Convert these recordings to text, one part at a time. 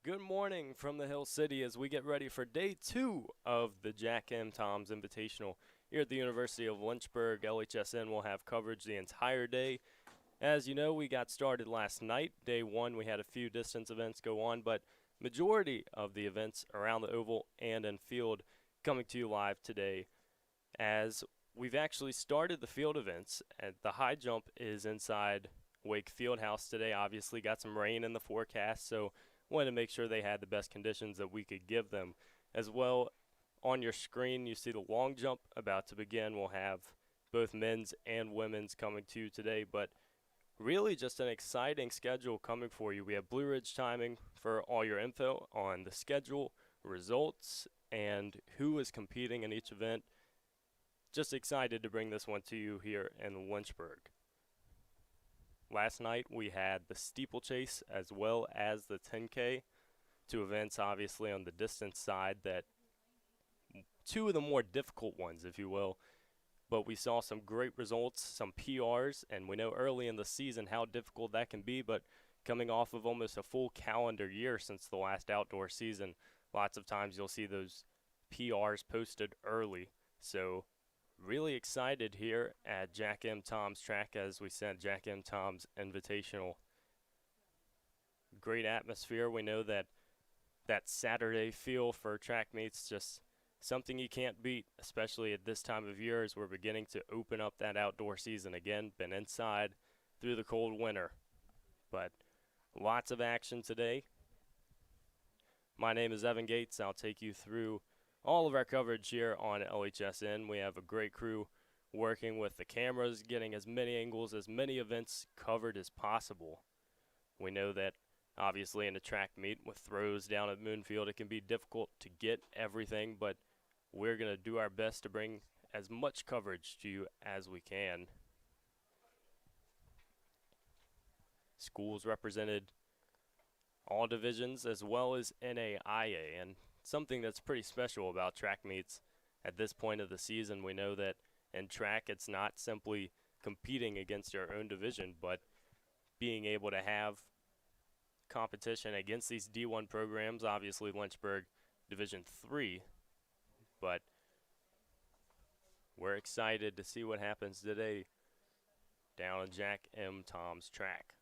Good morning from the Hill City as we get ready for day two of the Jack M. Toms Invitational. Here at the University of Lynchburg, LHSN will have coverage the entire day. As you know, we got started last night. Day one, we had a few distance events go on, but majority of the events around the oval and in field coming to you live today. As we've actually started the field events, and the high jump is inside Wake Fieldhouse today. Obviously, got some rain in the forecast, so wanted to make sure they had the best conditions that we could give them. As well, on your screen, you see the long jump about to begin. We'll have both men's and women's coming to you today, but really just an exciting schedule coming for you. We have Blue Ridge timing for all your info on the schedule, results, and who is competing in each event. Just excited to bring this one to you here in Lynchburg. Last night we had the steeplechase as well as the 10K, two events obviously on the distance side, that two of the more difficult ones, if you will. But we saw some great results, some PRs, and we know early in the season how difficult that can be, but coming off of almost a full calendar year since the last outdoor season, lots of times you'll see those PRs posted early. So really excited here at Jack M. Tom's track, as we said, Jack M. Tom's Invitational. Great atmosphere. We know that Saturday feel for track meets just something you can't beat, especially at this time of year as we're beginning to open up that outdoor season again. Been inside through the cold winter, but lots of action today. My name is Evan Gates. I'll take you through all of our coverage here on LHSN. We have a great crew working with the cameras, getting as many angles, as many events covered as possible. We know that obviously in a track meet with throws down at Moonfield, it can be difficult to get everything, but we're going to do our best to bring as much coverage to you as we can. Schools represented all divisions as well as NAIA, and something that's pretty special about track meets at this point of the season. We know that in track it's not simply competing against your own division, but being able to have competition against these D1 programs, obviously Lynchburg Division 3, but we're excited to see what happens today down on Jack M. Tom's track.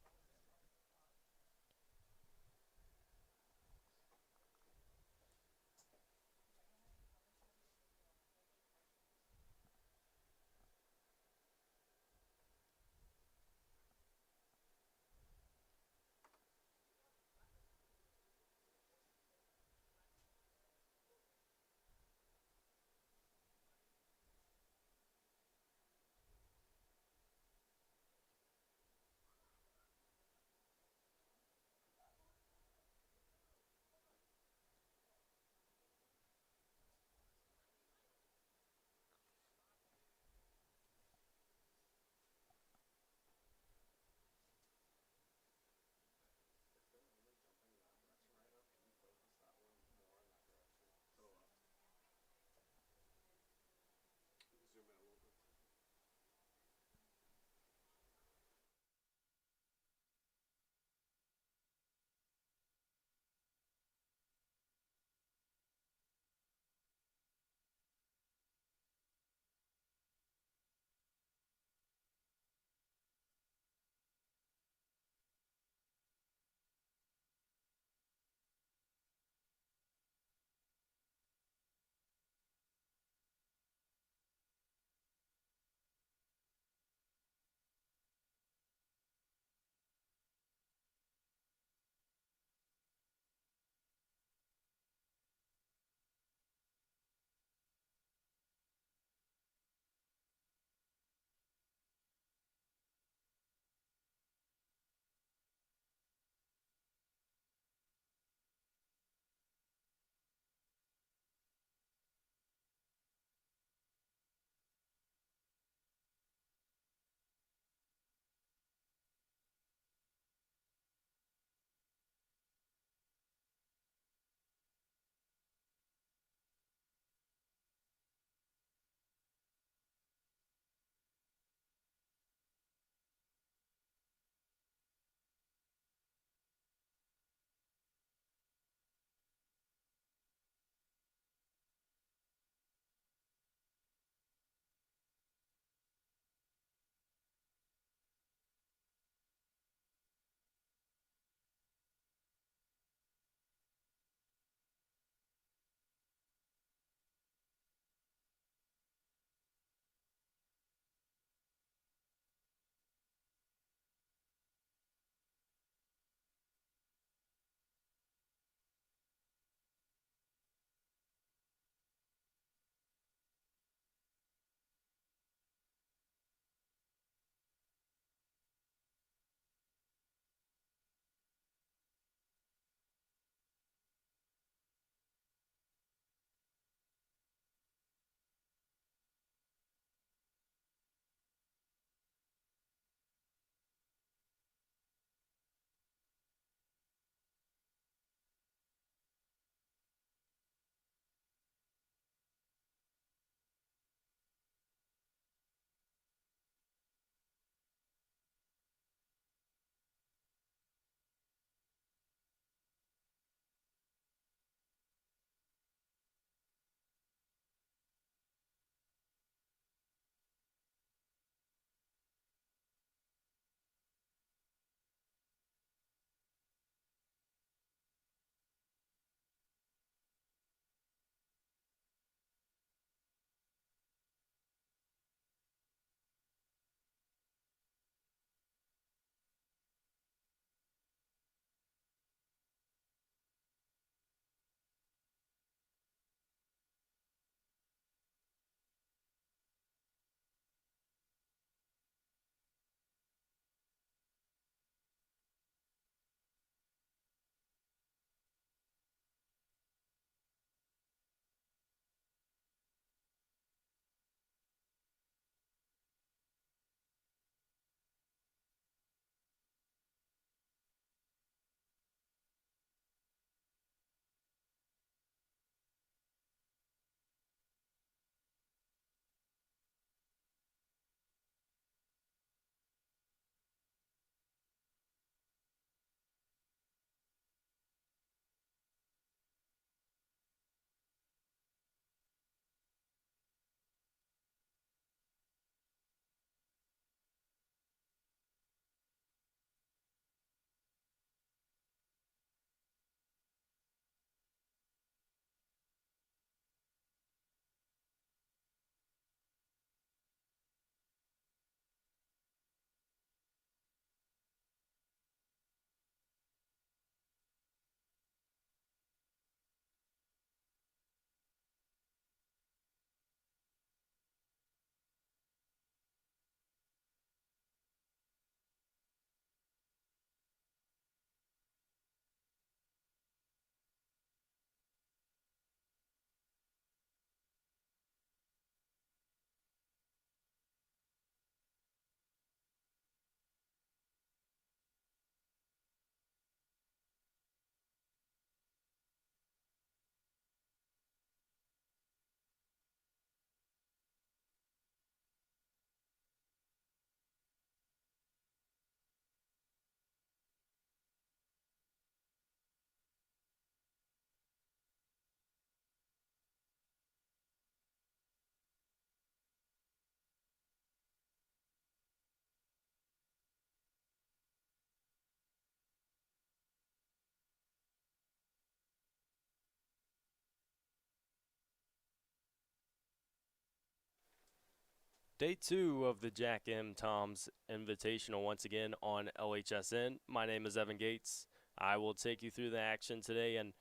Day 2 of the Jack M. Tom's Invitational once again on LHSN. My name is Evan Gates. I will take you through the action today and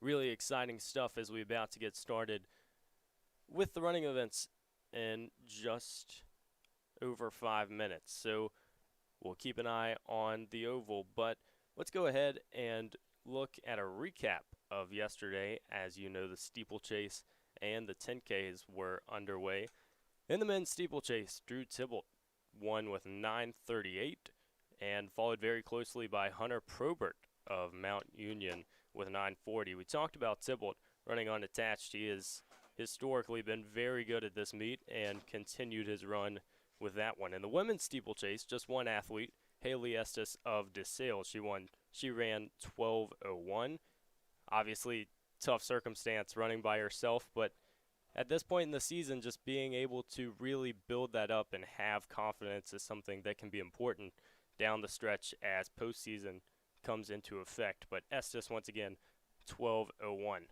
really exciting stuff as we're about to get started with the running events in just over 5 minutes. So we'll keep an eye on the oval, but let's go ahead and look at a recap of yesterday. As you know, the steeplechase and the 10Ks were underway. In the men's steeplechase, Drew Tybalt won with 9:38 and followed very closely by Hunter Probert of Mount Union with 9:40. We talked about Tybalt running unattached. He has historically been very good at this meet and continued his run with that one. In the women's steeplechase, just one athlete, Haley Estes of DeSales. She ran 12:01. Obviously, tough circumstance running by herself, but at this point in the season, just being able to really build that up and have confidence is something that can be important down the stretch as postseason comes into effect. But Estes, once again, 12:01.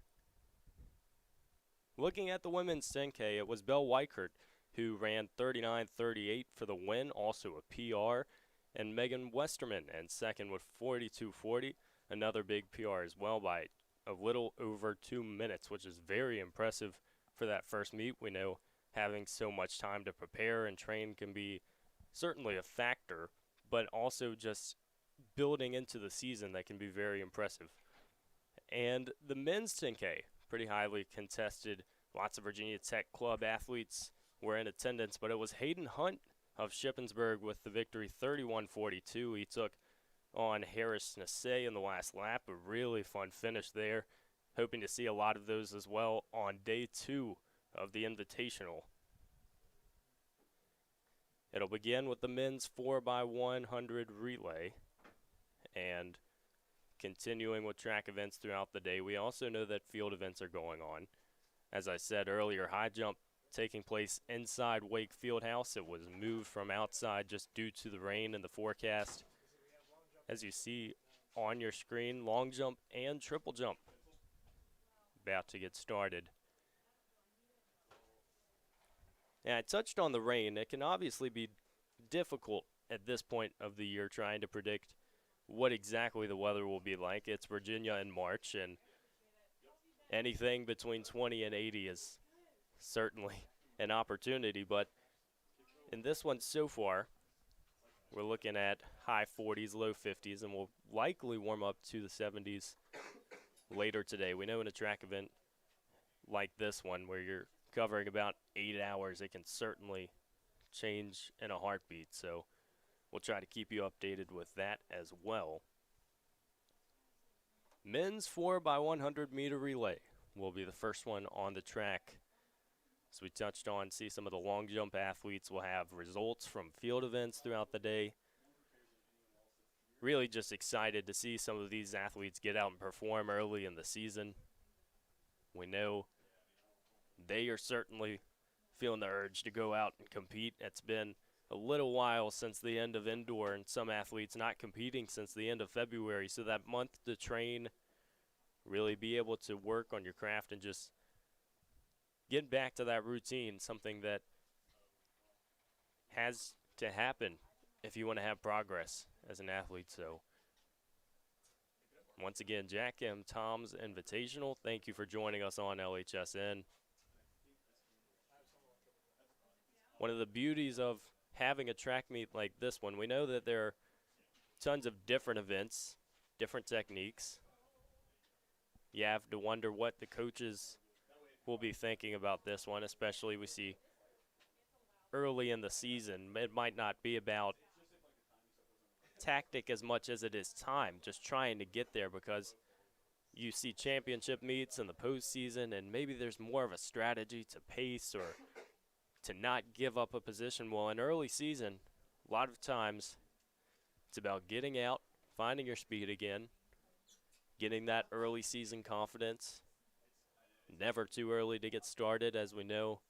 Looking at the women's 10K, it was Belle Weichert who ran 39:38 for the win, also a PR, and Megan Westerman in second with 42:40, another big PR as well by a little over 2 minutes, which is very impressive for that first meet. We know having so much time to prepare and train can be certainly a factor, but also just building into the season that can be very impressive. And the men's 10K, pretty highly contested. Lots of Virginia Tech Club athletes were in attendance, but it was Hayden Hunt of Shippensburg with the victory, 31:42. He took on Harris Nassay in the last lap. A really fun finish there. Hoping to see a lot of those as well on day 2 of the Invitational. It'll begin with the men's 4x100 relay and continuing with track events throughout the day. We also know that field events are going on. As I said earlier, high jump taking place inside Wake Fieldhouse. It was moved from outside just due to the rain and the forecast. As you see on your screen, long jump and triple jump about to get started. And I touched on the rain. It can obviously be difficult at this point of the year trying to predict what exactly the weather will be like. It's Virginia in March, and anything between 20 and 80 is certainly an opportunity. But in this one so far, we're looking at high 40s, low 50s, and we'll likely warm up to the 70s later today. We know in a track event like this one where you're covering about 8 hours, it can certainly change in a heartbeat. So we'll try to keep you updated with that as well. Men's 4x100 meter relay will be the first one on the track. As we touched on, see some of the long jump athletes will have results from field events throughout the day. Really just excited to see some of these athletes get out and perform early in the season. We know they are certainly feeling the urge to go out and compete. It's been a little while since the end of indoor, and some athletes not competing since the end of February. So that month to train, really be able to work on your craft and just get back to that routine, something that has to happen if you want to have progress as an athlete. So once again, Jack M. Tom's Invitational. Thank you for joining us on LHSN. One of the beauties of having a track meet like this one, we know that there are tons of different events, different techniques. You have to wonder what the coaches will be thinking about this one, especially we see early in the season. It might not be about tactic as much as it is time, just trying to get there, because you see championship meets in the postseason and maybe there's more of a strategy to pace or to not give up a position. Well, in early season, a lot of times it's about getting out, finding your speed again, getting that early season confidence. Never too early to get started, as we know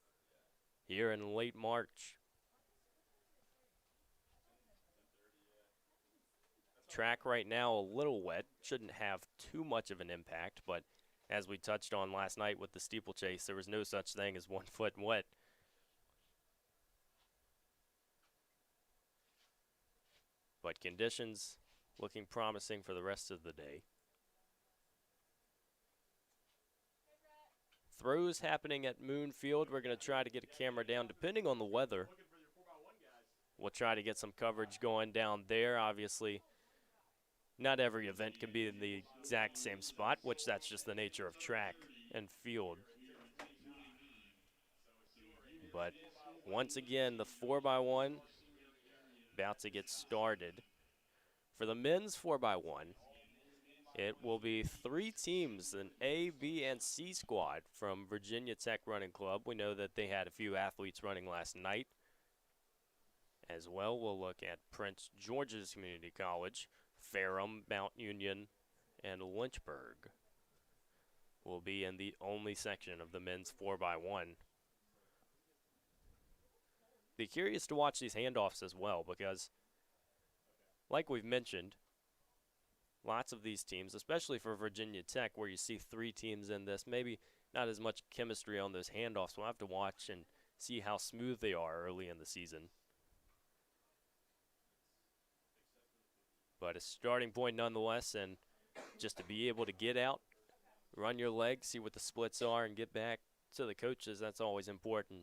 here in late March. Track right now a little wet, shouldn't have too much of an impact, but as we touched on last night with the steeplechase, there was no such thing as 1 foot wet. but conditions looking promising for the rest of the day. Throws happening at Moon Field. We're going to try to get a camera down depending on the weather. We'll try to get some coverage going down there. Obviously, not every event can be in the exact same spot, which that's just the nature of track and field. But once again, the 4x1 about to get started. For the men's 4x1, it will be 3 teams, an A, B, and C squad from Virginia Tech Running Club. We know that they had a few athletes running last night. As well, we'll look at Prince George's Community College, Ferrum, Mount Union, and Lynchburg will be in the only section of the men's 4x1. Be curious to watch these handoffs as well because, like we've mentioned, lots of these teams, especially for Virginia Tech, where you see 3 teams in this, maybe not as much chemistry on those handoffs. We'll have to watch and see how smooth they are early in the season. But a starting point nonetheless, and just to be able to get out, run your legs, see what the splits are, and get back to the coaches, that's always important.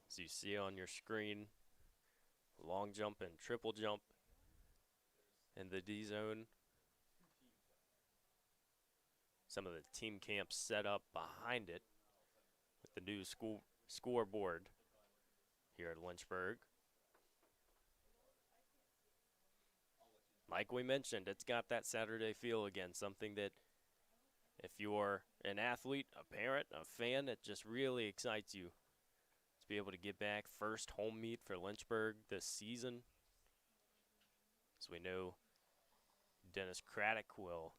So you see on your screen, long jump and triple jump in the D zone. Some of the team camps set up behind it with the new scoreboard here at Lynchburg. Like we mentioned, it's got that Saturday feel again, something that if you're an athlete, a parent, a fan, it just really excites you to be able to get back. First home meet for Lynchburg this season. As we know, Dennis Craddock will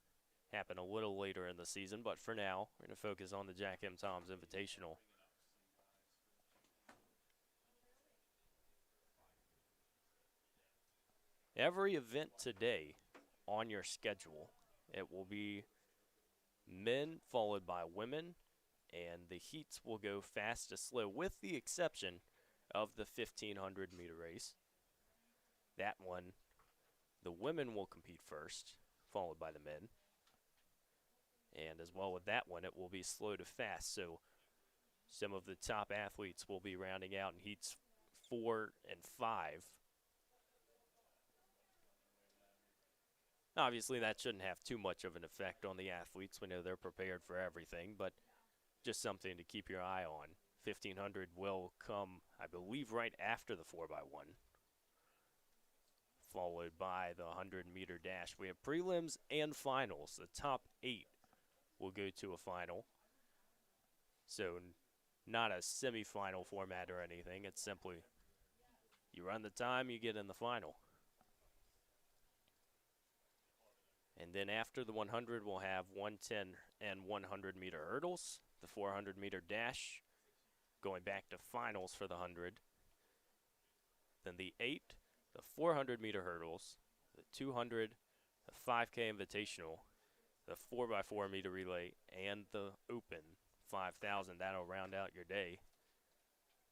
happen a little later in the season, but for now, we're going to focus on the Jack M. Toms Invitational. Every event today on your schedule, it will be men followed by women, and the heats will go fast to slow with the exception of the 1,500-meter race. That one, the women will compete first, followed by the men. And as well with that one, it will be slow to fast. So some of the top athletes will be rounding out in heats 4 and 5. Obviously, that shouldn't have too much of an effect on the athletes. We know they're prepared for everything, but just something to keep your eye on. 1,500 will come, I believe, right after the 4x1, followed by the 100-meter dash. We have prelims and finals. The top 8 will go to a final. So not a semifinal format or anything. It's simply you run the time, you get in the final. And then after the 100, we'll have 110 and 100-meter hurdles, the 400-meter dash, going back to finals for the 100. Then the 8, the 400-meter hurdles, the 200, the 5K Invitational, the 4x4 meter relay, and the Open 5,000. That'll round out your day.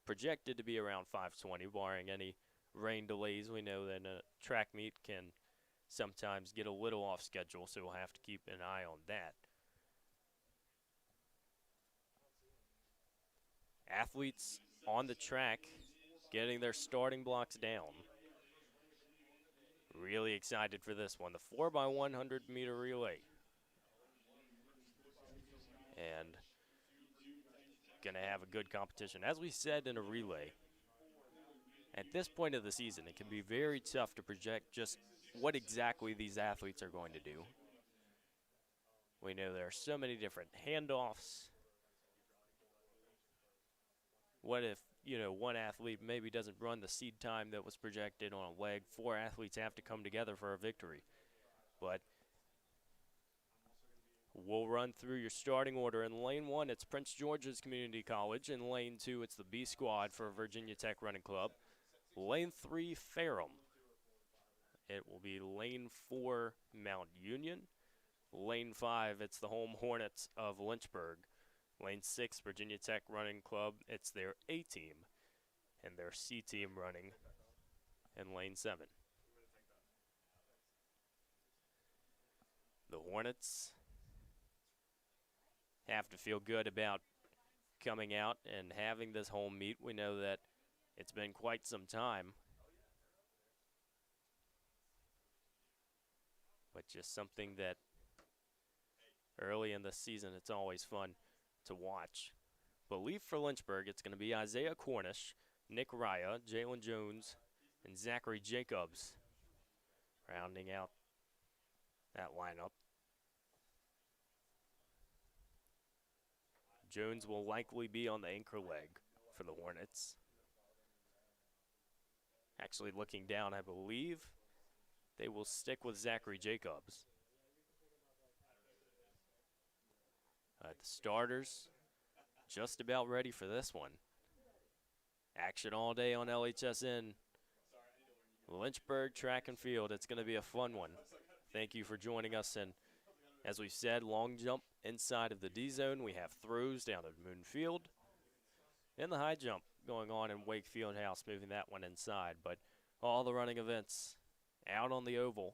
Projected to be around 5:20, barring any rain delays. We know that a track meet can sometimes get a little off schedule, so we'll have to keep an eye on that. Athletes on the track getting their starting blocks down. Really excited for this one, the 4x100 meter relay. And going to have a good competition. As we said in a relay, at this point of the season, it can be very tough to project just what exactly these athletes are going to do. We know there are so many different handoffs. What if, one athlete maybe doesn't run the seed time that was projected on a leg? 4 athletes have to come together for a victory. But we'll run through your starting order. In lane 1, it's Prince George's Community College. In lane 2, it's the B squad for Virginia Tech Running Club. Lane 3, Ferrum. It will be lane 4, Mount Union. Lane 5, it's the home Hornets of Lynchburg. Lane 6, Virginia Tech Running Club, it's their A team and their C team running in Lane 7. The Hornets have to feel good about coming out and having this home meet. We know that it's been quite some time, but just something that early in the season it's always fun to watch. Believe for Lynchburg, it's going to be Isaiah Cornish, Nick Raya, Jalen Jones, and Zachary Jacobs rounding out that lineup. Jones will likely be on the anchor leg for the Hornets. Actually, looking down, I believe they will stick with Zachary Jacobs. The starters just about ready for this one. Action all day on LHSN. Lynchburg track and field. It's going to be a fun one. Thank you for joining us. And as we said, long jump inside of the D zone. We have throws down at Moon Field. And the high jump going on in Wake Fieldhouse, moving that one inside. But all the running events out on the oval.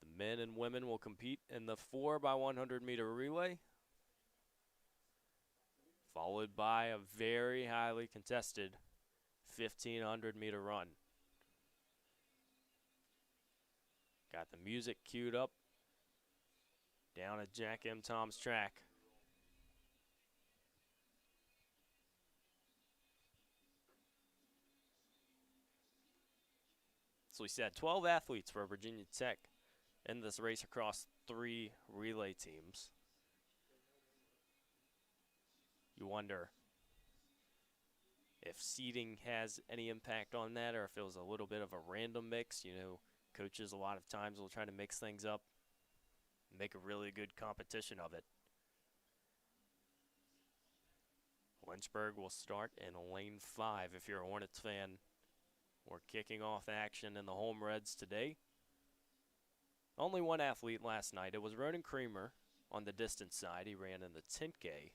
The men and women will compete in the 4x100 meter relay, followed by a very highly contested 1,500 meter run. Got the music queued up down at Jack M. Tom's track. So we said 12 athletes for Virginia Tech in this race across 3 relay teams. You wonder if seeding has any impact on that, or if it was a little bit of a random mix. You know, coaches a lot of times will try to mix things up, make a really good competition of it. Lynchburg will start in lane 5 if you're a Hornets fan. We're kicking off action in the home Reds today. Only one athlete last night. It was Ronan Creamer on the distance side. He ran in the 10K.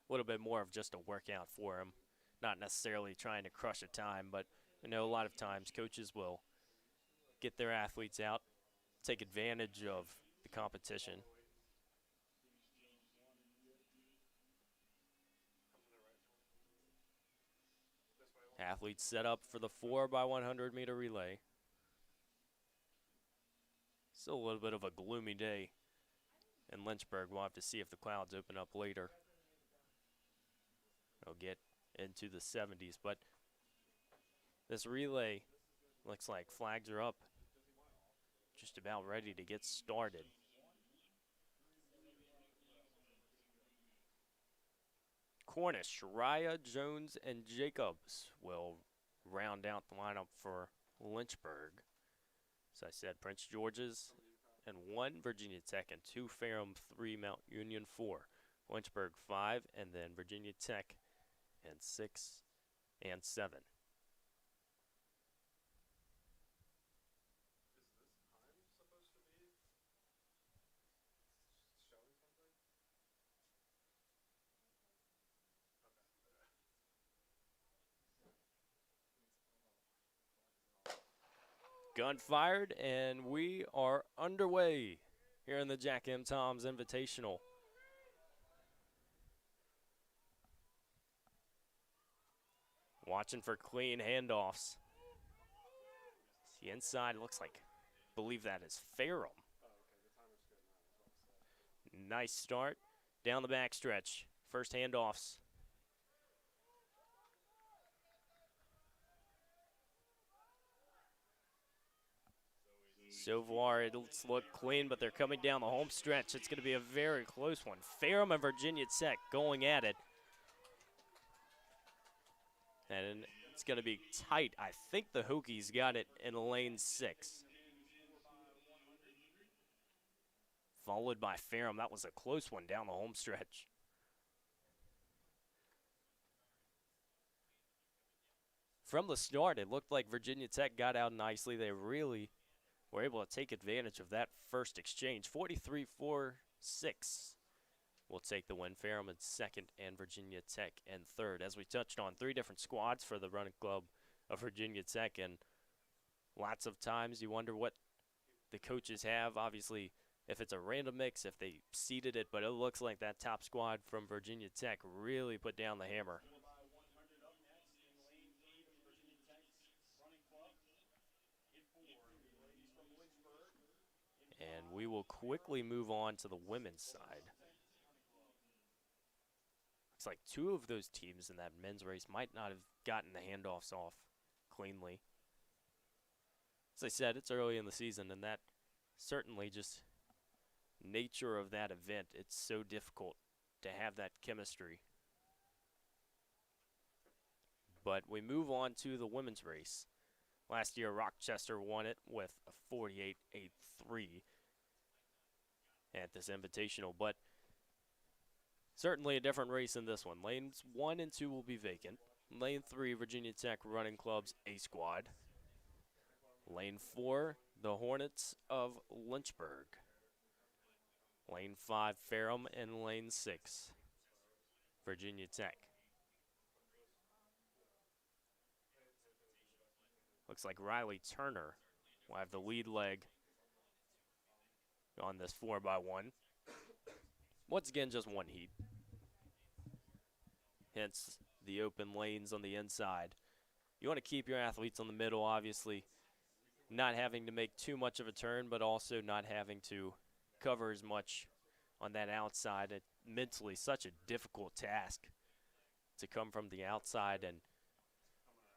A little bit more of just a workout for him. Not necessarily trying to crush a time, but I know a lot of times coaches will get their athletes out, take advantage of the competition. Athletes set up for the 4x100 meter relay. Still a little bit of a gloomy day in Lynchburg. We'll have to see if the clouds open up later. It'll get into the 70s, but this relay looks like flags are up. Just about ready to get started. Cornish, Raya, Jones, and Jacobs will round out the lineup for Lynchburg. As I said, Prince George's and 1 Virginia Tech, and 2 Ferrum, 3 Mount Union, 4 Lynchburg, 5, and then Virginia Tech and 6 and 7. Gun fired, and we are underway here in the Jack M. Tom's Invitational. Watching for clean handoffs. The inside looks like, I believe that is Ferrum. Nice start down the backstretch. First handoffs. So far, it's looked clean, but they're coming down the home stretch. It's going to be a very close one. Ferrum and Virginia Tech going at it. And it's going to be tight. I think the Hokies got it in lane 6. Followed by Ferrum. That was a close one down the home stretch. from the start, it looked like Virginia Tech got out nicely. They really were able to take advantage of that first exchange. 43-46 will take the win. Ferrum in second and Virginia Tech in third. As we touched on, 3 different squads for the running club of Virginia Tech, and lots of times you wonder what the coaches have. Obviously, if it's a random mix, if they seeded it, but it looks like that top squad from Virginia Tech really put down the hammer. And we will quickly move on to the women's side. Looks like 2 of those teams in that men's race might not have gotten the handoffs off cleanly. As I said, it's early in the season, and that certainly just nature of that event, it's so difficult to have that chemistry. But we move on to the women's race. Last year, Rochester won it with a 48-8-3 at this invitational, but certainly a different race in this one. Lanes 1 and 2 will be vacant. Lane 3, Virginia Tech Running Club's A squad. Lane 4, the Hornets of Lynchburg. Lane 5, Ferrum, and Lane 6, Virginia Tech. Looks like Riley Turner will have the lead leg on this 4x1. Once again, just one heat. Hence the open lanes on the inside. You want to keep your athletes on the middle, obviously, not having to make too much of a turn, but also not having to cover as much on that outside. It's mentally such a difficult task to come from the outside and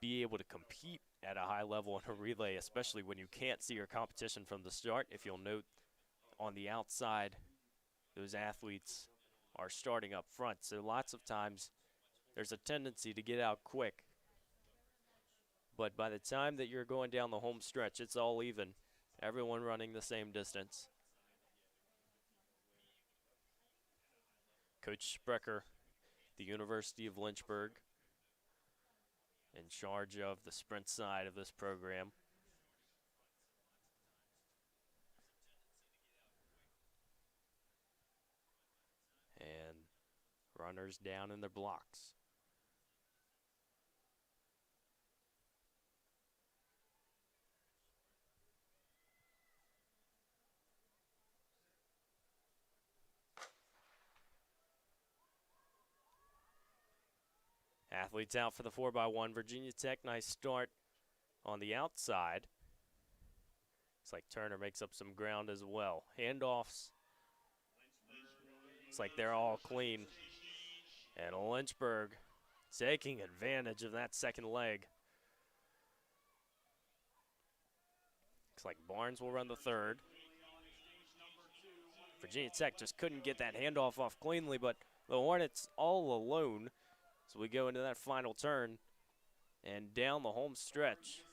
be able to compete at a high level in a relay, especially when you can't see your competition from the start. If you'll note on the outside, those athletes are starting up front. So lots of times there's a tendency to get out quick. But by the time that you're going down the home stretch, it's all even. Everyone running the same distance. Coach Sprecher, the University of Lynchburg, in charge of the sprint side of this program. And runners down in their blocks. Athletes out for the 4x1. Virginia Tech, nice start on the outside. Looks like Turner makes up some ground as well. Handoffs. Looks like they're all clean. And Lynchburg taking advantage of that second leg. Looks like Barnes will run the third. Virginia Tech just couldn't get that handoff off cleanly, but the Hornets all alone. So we go into that final turn and down the home stretch.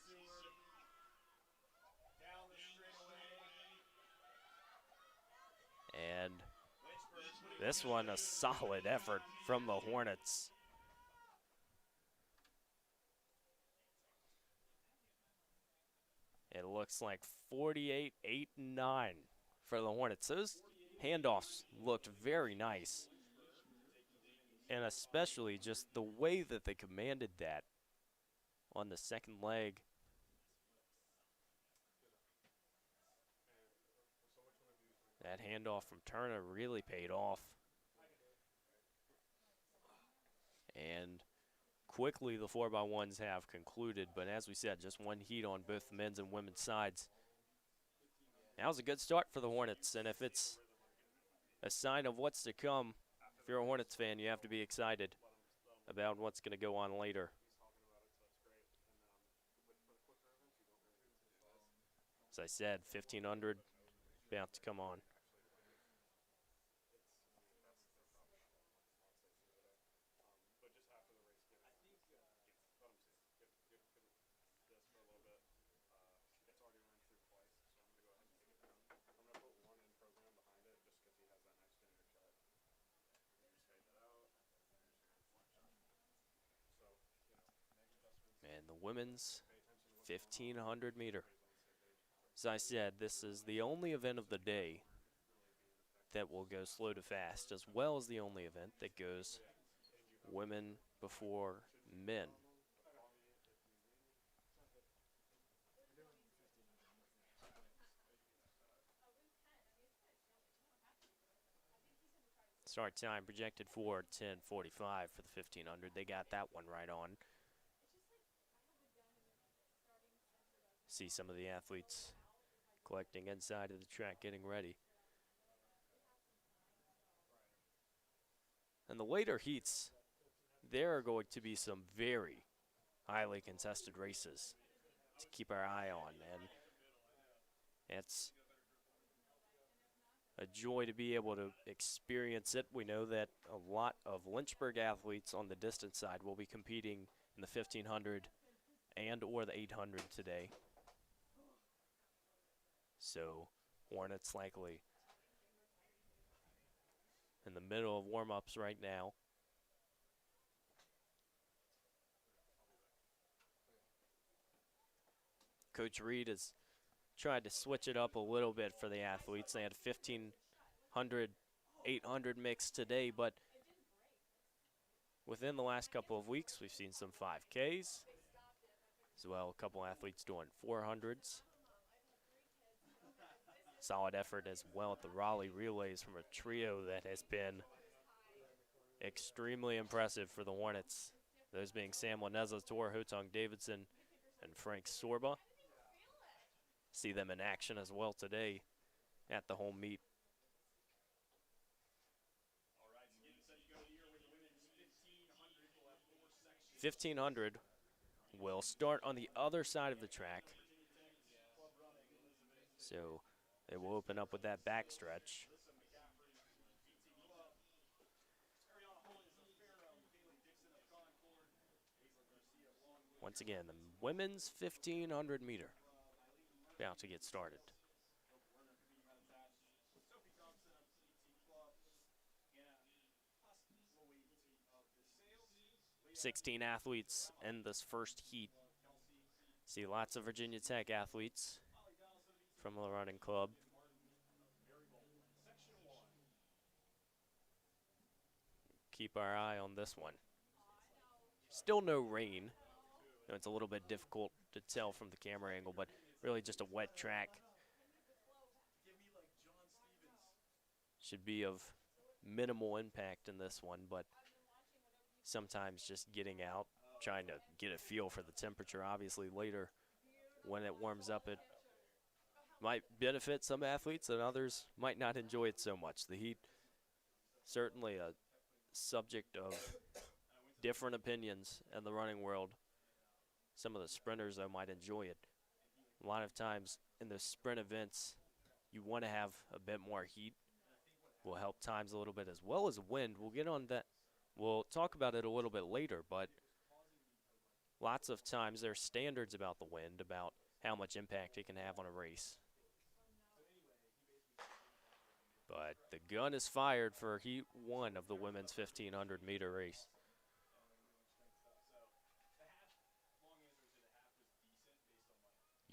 And this one, a solid effort from the Hornets. It looks like 48-8-9 for the Hornets. Those handoffs looked very nice. And especially just the way that they commanded that on the second leg. That handoff from Turner really paid off. And quickly the 4x1s have concluded, but as we said, just one heat on both the men's and women's sides. That was a good start for the Hornets, and if it's a sign of what's to come, if you're a Hornets fan, you have to be excited about what's going to go on later. As I said, 1,500 about to come on. and the women's 1,500 meter. As I said, this is the only event of the day that will go slow to fast, as well as the only event that goes women before men. Start time projected for 10:45 for the 1,500. They got that one right on. See some of the athletes collecting inside of the track, getting ready. And the later heats, there are going to be some very highly contested races to keep our eye on. And it's a joy to be able to experience it. We know that a lot of Lynchburg athletes on the distance side will be competing in the 1,500 and or the 800 today. So Hornets likely in the middle of warm-ups right now. Coach Reed has tried to switch it up a little bit for the athletes. They had 1,500, 800 mix today, but within the last couple of weeks, we've seen some 5Ks, as well a couple athletes doing 400s. Solid effort as well at the Raleigh relays from a trio that has been extremely impressive for the Hornets. Those being Sam Laneza, Tor Hotong Davidson, and Frank Sorba. See them in action as well today at the home meet. $1,500 will start on the other side of the track. So they will open up with that backstretch. Once again, the women's 1,500 meter about to get started. 16 athletes in this first heat. See lots of Virginia Tech athletes from the running club. Keep our eye on this one. Still no rain. It's a little bit difficult to tell from the camera angle, but really just a wet track. Should be of minimal impact in this one, but sometimes just getting out, trying to get a feel for the temperature. Obviously later when it warms up, it might benefit some athletes and others might not enjoy it so much. The heat, certainly a subject of different opinions in the running world. Some of the sprinters, though, might enjoy it. A lot of times in the sprint events, you want to have a bit more heat. Will help times a little bit, as well as wind. We'll get on that. We'll talk about it a little bit later, but lots of times there are standards about the wind, about how much impact it can have on a race. But the gun is fired for heat one of the women's 1,500 meter race.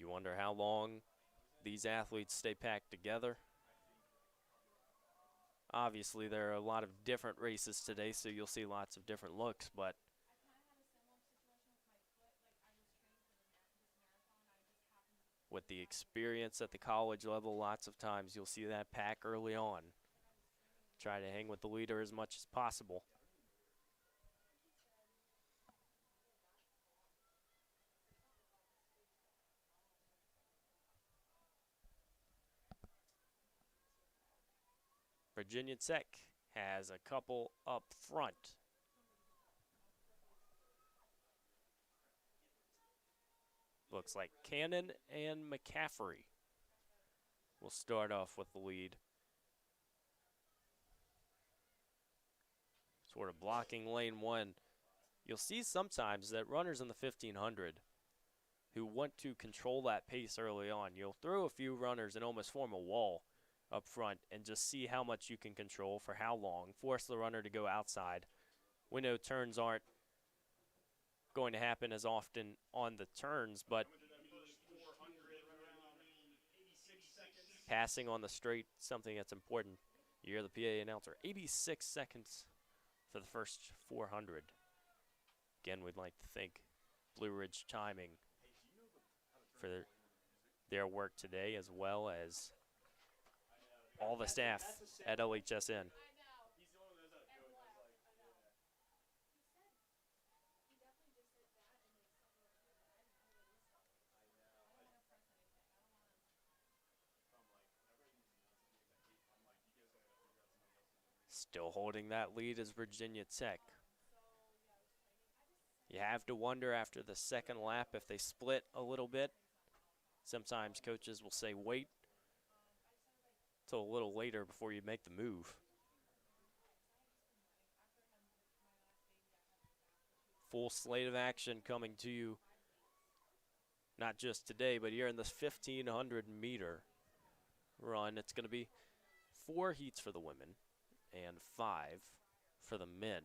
You wonder how long these athletes stay packed together. Obviously, there are a lot of different races today, so you'll see lots of different looks, but with the experience at the college level, lots of times you'll see that pack early on. Try to hang with the leader as much as possible. Virginia Tech has a couple up front. Looks like Cannon and McCaffrey will start off with the lead. Sort of blocking lane one. You'll see sometimes that runners in the 1,500 who want to control that pace early on, you'll throw a few runners and almost form a wall up front and just see how much you can control for how long. Force the runner to go outside. We know turns aren't going to happen as often on the turns, but passing on the straight, something that's important. You hear the PA announcer, 86 seconds for the first 400. Again, we'd like to thank Blue Ridge Timing for their work today, as well as all the staff at LHSN. Still holding that lead is Virginia Tech. You have to wonder after the second lap if they split a little bit. Sometimes coaches will say wait till a little later before you make the move. Full slate of action coming to you, not just today, but here in this 1,500 meter run. It's going to be 4 heats for the women and 5 for the men.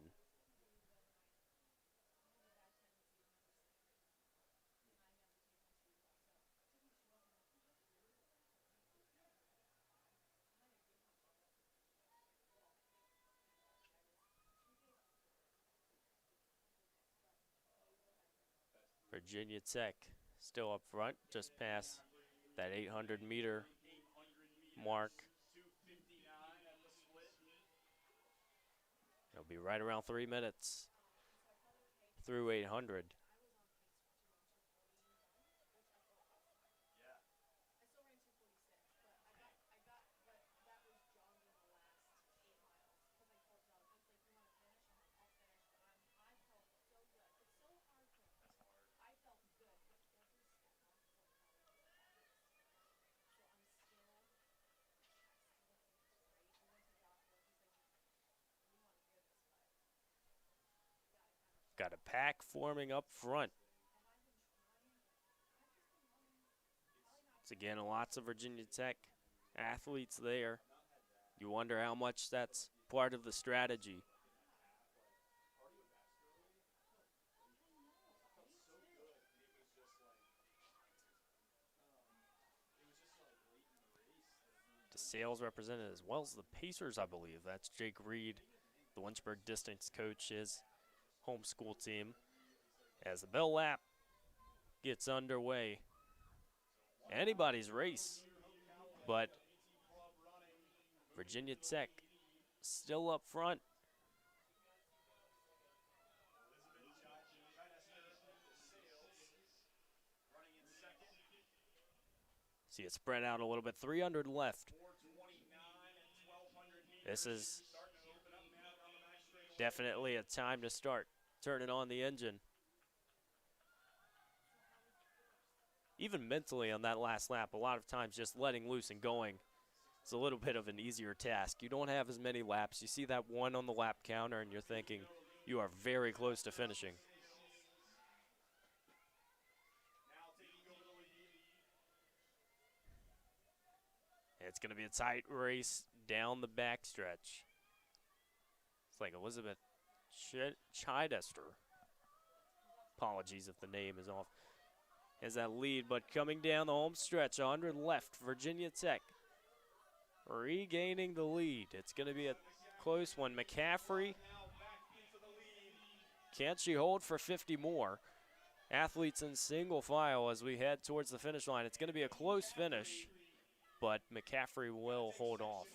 Virginia Tech still up front, just past that 800 meter mark. It'll be right around 3 minutes through 800. Got a pack forming up front. It's again lots of Virginia Tech athletes there. You wonder how much that's part of the strategy. The sales represented as well as the Pacers, I believe. That's Jake Reed, the Lynchburg distance coach, his homeschool team. As the bell lap gets underway, anybody's race, but Virginia Tech still up front. See it spread out a little bit, 300 left. This is definitely a time to start turning on the engine. Even mentally on that last lap, a lot of times just letting loose and going is a little bit of an easier task. You don't have as many laps. You see that 1 on the lap counter and you're thinking you are very close to finishing. It's going to be a tight race down the backstretch. It's like Elizabeth Chidester. Apologies if the name is off. Has that lead, but coming down the home stretch, 100 left. Virginia Tech regaining the lead. It's going to be a close one. McCaffrey, can she hold for 50 more? Athletes in single file as we head towards the finish line. It's going to be a close finish, but McCaffrey will hold off.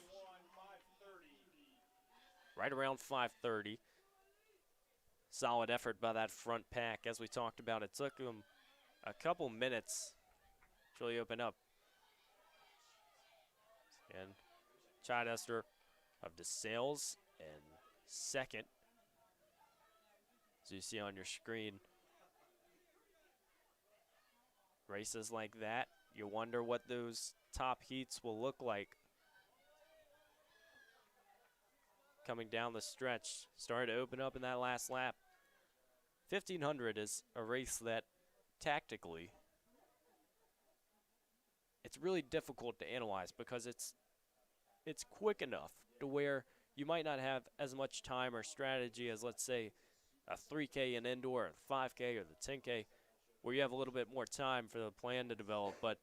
Right around 5:30. Solid effort by that front pack. As we talked about, it took them a couple minutes to really open up. And Chidester of DeSales in second. As you see on your screen, races like that, you wonder what those top heats will look like. Coming down the stretch, started to open up in that last lap. 1,500 is a race that tactically, it's really difficult to analyze because it's quick enough to where you might not have as much time or strategy as, let's say, a 3K in indoor, a 5K, or the 10K, where you have a little bit more time for the plan to develop. But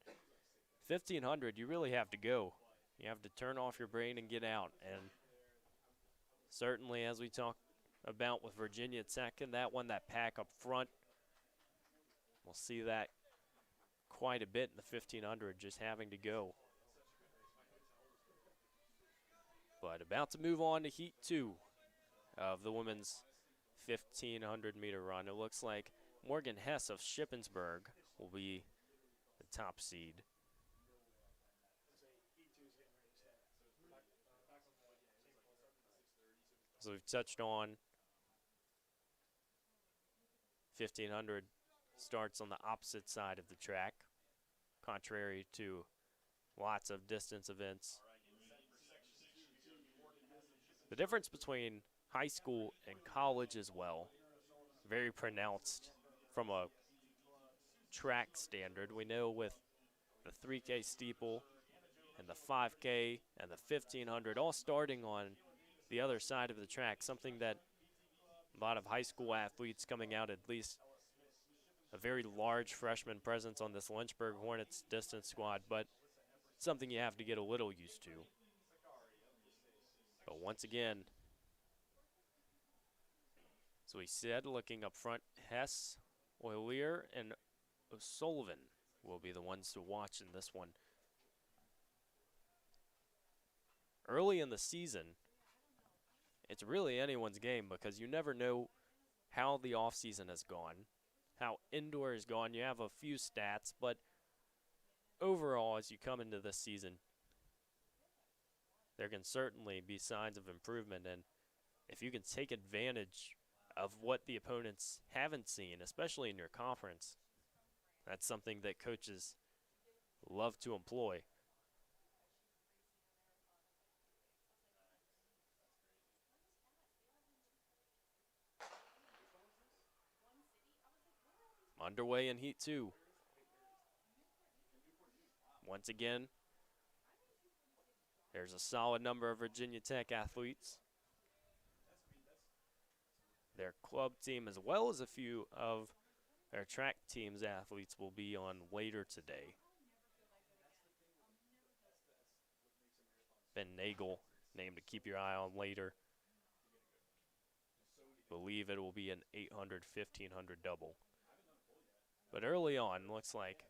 1,500, you really have to go. You have to turn off your brain and get out. And certainly, as we talked about with Virginia Tech and that one, that pack up front, we'll see that quite a bit in the 1,500, just having to go. But about to move on to Heat 2 of the women's 1,500-meter run. It looks like Morgan Hess of Shippensburg will be the top seed. So we've touched on 1,500 starts on the opposite side of the track, contrary to lots of distance events. The difference between high school and college as well, very pronounced from a track standard. We know with the 3K steeple and the 5K and the 1,500 all starting on the other side of the track, something that a lot of high school athletes coming out, at least a very large freshman presence on this Lynchburg Hornets distance squad, but something you have to get a little used to. But once again, as we said, looking up front, Hess, Oilier, and O'Sullivan will be the ones to watch in this one. Early in the season, it's really anyone's game because you never know how the offseason has gone, how indoor has gone. You have a few stats, but overall, as you come into this season, there can certainly be signs of improvement. And if you can take advantage of what the opponents haven't seen, especially in your conference, that's something that coaches love to employ. Underway in Heat 2. Once again, there's a solid number of Virginia Tech athletes. Their club team, as well as a few of their track team's athletes, will be on later today. Ben Nagel, named to keep your eye on later. Believe it will be an 800, 1,500 double. But early on, looks like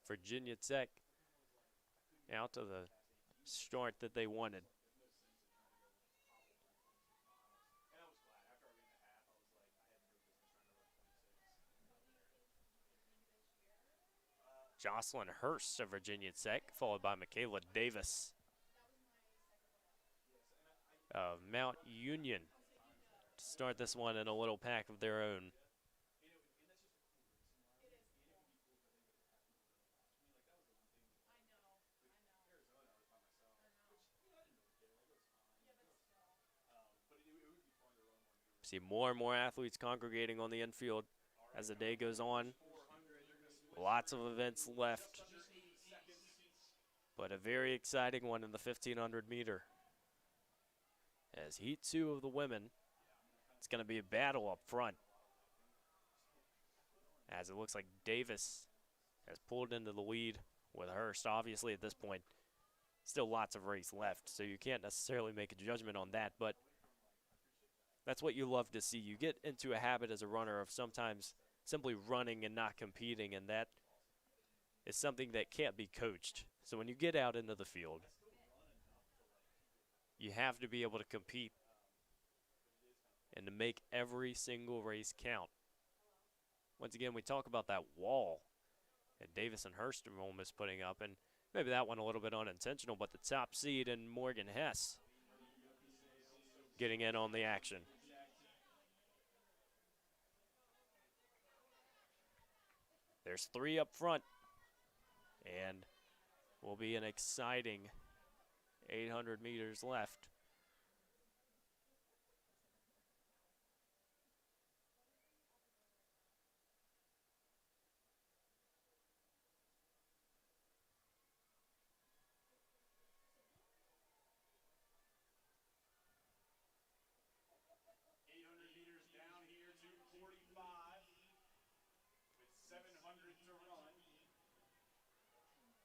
Virginia Tech out to the start that they wanted. Jocelyn Hurst of Virginia Tech, followed by Michaela Davis of Mount Union to start this one in a little pack of their own. See more and more athletes congregating on the infield as the day goes on. Lots of events left, but a very exciting one in the 1,500 meter. As Heat 2 of the women, it's going to be a battle up front, as it looks like Davis has pulled into the lead with Hurst. Obviously, at this point, still lots of race left, so you can't necessarily make a judgment on that, but that's what you love to see. You get into a habit as a runner of sometimes simply running and not competing, and that is something that can't be coached. So when you get out into the field, you have to be able to compete and to make every single race count. Once again, we talk about that wall that Davis and Hurst are almost putting up, and maybe that one a little bit unintentional, but the top seed in Morgan Hess getting in on the action. There's 3 up front, and will be an exciting 800 meters left.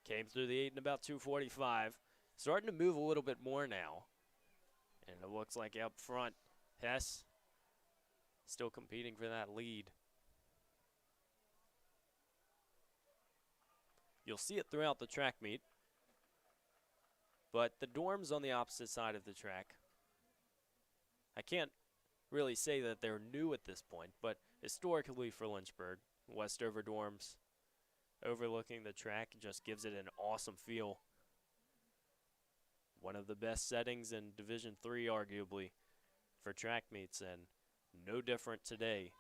Came through the 8 in about 2:45. Starting to move a little bit more now. And it looks like up front, Hess still competing for that lead. You'll see it throughout the track meet. But the dorms on the opposite side of the track, I can't really say that they're new at this point, but historically for Lynchburg, Westover dorms overlooking the track just gives it an awesome feel. One of the best settings in Division III, arguably, for track meets, and no different today.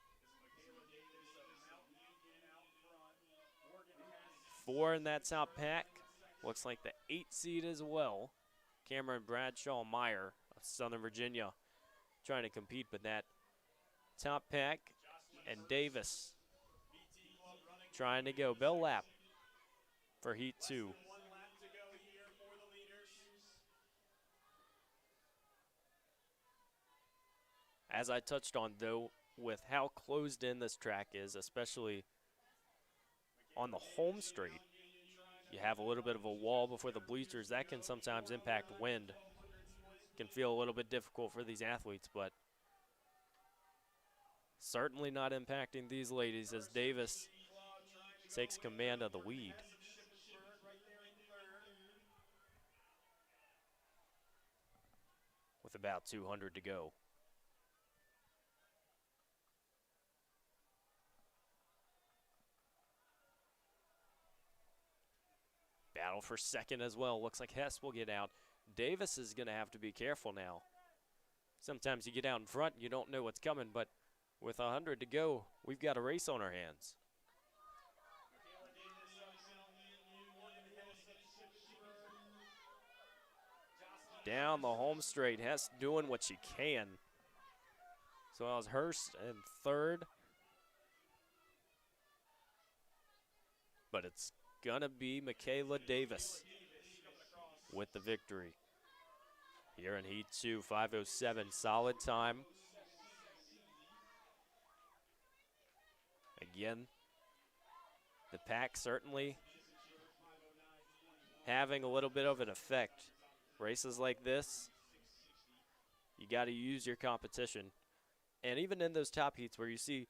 4 in that top pack. Looks like the 8 seed as well. Cameron Bradshaw Meyer of Southern Virginia trying to compete, but that top pack, and Davis trying to go. Bell lap for Heat 2. As I touched on, though, with how closed in this track is, especially on the home straight, you have a little bit of a wall before the bleachers. That can sometimes impact wind. Can feel a little bit difficult for these athletes, but certainly not impacting these ladies as Davis takes command of the lead. With about 200 to go. Battle for second as well. Looks like Hess will get out. Davis is going to have to be careful now. Sometimes you get out in front and you don't know what's coming, but with 100 to go, we've got a race on our hands. Down the home straight, Hess doing what she can. So I was Hurst in third. But it's gonna be Michaela Davis with the victory. Here in Heat 2, 5:07, solid time. Again, the pack certainly having a little bit of an effect. Races like this, you got to use your competition. And even in those top heats where you see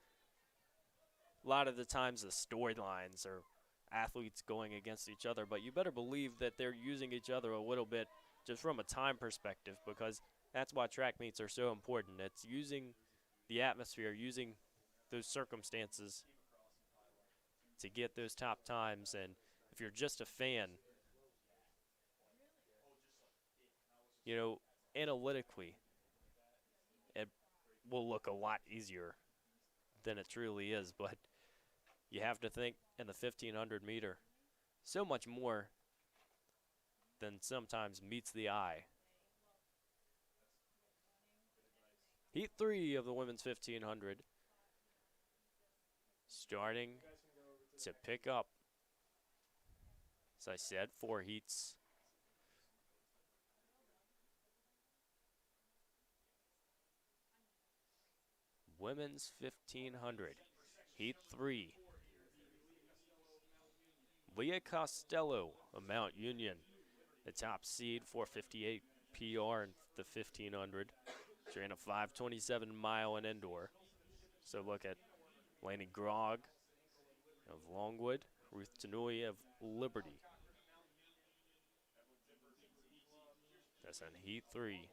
a lot of the times the storylines or athletes going against each other, but you better believe that they're using each other a little bit just from a time perspective, because that's why track meets are so important. It's using the atmosphere, using those circumstances to get those top times. And if you're just a fan, you know, analytically, it will look a lot easier than it truly is, but you have to think in the 1,500 meter, so much more than sometimes meets the eye. Heat 3 of the women's 1,500 starting to pick up. As I said, 4 heats. Women's 1,500, Heat 3. Leah Costello of Mount Union, the top seed, 4:58 PR in the 1,500. She ran a 5:27 mile in indoor. So look at Laney Grogg of Longwood, Ruth Tanui of Liberty. That's on Heat 3.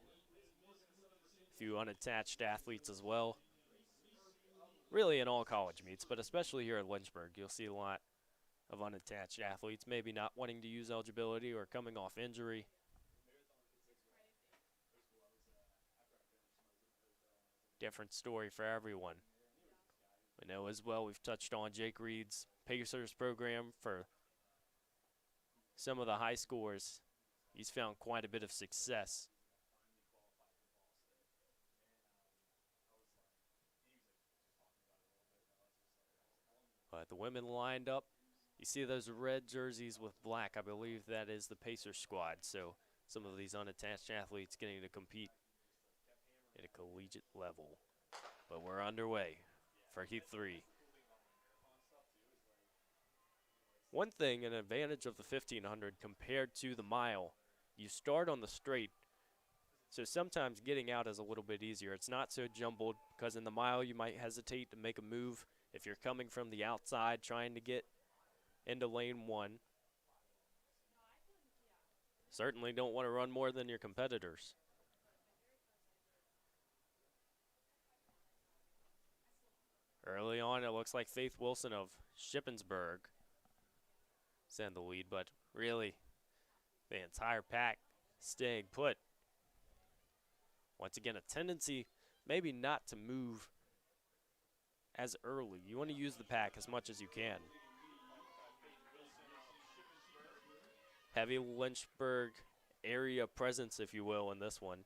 A few unattached athletes as well. Really in all college meets, but especially here at Lynchburg, you'll see a lot of unattached athletes, maybe not wanting to use eligibility or coming off injury. Different story for everyone. We know as well, we've touched on Jake Reed's Pacers program for some of the high scores. He's found quite a bit of success. But the women lined up. You see those red jerseys with black. I believe that is the Pacers squad. So some of these unattached athletes getting to compete at a collegiate level. But we're underway for Heat 3. One thing, an advantage of the 1500 compared to the mile, you start on the straight, so sometimes getting out is a little bit easier. It's not so jumbled because in the mile you might hesitate to make a move if you're coming from the outside trying to get into lane one. Certainly don't want to run more than your competitors. Early on, it looks like Faith Wilson of Shippensburg send the lead, but really the entire pack staying put. Once again, a tendency maybe not to move as early. You want to use the pack as much as you can. Heavy Lynchburg area presence, if you will, in this one.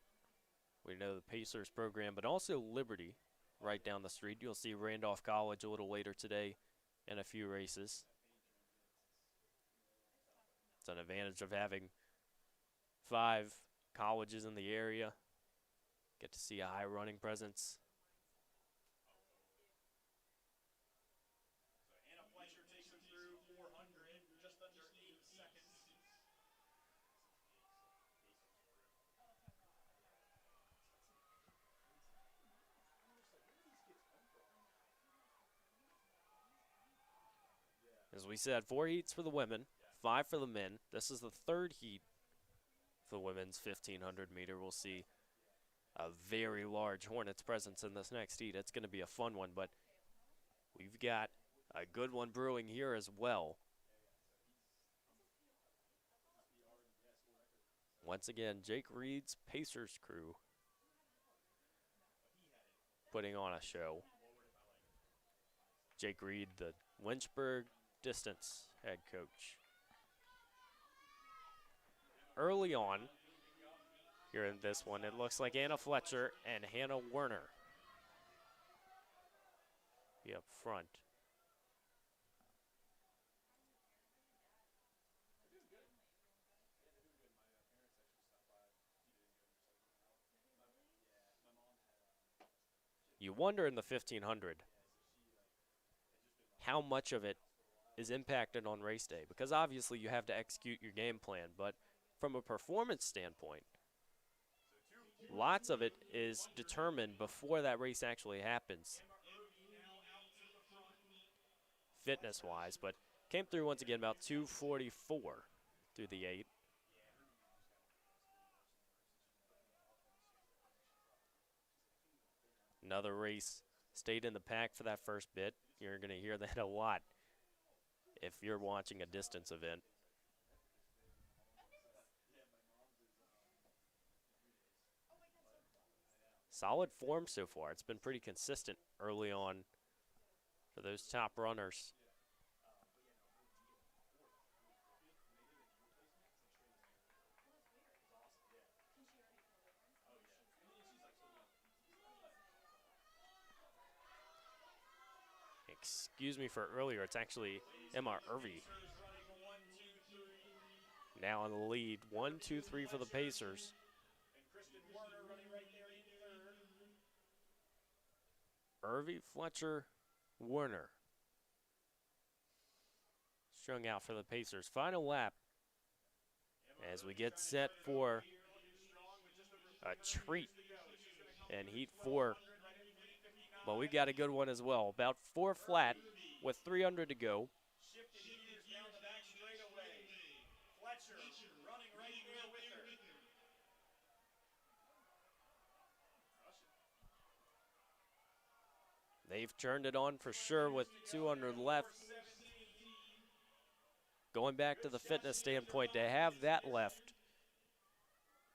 We know the Pacers program, but also Liberty right down the street. You'll see Randolph College a little later today in a few races. It's an advantage of having 5 colleges in the area. Get to see a high running presence. As we said, 4 heats for the women, 5 for the men. This is the 3rd heat for the women's 1500 meter. We'll see a very large Hornets presence in this next heat. It's going to be a fun one, but we've got a good one brewing here as well. Once again, Jake Reed's Pacers crew putting on a show. Jake Reed, the Lynchburg distance head coach. Early on here in this one, it looks like Anna Fletcher and Hannah Werner be up front. You wonder in the 1500 how much of it is impacted on race day, because obviously you have to execute your game plan, but from a performance standpoint, lots of it is determined before that race actually happens, fitness-wise, but came through once again about 2:44 through the 8. Another race stayed in the pack for that first bit. You're going to hear that a lot if you're watching a distance event. Solid form so far. It's been pretty consistent early on for those top runners. Excuse me for earlier, it's actually Emma Irvy now in the lead. 1, 2, 3 for the Pacers. Irvy, Fletcher, Werner strung out for the Pacers. Final lap as we get set for a treat in Heat 4. But we've got a good one as well. About 4 flat with 300 to go. They've turned it on for sure with 200 left. Going back to the fitness standpoint, to have that left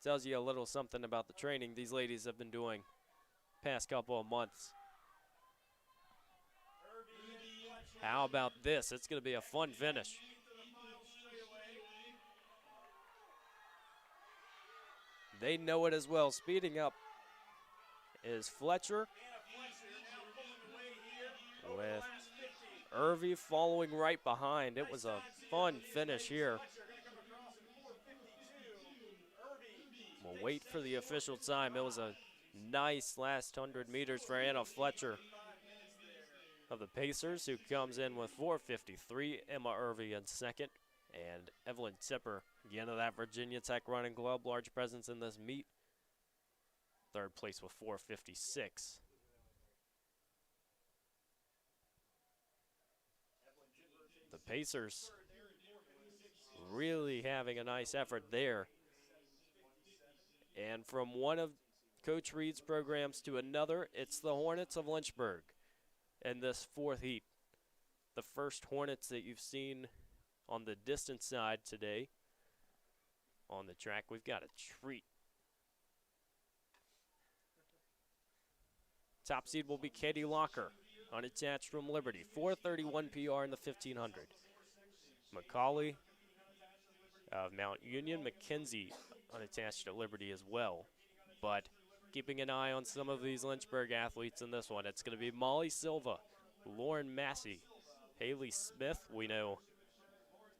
tells you a little something about the training these ladies have been doing past couple of months. How about this? It's going to be a fun finish. They know it as well. Speeding up is Fletcher, with Irvy following right behind. It was a fun finish here. We'll wait for the official time. It was a nice last 100 meters for Anna Fletcher. of the Pacers, who comes in with 4:53. Emma Irving in second, and Evelyn Tipper, again of that Virginia Tech running club, large presence in this meet. Third place with 4:56. The Pacers really having a nice effort there. And from one of Coach Reed's programs to another, it's the Hornets of Lynchburg in this fourth heat. The first Hornets that you've seen on the distance side today. On the track, we've got a treat. Top seed will be Katie Locker, unattached from Liberty. 4:31 PR in the 1500. McCauley of Mount Union. McKenzie unattached at Liberty as well. But keeping an eye on some of these Lynchburg athletes in this one, it's going to be Molly Silva, Lauren Massey, Haley Smith. We know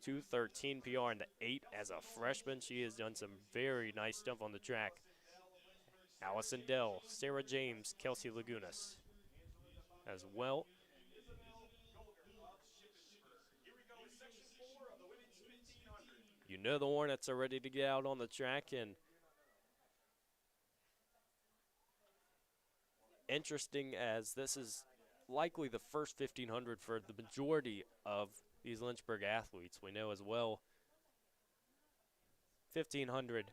2:13 PR in the 8 as a freshman. She has done some very nice stuff on the track. Allison Dell, Sarah James, Kelsey Lagunas as well. You know the Hornets are ready to get out on the track, and interesting as this is likely the first 1500 for the majority of these Lynchburg athletes. We know as well 1500,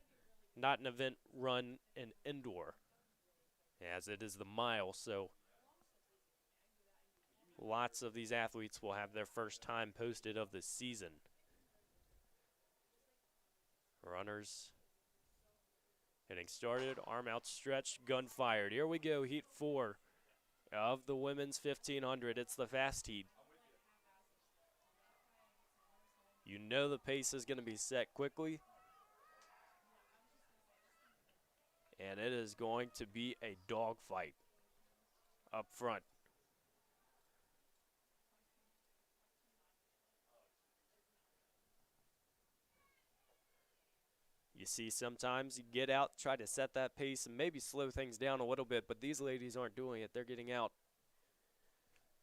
not an event run in indoor, as it is the mile, so lots of these athletes will have their first time posted of the season. Runners getting started, arm outstretched, gun fired. Here we go, heat 4 of the women's 1500. It's the fast heat. You know the pace is going to be set quickly, and it is going to be a dogfight up front. You see sometimes you get out, try to set that pace and maybe slow things down a little bit, but these ladies aren't doing it. They're getting out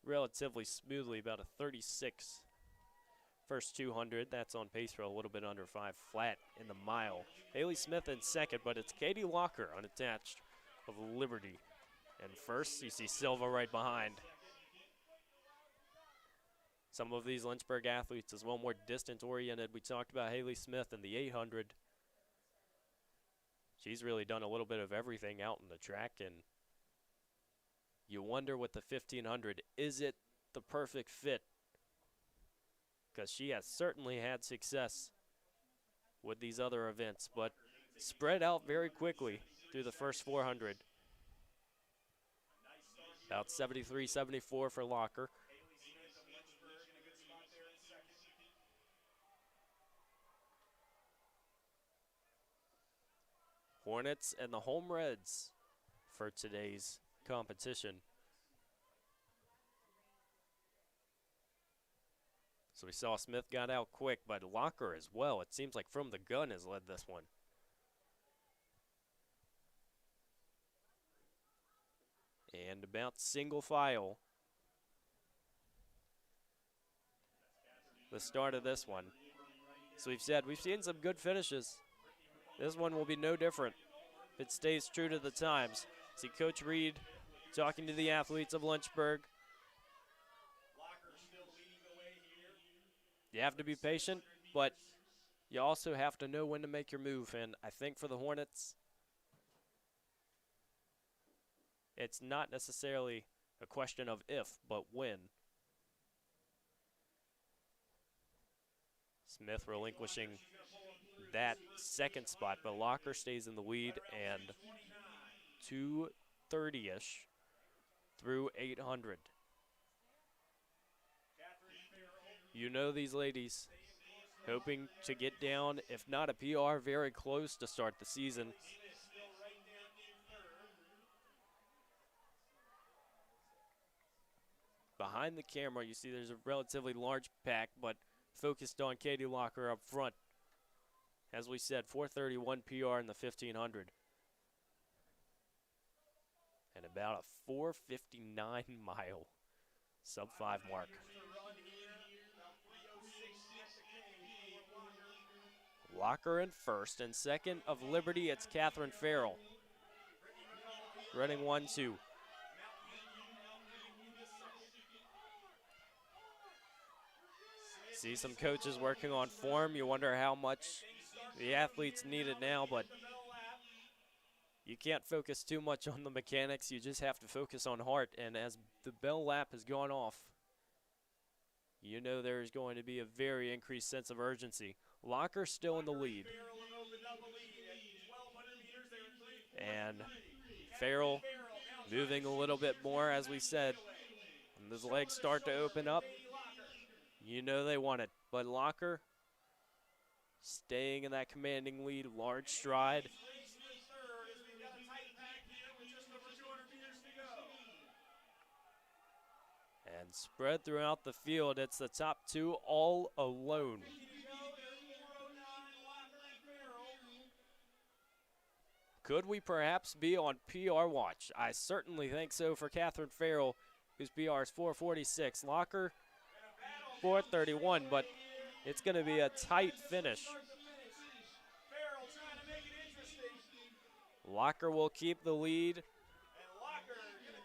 relatively smoothly, about a 36 first 200. That's on pace for a little bit under 5 flat in the mile. Haley Smith in second, but it's Katie Locker unattached of Liberty. And first, you see Silva right behind. Some of these Lynchburg athletes as well, more distance oriented. We talked about Haley Smith in the 800. She's really done a little bit of everything out in the track, and you wonder with the 1500, is it the perfect fit? Because she has certainly had success with these other events, but spread out very quickly through the first 400. About 73, 74 for Locker. Hornets and the Home Reds for today's competition. So we saw Smith got out quick, but Locker as well. It seems like from the gun has led this one. And about single file. The start of this one. So we've seen some good finishes. This one will be no different if it stays true to the times. See Coach Reed talking to the athletes of Lynchburg. You have to be patient, but you also have to know when to make your move. And I think for the Hornets, it's not necessarily a question of if, but when. Smith relinquishing that second spot, but Locker stays in the lead, and 2:30-ish through 800. You know these ladies hoping to get down, if not a PR, very close to start the season. Behind the camera, you see there's a relatively large pack, but focused on Katie Locker up front. As we said, 4:31 PR in the 1500. And about a 4:59 mile. sub-5 mark. Locker in first, and second of Liberty, it's Catherine Farrell. Running 1-2. See some coaches working on form. You wonder how much the athletes need it now, but you can't focus too much on the mechanics. You just have to focus on heart. And as the bell lap has gone off, you know there's going to be a very increased sense of urgency. Locker still in the lead. And Farrell moving a little bit more, as we said. And those legs start to open up. You know they want it. But Locker staying in that commanding lead, large stride. And spread throughout the field, it's the top two all alone. Could we perhaps be on PR watch? I certainly think so for Catherine Farrell, whose PR is 4:46. Locker 4:31, but it's going to be a tight finish. Locker will keep the lead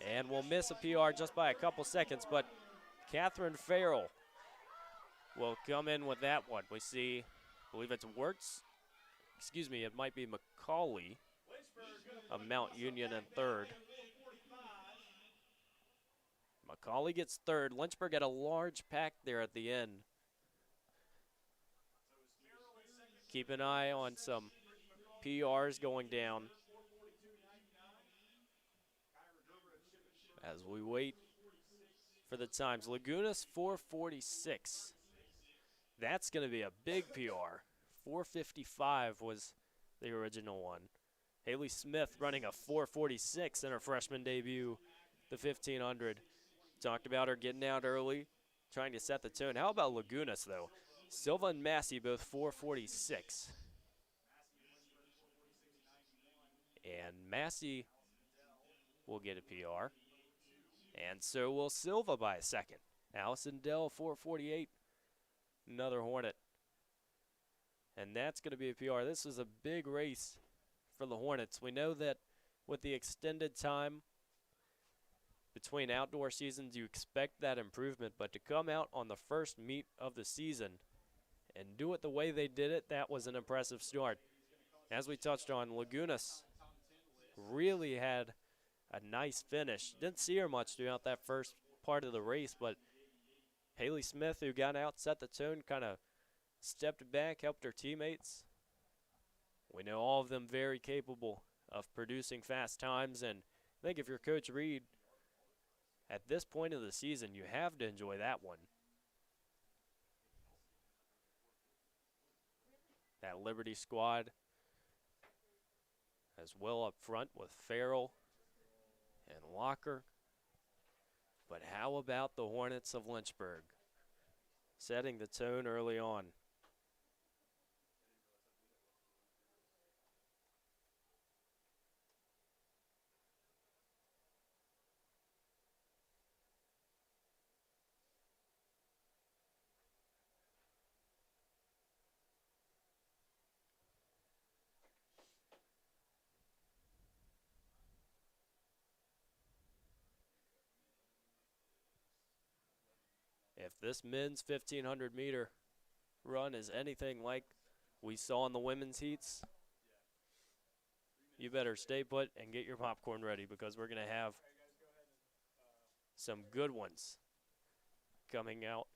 and will miss a PR just by a couple seconds, but Catherine Farrell will come in with that one. We see, I believe it's Wirtz. Excuse me, it might be McCauley of Mount Union in third. McCauley gets third. Lynchburg had a large pack there at the end. Keep an eye on some PRs going down as we wait for the times. Lagunas 4:46. That's going to be a big PR. 4:55 was the original one. Haley Smith running a 4:46 in her freshman debut, the 1500. Talked about her getting out early, trying to set the tone. How about Lagunas, though? Silva and Massey both 4:46. And Massey will get a PR. And so will Silva by a second. Allison Dell, 4:48. Another Hornet. And that's going to be a PR. This is a big race for the Hornets. We know that with the extended time between outdoor seasons, you expect that improvement. But to come out on the first meet of the season and do it the way they did it, that was an impressive start. As we touched on, Lagunas really had a nice finish. Didn't see her much throughout that first part of the race, but Haley Smith, who got out, set the tone, kind of stepped back, helped her teammates. We know all of them very capable of producing fast times, and I think if you're Coach Reed, at this point of the season, you have to enjoy that one. That Liberty squad as well up front with Farrell and Locker. But how about the Hornets of Lynchburg? Setting the tone early on. If this men's 1,500 meter run is anything like we saw in the women's heats, you better stay put and get your popcorn ready, because we're going to have some good ones coming out.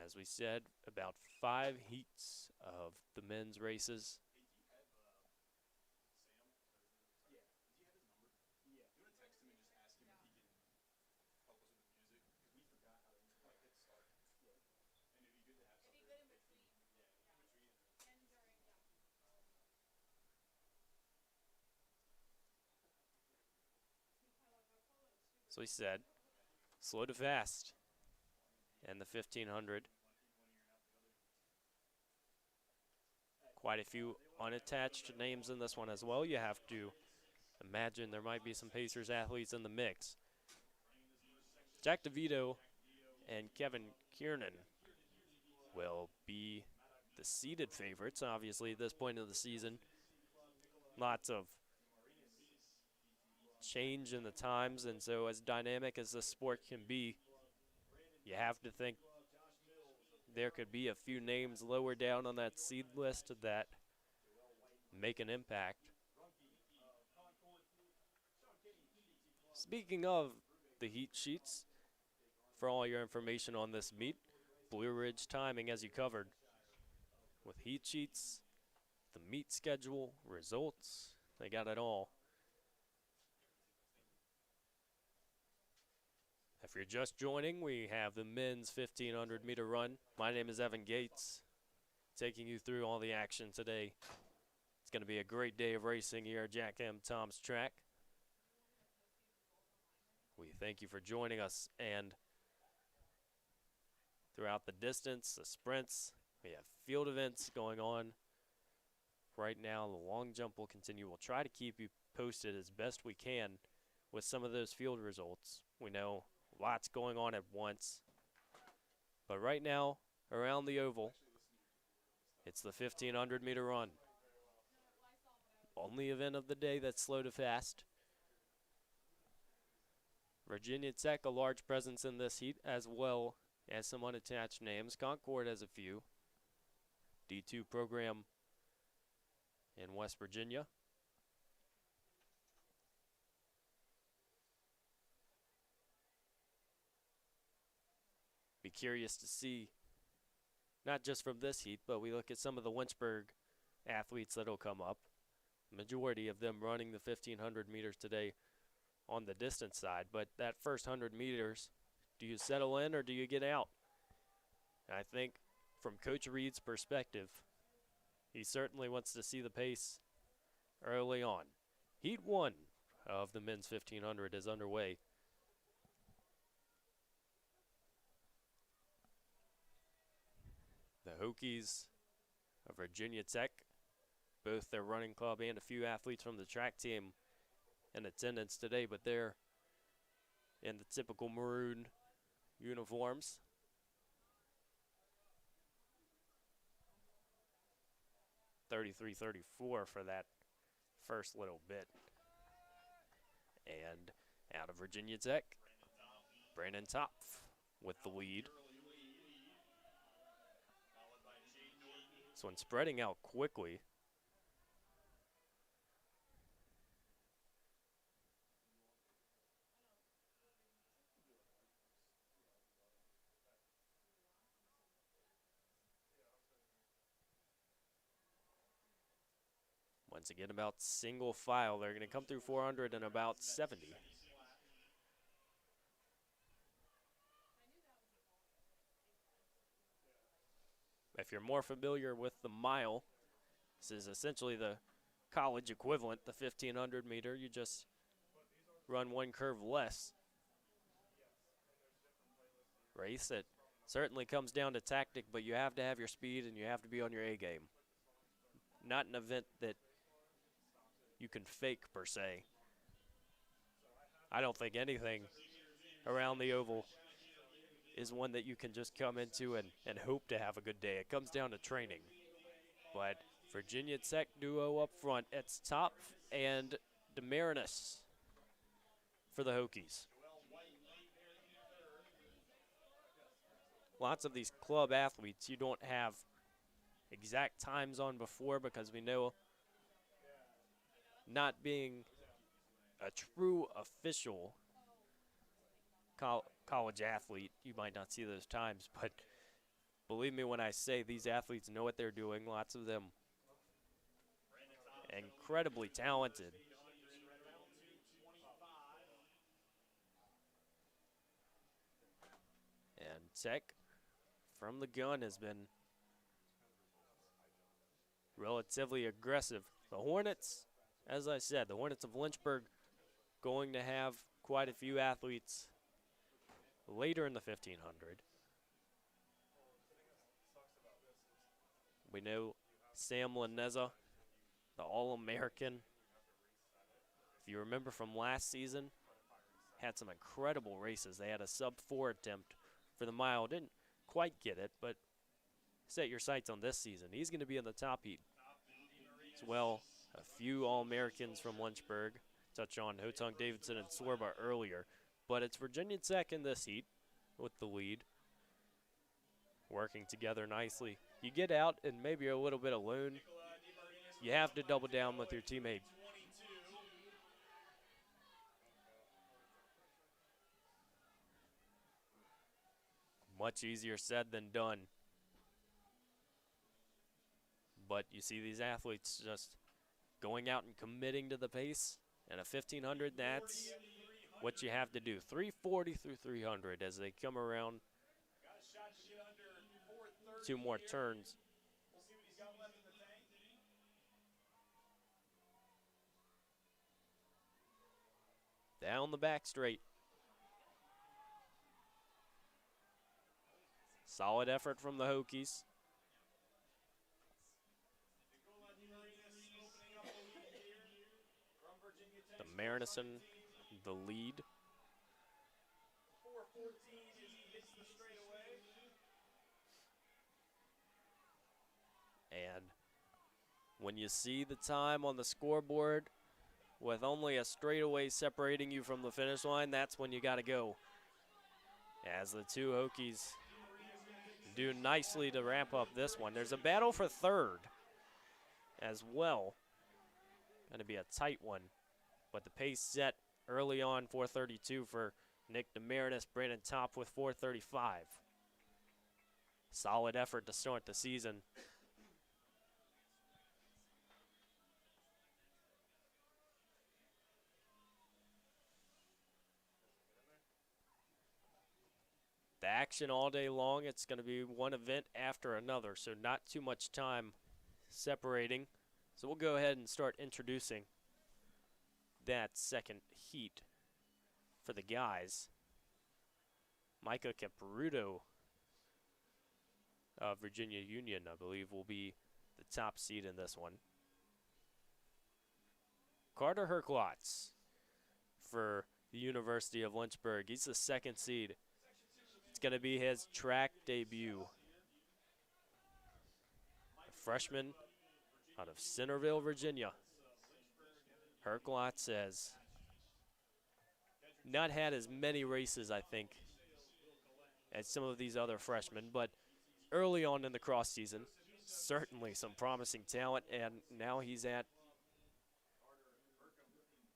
As we said, about 5 heats of the men's races. So he said, slow to fast, and the 1,500. Quite a few unattached names in this one as well. You have to imagine there might be some Pacers athletes in the mix. Jack DeVito and Kevin Kiernan will be the seeded favorites, obviously, at this point of the season. Lots of change in the times, and so as dynamic as the sport can be, you have to think there could be a few names lower down on that seed list that make an impact. Speaking of the heat sheets, for all your information on this meet, Blue Ridge Timing, as you covered, with heat sheets, the meet schedule, results, they got it all. If you're just joining, we have the men's 1,500 meter run. My name is Evan Gates, taking you through all the action today. It's going to be a great day of racing here at Jack M. Tom's track. We thank you for joining us, and throughout the distance, the sprints, we have field events going on. Right now, the long jump will continue. We'll try to keep you posted as best we can with some of those field results. We know lots going on at once. But right now, around the oval, it's the 1,500 meter run. Only event of the day that's slow to fast. Virginia Tech, a large presence in this heat, as well as some unattached names. Concord has a few. D2 program in West Virginia. Be curious to see, not just from this heat, but we look at some of the Lynchburg athletes that'll come up. Majority of them running the 1,500 meters today on the distance side. But that first 100 meters, do you settle in or do you get out? And I think from Coach Reed's perspective, he certainly wants to see the pace early on. Heat 1 of the men's 1,500 is underway. The Hokies of Virginia Tech, both their running club and a few athletes from the track team in attendance today, but they're in the typical maroon uniforms. .33-34 for that first little bit. And out of Virginia Tech, Brandon Topf with the lead. This one spreading out quickly. Once again, about single file. They're going to come through 400 in about 70. If you're more familiar with the mile, this is essentially the college equivalent, the 1,500 meter. You just run one curve less. Race that certainly comes down to tactic, but you have to have your speed and you have to be on your A game. Not an event that you can fake, per se. I don't think anything around the oval is one that you can just come into and hope to have a good day. It comes down to training. But Virginia Tech duo up front, it's Top and Demarinis for the Hokies. Lots of these club athletes you don't have exact times on before, because we know, not being a true official college athlete, you might not see those times, but believe me when I say these athletes know what they're doing. Lots of them incredibly talented. And Tech from the gun has been relatively aggressive. The Hornets, as I said, the Hornets of Lynchburg going to have quite a few athletes later in the 1,500. We know Sam Laneza, the All-American. If you remember from last season, had some incredible races. They had a sub-4 attempt for the mile. Didn't quite get it, but set your sights on this season. He's going to be in the top heat as well. A few All-Americans from Lynchburg. Touch on Hotong Davidson and Sorba earlier. But it's Virginia Tech in this heat with the lead. Working together nicely. You get out and maybe you're a little bit alone. You have to double down with your teammate. Much easier said than done. But you see these athletes just going out and committing to the pace. And a 1500, that's what you have to do. 340 through 300 as they come around. 2 more turns. Down the back straight. Solid effort from the Hokies. The Marinison, the lead. And when you see the time on the scoreboard with only a straightaway separating you from the finish line, that's when you got to go. As the two Hokies do nicely to wrap up this one. There's a battle for third as well. Going to be a tight one. But the pace set early on, 4:32 for Nick DeMarinis. Brandon Top with 4:35. Solid effort to start the season. The action all day long, it's going to be one event after another, so not too much time separating. So we'll go ahead and start introducing that second heat for the guys. Micah Caperuto of Virginia Union, I believe, will be the top seed in this one. Carter Herklotz for the University of Lynchburg. He's the second seed. It's going to be his track debut. A freshman out of Centerville, Virginia. Herklotz has not had as many races, I think, as some of these other freshmen, but early on in the cross season, certainly some promising talent, and now he's at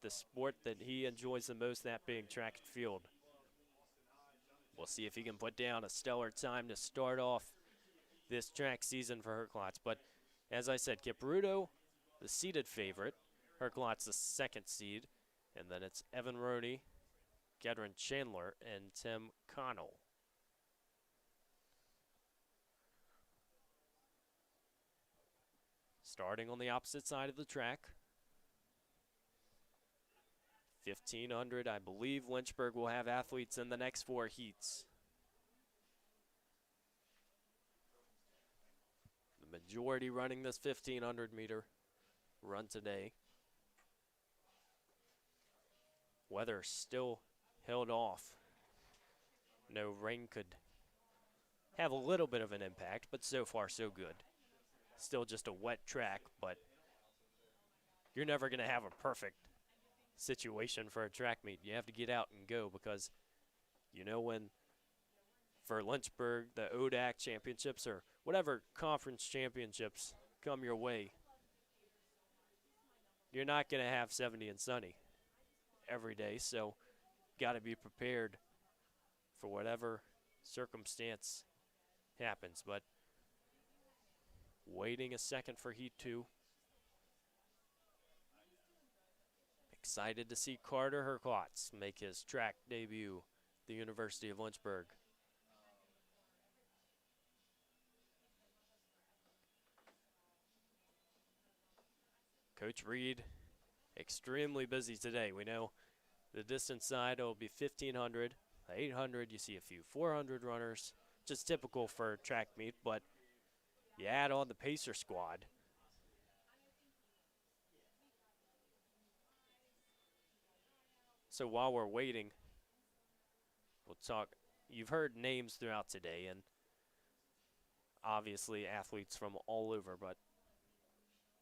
the sport that he enjoys the most, that being track and field. We'll see if he can put down a stellar time to start off this track season for Herklotz. But as I said, Caperuto, the seeded favorite. Herklotz, the second seed. And then it's Evan Roney, Gedrin Chandler, and Tim Connell. Starting on the opposite side of the track. 1,500, I believe Lynchburg will have athletes in the next 4 heats. The majority running this 1,500 meter run today. Weather still held off. No rain could have a little bit of an impact, but so far so good. Still just a wet track, but you're never going to have a perfect situation for a track meet. You have to get out and go because you know when for Lynchburg the ODAC championships or whatever conference championships come your way, you're not going to have 70 and sunny every day, so got to be prepared for whatever circumstance happens. But waiting a second for Heat 2. Excited to see Carter Herklotz make his track debut at the University of Lynchburg. Coach Reed, extremely busy today. We know the distance side will be 1,500. 800, you see a few 400 runners. Just typical for a track meet, but you add on the pacer squad. So while we're waiting, we'll talk you've heard names throughout today, and obviously athletes from all over, but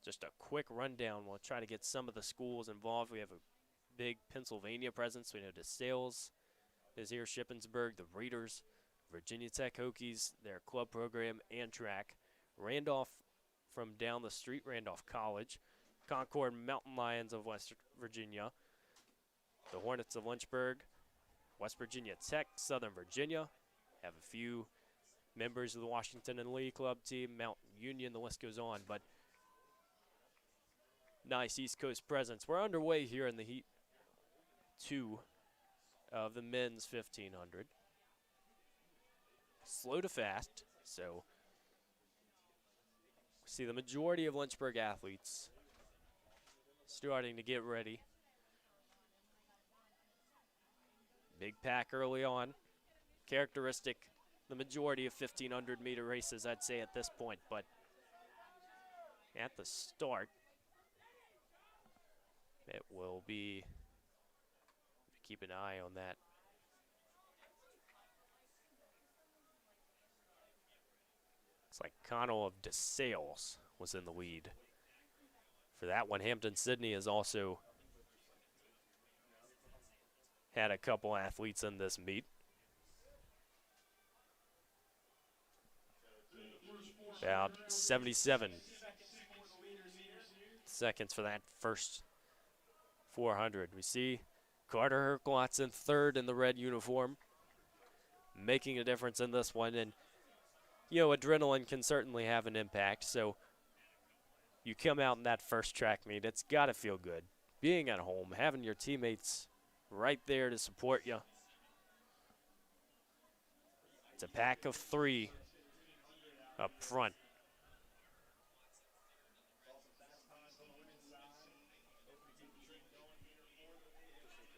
just a quick rundown. We'll try to get some of the schools involved. We have a big Pennsylvania presence. We know DeSales is here, Shippensburg, the Raiders, Virginia Tech Hokies, their club program and track. Randolph from down the street, Randolph College. Concord Mountain Lions of West Virginia. The Hornets of Lynchburg, West Virginia Tech, Southern Virginia. Have a few members of the Washington and Lee Club team, Mount Union, the list goes on. But nice East Coast presence. We're underway here in the Heat 2 of the men's 1500. Slow to fast, so see the majority of Lynchburg athletes starting to get ready. Big pack early on. Characteristic, the majority of 1,500-meter races, I'd say, at this point. But at the start, it will be, keep an eye on that. Looks like Connell of DeSales was in the lead. For that one, Hampton-Sydney has also had a couple athletes in this meet. About 77 seconds for that first 400. We see Carter Herklotz in third in the red uniform, making a difference in this one. And, you know, adrenaline can certainly have an impact. So you come out in that first track meet, it's got to feel good. Being at home, having your teammates right there to support you. It's a pack of 3 up front.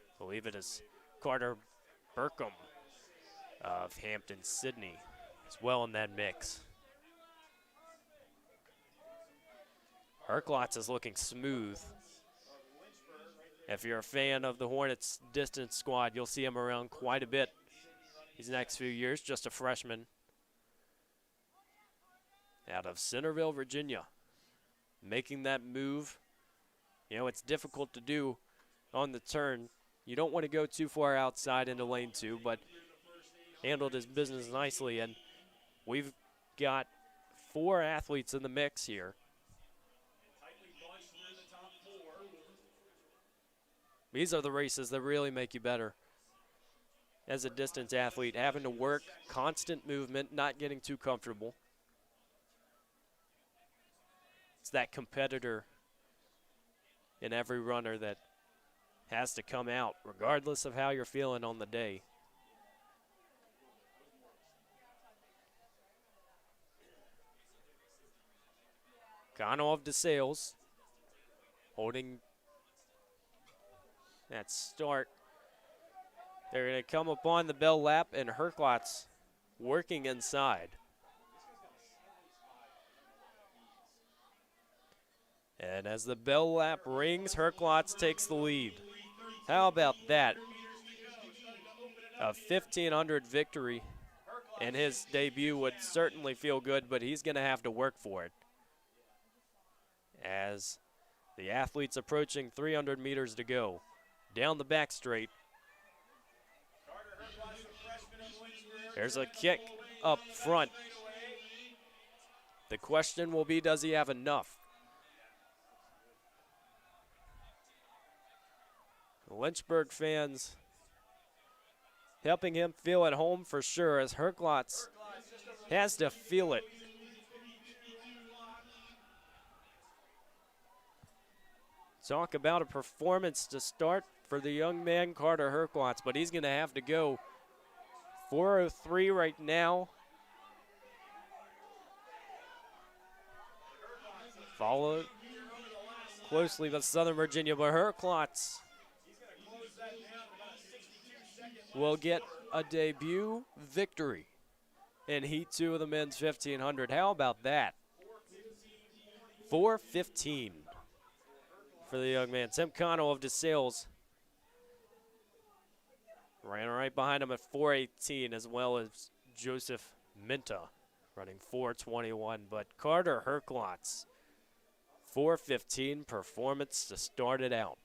I believe it is Carter Burkham of Hampton-Sydney as well in that mix. Herklotz is looking smooth. If you're a fan of the Hornets distance squad, you'll see him around quite a bit these next few years, just a freshman out of Centerville, Virginia. Making that move, you know, it's difficult to do on the turn. You don't want to go too far outside into lane 2, but handled his business nicely. And we've got 4 athletes in the mix here. These are the races that really make you better as a distance athlete, having to work, constant movement, not getting too comfortable. It's that competitor in every runner that has to come out, regardless of how you're feeling on the day. Connell of DeSales holding that start. They're going to come upon the bell lap, and Herklotz working inside. And as the bell lap rings, Herklotz takes the lead. How about that? A 1,500 victory in his debut would certainly feel good, but he's going to have to work for it. As the athletes approaching 300 meters to go. Down the back straight. There's a kick up front. The question will be, does he have enough? Lynchburg fans helping him feel at home for sure, as Herklotz has to feel it. Talk about a performance to start for the young man Carter Herklotz, but he's going to have to go 4:03 right now. Followed closely by Southern Virginia, but Herklotz will get a debut victory in Heat 2 of the men's 1,500. How about that? 4:15 for the young man. Tim Connell of DeSales Ran right behind him at 4:18, as well as Joseph Minta running 4:21. But Carter Herklotz, 4:15 performance to start it out.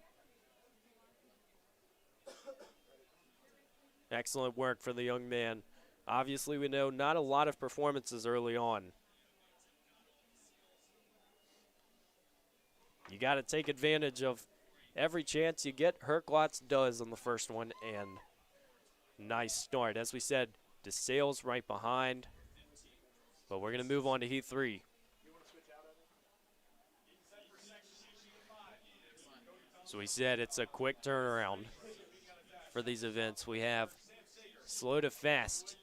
Excellent work for the young man. Obviously, we know not a lot of performances early on. You got to take advantage of every chance you get. Herklotz does on the first one, and nice start. As we said, DeSales right behind, but we're going to move on to Heat 3. So we said it's a quick turnaround for these events. We have slow to fast.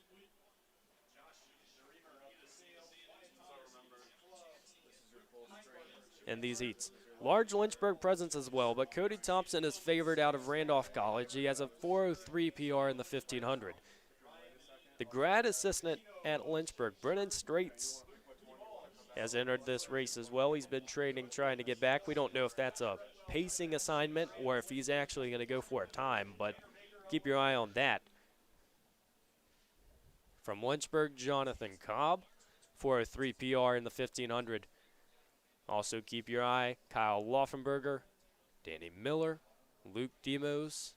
In these heats. Large Lynchburg presence as well, but Cody Thompson is favored out of Randolph College. He has a 4:03 PR in the 1500. The grad assistant at Lynchburg, Brennan Straits, has entered this race as well. He's been training, trying to get back. We don't know if that's a pacing assignment or if he's actually going to go for a time, but keep your eye on that. From Lynchburg, Jonathan Cobb, 4:03 PR in the 1500. Also keep your eye, Kyle Laufenberger, Danny Miller, Luke Demos,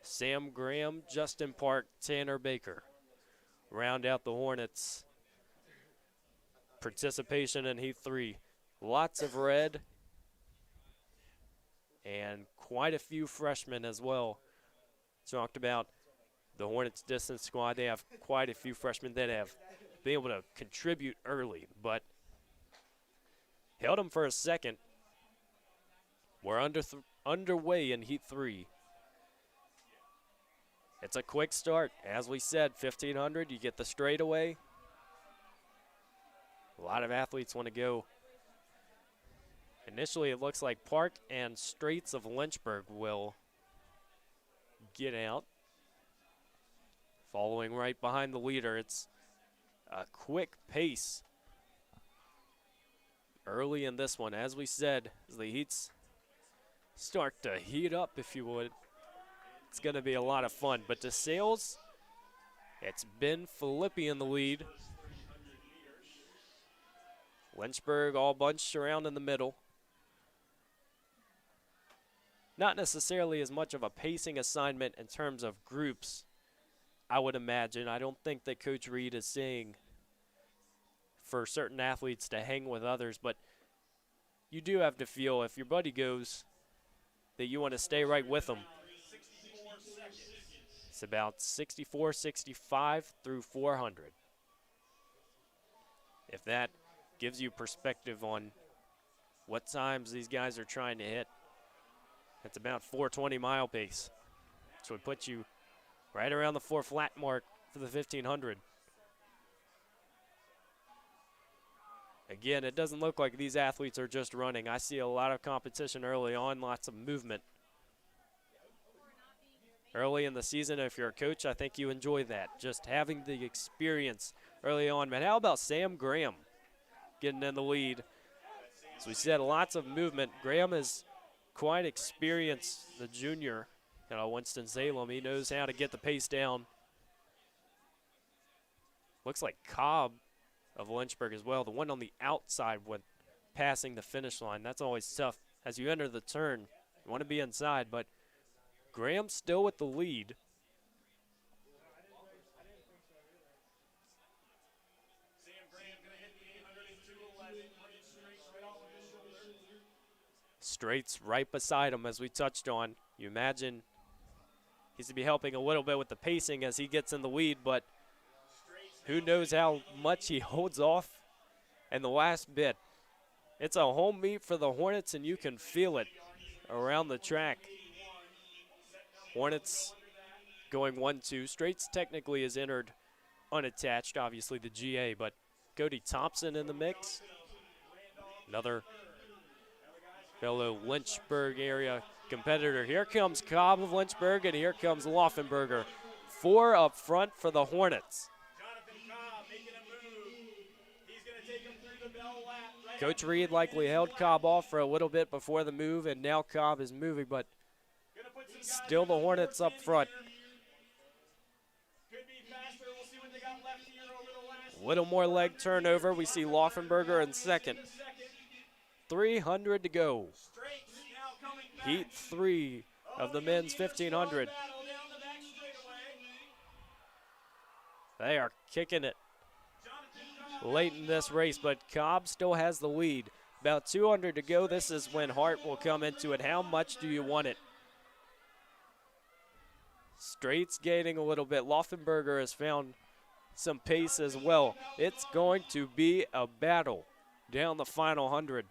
Sam Graham, Justin Park, Tanner Baker. Round out the Hornets' participation in Heat 3. Lots of red and quite a few freshmen as well. Talked about the Hornets distance squad. They have quite a few freshmen that have been able to contribute early, but held them for a second. We're underway in Heat 3. It's a quick start. As we said, 1500, you get the straightaway. A lot of athletes want to go. Initially, it looks like Park and Straits of Lynchburg will get out. Following right behind the leader, it's a quick pace early in this one. As we said, as the heats start to heat up, if you would, it's going to be a lot of fun. But DeSales, it's been Filippi in the lead. Lynchburg all bunched around in the middle. Not necessarily as much of a pacing assignment in terms of groups, I would imagine. I don't think that Coach Reed is saying for certain athletes to hang with others, but you do have to feel if your buddy goes that you want to stay right with them. It's about 64, 65 through 400. If that gives you perspective on what times these guys are trying to hit, it's about 420 mile pace. So it puts you right around the 4 flat mark for the 1500. Again, it doesn't look like these athletes are just running. I see a lot of competition early on, lots of movement. Early in the season, if you're a coach, I think you enjoy that, just having the experience early on. But how about Sam Graham getting in the lead? As we said, lots of movement. Graham is quite experienced, the junior at Winston-Salem. He knows how to get the pace down. Looks like Cobb of Lynchburg as well. The one on the outside went passing the finish line. That's always tough. As you enter the turn, you want to be inside, but Graham still with the lead. Straits right beside him, as we touched on. You imagine he's to be helping a little bit with the pacing as he gets in the lead, but who knows how much he holds off in the last bit. It's a home meet for the Hornets, and you can feel it around the track. Hornets going 1-2. Straits technically is entered unattached, obviously the GA, but Cody Thompson in the mix. Another fellow Lynchburg area competitor. Here comes Cobb of Lynchburg, and here comes Laufenberger. 4 up front for the Hornets. Coach Reed likely held Cobb off for a little bit before the move, and now Cobb is moving, but still the Hornets up front. Little more leg turnover. We see Laufenberger in second. 300 to go. Heat 3 of the men's 1500. They are kicking it late in this race, but Cobb still has the lead. About 200 to go. This is when Hart will come into it. How much do you want it? Straight's gaining a little bit. Laufenberger has found some pace as well. It's going to be a battle down the final 100.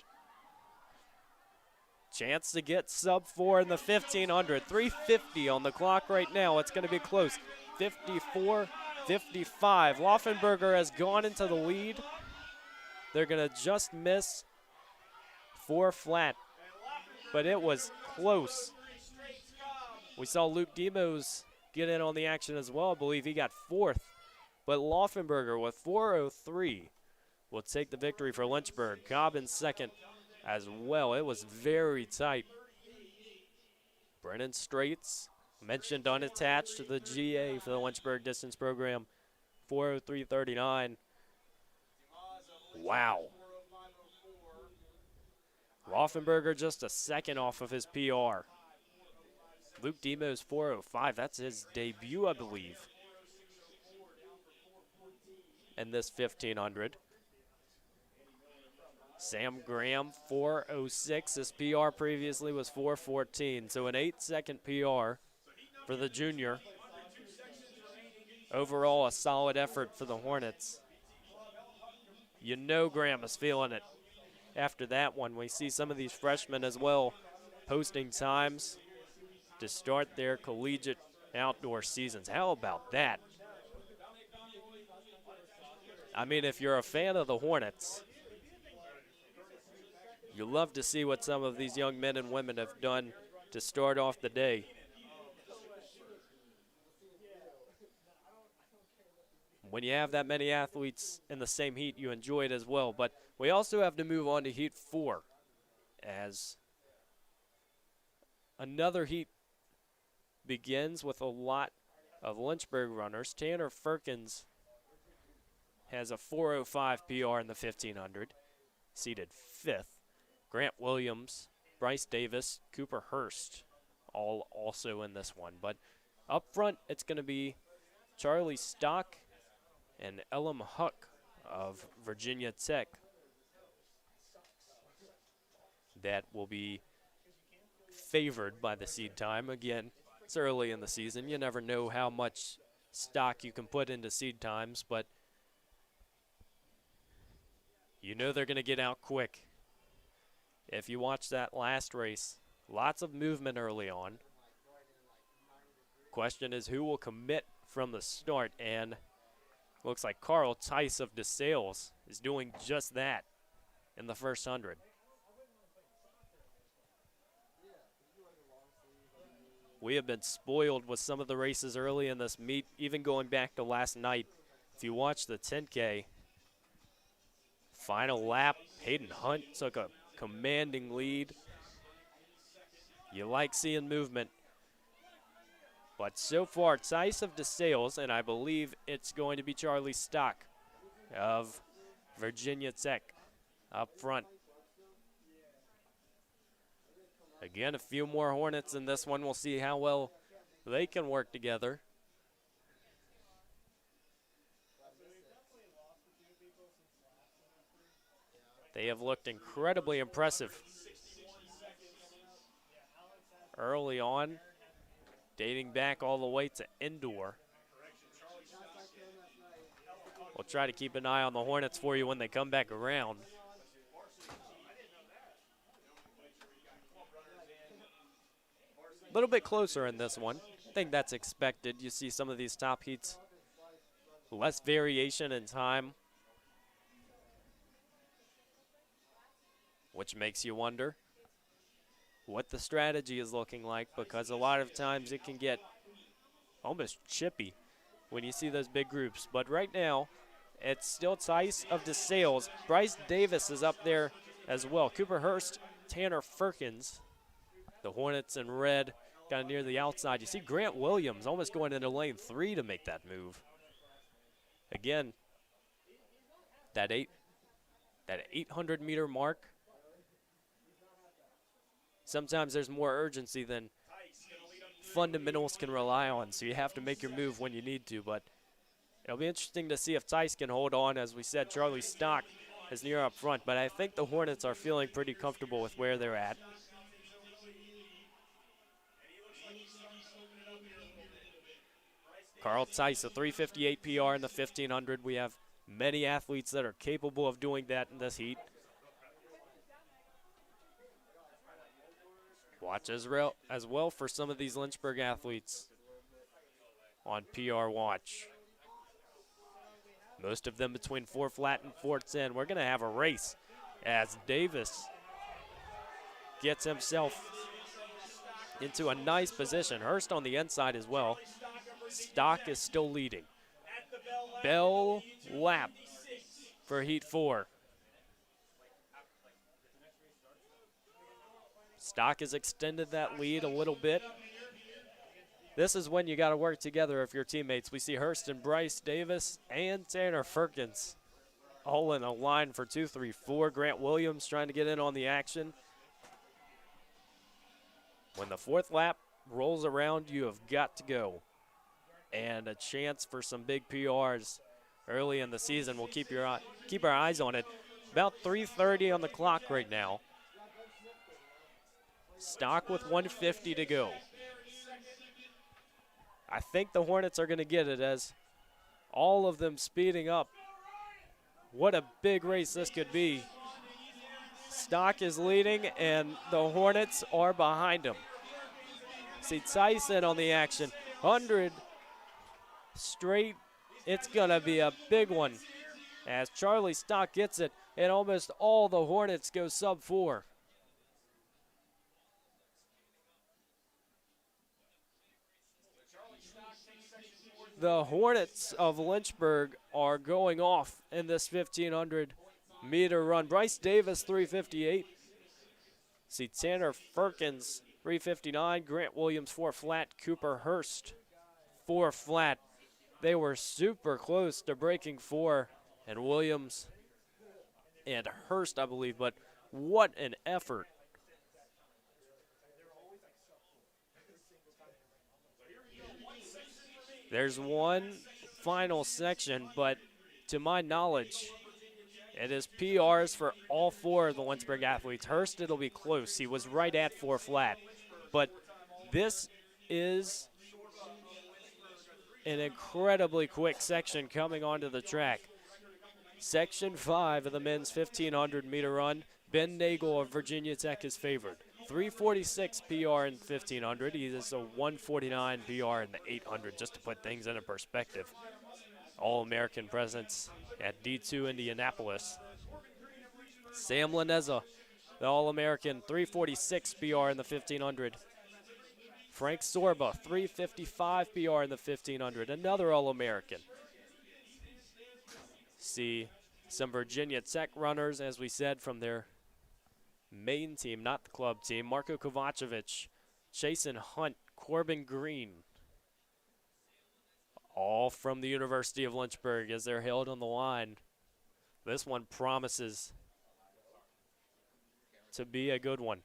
Chance to get sub 4 in the 1500. 350 on the clock right now. It's going to be close. 54, 55. Laufenberger has gone into the lead. They're going to just miss 4 flat, but it was close. We saw Luke Demos get in on the action as well. I believe he got 4th. But Laufenberger with 4:03 will take the victory for Lynchburg. Cobb in second as well. It was very tight. Brennan Straits, mentioned unattached to the GA for the Lynchburg distance program. 4:03.39. Wow. Laufenberger just a second off of his PR. Luke Demos 4:05. That's his debut, I believe, in this 1500. Sam Graham 4:06. His PR previously was 4:14. So an 8-second PR for the junior. Overall, a solid effort for the Hornets. You know Graham is feeling it after that one. We see some of these freshmen as well posting times to start their collegiate outdoor seasons. How about that? I mean, if you're a fan of the Hornets, you love to see what some of these young men and women have done to start off the day. When you have that many athletes in the same heat, you enjoy it as well. But we also have to move on to Heat 4, as another heat begins with a lot of Lynchburg runners. Tanner Firkins has a 4:05 PR in the 1500, seated 5th. Grant Williams, Bryce Davis, Cooper Hurst, all also in this one. But up front, it's going to be Charlie Stock and Elam Huck of Virginia Tech that will be favored by the seed time. Again, it's early in the season. You never know how much stock you can put into seed times, but you know they're going to get out quick. If you watch that last race, lots of movement early on. Question is who will commit from the start, and looks like Carl Tice of DeSales is doing just that in the first 100. We have been spoiled with some of the races early in this meet, even going back to last night. If you watch the 10K, final lap, Hayden Hunt took a commanding lead. You like seeing movement. But so far, Tice of DeSales, and I believe it's going to be Charlie Stock of Virginia Tech up front. Again, a few more Hornets in this one. We'll see how well they can work together. They have looked incredibly impressive early on, dating back all the way to indoor. We'll try to keep an eye on the Hornets for you when they come back around. A little bit closer in this one. I think that's expected. You see some of these top heats, less variation in time, which makes you wonder what the strategy is looking like, because a lot of times it can get almost chippy when you see those big groups. But right now, it's still Tice of DeSales. Bryce Davis is up there as well. Cooper Hurst, Tanner Firkins. The Hornets in red, kind of near the outside. You see Grant Williams almost going into lane 3 to make that move. Again, that 800-meter mark. Sometimes there's more urgency than fundamentals can rely on, so you have to make your move when you need to. But it'll be interesting to see if Tice can hold on. As we said, Charlie Stock is near up front, but I think the Hornets are feeling pretty comfortable with where they're at. Carl Tice, a 3:58 PR in the 1500. We have many athletes that are capable of doing that in this heat. Watch as well for some of these Lynchburg athletes on PR watch. Most of them between 4 flat and 4:10. We're going to have a race as Davis gets himself into a nice position. Hurst on the inside as well. Stock is still leading. Bell lap for Heat 4. Stock has extended that lead a little bit. This is when you got to work together if you're teammates. We see Hurst and Bryce Davis and Tanner Firkins all in a line for 2, 3, 4. Grant Williams trying to get in on the action. When the 4th lap rolls around, you have got to go. And a chance for some big PRs early in the season. We'll keep our eyes on it. About 3:30 on the clock right now. Stock with 150 to go. I think the Hornets are going to get it as all of them speeding up. What a big race this could be. Stock is leading, and the Hornets are behind him. See Tyson on the action. 100 straight. It's going to be a big one as Charlie Stock gets it, and almost all the Hornets go sub-4. The Hornets of Lynchburg are going off in this 1,500-meter run. Bryce Davis, 3:58. See Tanner Firkins, 3:59. Grant Williams, 4 flat. Cooper Hurst, 4 flat. They were super close to breaking 4, and Williams and Hurst, I believe, but what an effort. There's one final section, but to my knowledge, it is PRs for all 4 of the Lynchburg athletes. Hurst, it'll be close. He was right at 4 flat. But this is an incredibly quick section coming onto the track. Section 5 of the men's 1,500-meter run. Ben Nagel of Virginia Tech is favored. 3:46 PR in 1,500. He is a 1:49 PR in the 800, just to put things into perspective. All-American presence at D2 Indianapolis. Sam Laneza, the All-American, 3:46 PR in the 1,500. Frank Sorba, 3:55 PR in the 1,500, another All-American. See some Virginia Tech runners, as we said, from their main team, not the club team. Marko Kovacevic, Chasen Hunt, Corbin Green, all from the University of Lynchburg as they're held on the line. This one promises to be a good one.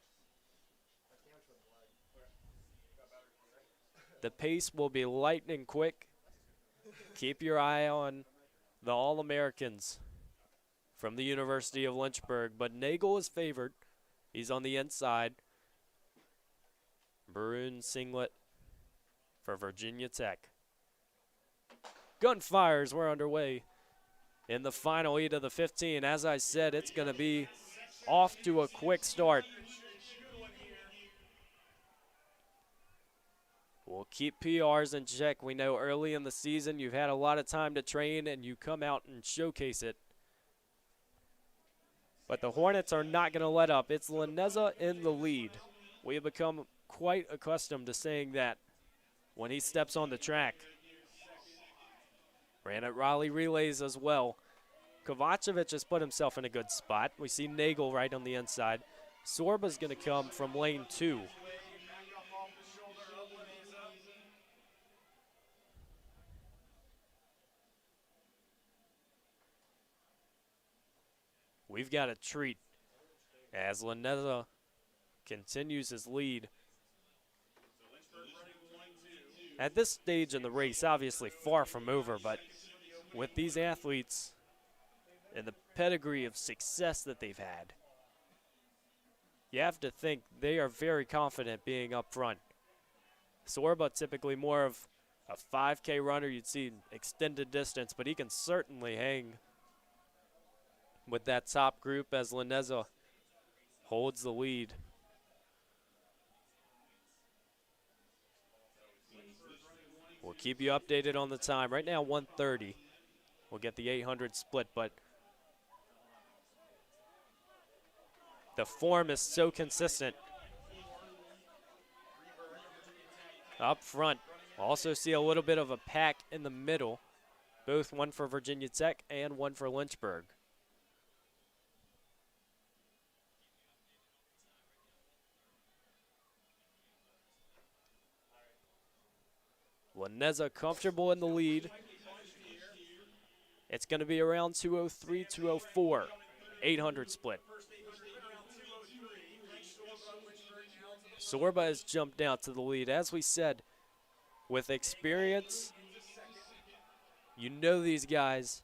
The pace will be lightning quick. Keep your eye on the All-Americans from the University of Lynchburg, but Nagel is favored. He's on the inside. Maroon singlet for Virginia Tech. Gunfires were underway in the final heat of the 15. As I said, it's going to be off to a quick start. We'll keep PRs in check. We know early in the season you've had a lot of time to train and you come out and showcase it. But the Hornets are not going to let up. It's Laneza in the lead. We have become quite accustomed to saying that when he steps on the track. Ran at Raleigh relays as well. Kovacevic has put himself in a good spot. We see Nagel right on the inside. Sorba's going to come from lane 2. we've got a treat as Laneza continues his lead. At this stage in the race, obviously far from over, but with these athletes and the pedigree of success that they've had, you have to think they are very confident being up front. Sorba typically more of a 5K runner. You'd see extended distance, but he can certainly hang with that top group as Laneza holds the lead. We'll keep you updated on the time. Right now, 1:30. We'll get the 800 split, but the form is so consistent. Up front, also see a little bit of a pack in the middle, both one for Virginia Tech and one for Lynchburg. Laneza comfortable in the lead. It's going to be around 203, 204, 800 split. Sorba has jumped out to the lead. As we said, with experience, you know these guys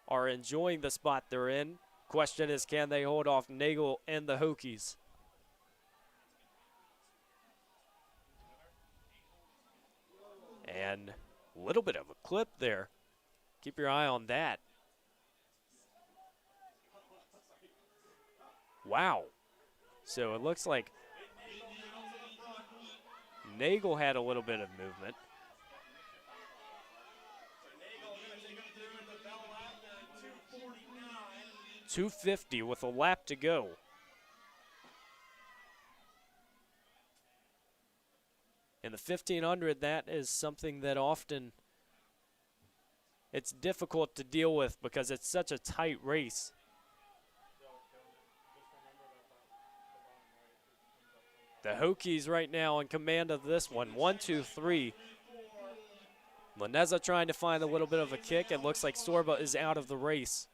are enjoying the spot they're in. Question is, can they hold off Nagel and the Hokies? And a little bit of a clip there. Keep your eye on that. Wow. So it looks like Nagel had a little bit of movement. .250 with a lap to go. In the 1500, that is something that often it's difficult to deal with because it's such a tight race. The Hokies right now in command of this one. 1, 2, 3. Laneza trying to find a little bit of a kick. It looks like Sorba is out of the race.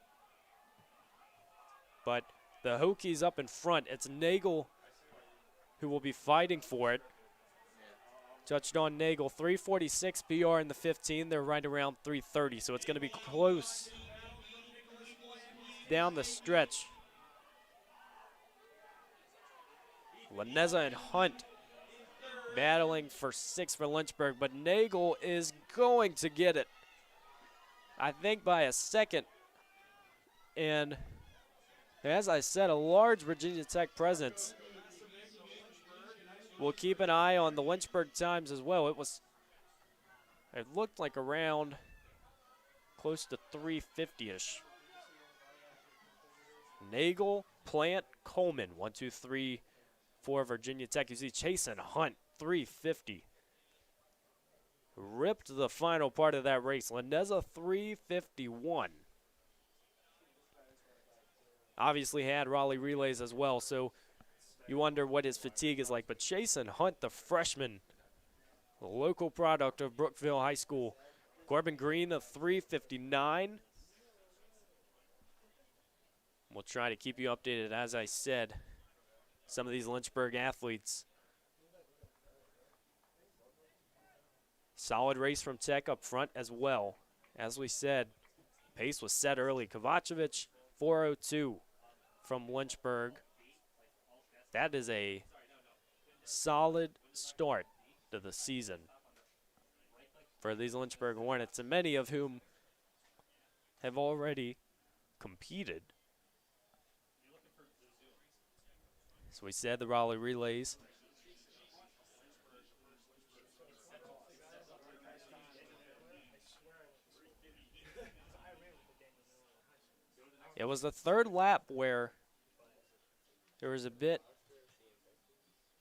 But the Hokies up in front. It's Nagel who will be fighting for it. Touched on Nagel. 346 PR in the 15. They're right around 330, so it's going to be close down the stretch. Laneza and Hunt battling for 6 for Lynchburg, but Nagel is going to get it, I think, by a second. And as I said, a large Virginia Tech presence. We'll keep an eye on the Lynchburg times as well. It looked like around close to 350-ish. Nagel, Plant, Coleman, 1, 2, 3 for Virginia Tech. You see Chase and Hunt, 350. Ripped the final part of that race. Laneza, 351. Obviously had Raleigh relays as well, so you wonder what his fatigue is like. But Chase and Hunt, the freshman, the local product of Brookville High School. Corbin Green, a 359. We'll try to keep you updated, as I said. Some of these Lynchburg athletes. Solid race from Tech up front as well. As we said, pace was set early. Kovacevic, 4:02 from Lynchburg. That is a solid start to the season for these Lynchburg Hornets, and many of whom have already competed. So we said the Raleigh relays. It was the third lap where there was a bit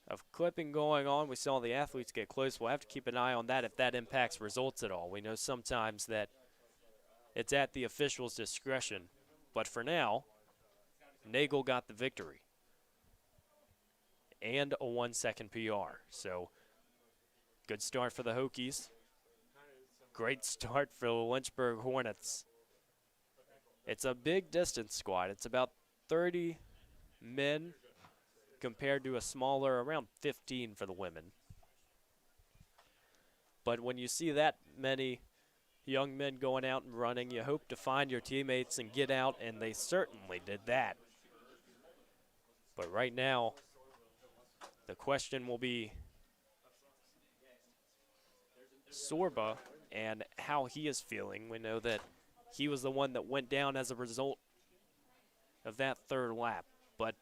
of clipping going on. We saw the athletes get close. We'll have to keep an eye on that if that impacts results at all. We know sometimes that it's at the official's discretion. But for now, Nagel got the victory and a 1-second PR. So good start for the Hokies. Great start for the Lynchburg Hornets. It's a big distance squad. It's about 30 men compared to a smaller, around 15 for the women. But when you see that many young men going out and running, you hope to find your teammates and get out, and they certainly did that. But right now, the question will be Sorba and how he is feeling. We know that he was the one that went down as a result of that third lap. But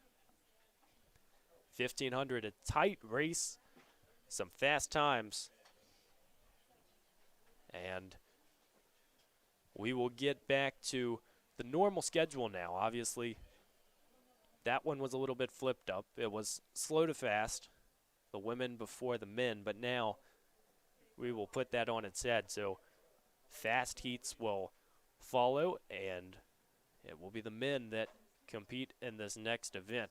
1,500, a tight race, some fast times. And we will get back to the normal schedule now. Obviously, that one was a little bit flipped up. It was slow to fast, the women before the men, but now we will put that on its head. So fast heats will follow, and it will be the men that compete in this next event.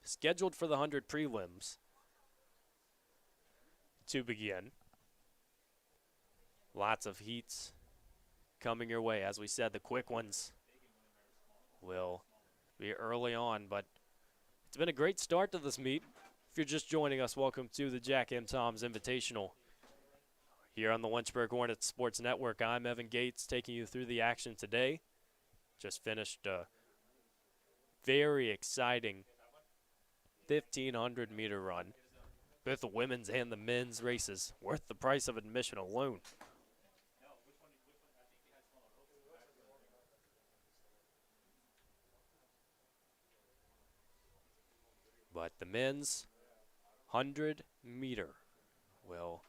Scheduled for the 100 prelims to begin. Lots of heats coming your way. As we said, the quick ones will be early on, but it's been a great start to this meet. If you're just joining us, welcome to the Jack M. Toms Invitational here on the Lynchburg Hornets Sports Network. I'm Evan Gates, taking you through the action today. Just finished a very exciting 1,500-meter run. Both the women's and the men's races worth the price of admission alone. But the men's 100-meter will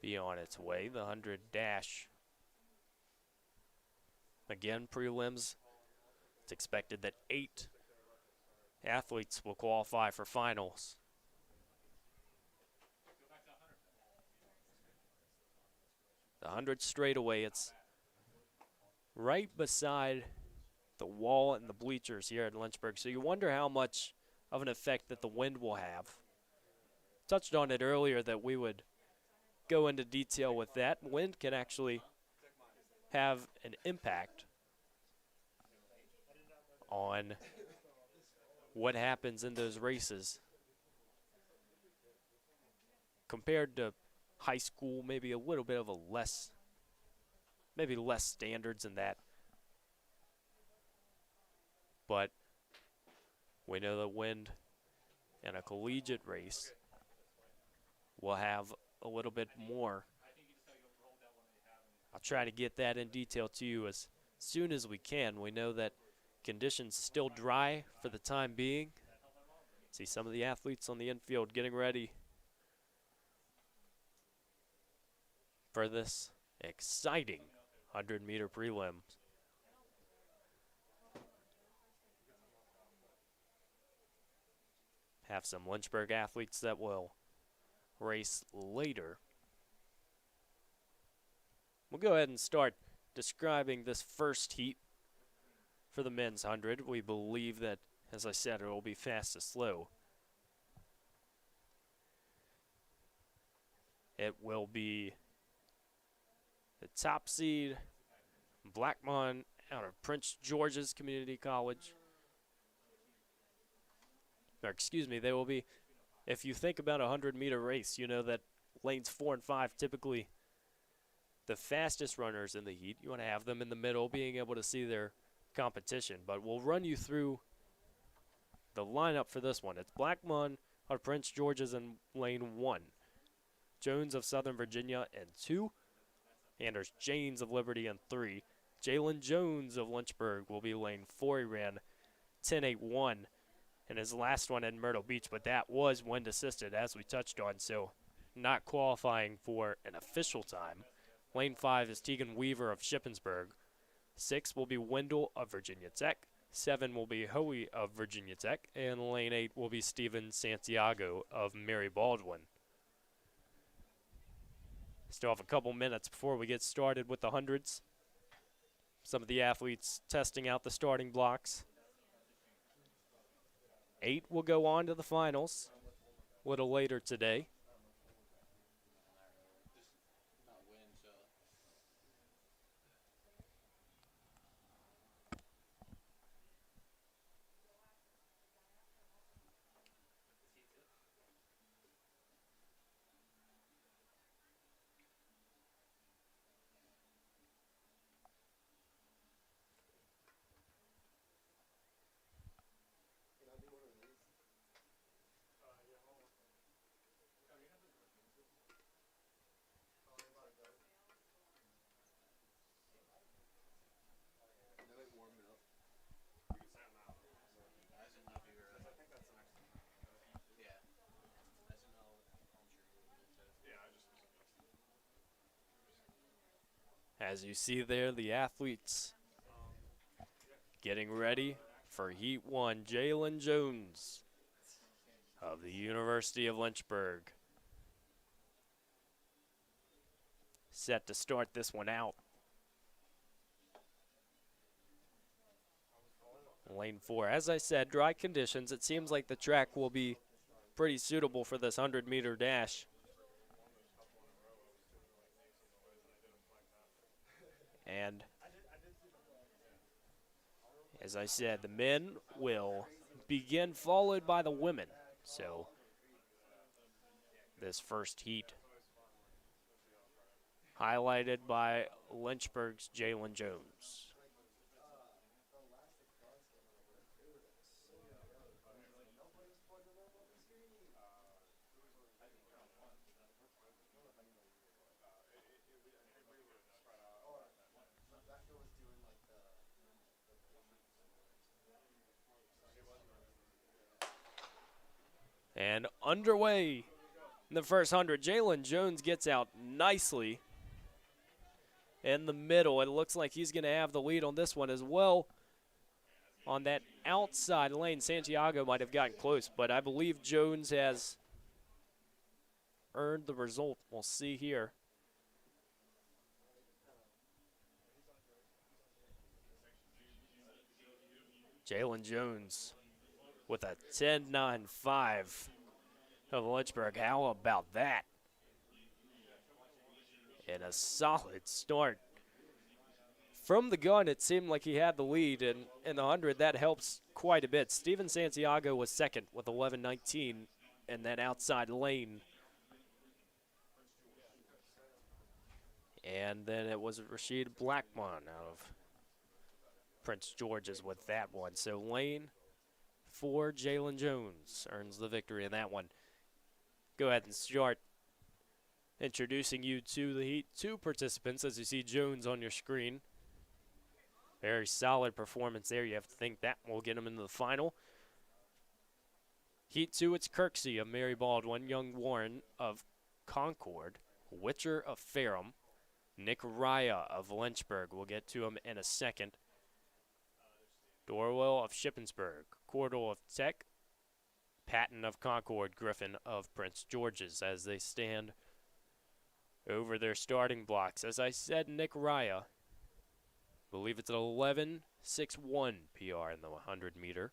be on its way. The 100 dash. Again, prelims. It's expected that 8 athletes will qualify for finals. The 100 straightaway, it's right beside the wall and the bleachers here at Lynchburg. So you wonder how much of an effect that the wind will have. Touched on it earlier that we would go into detail with that. Wind can actually have an impact on what happens in those races. Compared to high school, maybe a little bit of a less standards in that. But we know that wind in a collegiate race will have a little bit more. I'll try to get that in detail to you as soon as we can. We know that conditions still dry for the time being. See some of the athletes on the infield getting ready for this exciting 100-meter prelim. Have some Lynchburg athletes that will race later. We'll go ahead and start describing this first heat for the men's 100. We believe that, as I said, it will be fast to slow. It will be the top seed, Blackmon out of Prince George's Community College. Or excuse me, they will be, if you think about a 100-meter race, you know that lanes 4 and 5 typically the fastest runners in the heat. You want to have them in the middle, being able to see their competition. But we'll run you through the lineup for this one. It's Blackmon out of Prince George's in lane 1. Jones of Southern Virginia in 2. Anders Janes of Liberty in 3. Jalen Jones of Lynchburg will be lane 4. He ran 10.81 in his last one in Myrtle Beach, but that was wind assisted, as we touched on, so not qualifying for an official time. Lane 5 is Tegan Weaver of Shippensburg. 6 will be Wendell of Virginia Tech. 7 will be Hoey of Virginia Tech. And lane 8 will be Steven Santiago of Mary Baldwin. Still have a couple minutes before we get started with the hundreds. Some of the athletes testing out the starting blocks. 8 will go on to the finals a little later today. As you see there, the athletes getting ready for Heat 1. Jalen Jones of the University of Lynchburg set to start this one out. Lane 4. As I said, dry conditions. It seems like the track will be pretty suitable for this 100-meter dash. And as I said, the men will begin, followed by the women. So this first heat highlighted by Lynchburg's Jalen Jones. And underway in the first 100, Jalen Jones gets out nicely in the middle. It looks like he's going to have the lead on this one as well. On that outside lane, Santiago might have gotten close, but I believe Jones has earned the result. We'll see here. Jalen Jones with a 10.95 of Lynchburg. How about that? And a solid start. From the gun, it seemed like he had the lead, and in the 100, that helps quite a bit. Steven Santiago was second with 11.19 in that outside lane. And then it was Rashid Blackmon out of Prince George's with that one. So lane 4, Jalen Jones earns the victory in that one. Go ahead and start introducing you to the Heat 2 participants as you see Jones on your screen. Very solid performance there. You have to think that will get him into the final. Heat 2, it's Kirksey of Mary Baldwin, Young Warren of Concord, Witcher of Ferrum, Nick Raya of Lynchburg. We'll get to him in a second. Dorwell of Shippensburg, Cordell of Tech, Patton of Concord, Griffin of Prince George's as they stand over their starting blocks. As I said, Nick Raya, believe it's an 11.61 PR in the 100 meter.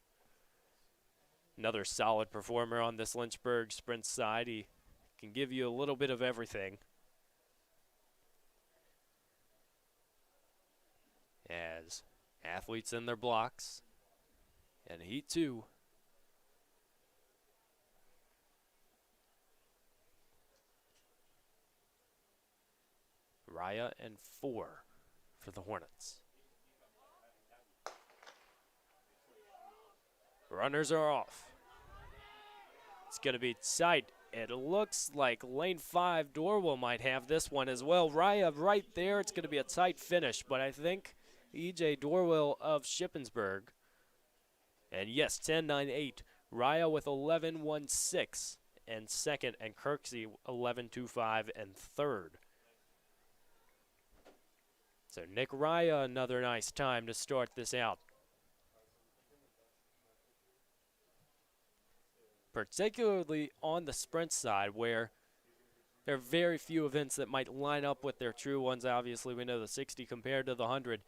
Another solid performer on this Lynchburg sprint side. He can give you a little bit of everything. As athletes in their blocks. And Heat 2. Raya and 4 for the Hornets. Runners are off. It's going to be tight. It looks like lane 5, Dorwell might have this one as well. Raya right there. It's going to be a tight finish, but I think E.J. Dorwell of Shippensburg. And yes, 10.98. Raya with 11.16 and second, and Kirksey 11.25 and third. So Nick Raya, another nice time to start this out. Particularly on the sprint side where there are very few events that might line up with their true ones. Obviously, we know the 60 compared to the 100.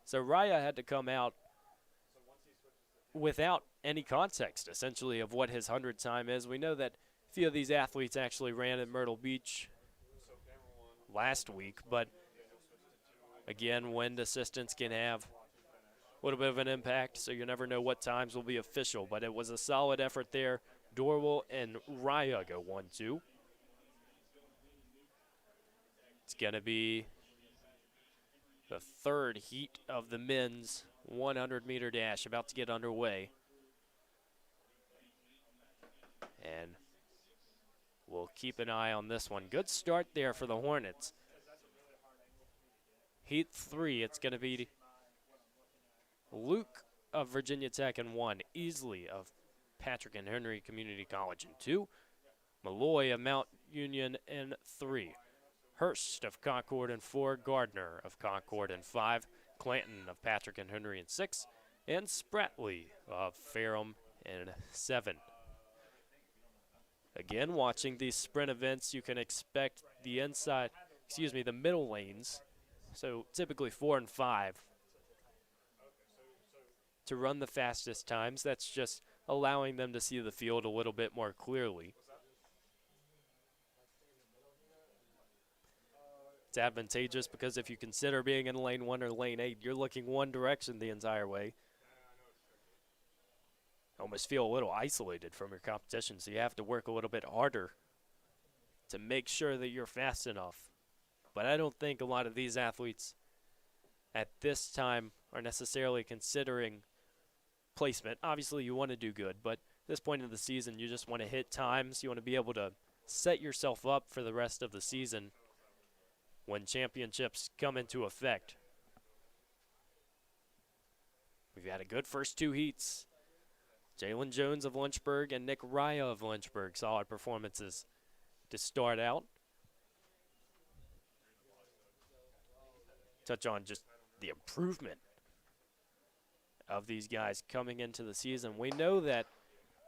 So Raya had to come out without any context, essentially, of what his 100 time is. We know that a few of these athletes actually ran at Myrtle Beach last week, but again, wind assistance can have a little bit of an impact, so you never know what times will be official. But it was a solid effort there. Dorwell and Raya go 1-2. It's going to be the third heat of the men's 100-meter dash about to get underway. And we'll keep an eye on this one. Good start there for the Hornets. Heat 3, it's going to be Luke of Virginia Tech in 1, Easley of Patrick and Henry Community College in 2, Malloy of Mount Union in 3. Hurst of Concord in 4, Gardner of Concord in 5, Clanton of Patrick and Henry in 6, and Spratley of Ferrum in 7. Again, watching these sprint events, you can expect the middle lanes, so typically 4 and 5, to run the fastest times. That's just allowing them to see the field a little bit more clearly. It's advantageous because if you consider being in lane 1 or lane 8, you're looking one direction the entire way. Almost feel a little isolated from your competition, so you have to work a little bit harder to make sure that you're fast enough. But I don't think a lot of these athletes at this time are necessarily considering placement. Obviously, you want to do good, but at this point in the season, you just want to hit times. You want to be able to set yourself up for the rest of the season when championships come into effect. We've had a good first 2 heats. Jalen Jones of Lynchburg and Nick Raya of Lynchburg, solid performances to start out. Touch on just the improvement of these guys coming into the season. We know that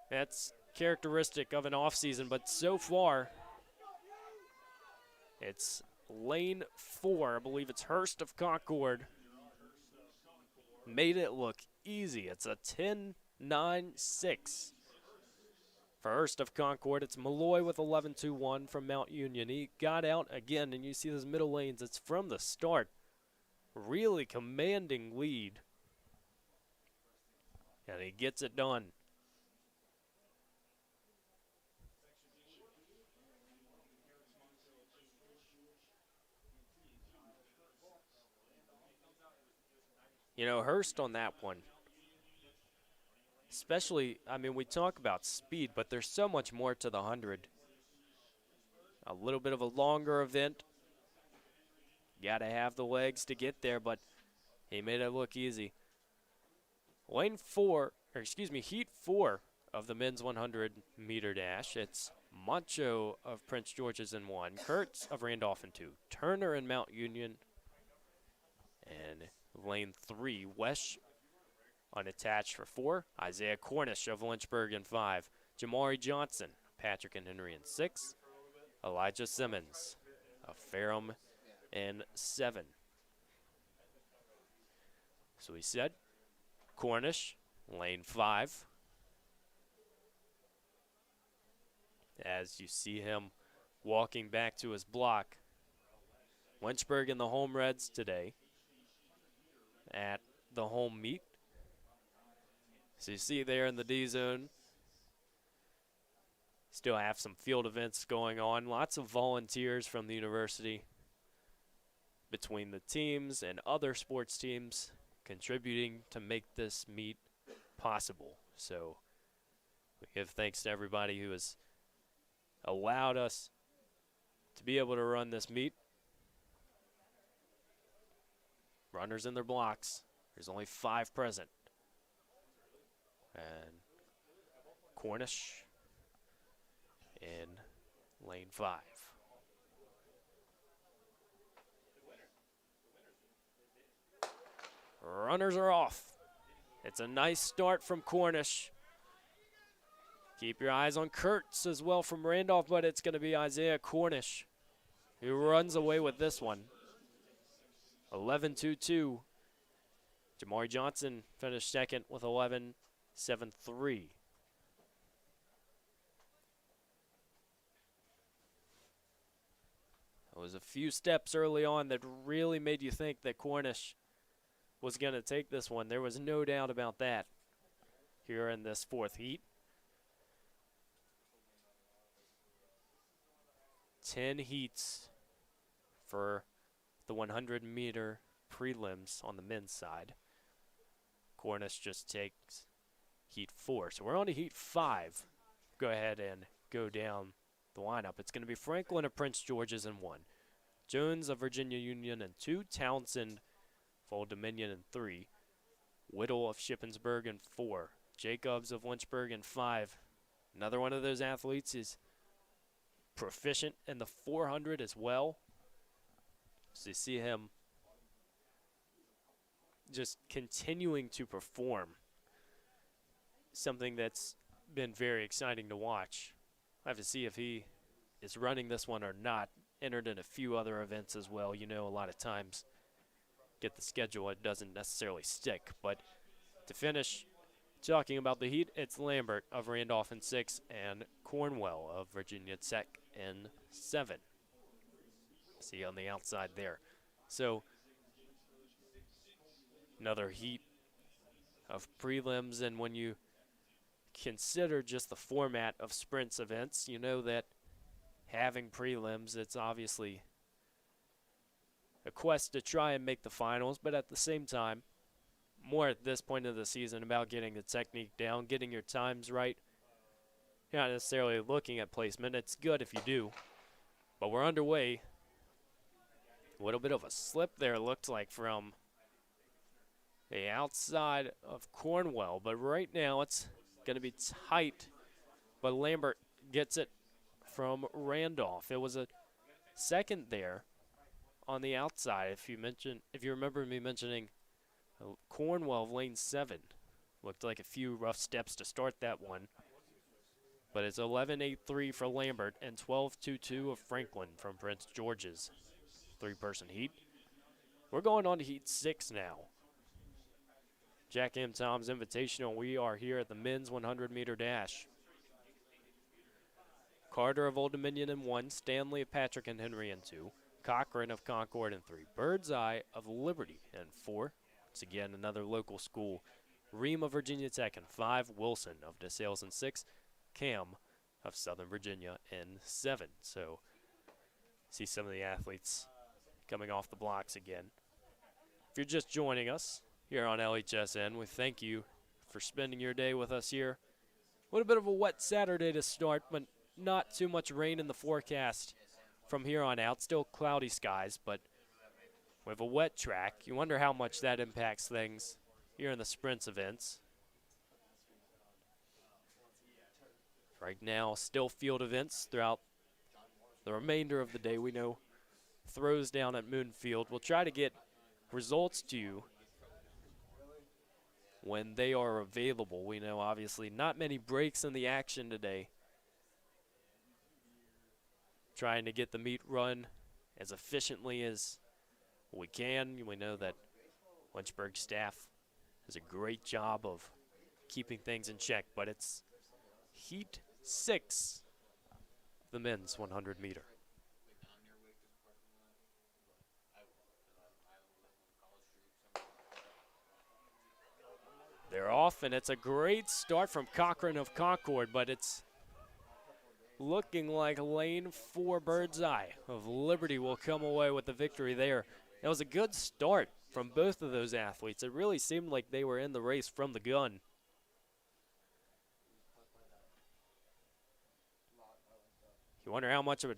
that's characteristic of an offseason, but so far it's lane 4. I believe it's Hurst of Concord. Made it look easy. It's a 10-9-6. For Hurst of Concord, it's Malloy with 11-2-1 from Mount Union. He got out again, and you see those middle lanes. It's from the start. Really commanding lead. And he gets it done. You know, Hurst on that one, especially, I mean, we talk about speed, but there's so much more to the 100. A little bit of a longer event. Got to have the legs to get there, but he made it look easy. Heat 4 of the men's 100-meter dash. It's Moncho of Prince George's in 1, Kurtz of Randolph in 2, Turner in Mount Union, and lane 3, Wesh unattached for 4, Isaiah Cornish of Lynchburg in 5, Jamari Johnson, Patrick and Henry in 6, Elijah Simmons of Ferrum in 7. So we said Cornish, lane 5. As you see him walking back to his block. Lynchburg in the home Reds today at the home meet. So you see there in the D zone, still have some field events going on. Lots of volunteers from the university between the teams and other sports teams contributing to make this meet possible. So we give thanks to everybody who has allowed us to be able to run this meet. Runners in their blocks. There's only 5 present. And Cornish in lane 5. Runners are off. It's a nice start from Cornish. Keep your eyes on Kurtz as well from Randolph, but it's going to be Isaiah Cornish who runs away with this one. 11-2-2. Jamari Johnson finished second with 11-7-3. It was a few steps early on that really made you think that Cornish was going to take this one. There was no doubt about that here in this 4th heat. 10 heats for the 100-meter prelims on the men's side. Cornish just takes heat 4. So we're on to heat 5. Go ahead and go down the lineup. It's going to be Franklin of Prince George's in 1, Jones of Virginia Union in 2, Townsend of Old Dominion in 3, Whittle of Shippensburg in 4, Jacobs of Lynchburg in 5. Another one of those athletes is proficient in the 400 as well. So you see him just continuing to perform, something that's been very exciting to watch. I have to see if he is running this one or not. Entered in a few other events as well. You know, a lot of times get the schedule, it doesn't necessarily stick. But to finish talking about the heat, it's Lambert of Randolph in 6 and Cornwell of Virginia Tech in 7. See on the outside there. So another heat of prelims, and when you consider just the format of sprints events, you know that having prelims, it's obviously a quest to try and make the finals, but at the same time, more at this point of the season about getting the technique down, getting your times right. You're not necessarily looking at placement. It's good if you do, but we're underway. A little bit of a slip there, looked like, from the outside of Cornwell, but right now it's going to be tight, but Lambert gets it from Randolph. It was a second there on the outside. If you remember me mentioning Cornwell of lane 7, looked like a few rough steps to start that one, but it's 11.83 for Lambert and 12.22 of Franklin from Prince George's 3-person heat. We're going on to heat 6 now. Jack M. Tom's Invitational. We are here at the men's 100-meter dash. Carter of Old Dominion in 1, Stanley of Patrick and Henry in 2, Cochran of Concord in 3, Birdseye of Liberty in 4. Once again, another local school. Ream of Virginia Tech in 5, Wilson of DeSales in 6, Cam of Southern Virginia in 7. So see some of the athletes coming off the blocks again. If you're just joining us here on LHSN, we thank you for spending your day with us here. A little bit of a wet Saturday to start, but not too much rain in the forecast from here on out. Still cloudy skies, but we have a wet track. You wonder how much that impacts things here in the sprints events. Right now, still field events throughout the remainder of the day. We know throws down at Moonfield. We'll try to get results to you when they are available. We know, obviously, not many breaks in the action today. Trying to get the meet run as efficiently as we can. We know that Lynchburg staff does a great job of keeping things in check, but it's heat 6, the men's 100-meter. They're off, and it's a great start from Cochran of Concord, but it's looking like lane 4 Birdseye of Liberty will come away with the victory there. It was a good start from both of those athletes. It really seemed like they were in the race from the gun. You wonder how much of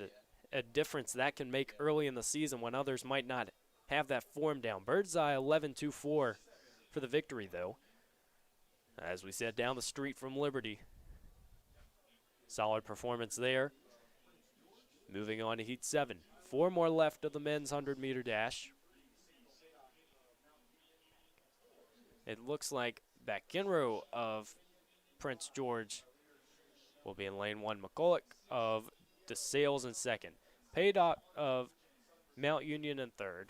a difference that can make early in the season when others might not have that form down. Birdseye 11.24 for the victory, though. As we said, down the street from Liberty. Solid performance there. Moving on to heat 7. 4 more left of the men's 100-meter dash. It looks like McEnroe of Prince George will be in lane 1. McCulloch of DeSales in 2nd. Paydock of Mount Union in 3rd.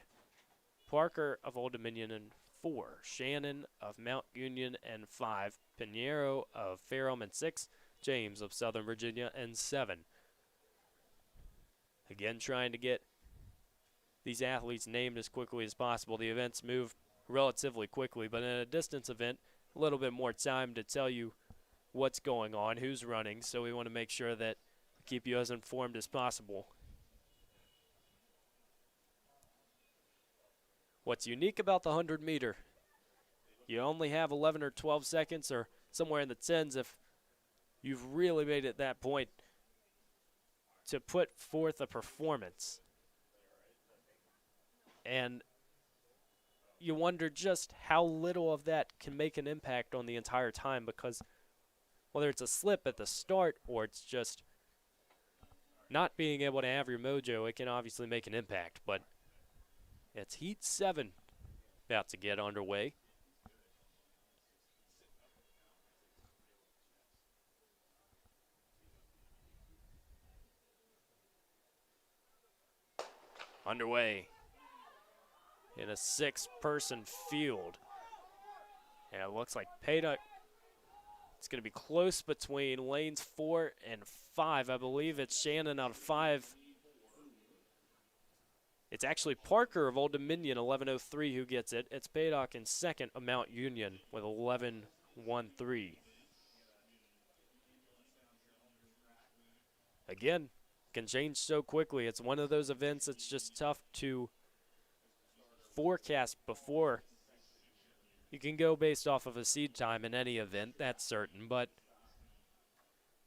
Parker of Old Dominion in 4. Shannon of Mount Union in 5. Pinheiro of Ferrum in 6. James of Southern Virginia in 7. Again, trying to get these athletes named as quickly as possible. The events move relatively quickly, but in a distance event, a little bit more time to tell you what's going on, who's running, so we want to make sure that we keep you as informed as possible. What's unique about the 100-meter, you only have 11 or 12 seconds or somewhere in the 10s if you've really made it that point to put forth a performance. And you wonder just how little of that can make an impact on the entire time, because whether it's a slip at the start or it's just not being able to have your mojo, it can obviously make an impact. But It's Heat 7 about to get underway. Underway in a 6-person field. And it looks like Payduck. It's going to be close between lanes 4 and 5. I believe it's Shannon out of 5. It's actually Parker of Old Dominion, 11:03, who gets it. It's Paydock in second of Mount Union with 11:13. Again, can change so quickly. It's one of those events that's just tough to forecast before. You can go based off of a seed time in any event, that's certain, but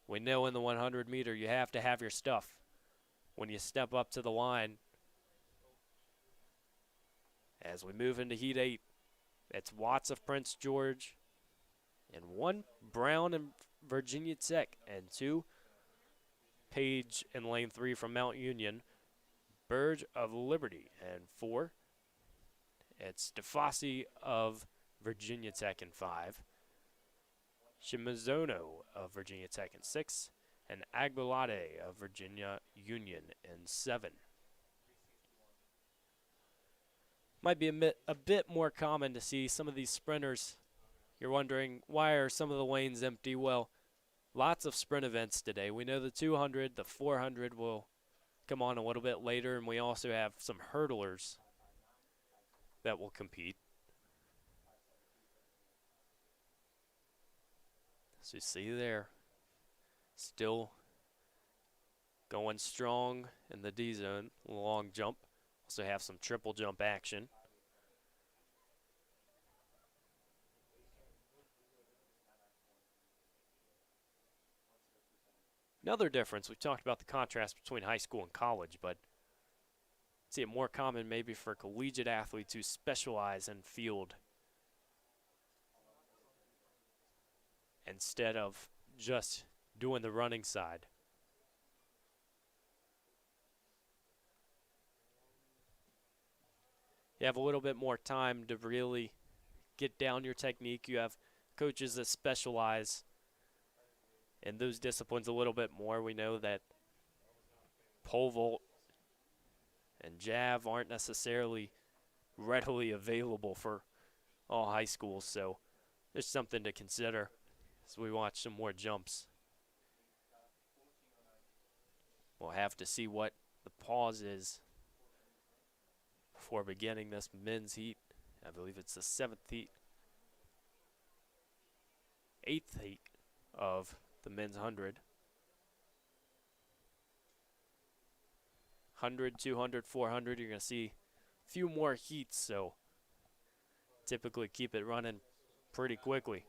we know in the 100 meter you have to have your stuff. When you step up to the line, as we move into Heat 8, it's Watts of Prince George, and 1 Brown and Virginia Tech, and 2 Page in lane 3 from Mount Union, Burge of Liberty, and 4 it's DeFossi of Virginia Tech in 5, Shimizono of Virginia Tech in 6, and Aguilade of Virginia Union in 7. Might be a bit more common to see some of these sprinters. You're wondering, why are some of the lanes empty? Well, lots of sprint events today. We know the 200, the 400 will come on a little bit later, and we also have some hurdlers that will compete. So you see there, still going strong in the D zone, long jump. Also have some triple jump action. Another difference, we've talked about the contrast between high school and college, but I see it more common maybe for collegiate athletes who specialize in field instead of just doing the running side. You have a little bit more time to really get down your technique. You have coaches that specialize in those disciplines a little bit more. We know that pole vault and jav aren't necessarily readily available for all high schools, so there's something to consider as we watch some more jumps. We'll have to see what the pause is before beginning this men's heat. I believe it's the 7th heat, 8th heat of the men's 100. 100, 200, 400, you're going to see a few more heats, so typically keep it running pretty quickly.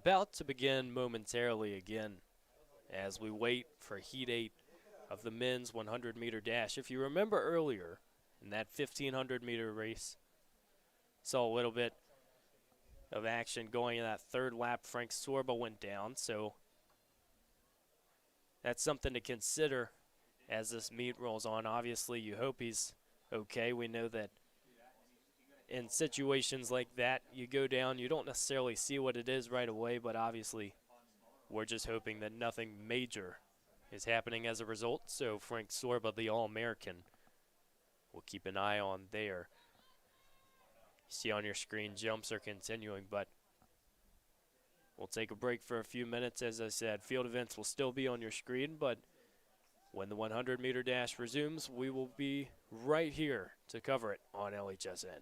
about to begin momentarily again as we wait for Heat 8 of the men's 100-meter dash. If you remember earlier in that 1,500-meter race, saw a little bit of action going in that third lap. Frank Sorba went down, so that's something to consider as this meet rolls on. Obviously, you hope he's okay. We know that in situations like that, you go down, you don't necessarily see what it is right away, but obviously we're just hoping that nothing major is happening as a result. So Frank Sorba, the All-American, we'll keep an eye on there. You see on your screen, jumps are continuing, but we'll take a break for a few minutes. As I said, field events will still be on your screen, but when the 100-meter dash resumes, we will be right here to cover it on LHSN.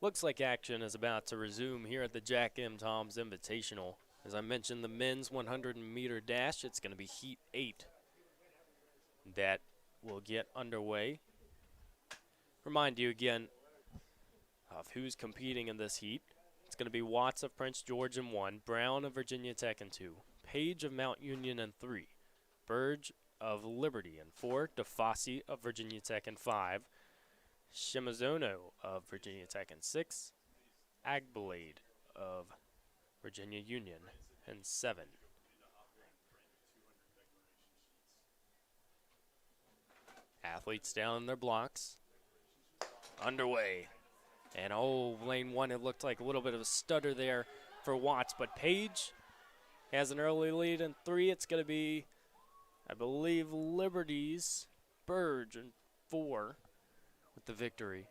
Looks like action is about to resume here at the Jack M. Toms Invitational. As I mentioned, the men's 100-meter dash, it's going to be Heat 8 that will get underway. Remind you again of who's competing in this heat. It's going to be Watts of Prince George in 1, Brown of Virginia Tech in 2, Page of Mount Union in 3, Burge of Liberty in 4, DeFosse of Virginia Tech in 5, Shimizono of Virginia Tech in 6, Agblade of Virginia Union in 7. Athletes down in their blocks. Underway. And lane 1, it looked like a little bit of a stutter there for Watts, but Page has an early lead in 3. It's going to be, I believe, Liberty's Burge in 4 with the victory.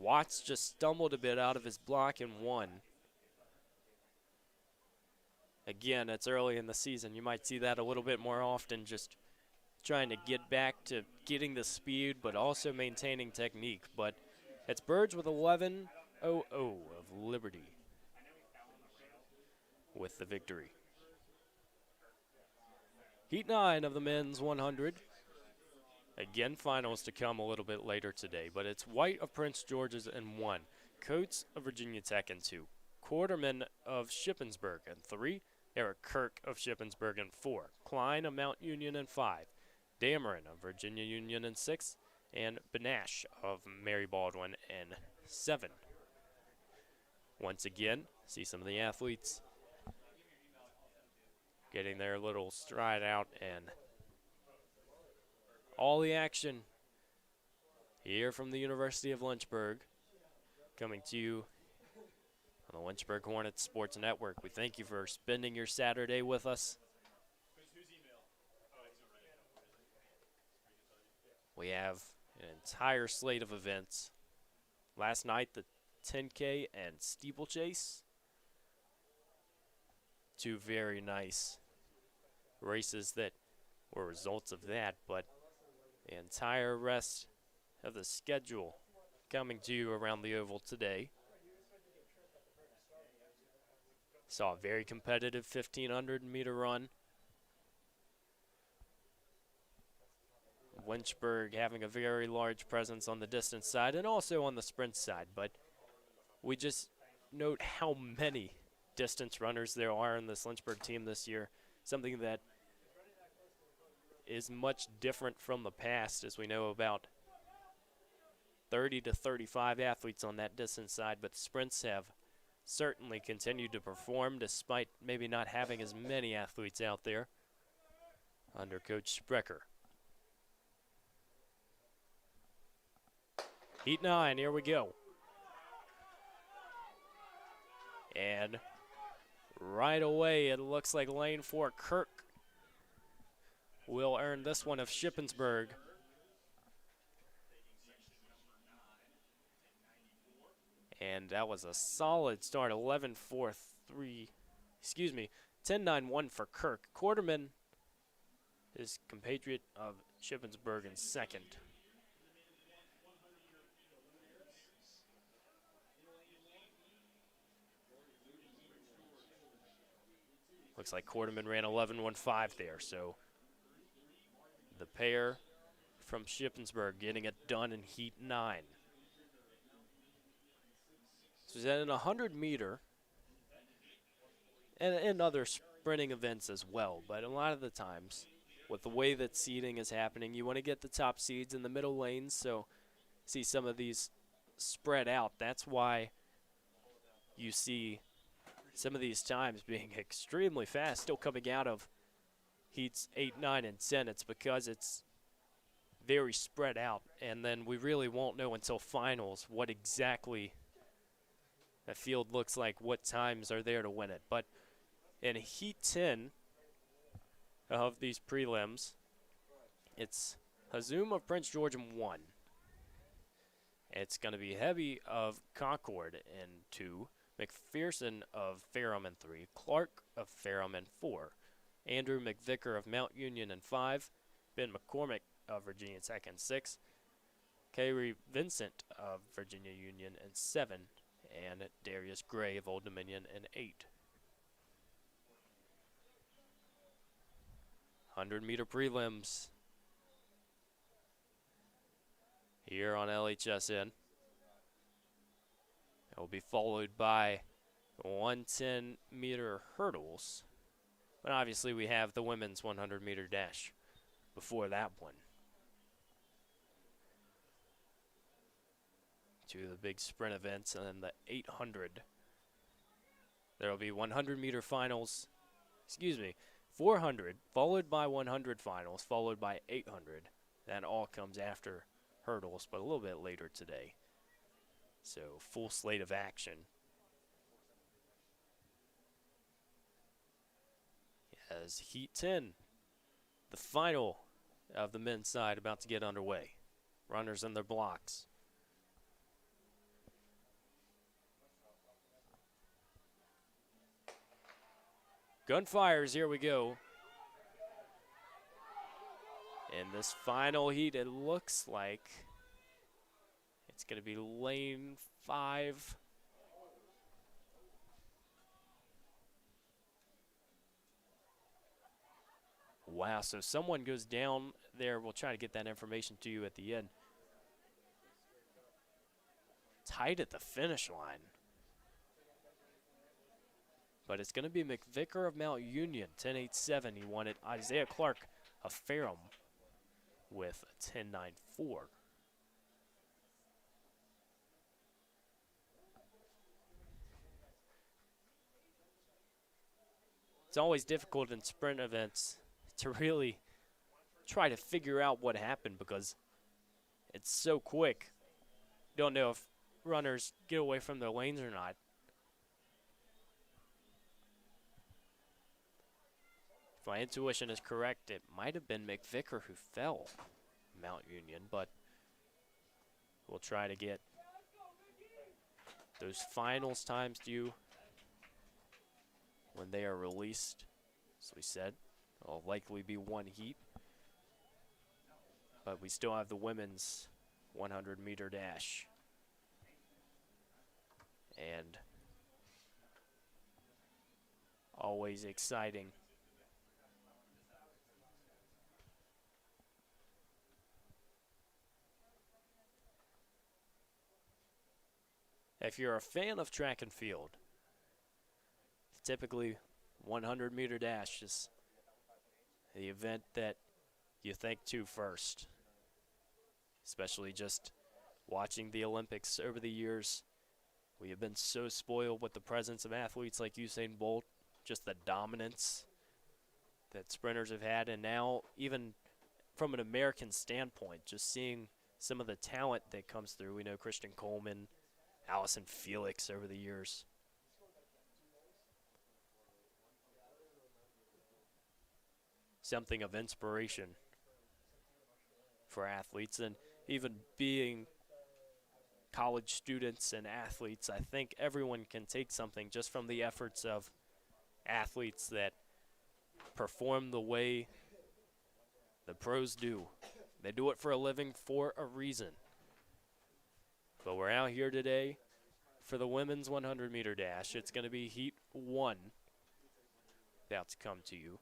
Watts just stumbled a bit out of his block and won. Again, it's early in the season. You might see that a little bit more often, just trying to get back to getting the speed but also maintaining technique. But it's Birds with 11-0-0 of Liberty with the victory. Heat 9 of the men's 100. Again, finals to come a little bit later today, but it's White of Prince George's in 1, Coates of Virginia Tech in 2, Quarterman of Shippensburg in 3, Eric Kirk of Shippensburg in 4, Klein of Mount Union in 5, Dameron of Virginia Union in 6, and Benash of Mary Baldwin in 7. Once again, see some of the athletes getting their little stride out, and all the action here from the University of Lynchburg, coming to you on the Lynchburg Hornets Sports Network. We thank you for spending your Saturday with us. We have an entire slate of events. Last night, the 10K and steeplechase. Two very nice races that were results of that, but the entire rest of the schedule coming to you around the oval today. Saw a very competitive 1,500-meter run. Lynchburg having a very large presence on the distance side and also on the sprint side, but we just note how many distance runners there are in this Lynchburg team this year, something that is much different from the past, as we know about 30 to 35 athletes on that distance side, but sprints have certainly continued to perform despite maybe not having as many athletes out there under Coach Sprecher. Heat 9, here we go. And right away, it looks like lane 4, Kirk will earn this one of Shippensburg. And that was a solid start, 10-9-1 for Kirk. Quarterman, his compatriot of Shippensburg, in second. Looks like Quarterman ran 11-1-5 there, so the pair from Shippensburg getting it done in Heat 9. So is that in a 100-meter and in other sprinting events as well, but a lot of the times with the way that seeding is happening, you want to get the top seeds in the middle lanes, so see some of these spread out. That's why you see some of these times being extremely fast, still coming out of heats 8, 9, and 10. It's because it's very spread out, and then we really won't know until finals what exactly the field looks like, what times are there to win it. But in Heat 10 of these prelims, it's Hazoom of Prince George in 1. It's going to be Heavy of Concord in 2. McPherson of Ferrum in 3, Clark of Ferrum in 4, Andrew McVicker of Mount Union in 5, Ben McCormick of Virginia Tech in 6, Kyrie Vincent of Virginia Union in 7, and Darius Gray of Old Dominion in 8. 100-meter prelims here on LHSN. It will be followed by 110-meter hurdles. But obviously we have the women's 100-meter dash before that one. Two of the big sprint events, and then the 800. There will be 100-meter finals, 400, followed by 100 finals, followed by 800. That all comes after hurdles, but a little bit later today. So, full slate of action. As Heat 10, the final of the men's side, about to get underway. Runners in their blocks. Gunfires, here we go. In this final heat, it looks like it's going to be lane 5. Wow, so someone goes down there. We'll try to get that information to you at the end. Tight at the finish line. But it's going to be McVicker of Mount Union, 10.87. He won it. Isaiah Clark of Ferrum with a 10.94. It's always difficult in sprint events to really try to figure out what happened because it's so quick. You don't know if runners get away from their lanes or not. If my intuition is correct, it might have been McVicker who fell Mount Union, but we'll try to get those finals times to you when they are released. As we said, it'll likely be one heat, but we still have the women's 100-meter dash. And always exciting. If you're a fan of track and field, typically 100-meter dash is the event that you think to first, especially just watching the Olympics over the years. We have been so spoiled with the presence of athletes like Usain Bolt, just the dominance that sprinters have had, and now even from an American standpoint, just seeing some of the talent that comes through. We know Christian Coleman, Allison Felix over the years. Something of inspiration for athletes, and even being college students and athletes, I think everyone can take something just from the efforts of athletes that perform the way the pros do. They do it for a living for a reason. But we're out here today for the women's 100-meter dash. It's going to be Heat 1 about to come to you.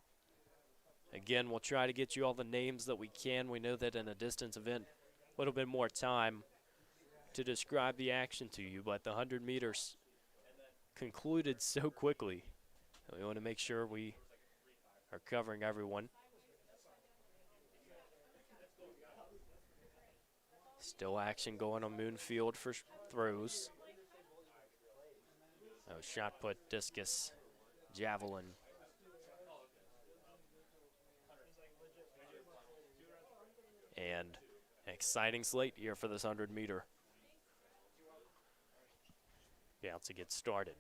Again, we'll try to get you all the names that we can. We know that in a distance event, a little bit more time to describe the action to you, but the 100 meters concluded so quickly. We want to make sure we are covering everyone. Still action going on Moonfield for throws. Shot put, discus, javelin. And an exciting slate here for this 100-meter. About to get started.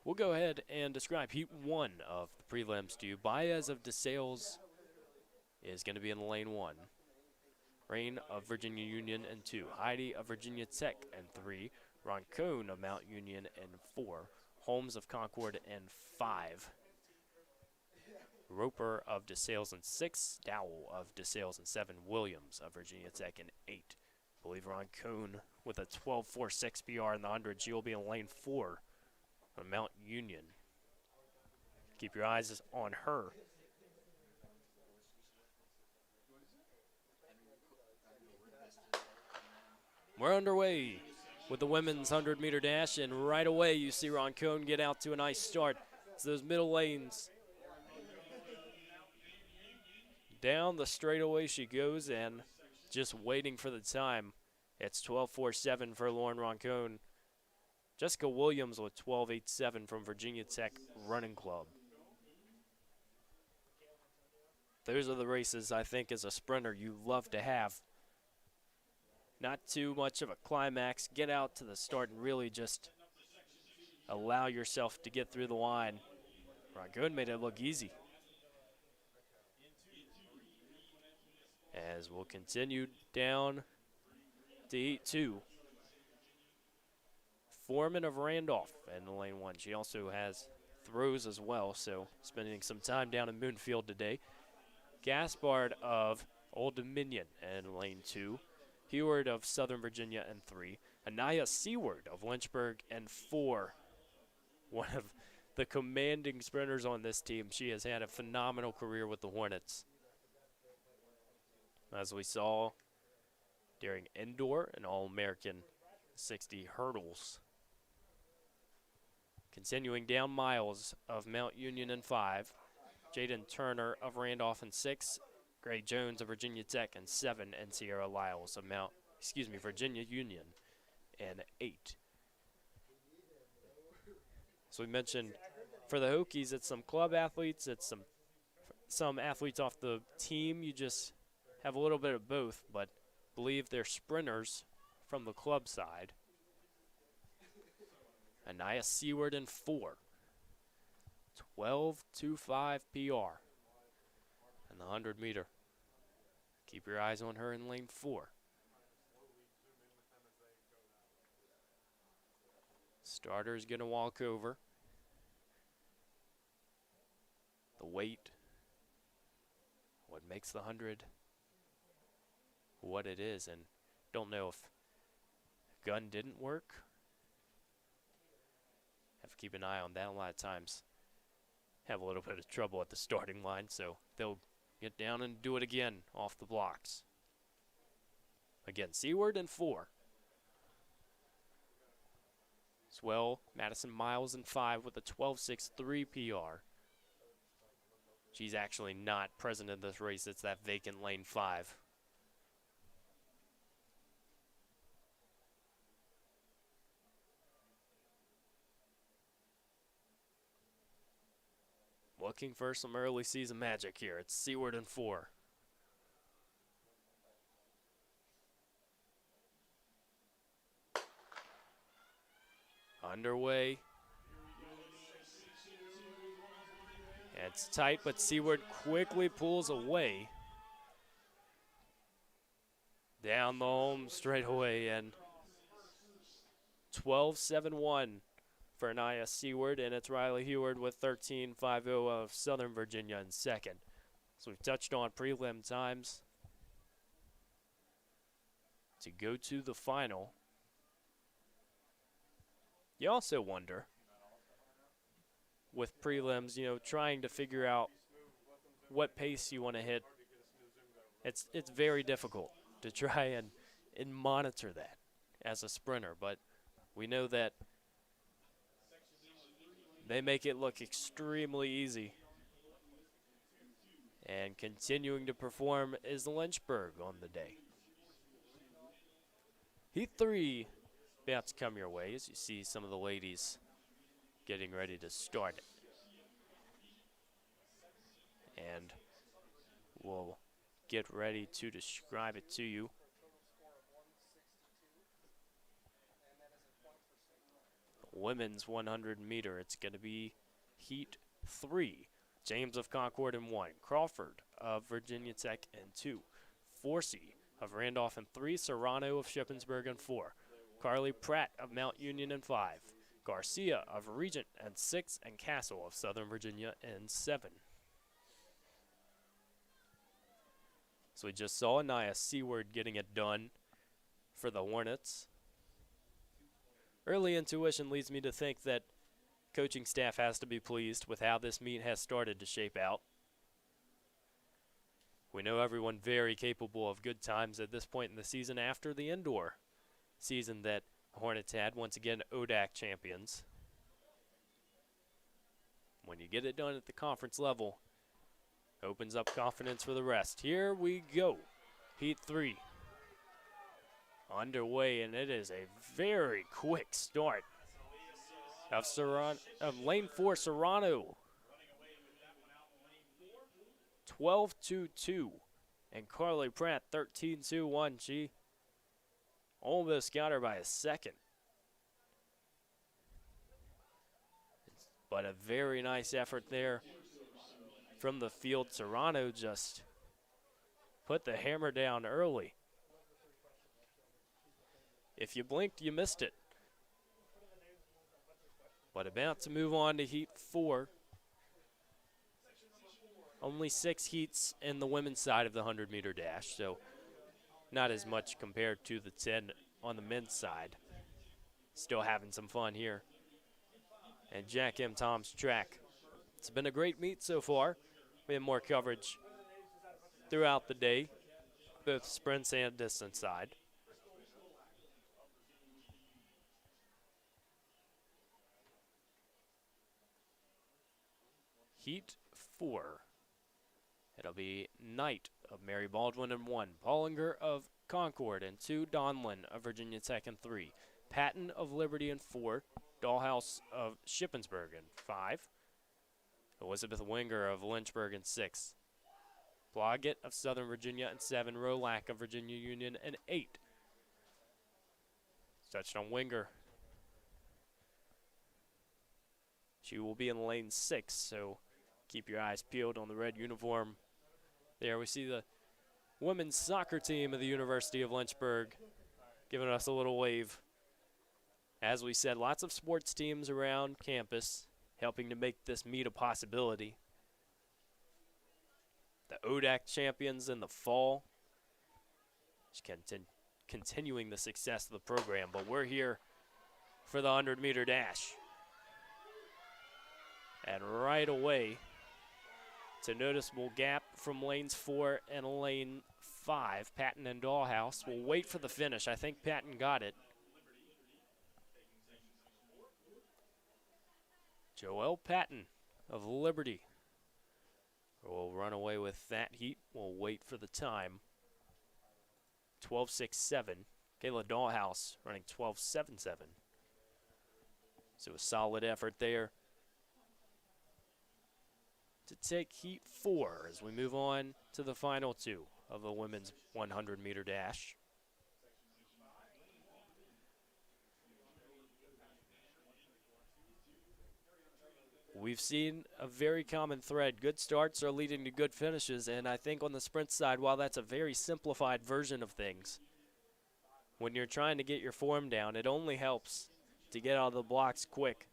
We'll go ahead and describe Heat 1 of the prelims to you. Baez of DeSales is going to be in lane 1. Rain of Virginia Union in 2. Heidi of Virginia Tech in 3. Roncone of Mount Union in 4. Holmes of Concord in 5. Roper of DeSales in 6. Dowell of DeSales in 7. Williams of Virginia Tech in 8. I believe Roncone with a 12.46 PR in the 100. She will be in lane 4 on Mount Union. Keep your eyes on her. We're underway with the women's 100-meter dash, and right away you see Roncone get out to a nice start. It's those middle lanes. Down the straightaway she goes, and just waiting for the time. It's 12.47 for Lauren Roncone. Jessica Williams with 12.87 from Virginia Tech Running Club. Those are the races I think as a sprinter you love to have. Not too much of a climax. Get out to the start and really just allow yourself to get through the line. Roncone made it look easy. As we'll continue down to Heat 2. Foreman of Randolph in lane 1. She also has throws as well, so spending some time down in Moonfield today. Gaspard of Old Dominion in lane 2. Heward of Southern Virginia in 3. Anaya Seward of Lynchburg in 4. One of the commanding sprinters on this team. She has had a phenomenal career with the Hornets. As we saw during indoor and All-American 60 hurdles. Continuing down, Miles of Mount Union in 5. Jaden Turner of Randolph in 6. Greg Jones of Virginia Tech in 7. And Sierra Lyles of Virginia Union in 8. So we mentioned for the Hokies, it's some club athletes, it's some athletes off the team. You just have a little bit of both, but believe they're sprinters from the club side. Anaya Seward in 4. 12.25 PR in the 100 meter. Keep your eyes on her in lane 4. Starter's going to walk over. The weight, what makes the 100 what it is, and don't know if gun didn't work. Have to keep an eye on that. A lot of times have a little bit of trouble at the starting line, so they'll get down and do it again off the blocks. Again, Seward in 4. Swell, Madison Miles in 5 with a 12.63 PR. She's actually not present in this race. It's that vacant lane 5. Looking for some early season magic here. It's Seward in 4. Underway. It's tight, but Seward quickly pulls away. Down the home straightaway, and 12.71 for Anaya Seward, and it's Riley Heward with 13.50 of Southern Virginia in second. So we've touched on prelim times to go to the final. You also wonder, with prelims, trying to figure out what pace you want to hit. It's very difficult to try and monitor that as a sprinter, but we know that they make it look extremely easy. And continuing to perform is Lynchburg on the day. Heat 3 about to come your way as you see some of the ladies getting ready to start it. And we'll get ready to describe it to you. Women's 100 meter, it's going to be Heat 3. James of Concord in 1. Crawford of Virginia Tech in 2. Forsey of Randolph in 3. Serrano of Shippensburg in 4. Carly Pratt of Mount Union in 5. Garcia of Regent in 6. And Castle of Southern Virginia in 7. So we just saw Anaya Seward getting it done for the Hornets. Early intuition leads me to think that coaching staff has to be pleased with how this meet has started to shape out. We know everyone very capable of good times at this point in the season after the indoor season that the Hornets had. Once again, ODAC champions. When you get it done at the conference level, opens up confidence for the rest. Here we go. Heat 3. Underway, and it is a very quick start of lane 4, Serrano. 12.22. And Carly Pratt, 13.21. She almost got her by a second. But a very nice effort there from the field. Serrano just put the hammer down early. If you blinked, you missed it. But about to move on to Heat 4. Only 6 heats in the women's side of the 100-meter dash, so not as much compared to the 10 on the men's side. Still having some fun here. And Jack M. Tom's track. It's been a great meet so far. We have more coverage throughout the day, both sprints and distance side. Heat 4. It'll be Knight of Mary Baldwin in 1, Paulinger of Concord in 2, Donlin of Virginia Tech in 3, Patton of Liberty in 4, Dahlhaus of Shippensburg in 5, Elizabeth Winger of Lynchburg in 6, Blodgett of Southern Virginia in 7, Rolack of Virginia Union in 8. Touched on Winger. She will be in lane 6, so keep your eyes peeled on the red uniform. There we see the women's soccer team of the University of Lynchburg giving us a little wave. As we said, lots of sports teams around campus helping to make this meet a possibility. The ODAC champions in the fall, just continuing the success of the program, but we're here for the 100-meter dash. And right away, it's a noticeable gap from lanes 4 and lane 5. Patton and Dahlhaus will wait for the finish. I think Patton got it. Joelle Patton of Liberty will run away with that heat. We'll wait for the time. 12.67. Kayla Dahlhaus running 12.77. So a solid effort there to take Heat 4 as we move on to the final 2 of the women's 100-meter dash. We've seen a very common thread. Good starts are leading to good finishes, and I think on the sprint side, while that's a very simplified version of things, when you're trying to get your form down, it only helps to get out of the blocks quick.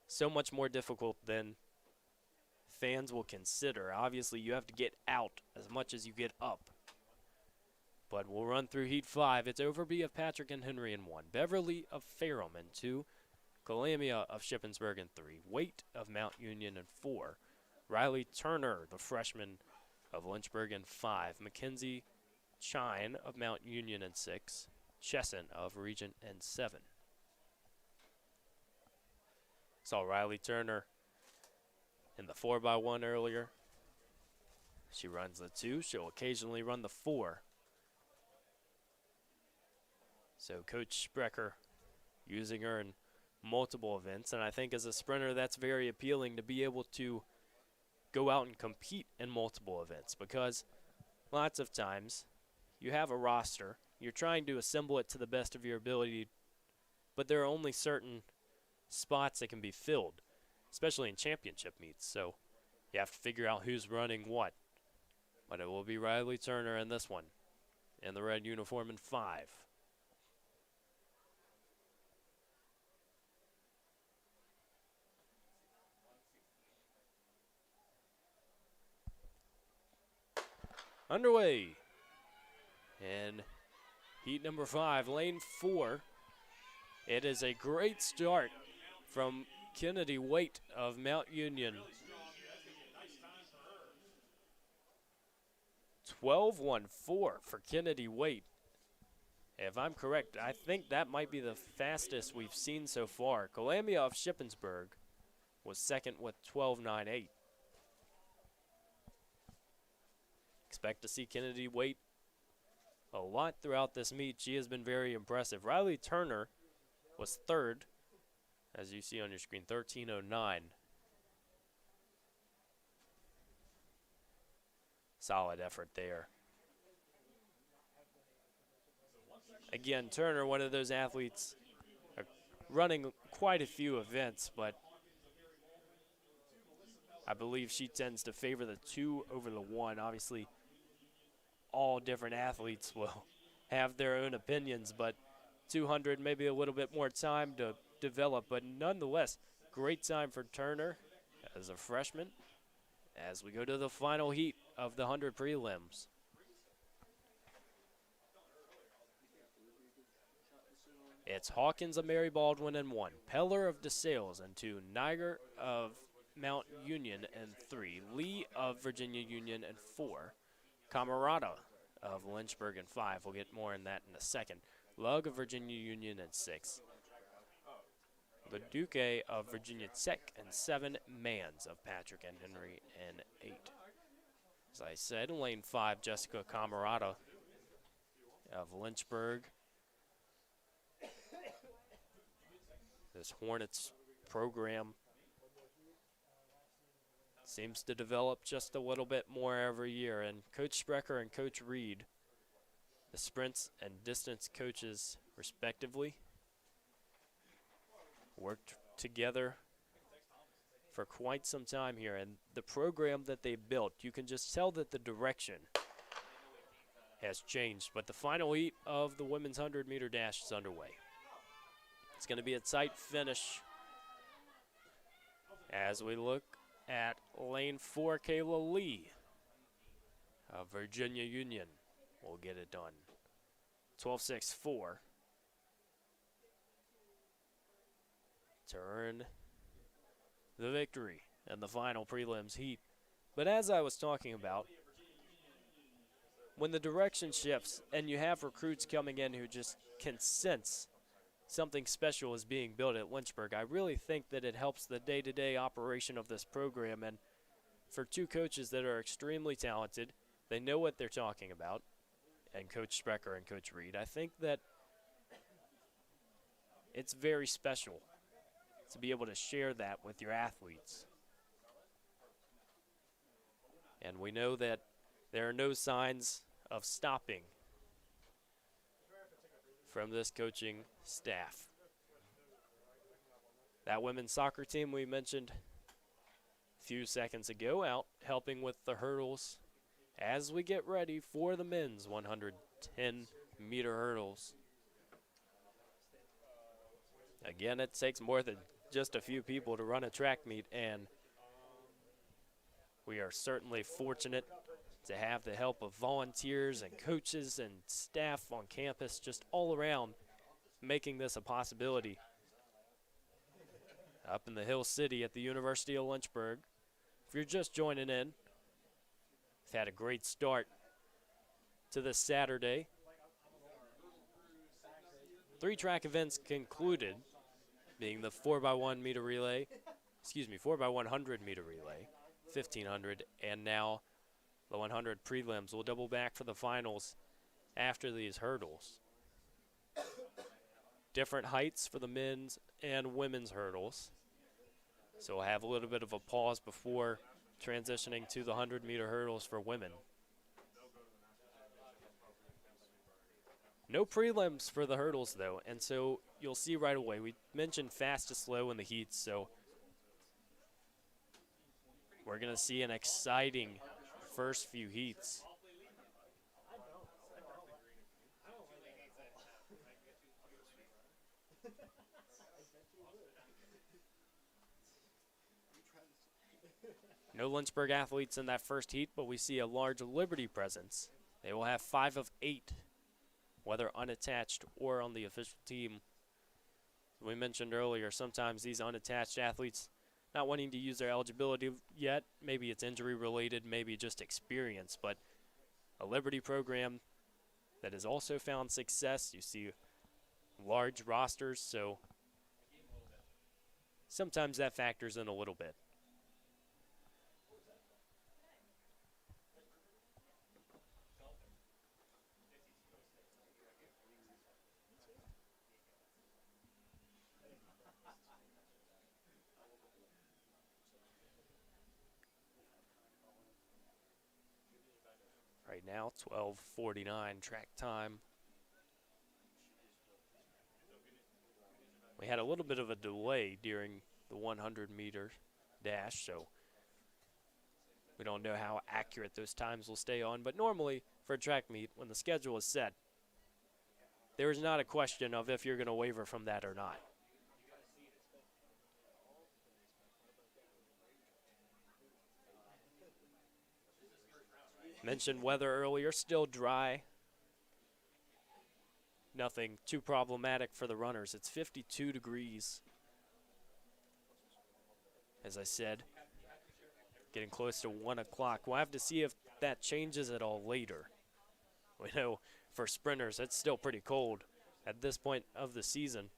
So much more difficult than fans will consider. Obviously, you have to get out as much as you get up. But we'll run through Heat 5. It's Overby of Patrick and Henry in 1, Beverly of Ferrum in 2, Calamia of Shippensburg in 3, Waite of Mount Union in 4, Riley Turner, the freshman of Lynchburg in 5, Mackenzie Chine of Mount Union in 6, Chesson of Regent in 7. Saw Riley Turner in the 4x1 earlier. She runs the 2. She'll occasionally run the 4. So Coach Sprecher using her in multiple events. And I think as a sprinter, that's very appealing to be able to go out and compete in multiple events. Because lots of times you have a roster. You're trying to assemble it to the best of your ability. But there are only certain spots that can be filled, especially in championship meets. So you have to figure out who's running what. But it will be Riley Turner in this one, in the red uniform in 5. Underway. And heat number 5, lane 4. It is a great start from Kennedy Waite of Mount Union. 12.14 for Kennedy Waite. If I'm correct, I think that might be the fastest we've seen so far. Calamia of Shippensburg was second with 12.98. Expect to see Kennedy Waite a lot throughout this meet. She has been very impressive. Riley Turner was third, as you see on your screen, 13.09. Solid effort there. Again, Turner, one of those athletes running quite a few events, but I believe she tends to favor the 2 over the 1. Obviously, all different athletes will have their own opinions, but 200, maybe a little bit more time to develop, but nonetheless, great time for Turner as a freshman as we go to the final heat of the 100 prelims. It's Hawkins of Mary Baldwin in 1, Peller of DeSales in 2, Niger of Mount Union in 3, Lee of Virginia Union in 4, Camarada of Lynchburg in 5. We'll get more in that in a second. Lug of Virginia Union in 6, Leduc of Virginia Tech in 7, Mans of Patrick and Henry in 8. As I said, in lane 5, Jessica Camarada of Lynchburg. This Hornets program seems to develop just a little bit more every year, and Coach Sprecher and Coach Reed, the sprints and distance coaches respectively, worked together for quite some time here, and the program that they built, you can just tell that the direction has changed. But the final heat of the women's 100-meter dash is underway. It's going to be a tight finish as we look at lane 4, Kayla Lee of Virginia Union will get it done. 12.64 to earn the victory in the final prelims heat. But as I was talking about, when the direction shifts and you have recruits coming in who just can sense something special is being built at Lynchburg, I really think that it helps the day-to-day operation of this program. And for two coaches that are extremely talented, they know what they're talking about, and Coach Sprecher and Coach Reed, I think that it's very special to be able to share that with your athletes. And we know that there are no signs of stopping from this coaching staff. That women's soccer team we mentioned a few seconds ago out helping with the hurdles as we get ready for the men's 110-meter hurdles. Again, it takes more than just a few people to run a track meet, and we are certainly fortunate to have the help of volunteers and coaches and staff on campus just all around making this a possibility. Up in the Hill City at the University of Lynchburg, if you're just joining in, we've had a great start to this Saturday. 3 track events concluded, being the 4x100 meter relay, 1500, and now the 100 prelims. We'll double back for the finals after these hurdles. Different heights for the men's and women's hurdles. So we'll have a little bit of a pause before transitioning to the 100-meter hurdles for women. No prelims for the hurdles, though, and so you'll see right away. We mentioned fast to slow in the heats, so we're going to see an exciting first few heats. No Lynchburg athletes in that first heat, but we see a large Liberty presence. They will have 5 of 8, whether unattached or on the official team. We mentioned earlier, sometimes these unattached athletes not wanting to use their eligibility yet. Maybe it's injury related, maybe just experience, but a Liberty program that has also found success. You see large rosters, so sometimes that factors in a little bit. Right now, 12:49 track time. We had a little bit of a delay during the 100-meter dash, so we don't know how accurate those times will stay on. But normally, for a track meet, when the schedule is set, there is not a question of if you're going to waver from that or not. Mentioned weather earlier, still dry. Nothing too problematic for the runners. It's 52 degrees. As I said, getting close to 1 o'clock. We'll have to see if that changes at all later. We know for sprinters, it's still pretty cold at this point of the season.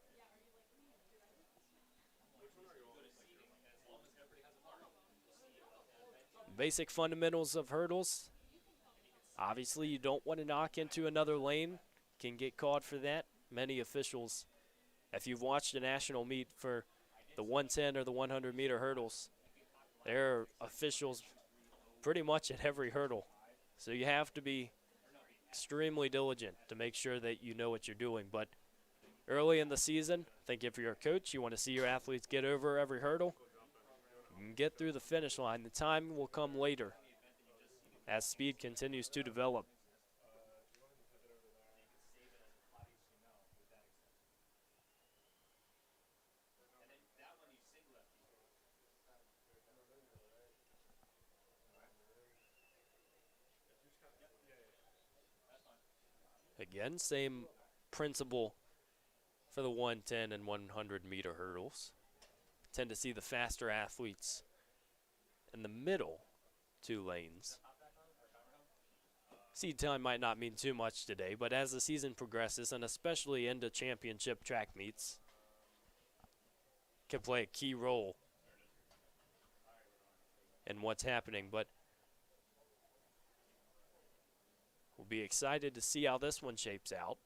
Basic fundamentals of hurdles. Obviously, you don't want to knock into another lane. Can get caught for that. Many officials, if you've watched a national meet for the 110 or the 100-meter hurdles, there are officials pretty much at every hurdle. So you have to be extremely diligent to make sure that you know what you're doing. But early in the season, I think if you're a coach, you want to see your athletes get over every hurdle and get through the finish line. The time will come later as speed continues to develop. Again, same principle for the 110 and 100-meter hurdles. Tend to see the faster athletes in the middle 2 lanes. Seed time might not mean too much today, but as the season progresses, and especially into championship track meets, can play a key role in what's happening. But we'll be excited to see how this one shapes out.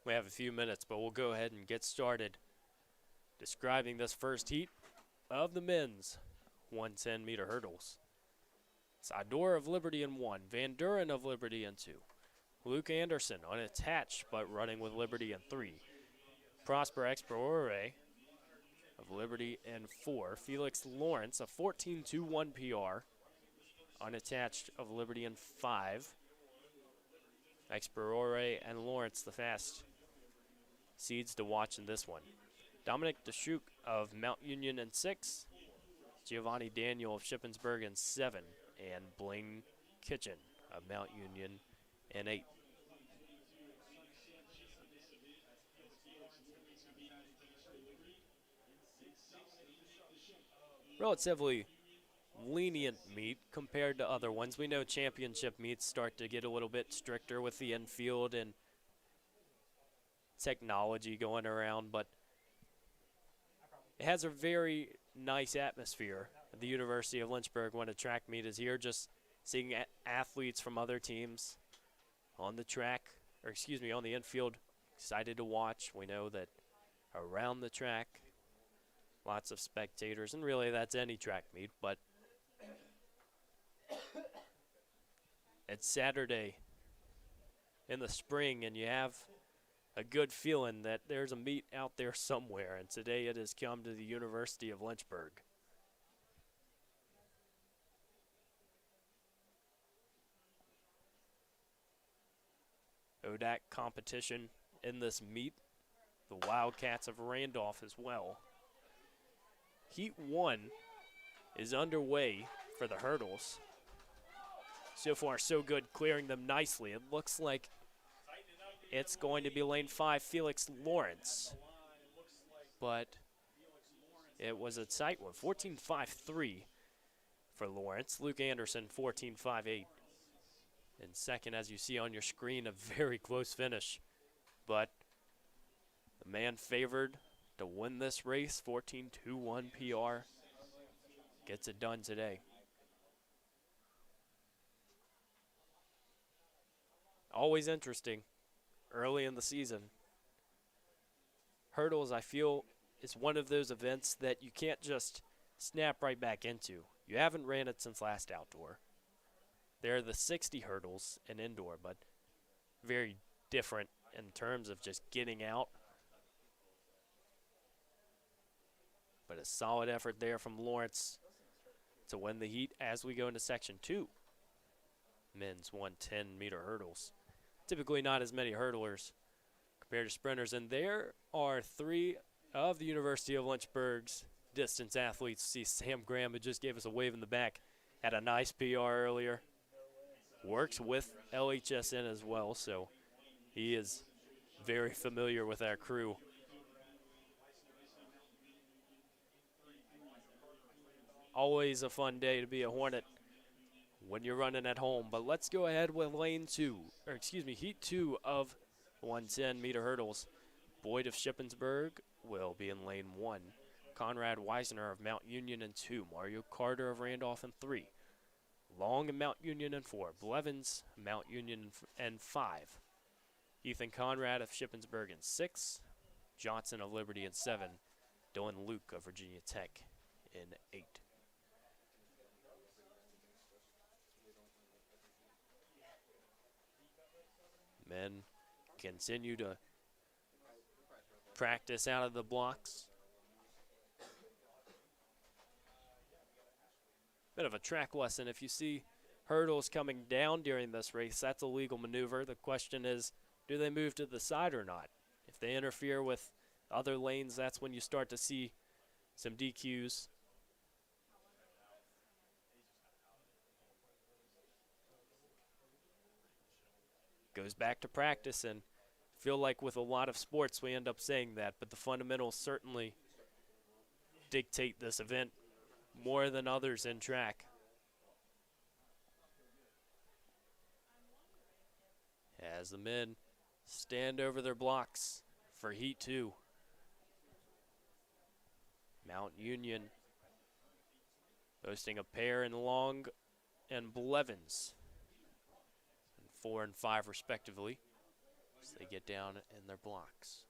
We have a few minutes, but we'll go ahead and get started describing this first heat of the men's 110-meter hurdles. Sador of Liberty in 1, Van Duren of Liberty in 2, Luke Anderson unattached but running with Liberty in 3, Prosper Explore of Liberty in 4, Felix Lawrence a 14.21 PR unattached of Liberty in 5, Explore and Lawrence the fast seeds to watch in this one. Dominic Deschuk of Mount Union in 6, Giovanni Daniel of Shippensburg in 7, and Blaine Kitchen of Mount Union in 8. Relatively lenient meet compared to other ones. We know championship meets start to get a little bit stricter with the infield and technology going around, but it has a very nice atmosphere at the University of Lynchburg when a track meet is here. Just seeing athletes from other teams on the track, or excuse me, on the infield, excited to watch. We know that around the track, lots of spectators, and really that's any track meet, but it's Saturday in the spring, and you have a good feeling that there's a meet out there somewhere, and today it has come to the University of Lynchburg. ODAC competition in this meet. The Wildcats of Randolph as well. Heat 1 is underway for the hurdles. So far, so good, clearing them nicely. It looks like it's going to be lane 5, Felix Lawrence. But it was a tight one, 14.53 for Lawrence. Luke Anderson, 14.58. And second, as you see on your screen, a very close finish. But the man favored to win this race, 14.21 PR, gets it done today. Always interesting early in the season. Hurdles, I feel, is one of those events that you can't just snap right back into. You haven't ran it since last outdoor. There are the 60 hurdles in indoor, but very different in terms of just getting out. But a solid effort there from Lawrence to win the heat as we go into Section 2. Men's 110-meter hurdles. Typically not as many hurdlers compared to sprinters, and there are 3 of the University of Lynchburg's distance athletes. See Sam Graham, who just gave us a wave in the back, had a nice PR earlier. Works with LHSN as well, so he is very familiar with our crew. Always a fun day to be a Hornet when you're running at home. But let's go ahead with heat 2 of 110-meter hurdles. Boyd of Shippensburg will be in lane 1. Conrad Weisner of Mount Union in 2. Mario Carter of Randolph in 3. Long and Mount Union in 4. Blevins, Mount Union in 5. Ethan Conrad of Shippensburg in 6. Johnson of Liberty in 7. Dylan Luke of Virginia Tech in 8. Men continue to practice out of the blocks. Bit of a track lesson. If you see hurdles coming down during this race, that's a legal maneuver. The question is, do they move to the side or not? If they interfere with other lanes, that's when you start to see some DQs. Goes back to practice, and feel like with a lot of sports we end up saying that, but the fundamentals certainly dictate this event more than others in track. As the men stand over their blocks for heat 2. Mount Union boasting a pair in Long and Blevins, 4 and 5 respectively, as they get down in their blocks.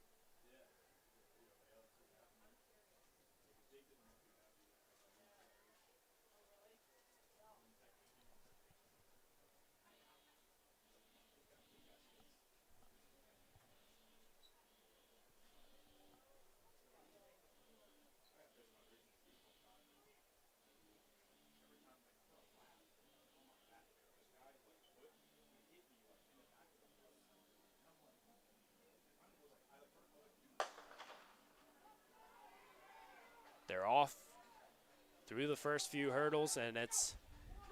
They're off through the first few hurdles, and it's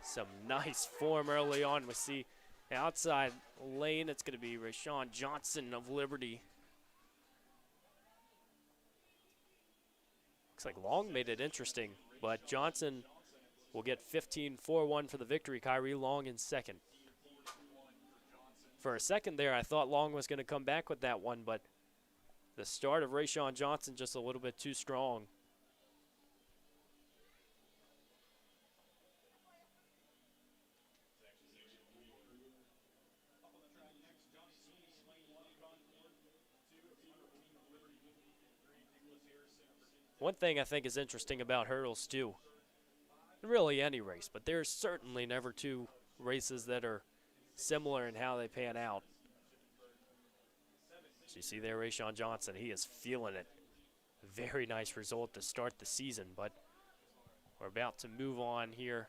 some nice form early on. We see outside lane, it's going to be Rashawn Johnson of Liberty. Looks like Long made it interesting, but Johnson will get 15-4-1 for the victory. Kyrie Long in second. For a second there, I thought Long was going to come back with that one, but the start of Rashawn Johnson just a little bit too strong. One thing I think is interesting about hurdles too, really any race, but there's certainly never two races that are similar in how they pan out. So you see there Rashawn Johnson, he is feeling it. Very nice result to start the season, but we're about to move on here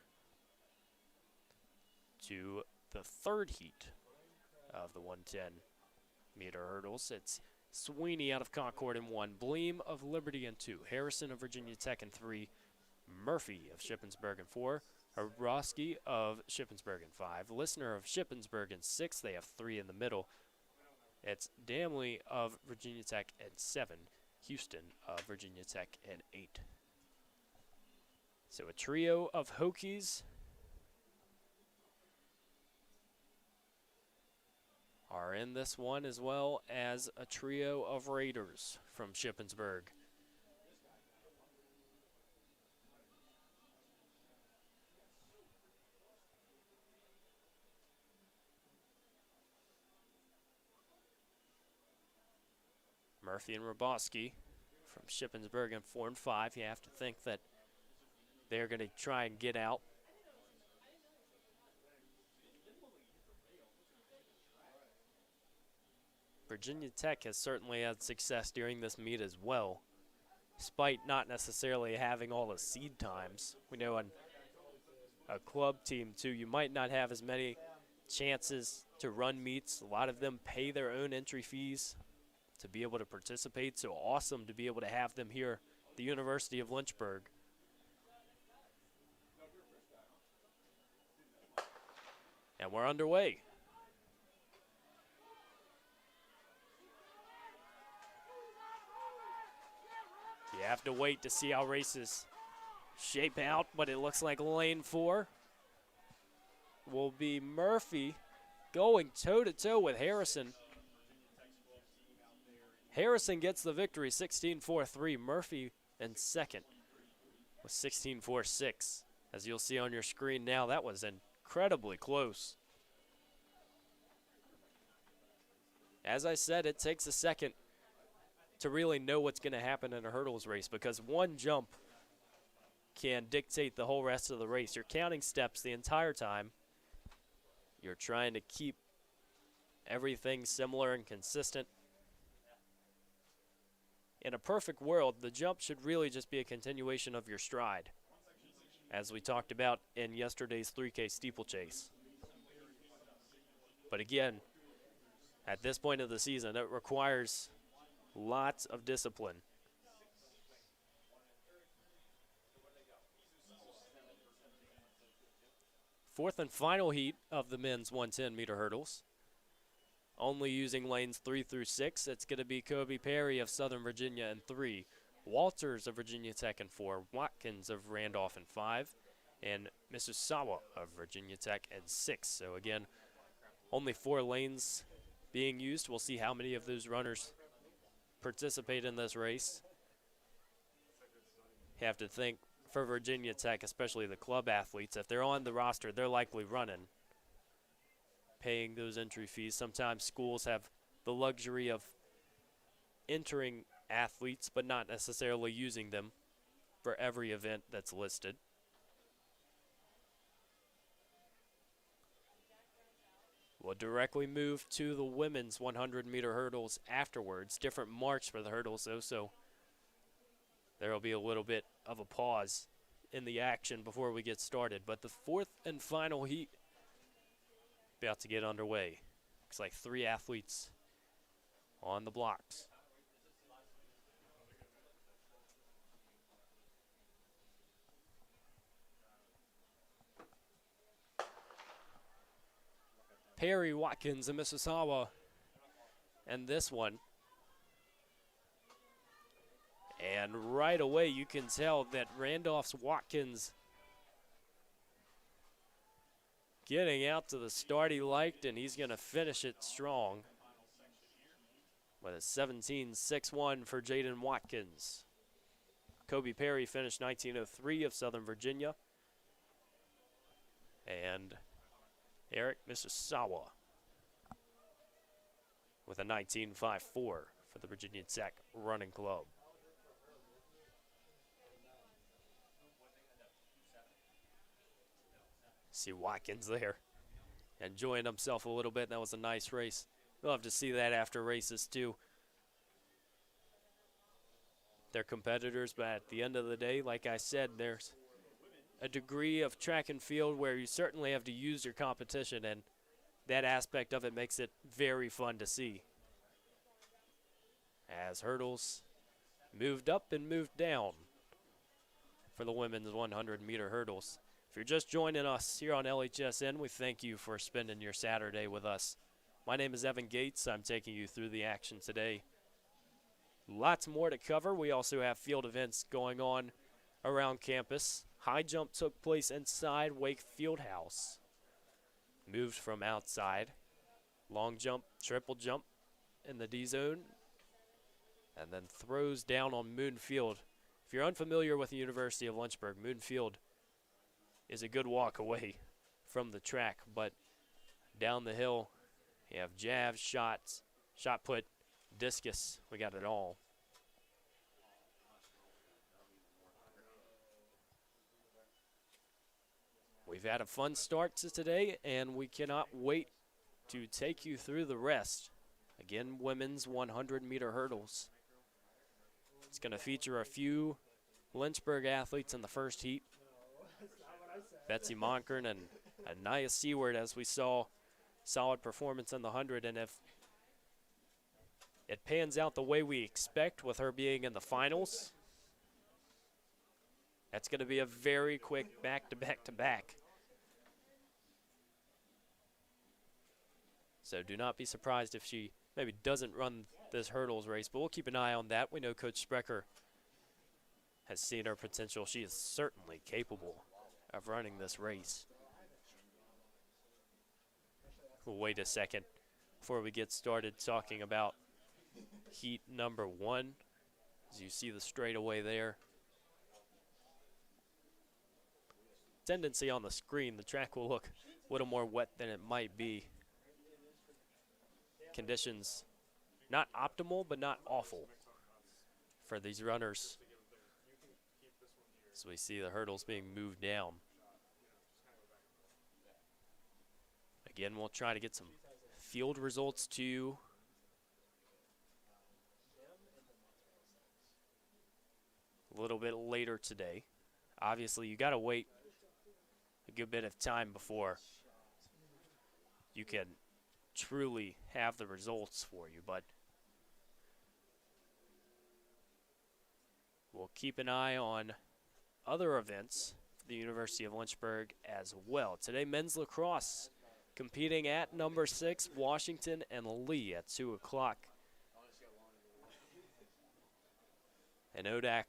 to the third heat of the 110-meter hurdles. It's Sweeney out of Concord in 1, Bleem of Liberty in 2, Harrison of Virginia Tech in 3, Murphy of Shippensburg in 4, Hrabowski of Shippensburg in 5, Listener of Shippensburg in 6. They have 3 in the middle. It's Damley of Virginia Tech in 7, Houston of Virginia Tech in 8. So a trio of Hokies are in this one, as well as a trio of Raiders from Shippensburg. Murphy and Hrabowski from Shippensburg in 4 and 5. You have to think that They're going to try and get out. Virginia Tech has certainly had success during this meet as well, despite not necessarily having all the seed times. We know on a club team, too, you might not have as many chances to run meets. A lot of them pay their own entry fees to be able to participate, so awesome to be able to have them here at the University of Lynchburg. And we're underway. You have to wait to see how races shape out, but it looks like lane 4 will be Murphy going toe-to-toe with Harrison. Harrison gets the victory, 16-4-3. Murphy in second with 16-4-6. As you'll see on your screen now, that was incredibly close. As I said, it takes a second to really know what's going to happen in a hurdles race, because one jump can dictate the whole rest of the race. You're counting steps the entire time. You're trying to keep everything similar and consistent. In a perfect world, the jump should really just be a continuation of your stride, as we talked about in yesterday's 3K steeplechase. But again, at this point of the season, it requires lots of discipline. Fourth and final heat of the men's 110-meter hurdles. Only using lanes 3 through 6. It's going to be Kobe Perry of Southern Virginia in 3, Walters of Virginia Tech in 4, Watkins of Randolph in 5, and Misusawa of Virginia Tech in 6. So again, only 4 lanes being used. We'll see how many of those runners participate in this race. You have to think for Virginia Tech, especially the club athletes, if they're on the roster, they're likely running, paying those entry fees. Sometimes schools have the luxury of entering athletes but not necessarily using them for every event that's listed. We'll directly move to the women's 100-meter hurdles afterwards. Different marks for the hurdles, though, so there will be a little bit of a pause in the action before we get started. But the fourth and final heat about to get underway. Looks like 3 athletes on the blocks. Perry, Watkins, and Misusawa, and this one. And right away you can tell that Randolph's Watkins getting out to the start he liked, and he's going to finish it strong with a 17.61 for Jaden Watkins. Kobe Perry finished 19.03 of Southern Virginia. And Eric Misusawa with a 19.54 for the Virginia Tech Running Club. See Watkins there enjoying himself a little bit. That was a nice race. We'll have to see that after races too. They're competitors, but at the end of the day, like I said, there's a degree of track and field where you certainly have to use your competition, and that aspect of it makes it very fun to see. As hurdles moved up and moved down for the women's 100-meter hurdles. If you're just joining us here on LHSN, we thank you for spending your Saturday with us. My name is Evan Gates. I'm taking you through the action today. Lots more to cover. We also have field events going on around campus. High jump took place inside Wake Fieldhouse. Moved from outside. Long jump, triple jump in the D zone. And then throws down on Moon Field. If you're unfamiliar with the University of Lynchburg, Moon Field is a good walk away from the track, but down the hill you have jabs, shots, shot put, discus. We got it all. We've had a fun start to today, and we cannot wait to take you through the rest. Again, women's 100-meter hurdles. It's going to feature a few Lynchburg athletes in the first heat. Betsy Monkern and Anaya Seward, as we saw, solid performance in the 100. And if it pans out the way we expect with her being in the finals, that's going to be a very quick back-to-back-to-back. So do not be surprised if she maybe doesn't run this hurdles race, but we'll keep an eye on that. We know Coach Sprecher has seen her potential. She is certainly capable of running this race. We'll wait a second before we get started talking about heat number 1. As you see the straightaway there. Tendency on the screen, the track will look a little more wet than it might be. Conditions not optimal, but not awful for these runners. So we see the hurdles being moved down. Again, we'll try to get some field results to you. A little bit later today. Obviously, you got to wait a good bit of time before you can truly have the results for you, but we'll keep an eye on other events for the University of Lynchburg as well. Today, men's lacrosse competing at number 6, Washington and Lee at 2 o'clock. An ODAC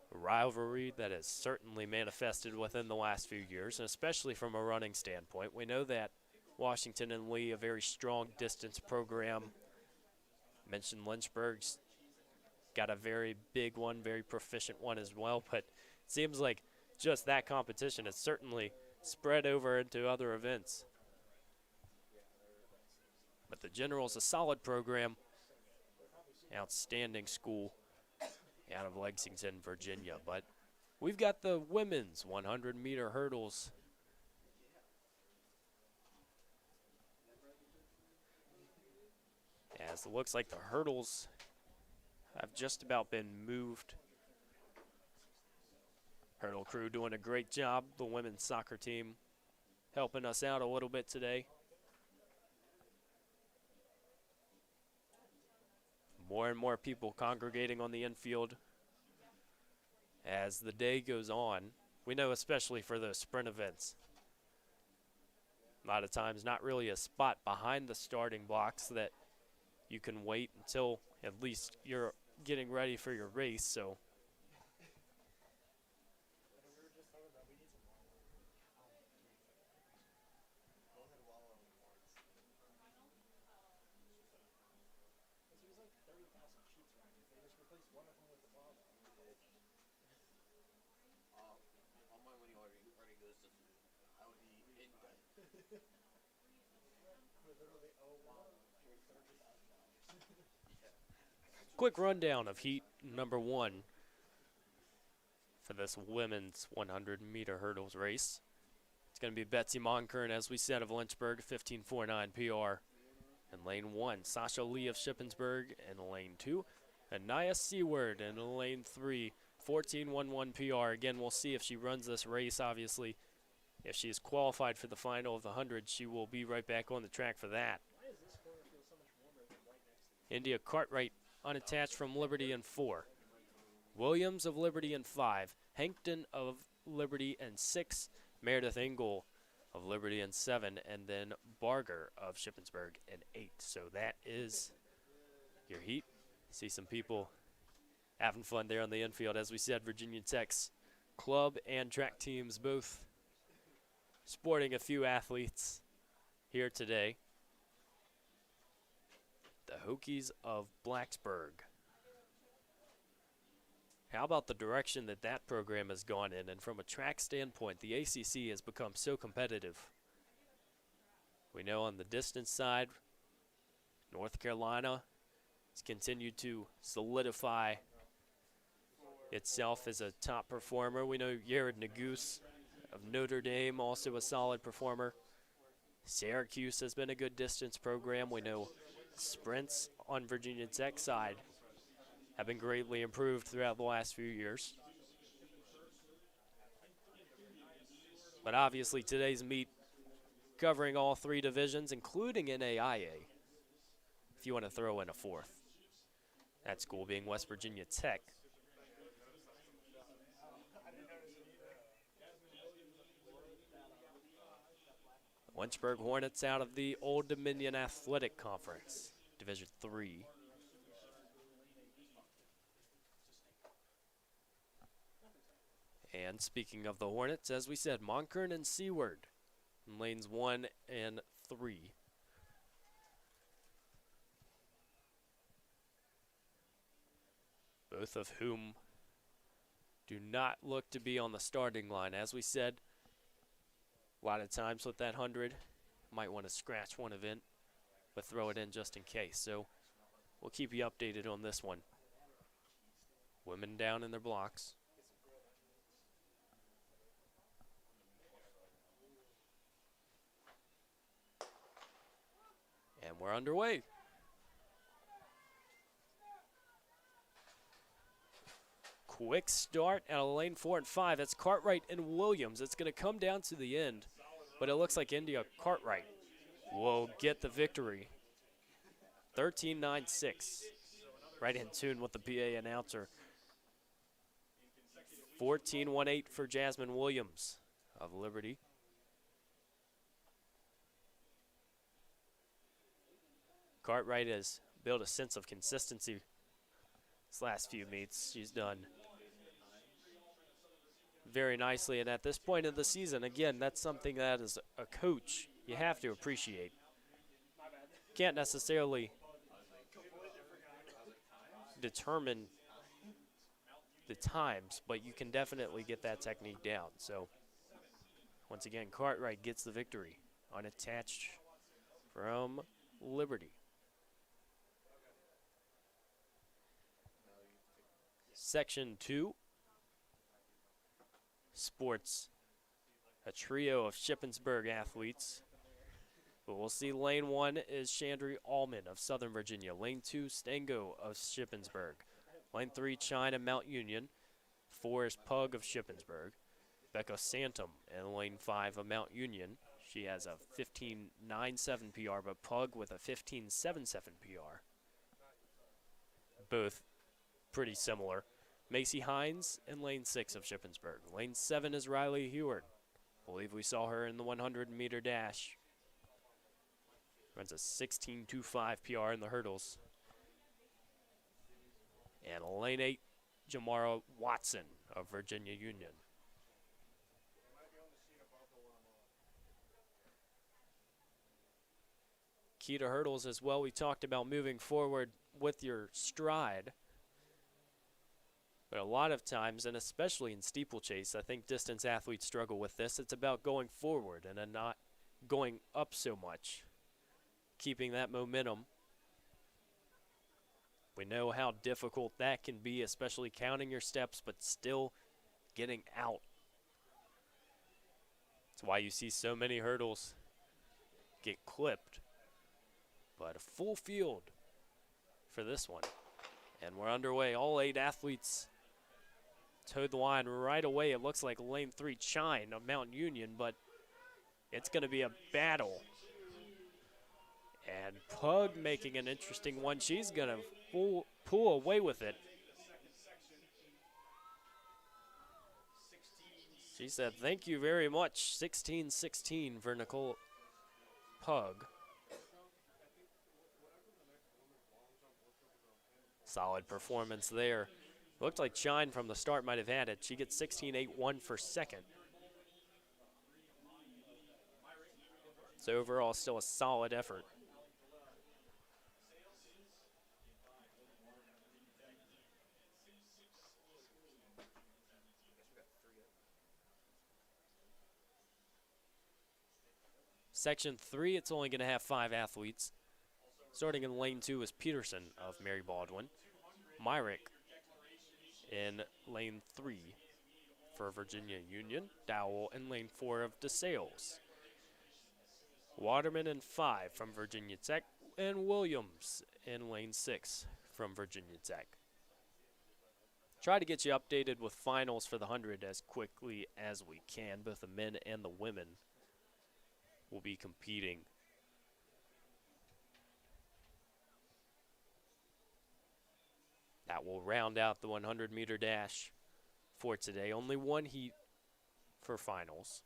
rivalry that has certainly manifested within the last few years, and especially from a running standpoint. We know that Washington and Lee, a very strong distance program. Mentioned Lynchburg's got a very big one, very proficient one as well, but it seems like just that competition has certainly spread over into other events. But the General's a solid program, outstanding school out of Lexington, Virginia. But we've got the women's 100-meter hurdles. As it looks like the hurdles have just about been moved. Hurdle crew doing a great job. The women's soccer team helping us out a little bit today. More and more people congregating on the infield as the day goes on. We know especially for those sprint events, a lot of times not really a spot behind the starting blocks that you can wait until at least you're getting ready for your race. So quick rundown of heat number 1 for this women's 100-meter hurdles race. It's going to be Betsy Monkern, as we said, of Lynchburg, 15.49 PR. In lane 1, Sasha Lee of Shippensburg. In lane 2, Anaya Seward. In lane 3, 14.11 PR. Again, we'll see if she runs this race, obviously. If she is qualified for the final of the 100, she will be right back on the track for that. India Cartwright unattached from Liberty in 4. Williams of Liberty in 5. Hankton of Liberty in 6. Meredith Engel of Liberty in 7. And then Barger of Shippensburg in 8. So that is your heat. See some people having fun there on the infield. As we said, Virginia Tech's club and track teams both sporting a few athletes here today. The Hokies of Blacksburg. How about the direction that that program has gone in? And from a track standpoint, the ACC has become so competitive. We know on the distance side, North Carolina has continued to solidify itself as a top performer. We know Yared Nagus of Notre Dame, also a solid performer. Syracuse has been a good distance program. We know sprints on Virginia Tech side have been greatly improved throughout the last few years. But obviously today's meet covering all three divisions, including NAIA, if you want to throw in a fourth. That school being West Virginia Tech. Lynchburg Hornets out of the Old Dominion Athletic Conference, Division III. And speaking of the Hornets, as we said, Monkern and Seward in lanes 1 and 3. Both of whom do not look to be on the starting line. As we said, a lot of times with that 100, might want to scratch one event, but throw it in just in case. So we'll keep you updated on this one. Women down in their blocks. And we're underway. Quick start out of lane 4 and 5. That's Cartwright and Williams. It's going to come down to the end, but it looks like India Cartwright will get the victory. 13-9-6. Right in tune with the PA announcer. 14-1-8 for Jasmine Williams of Liberty. Cartwright has built a sense of consistency this last few meets. She's done very nicely, and at this point in the season, again, that's something that as a coach you have to appreciate. Can't necessarily determine the times, but you can definitely get that technique down. So once again, Cartwright gets the victory, unattached from Liberty. Section 2 sports a trio of Shippensburg athletes. But we'll see lane 1 is Chandri Allman of Southern Virginia. Lane 2, Stango of Shippensburg. Lane 3, China Mount Union. 4 is Pug of Shippensburg. Becca Santum in lane 5 of Mount Union. She has a 15.97 PR, but Pug with a 15.77 PR. Both pretty similar. Macy Hines in lane 6 of Shippensburg. Lane 7 is Riley Heward. I believe we saw her in the 100-meter dash. Runs a 16.25 PR in the hurdles. And lane 8, Jamara Watson of Virginia Union. Key to hurdles as well, we talked about moving forward with your stride. But a lot of times, and especially in steeplechase, I think distance athletes struggle with this. It's about going forward and then not going up so much, keeping that momentum. We know how difficult that can be, especially counting your steps, but still getting out. That's why you see so many hurdles get clipped. But a full field for this one. And we're underway. All 8 athletes towed the line right away. It looks like lane 3, Chine of Mount Union, but it's going to be a battle. And Pug making an interesting one. She's going to pull away with it. She said, "Thank you very much." 16-16 for Nicole Pug. Solid performance there. Looked like Chine from the start might have had it. She gets 16.81 for second. So overall, still a solid effort. Section 3, it's only going to have 5 athletes. Starting in lane 2 is Peterson of Mary Baldwin. Myrick in lane 3. for Virginia Union, Dowell in lane 4 of DeSales. Waterman in 5 from Virginia Tech, and Williams in lane 6 from Virginia Tech. Try to get you updated with finals for the 100 as quickly as we can. Both the men and the women will be competing. That will round out the 100-meter dash for today. Only one heat for finals.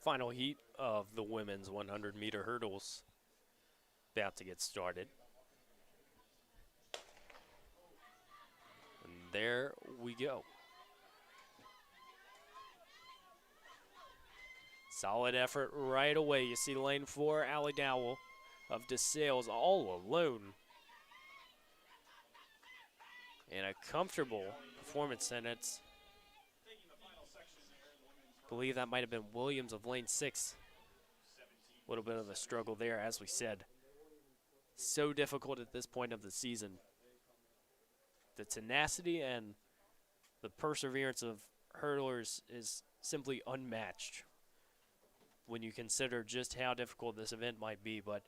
Final heat of the women's 100-meter hurdles about to get started. And there we go. Solid effort right away. You see lane 4, Allie Dowell of DeSales all alone. And a comfortable performance, and it's, I believe that might have been Williams of lane 6. A little bit of a struggle there, as we said. So difficult at this point of the season. The tenacity and the perseverance of hurdlers is simply unmatched when you consider just how difficult this event might be. But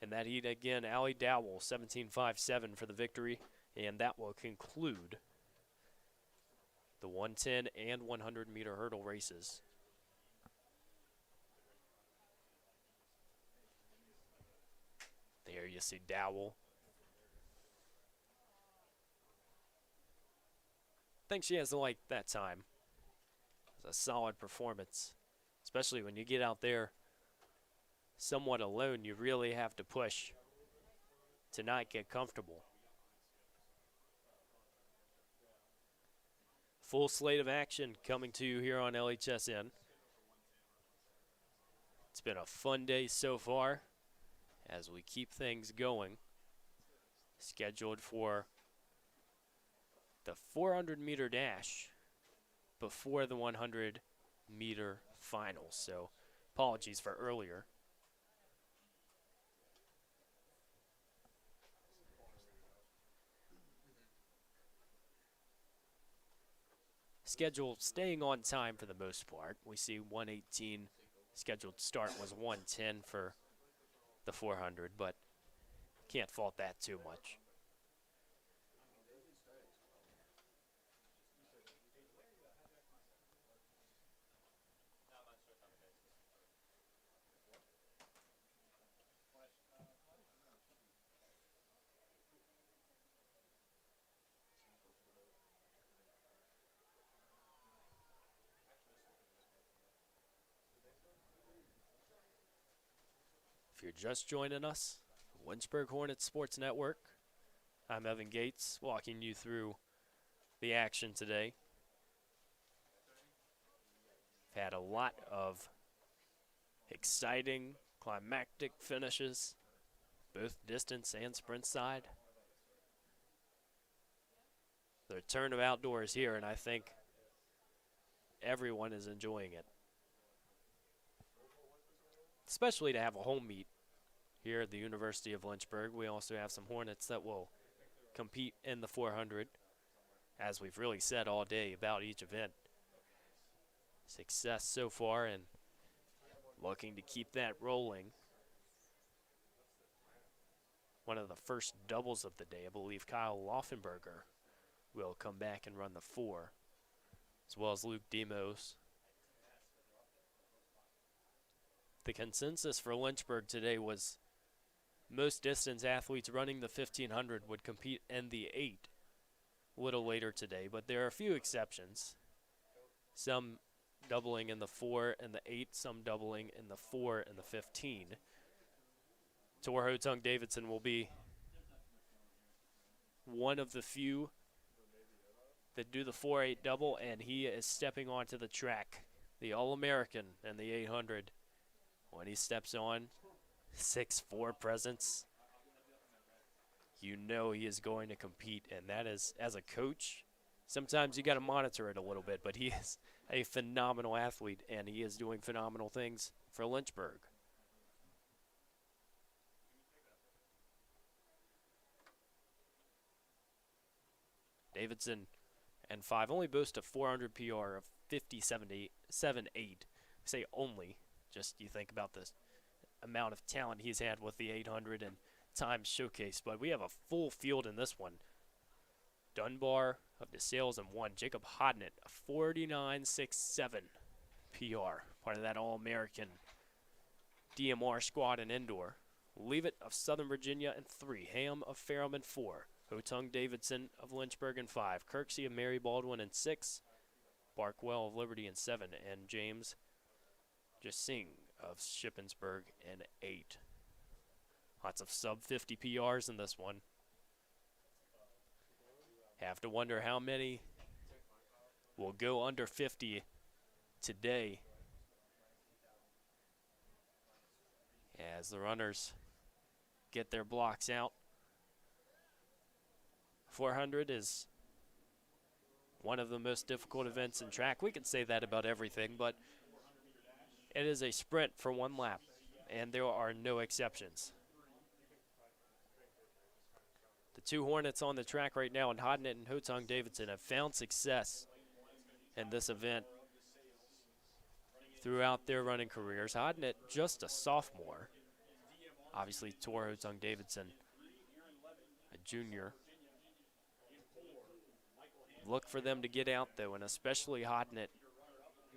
in that heat again, Allie Dowell, 17.57 for the victory, and that will conclude the 110 and 100-meter hurdle races. There you see Dowell. I think she has to like that time. It's a solid performance, especially when you get out there somewhat alone. You really have to push to not get comfortable. Full slate of action coming to you here on LHSN. It's been a fun day so far as we keep things going. Scheduled for the 400-meter dash before the 100-meter finals. So apologies for earlier. Schedule staying on time for the most part. We see 118 scheduled start was 110 for the 400, but can't fault that too much. If you're just joining us, Lynchburg Hornets Sports Network, I'm Evan Gates, walking you through the action today. We've had a lot of exciting, climactic finishes, both distance and sprint side. The return of outdoors here, and I think everyone is enjoying it. Especially to have a home meet here at the University of Lynchburg. We also have some Hornets that will compete in the 400, as we've really said all day about each event. Success so far and looking to keep that rolling. One of the first doubles of the day, I believe Kyle Laufenberger will come back and run the 4, as well as Luke Demos. The consensus for Lynchburg today was most distance athletes running the 1500 would compete in the 8 a little later today, but there are a few exceptions. Some doubling in the 4 and the 8, some doubling in the 4 and the 15. Tor Hotung Davidson will be one of the few that do the 4-8 double, and he is stepping onto the track. The All-American in the 800. When he steps on, 6'4" presence, you know he is going to compete, and that is, as a coach, sometimes you got to monitor it a little bit, but he is a phenomenal athlete, and he is doing phenomenal things for Lynchburg. Davidson and 5 only boast a 400 PR of 57.8. Say only, just you think about the amount of talent he's had with the 800 and times showcase, but we have a full field in this one. Dunbar of DeSales and 1. Jacob Hodnett, a 49.67 PR, part of that All-American DMR squad and indoor. Leavitt of Southern Virginia and 3. Ham of Ferrum and 4. Hotung Davidson of Lynchburg and 5. Kirksey of Mary Baldwin and 6. Barkwell of Liberty and 7. And James Jasing of Shippensburg and 8. Lots of sub-50 PRs in this one. Have to wonder how many will go under 50 today as the runners get their blocks out. 400 is one of the most difficult events in track. We can say that about everything, but it is a sprint for one lap, and there are no exceptions. The 2 Hornets on the track right now, and Hodnett and Hotung Davidson, have found success in this event throughout their running careers. Hodnett, just a sophomore. Obviously, Tor Hotung Davidson, a junior. Look for them to get out, though, and especially Hodnett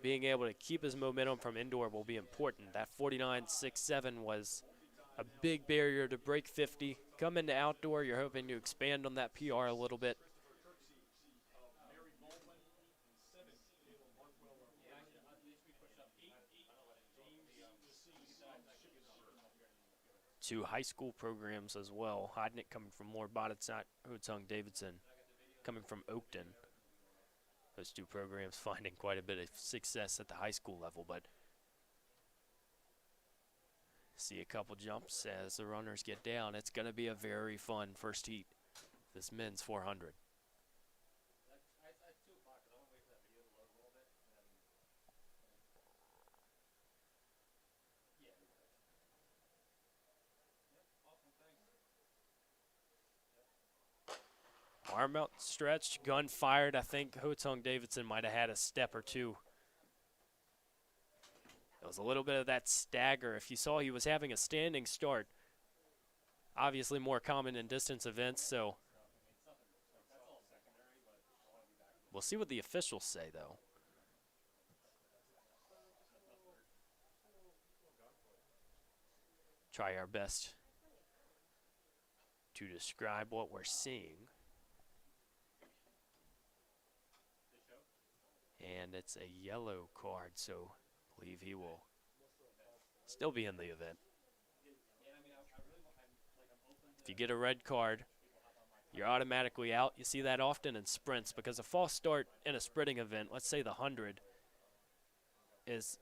being able to keep his momentum from indoor will be important. That 49.67 was a big barrier to break 50. Come into outdoor, you're hoping to expand on that PR a little bit. Two high school programs as well. Hodnett coming from Moore Botetourt, Hotung Davidson coming from Oakton. Those two programs finding quite a bit of success at the high school level, but see a couple jumps as the runners get down. It's going to be a very fun first heat, this men's 400. Arm out stretch, gun fired. I think Hotung Davidson might have had a step or two. There was a little bit of that stagger. If you saw, he was having a standing start. Obviously more common in distance events, so we'll see what the officials say, though. Try our best to describe what we're seeing. And it's a yellow card, so I believe he will still be in the event. If you get a red card, you're automatically out. You see that often in sprints because a false start in a sprinting event, let's say the 100, is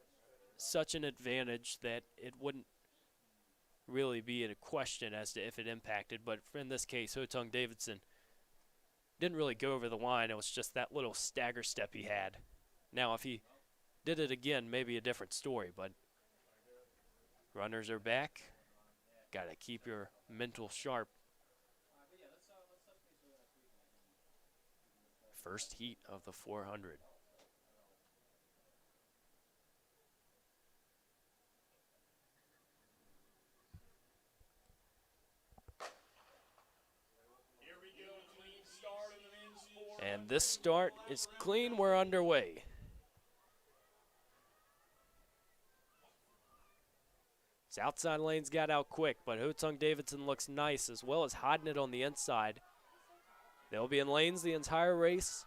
such an advantage that it wouldn't really be a question as to if it impacted. But in this case, Hotung Davidson didn't really go over the line. It was just that little stagger step he had. Now, if he did it again, maybe a different story, but runners are back. Got to keep your mental sharp. First heat of the 400. And this start is clean. We're underway. His outside lanes got out quick, but Hotung Davidson looks nice, as well as Hodnett on the inside. They'll be in lanes the entire race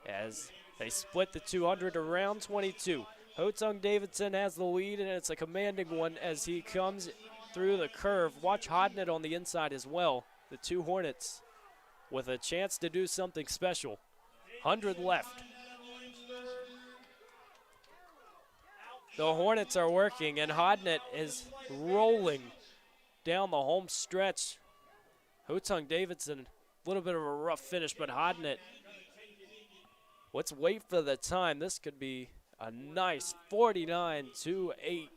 as they split the 200 around 22. Hotung Davidson has the lead, and it's a commanding one as he comes through the curve. Watch Hodnett on the inside as well. The two Hornets with a chance to do something special. 100 left. The Hornets are working, and Hodnett is rolling down the home stretch. Hotung Davidson, a little bit of a rough finish, but Hodnett, let's wait for the time. This could be a nice 49.28,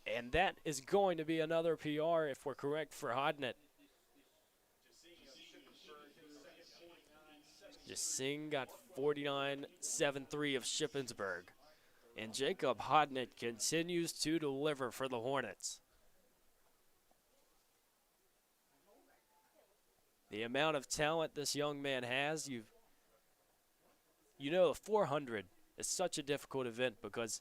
and that is going to be another PR if we're correct for Hodnett. Jasing got 49.73 of Shippensburg. And Jacob Hodnett continues to deliver for the Hornets. The amount of talent this young man has, you know, the 400 is such a difficult event because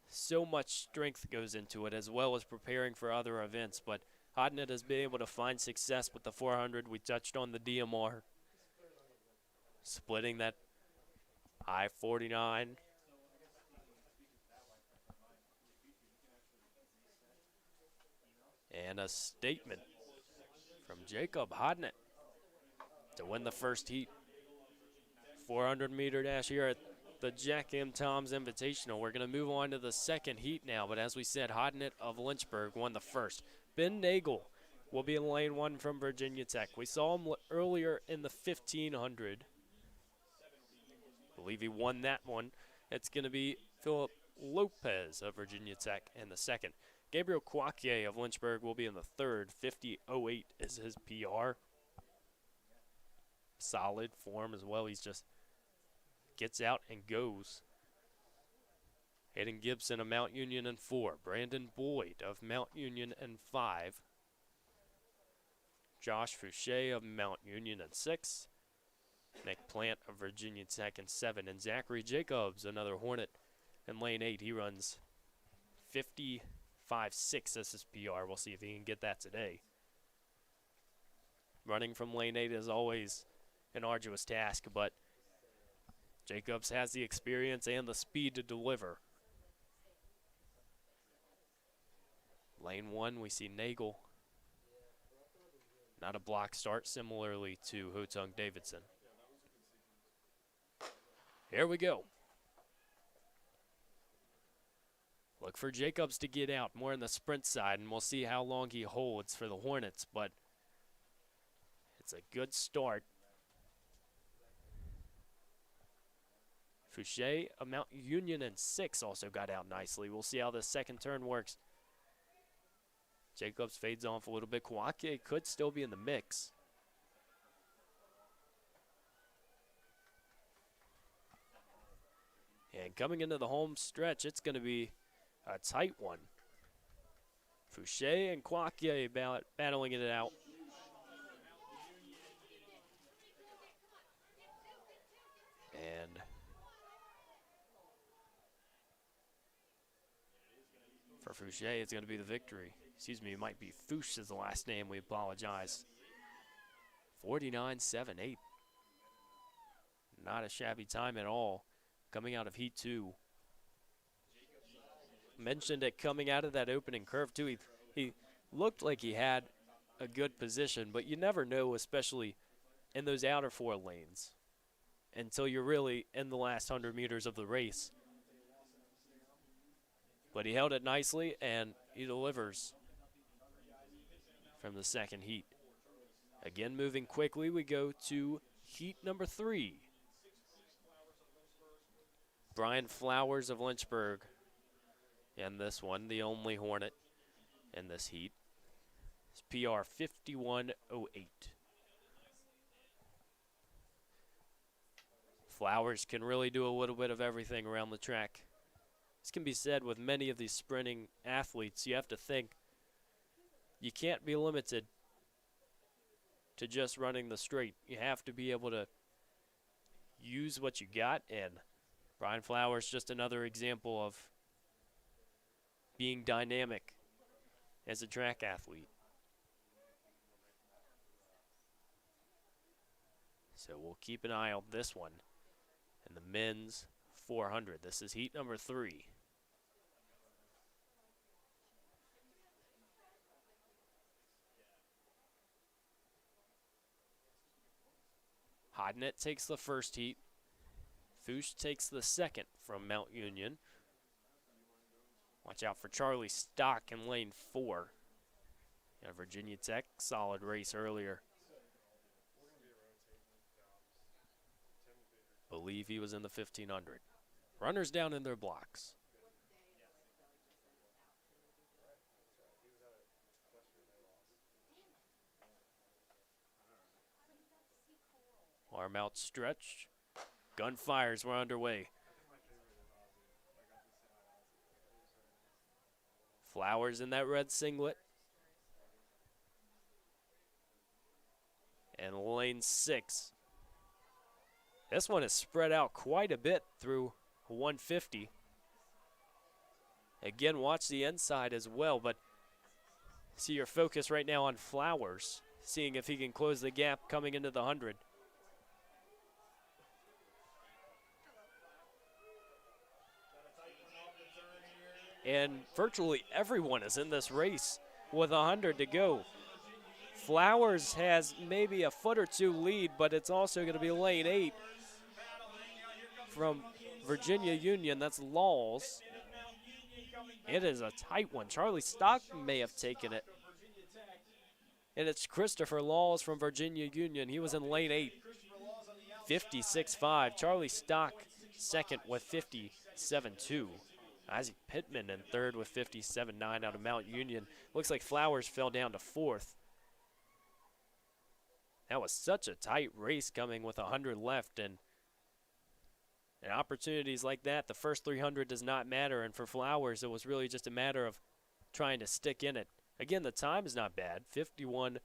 so much strength goes into it, as well as preparing for other events. But Hodnett has been able to find success with the 400. We touched on the DMR, splitting that high 49. And a statement from Jacob Hodnett to win the first heat. 400-meter dash here at the Jack M. Toms Invitational. We're going to move on to the second heat now, but as we said, Hodnett of Lynchburg won the first. Ben Nagel will be in lane one from Virginia Tech. We saw him earlier in the 1500. I believe he won that one. It's going to be Philip Lopez of Virginia Tech in the second. Gabriel Quaquier of Lynchburg will be in the third. 50.08 is his PR. Solid form as well. He's just gets out and goes. Hayden Gibson of Mount Union in 4. Brandon Boyd of Mount Union in 5. Josh Fouché of Mount Union in 6. Nick Plant of Virginia Tech in 7. And Zachary Jacobs, another Hornet, in lane 8. He runs 50.56 as his PR. We'll see if he can get that today. Running from lane 8 is always an arduous task, but Jacobs has the experience and the speed to deliver. Lane 1, we see Nagel. Not a block start, similarly to Hotung Davidson. Here we go. Look for Jacobs to get out more on the sprint side, and we'll see how long he holds for the Hornets, but it's a good start. Fouché of Mount Union in 6 also got out nicely. We'll see how the second turn works. Jacobs fades off a little bit. Kawake could still be in the mix. And coming into the home stretch, it's going to be a tight one. Fouché and Kawake battling it out. And for Fouché, it's going to be the victory. Excuse me, it might be Fouche is the last name. We apologize. 49.78. Not a shabby time at all. Coming out of Heat 2. Mentioned it coming out of that opening curve, too. He looked like he had a good position, but you never know, especially in those outer 4 lanes, until you're really in the last 100 meters of the race. But he held it nicely, and he delivers from the second heat. Again, moving quickly, we go to heat number 3. Brian Flowers of Lynchburg in this one, the only Hornet in this heat. His PR 51.08. Flowers can really do a little bit of everything around the track. This can be said with many of these sprinting athletes. You have to think you can't be limited to just running the straight. You have to be able to use what you got, and Brian Flowers just another example of being dynamic as a track athlete. So we'll keep an eye on this one. And the men's 400. This is heat number 3. Hodnett takes the first heat. Fuchs takes the second from Mount Union. Watch out for Charlie Stock in lane 4. Got Virginia Tech, solid race earlier. Believe he was in the 1500. Runners down in their blocks. Arm outstretched. Gunfires were underway. Flowers in that red singlet. And lane 6. This one is spread out quite a bit through 150. Again, watch the inside as well, but see your focus right now on Flowers, seeing if he can close the gap coming into the 100. And virtually everyone is in this race with 100 to go. Flowers has maybe a foot or two lead, but it's also going to be lane 8 from Virginia Union. That's Laws. It is a tight one. Charlie Stock may have taken it. And it's Christopher Laws from Virginia Union. He was in lane 8. 56.5. Charlie Stock second with 57.2. Isaac Pittman in third with 57.9 out of Mount Union. Looks like Flowers fell down to 4th. That was such a tight race coming with 100 left, and opportunities like that, the first 300 does not matter, and for Flowers, it was really just a matter of trying to stick in it. Again, the time is not bad, 51:07,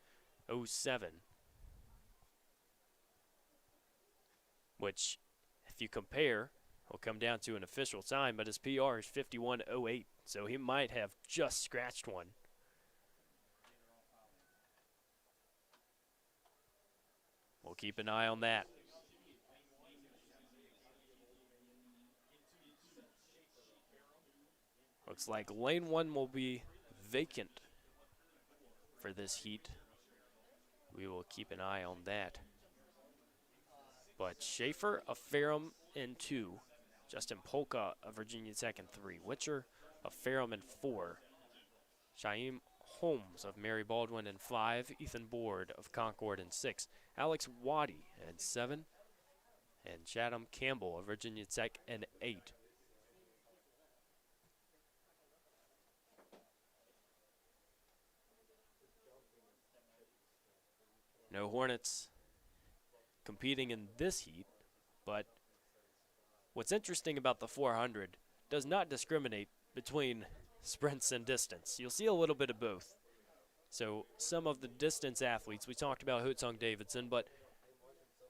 which, if you compare, will come down to an official time, but his PR is 51:08, so he might have just scratched one. We'll keep an eye on that. Looks like lane 1 will be vacant for this heat. We will keep an eye on that. But Schaefer of Ferrum in 2. Justin Polka of Virginia Tech in 3. Witcher of Ferrum in 4. Shaim Holmes of Mary Baldwin in 5. Ethan Board of Concord in 6. Alex Waddy in 7. And Chatham Campbell of Virginia Tech in 8. No Hornets competing in this heat, but what's interesting about the 400 does not discriminate between sprints and distance. You'll see a little bit of both. So some of the distance athletes, we talked about Hootsong Davidson, but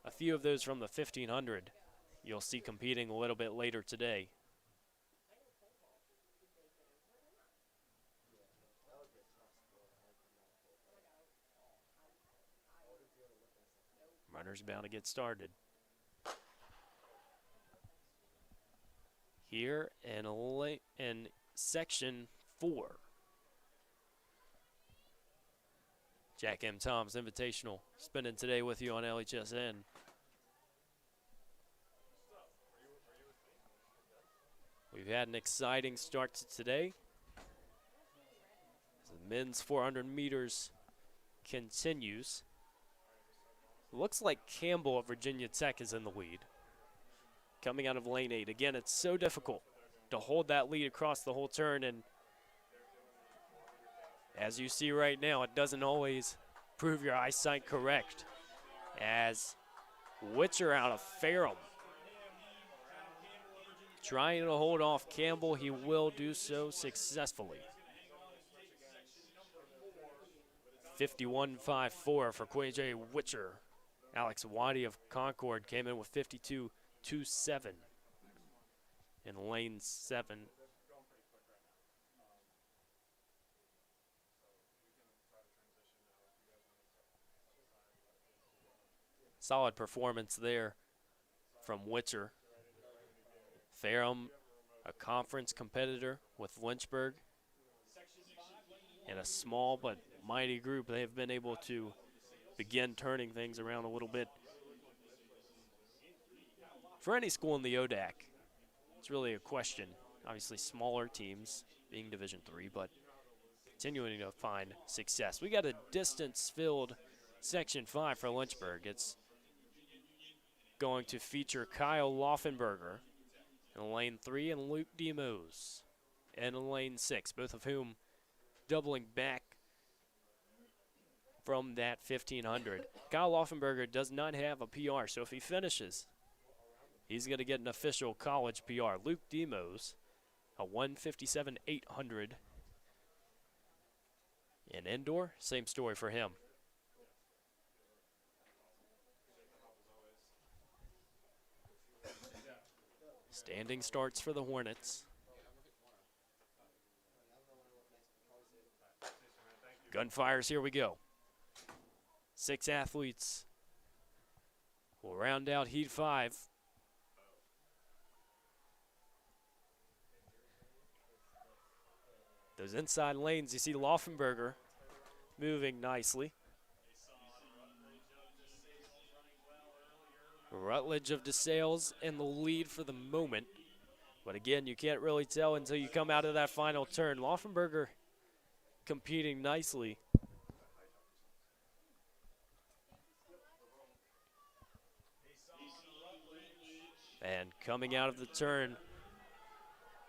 a few of those from the 1500 you'll see competing a little bit later today. Runners bound to get started. Here in section 4. Jack M. Tom's Invitational spending today with you on LHSN. We've had an exciting start to today. The men's 400 meters continues. Looks like Campbell of Virginia Tech is in the lead. Coming out of lane 8. Again, it's so difficult to hold that lead across the whole turn, and as you see right now, it doesn't always prove your eyesight correct. As Witcher out of Ferrum trying to hold off Campbell, he will do so successfully. 51.54 for Quay Witcher. Alex Waddy of Concord came in with 52.27 in lane 7. Solid performance there from Witcher. Ferrum, a conference competitor with Lynchburg. In a small but mighty group, they have been able to begin turning things around a little bit. For any school in the ODAC, it's really a question. Obviously, smaller teams being Division III, but continuing to find success. We got a distance-filled Section 5 for Lynchburg. It's going to feature Kyle Laufenberger in lane 3 and Luke Demos in lane 6, both of whom doubling back from that 1500. Kyle Laufenberger does not have a PR, so if he finishes, he's going to get an official college PR. Luke Demos, a 157.800 in indoor. Same story for him. Standing starts for the Hornets. Gunfires, here we go. 6 athletes will round out Heat 5. Those inside lanes, you see Laufenberger moving nicely. Rutledge of DeSales in the lead for the moment. But again, you can't really tell until you come out of that final turn. Laufenberger competing nicely. And coming out of the turn,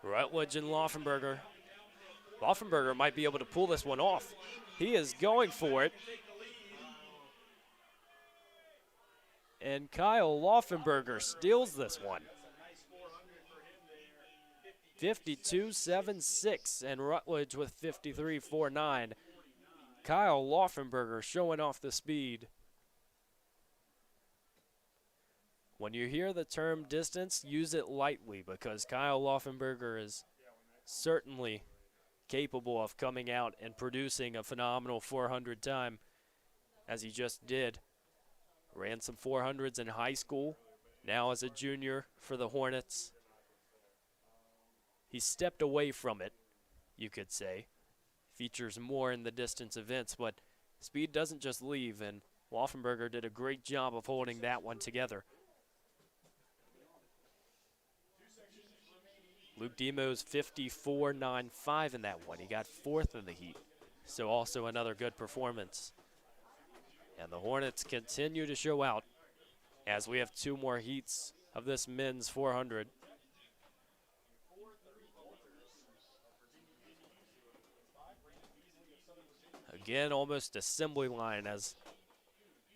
Rutledge and Laufenberger. Laufenberger might be able to pull this one off. He is going for it. And Kyle Laufenberger steals this one. 52.76 and Rutledge with 53.49. Kyle Laufenberger showing off the speed. When you hear the term distance, use it lightly because Kyle Laufenberger is certainly capable of coming out and producing a phenomenal 400 time, as he just did. Ran some 400s in high school, now as a junior for the Hornets. He stepped away from it, you could say. Features more in the distance events, but speed doesn't just leave, and Laufenberger did a great job of holding that one together. Luke Demos 54.95 in that one. He got 4th in the heat, so also another good performance. And the Hornets continue to show out as we have 2 more heats of this men's 400. Again, almost assembly line as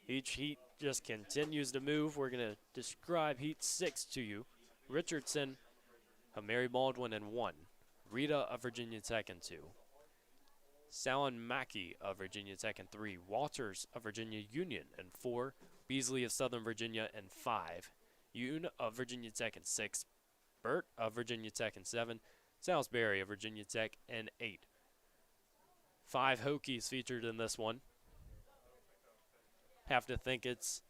each heat just continues to move. We're going to describe Heat 6 to you. Richardson of Mary Baldwin in 1. Rita of Virginia Tech in 2. Salon Mackey of Virginia Tech in 3. Walters of Virginia Union in 4. Beasley of Southern Virginia in 5. Yoon of Virginia Tech in 6. Burt of Virginia Tech in 7. Salisbury of Virginia Tech in 8. 5 Hokies featured in this one. Have to think it's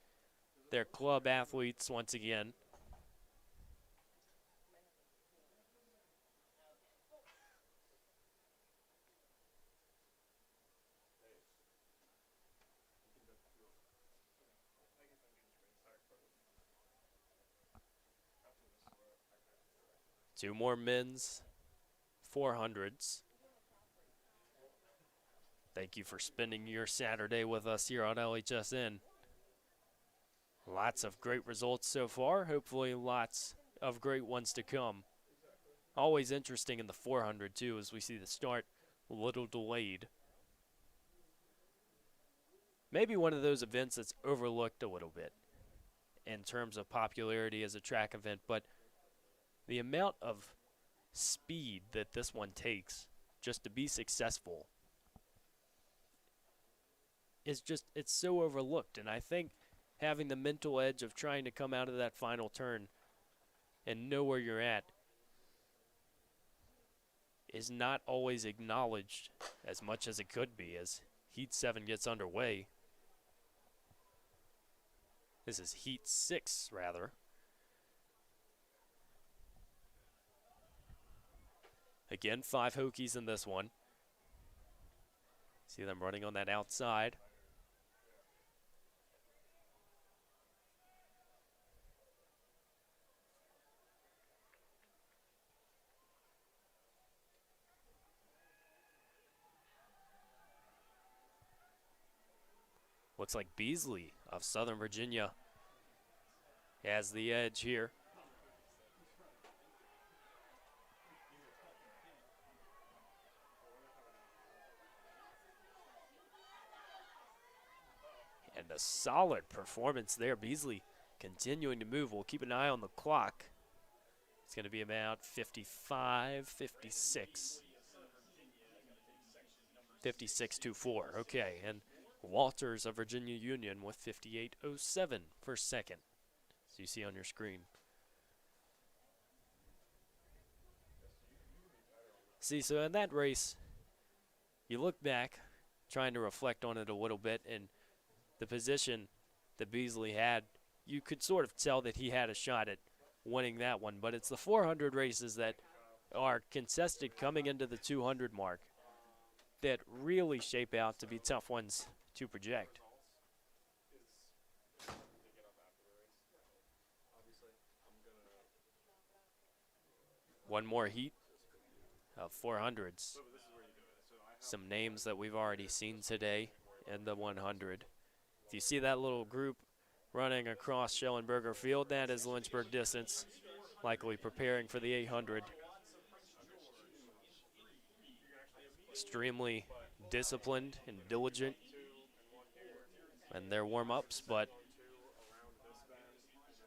their club athletes once again. Two more men's 400s. Thank you for spending your Saturday with us here on LHSN. Lots of great results so far. Hopefully lots of great ones to come. Always interesting in the 400 too, as we see the start a little delayed. Maybe one of those events that's overlooked a little bit in terms of popularity as a track event, but the amount of speed that this one takes just to be successful is just, it's so overlooked. And I think having the mental edge of trying to come out of that final turn and know where you're at is not always acknowledged as much as it could be as Heat 7 gets underway. This is Heat 6, rather. Again, 5 Hokies in this one. See them running on that outside. Looks like Beasley of Southern Virginia has the edge here. And a solid performance there. Beasley continuing to move. We'll keep an eye on the clock. It's going to be about 55, 56. 56-4. Okay, and Walters of Virginia Union with 58.07 for second, as you see on your screen. See, so in that race, you look back, trying to reflect on it a little bit, and the position that Beasley had, you could sort of tell that he had a shot at winning that one, but it's the 400 races that are contested coming into the 200 mark that really shape out to be tough ones to project. One more heat of 400s. Some names that we've already seen today in the 100. If you see that little group running across Schellenberger Field, that is Lynchburg distance, likely preparing for the 800. Extremely disciplined and diligent in their warm-ups, but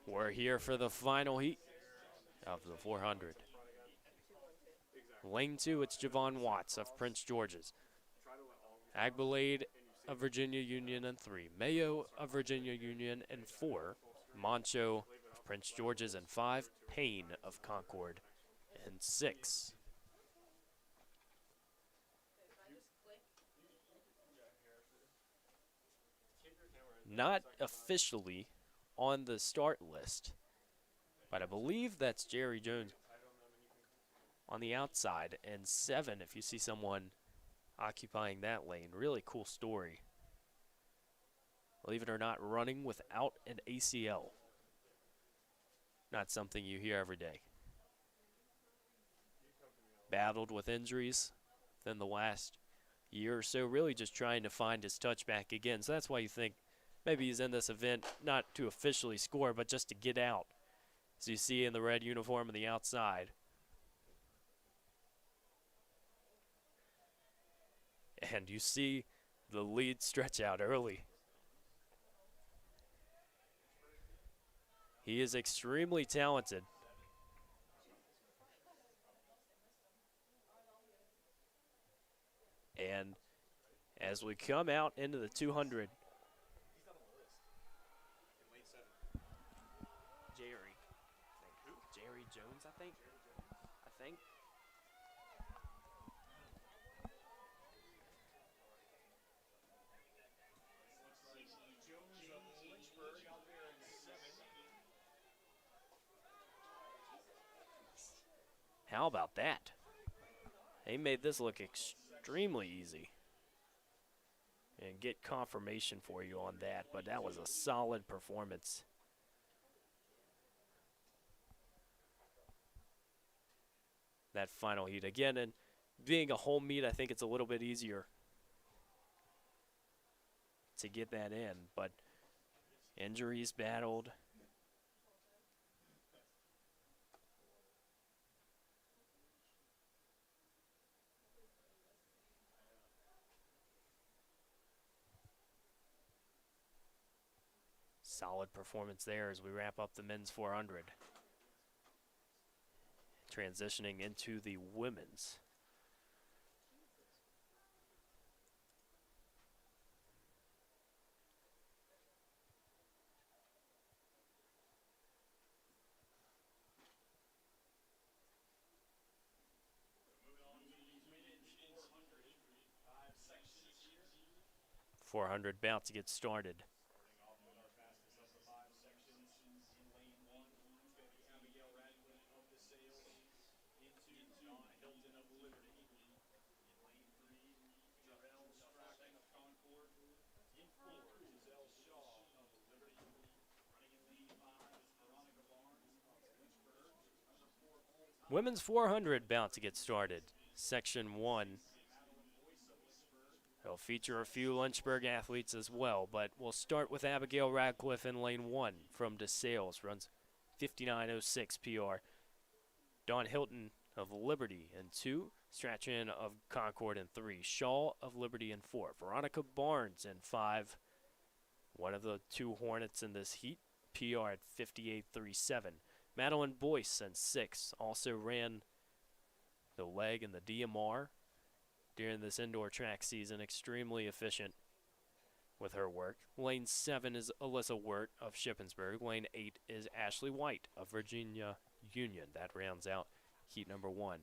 we're here for the final heat of the 400. Lane 2, it's Javon Watts of Prince George's. Agbalade of Virginia Union in 3. Mayo of Virginia Union in 4. Moncho of Prince George's in 5. Payne of Concord in 6. Not officially on the start list, but I believe that's Jerry Jones on the outside, and 7 if you see someone occupying that lane. Really cool story. Believe it or not, running without an ACL. Not something you hear every day. Battled with injuries within the last year or so, really just trying to find his touch back again. So that's why you think maybe he's in this event not to officially score, but just to get out. As you see in the red uniform on the outside. And you see the lead stretch out early. He is extremely talented. And as we come out into the 200, Jerry Jones, I think. How about that? They made this look extremely easy. And get confirmation for you on that, but that was a solid performance. That final heat again, and being a home meet, I think it's a little bit easier to get that in, but injuries battled. Solid performance there as we wrap up the men's 400. Transitioning into the women's. .400 about to get started. Women's 400 about to get started. Section 1. It'll feature a few Lynchburg athletes as well, but we'll start with Abigail Radcliffe in lane 1 from DeSales. Runs 59.06 PR. Dawn Hilton of Liberty in 2. Strachan of Concord in 3. Shaw of Liberty in 4. Veronica Barnes in 5. One of the 2 Hornets in this heat, PR at 58.37. Madeline Boyce in 6. Also ran the leg in the DMR during this indoor track season. Extremely efficient with her work. Lane 7 is Alyssa Wirt of Shippensburg. Lane 8 is Ashley White of Virginia Union. That rounds out heat number 1.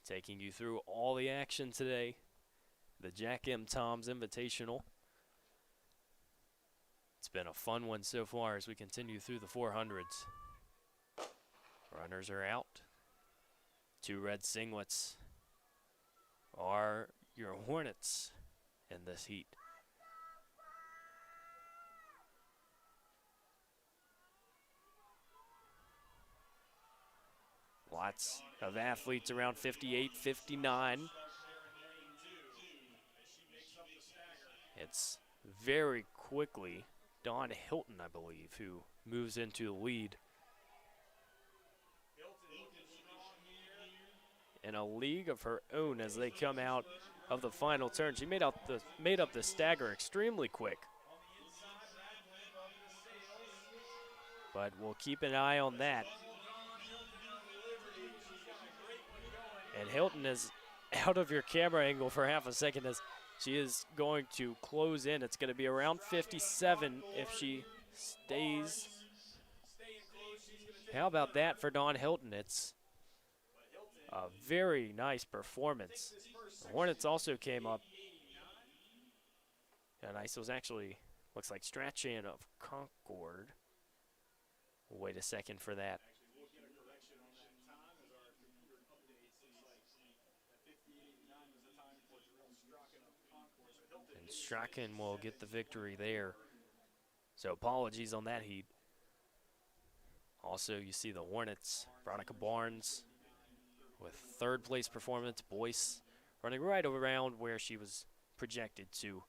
Taking you through all the action today, the Jack M. Toms Invitational. It's been a fun one so far as we continue through the 400s. Runners are out. 2 red singlets are your Hornets in this heat. Lots of athletes around 58, 59. It's very quickly Dawn Hilton, I believe, who moves into the lead. In a league of her own as they come out of the final turn. She made up the stagger extremely quick. But we'll keep an eye on that. And Hilton is out of your camera angle for half a second as she is going to close in. It's going to be around 57 if she stays. How about that for Dawn Hilton? It's a very nice performance. The Hornets also came up. And ice was actually, looks like Strachan of Concord. We'll wait a second for that. And Strachan will get the victory there. So apologies on that heat. Also, you see the Hornets, Veronica Barnes with 3rd place performance. Boyce running right around where she was projected to.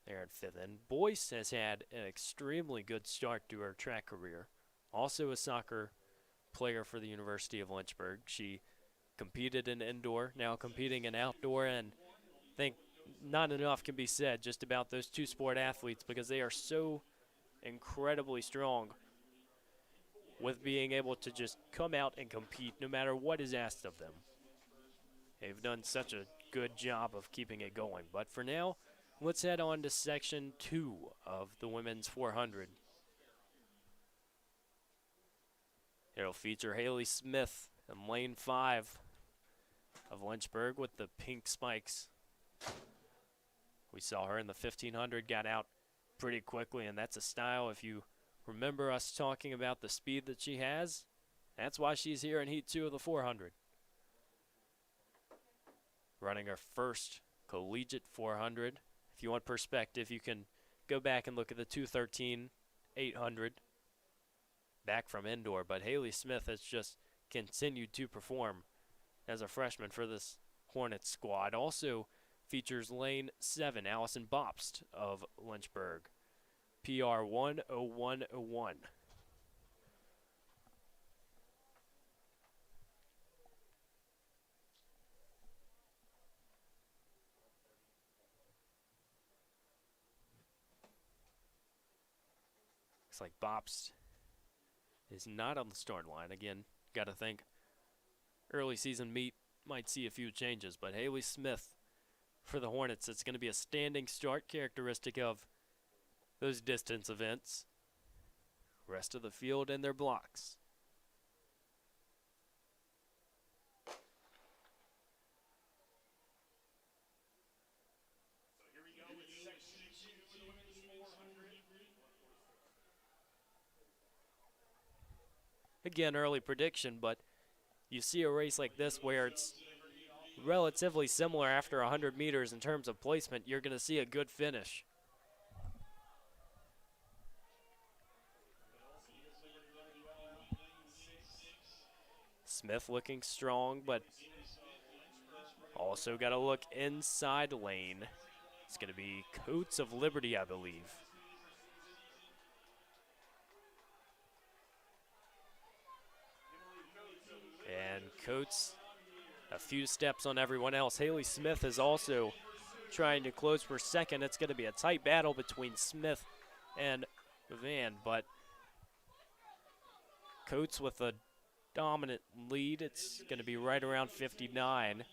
There at 5th. And Boyce has had an extremely good start to her track career. Also a soccer player for the University of Lynchburg. She competed in indoor, now competing in outdoor, and I think not enough can be said just about those 2 sport athletes because they are so incredibly strong with being able to just come out and compete no matter what is asked of them. They've done such a good job of keeping it going. But for now, let's head on to section 2 of the women's 400. It'll feature Haley Smith in lane 5 of Lynchburg with the pink spikes. We saw her in the 1500, got out pretty quickly, and that's a style. If you remember us talking about the speed that she has, that's why she's here in Heat 2 of the 400. Running her first collegiate 400. If you want perspective, you can go back and look at the 213 800 back from indoor. But Haley Smith has just continued to perform as a freshman for this Hornets squad. Also features lane 7, Allison Bopst of Lynchburg. PR 10101. Looks like Bopst is not on the start line. Again, got to think early season meet might see a few changes, but Haley Smith for the Hornets, it's going to be a standing start, characteristic of those distance events. Rest of the field in their blocks. again, early prediction, but you see a race like this where it's relatively similar after 100 meters in terms of placement, you're going to see a good finish. Smith looking strong, but also got to look inside lane. It's going to be Coates of Liberty, I believe. And Coates a few steps on everyone else. Haley Smith is also trying to close for second. It's going to be a tight battle between Smith and Van, but Coates with a dominant lead. It's going to be right around 59.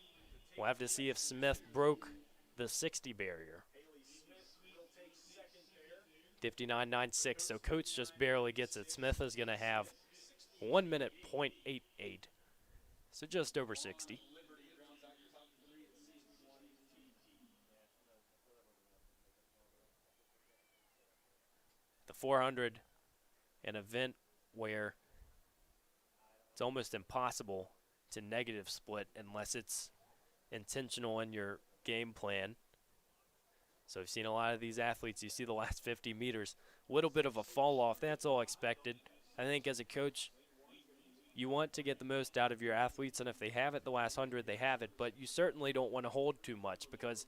We'll have to see if Smith broke the 60 barrier. 59.96, so Coates just barely gets it. Smith is going to have 1 minute .88, so just over 60. The 400, an event where it's almost impossible to negative split unless it's intentional in your game plan. So we've seen a lot of these athletes, you see the last 50 meters, a little bit of a fall off. That's all expected. I think as a coach, you want to get the most out of your athletes, and if they have it the last 100, they have it. But you certainly don't want to hold too much, because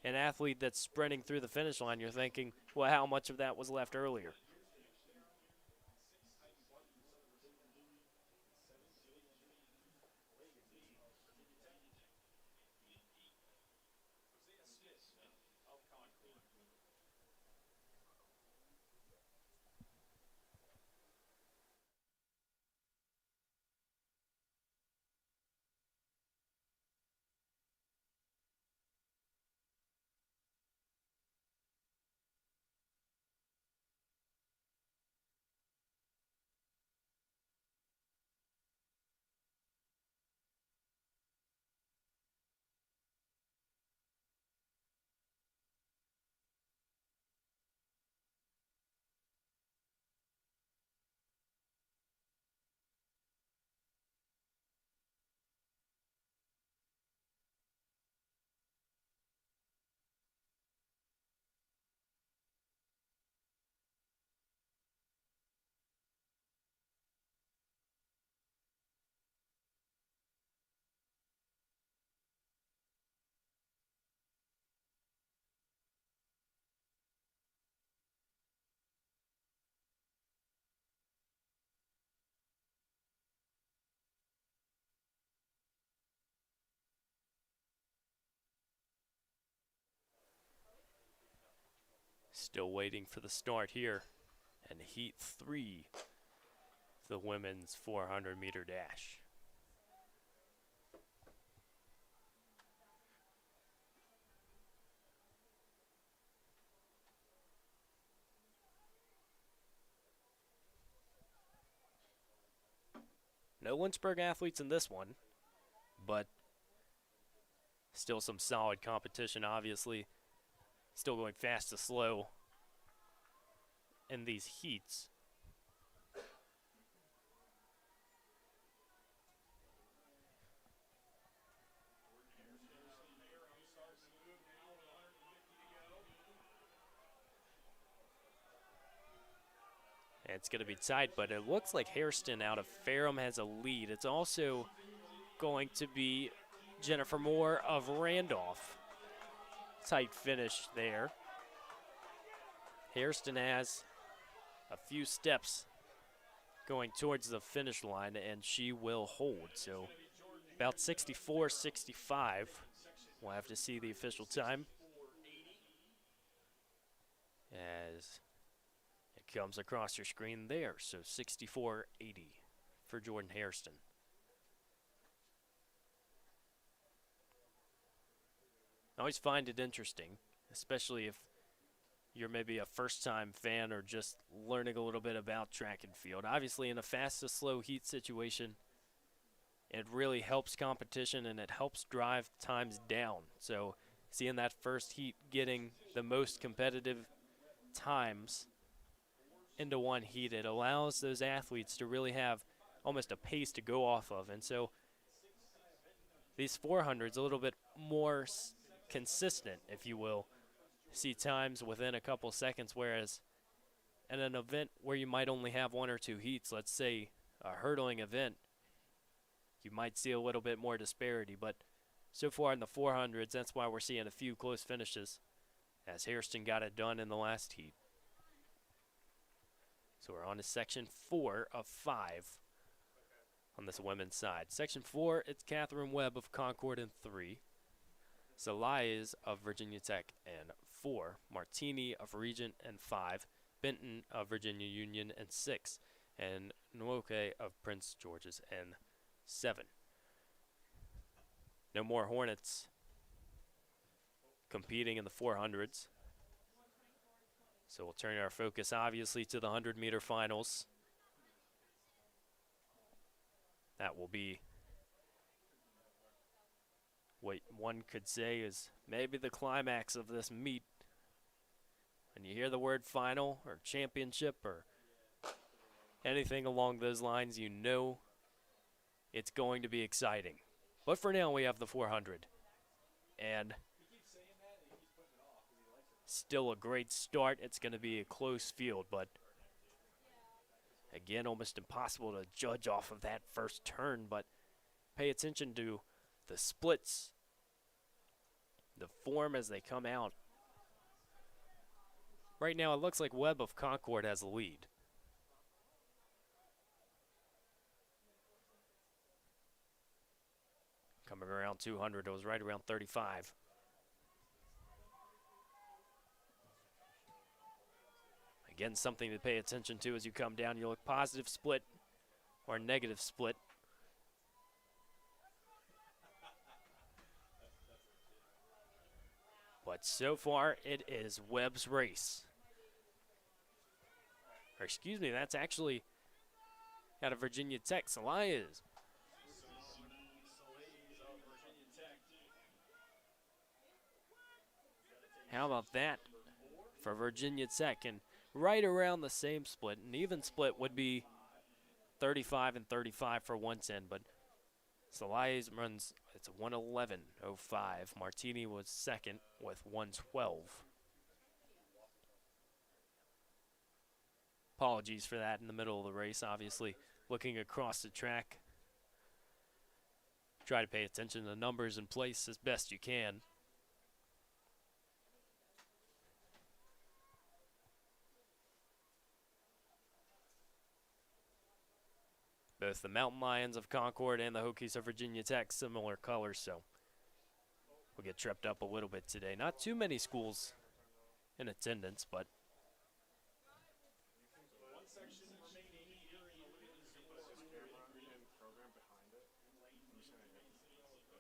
an athlete that's sprinting through the finish line, you're thinking, well, how much of that was left earlier? Still waiting for the start here. And heat 3, the women's 400-meter dash. No Lynchburg athletes in this one, but still some solid competition, obviously. Still going fast to slow in these heats. And it's going to be tight, but it looks like Hairston out of Ferrum has a lead. It's also going to be Jennifer Moore of Randolph. Tight finish there. Hairston has a few steps going towards the finish line, and she will hold. So about 64-65. We'll have to see the official time as it comes across your screen there. So 64-80 for Jordan Hairston. I always find it interesting, especially if you're maybe a first-time fan or just learning a little bit about track and field. Obviously, in a fast to slow heat situation, it really helps competition and it helps drive times down. So seeing that first heat getting the most competitive times into one heat, it allows those athletes to really have almost a pace to go off of. And so these 400s a little bit more consistent, if you will. See times within a couple seconds, whereas in an event where you might only have one or two heats, let's say a hurdling event, you might see a little bit more disparity. But so far in the 400s, that's why we're seeing a few close finishes, as Hairston got it done in the last heat. So we're on to section 4 of 5 on this women's side. Section 4, it's Catherine Webb of Concord in 3, Zelai's of Virginia Tech in 4, Martini of Regent in 5, Benton of Virginia Union in 6, and Nwoke of Prince George's in 7. No more Hornets competing in the 400s. So we'll turn our focus obviously to the 100-meter finals. That will be what one could say is maybe the climax of this meet. When you hear the word final or championship or anything along those lines, you know it's going to be exciting. But for now, we have the 400. And still a great start. It's going to be a close field, but again, almost impossible to judge off of that first turn. But pay attention to the splits, the form as they come out. Right now, it looks like Webb of Concord has the lead. Coming around 200, it was right around 35. Again, something to pay attention to as you come down. You look positive split or negative split. But so far, it is Webb's race. Or excuse me, that's actually out of Virginia Tech. Zelai's. How about that for Virginia Tech? And right around the same split. An even split would be 35 and 35 for 110, but Zelai's runs, it's 111.05. Martini was second with 112. Apologies for that in the middle of the race, obviously looking across the track. Try to pay attention to the numbers in place as best you can. Both the Mountain Lions of Concord and the Hokies of Virginia Tech, similar colors, so we'll get tripped up a little bit today. Not too many schools in attendance, but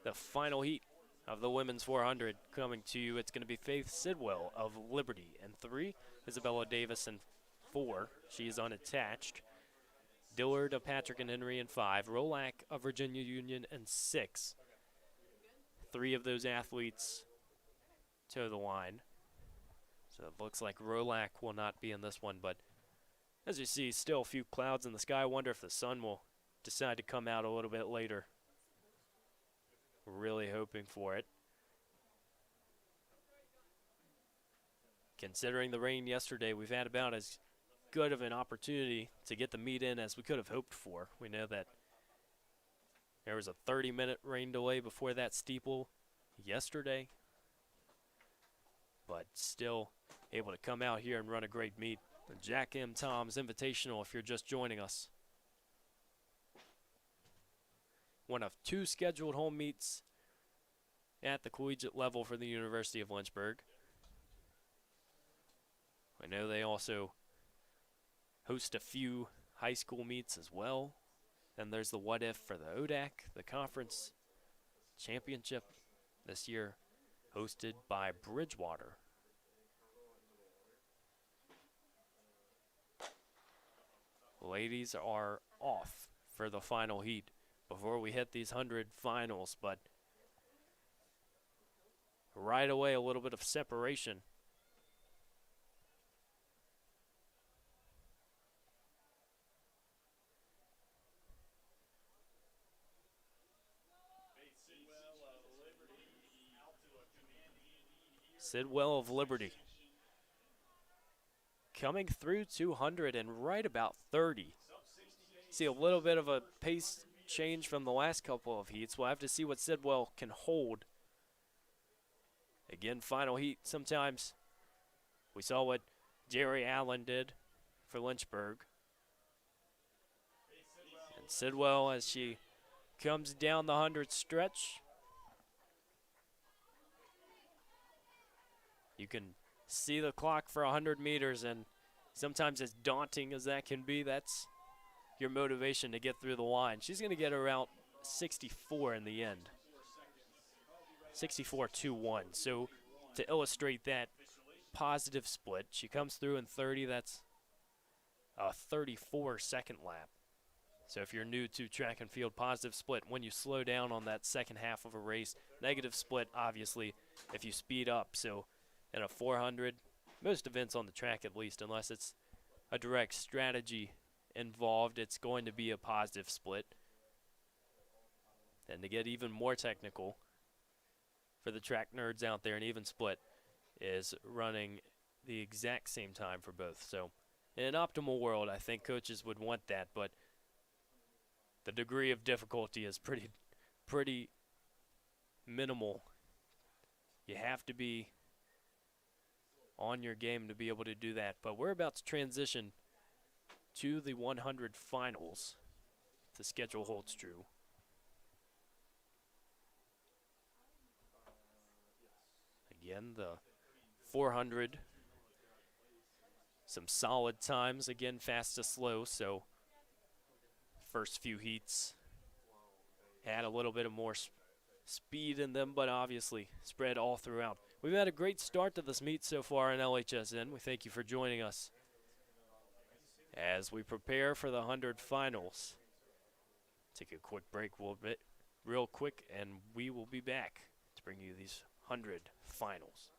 the final heat of the women's 400 coming to you. It's going to be Faith Sidwell of Liberty in 3, Isabella Davis in 4. She is unattached. Dillard of Patrick and Henry in 5, Rolack of Virginia Union in 6. 3 of those athletes toe the line. So it looks like Rolack will not be in this one, but as you see, still a few clouds in the sky. I wonder if the sun will decide to come out a little bit later. We're really hoping for it. Considering the rain yesterday, we've had about as good of an opportunity to get the meet in as we could have hoped for. We know that there was a 30-minute rain delay before that steeple yesterday, but still able to come out here and run a great meet. The Jack M. Toms Invitational, if you're just joining us. One of 2 scheduled home meets at the collegiate level for the University of Lynchburg. I know they also host a few high school meets as well. Then there's the what if for the ODAC, the conference championship this year hosted by Bridgewater. Ladies are off for the final heat before we hit these 100 finals, but right away a little bit of separation. Sidwell of Liberty coming through 200 and right about 30. See a little bit of a pace change from the last couple of heats. We'll have to see what Sidwell can hold. Again, final heat sometimes. We saw what Jerry Allen did for Lynchburg. And Sidwell, as she comes down the 100 stretch, you can see the clock for 100 meters, and sometimes as daunting as that can be, that's your motivation to get through the line. She's going to get around 64 in the end. 64.21. So to illustrate that positive split, she comes through in 30. That's a 34-second lap. So if you're new to track and field, positive split when you slow down on that second half of a race. Negative split, obviously, if you speed up. So in a 400, most events on the track at least, unless it's a direct strategy involved, it's going to be a positive split. And to get even more technical for the track nerds out there, an even split is running the exact same time for both. So in an optimal world, I think coaches would want that, but the degree of difficulty is pretty minimal. You have to be on your game to be able to do that. But we're about to transition to the 100 finals. The schedule holds true. Again, the 400, some solid times. Again, fast to slow, so first few heats had a little bit of more speed in them, but obviously spread all throughout. We've had a great start to this meet so far in LHSN. We thank you for joining us as we prepare for the 100 finals. Take a quick break real quick, and we will be back to bring you these 100 finals.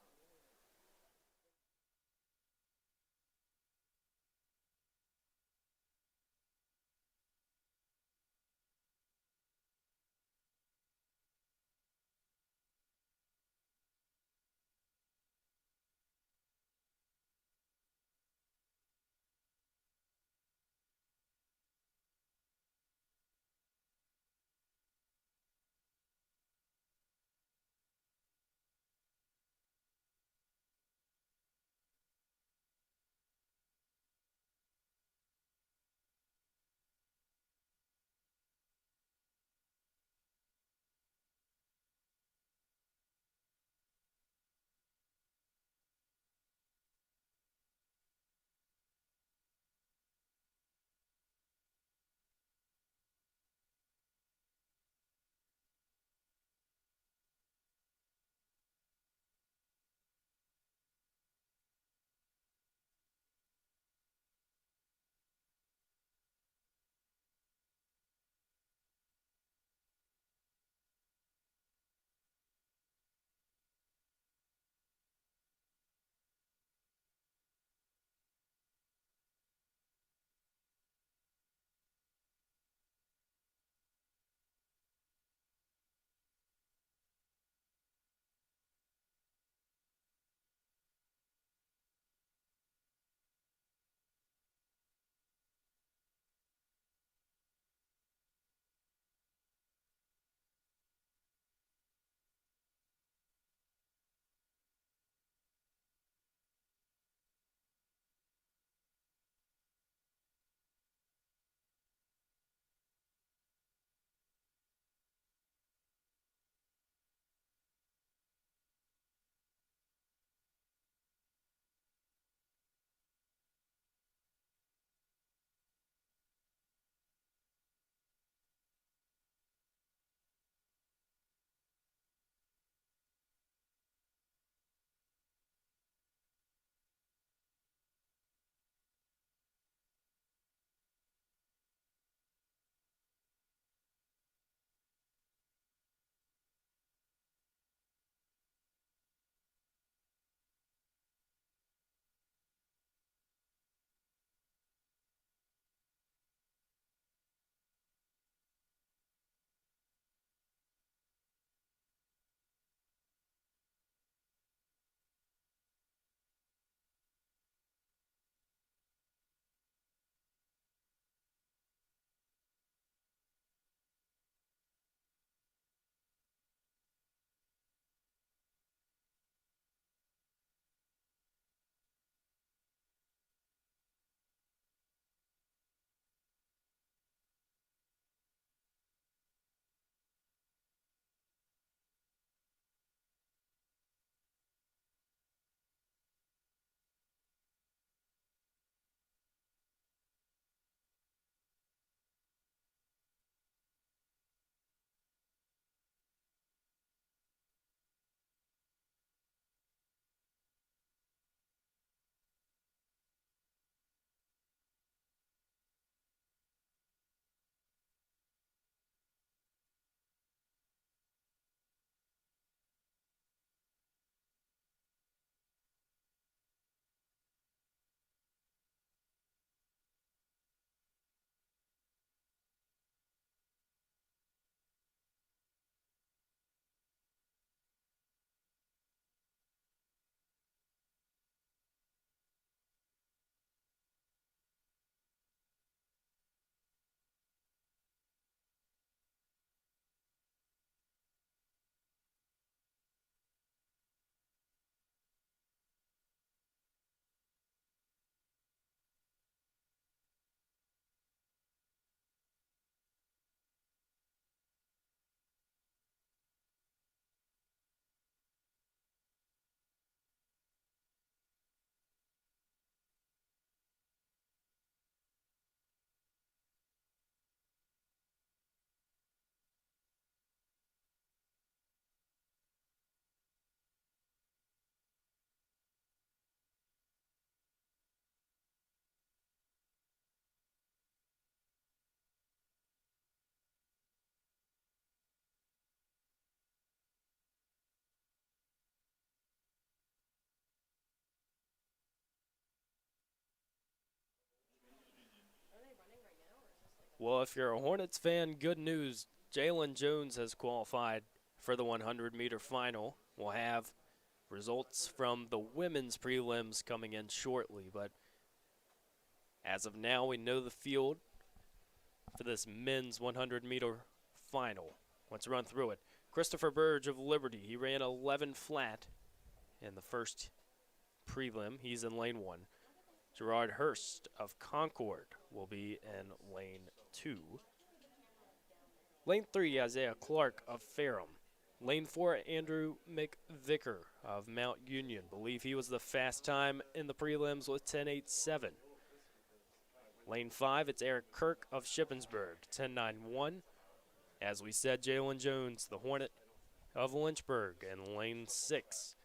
Well, if you're a Hornets fan, good news. Jalen Jones has qualified for the 100-meter final. We'll have results from the women's prelims coming in shortly, but as of now, we know the field for this men's 100-meter final. Let's run through it. Christopher Burge of Liberty, he ran 11 flat in the first prelim. He's in lane 1. Gerard Hurst of Concord will be in lane 2. Lane 3, Isaiah Clark of Ferrum. Lane 4, Andrew McVicker of Mount Union. Believe he was the fast time in the prelims with 10.87. Lane 5, it's Eric Kirk of Shippensburg, 10.91. As we said, Jalen Jones, the Hornet of Lynchburg, in lane 6.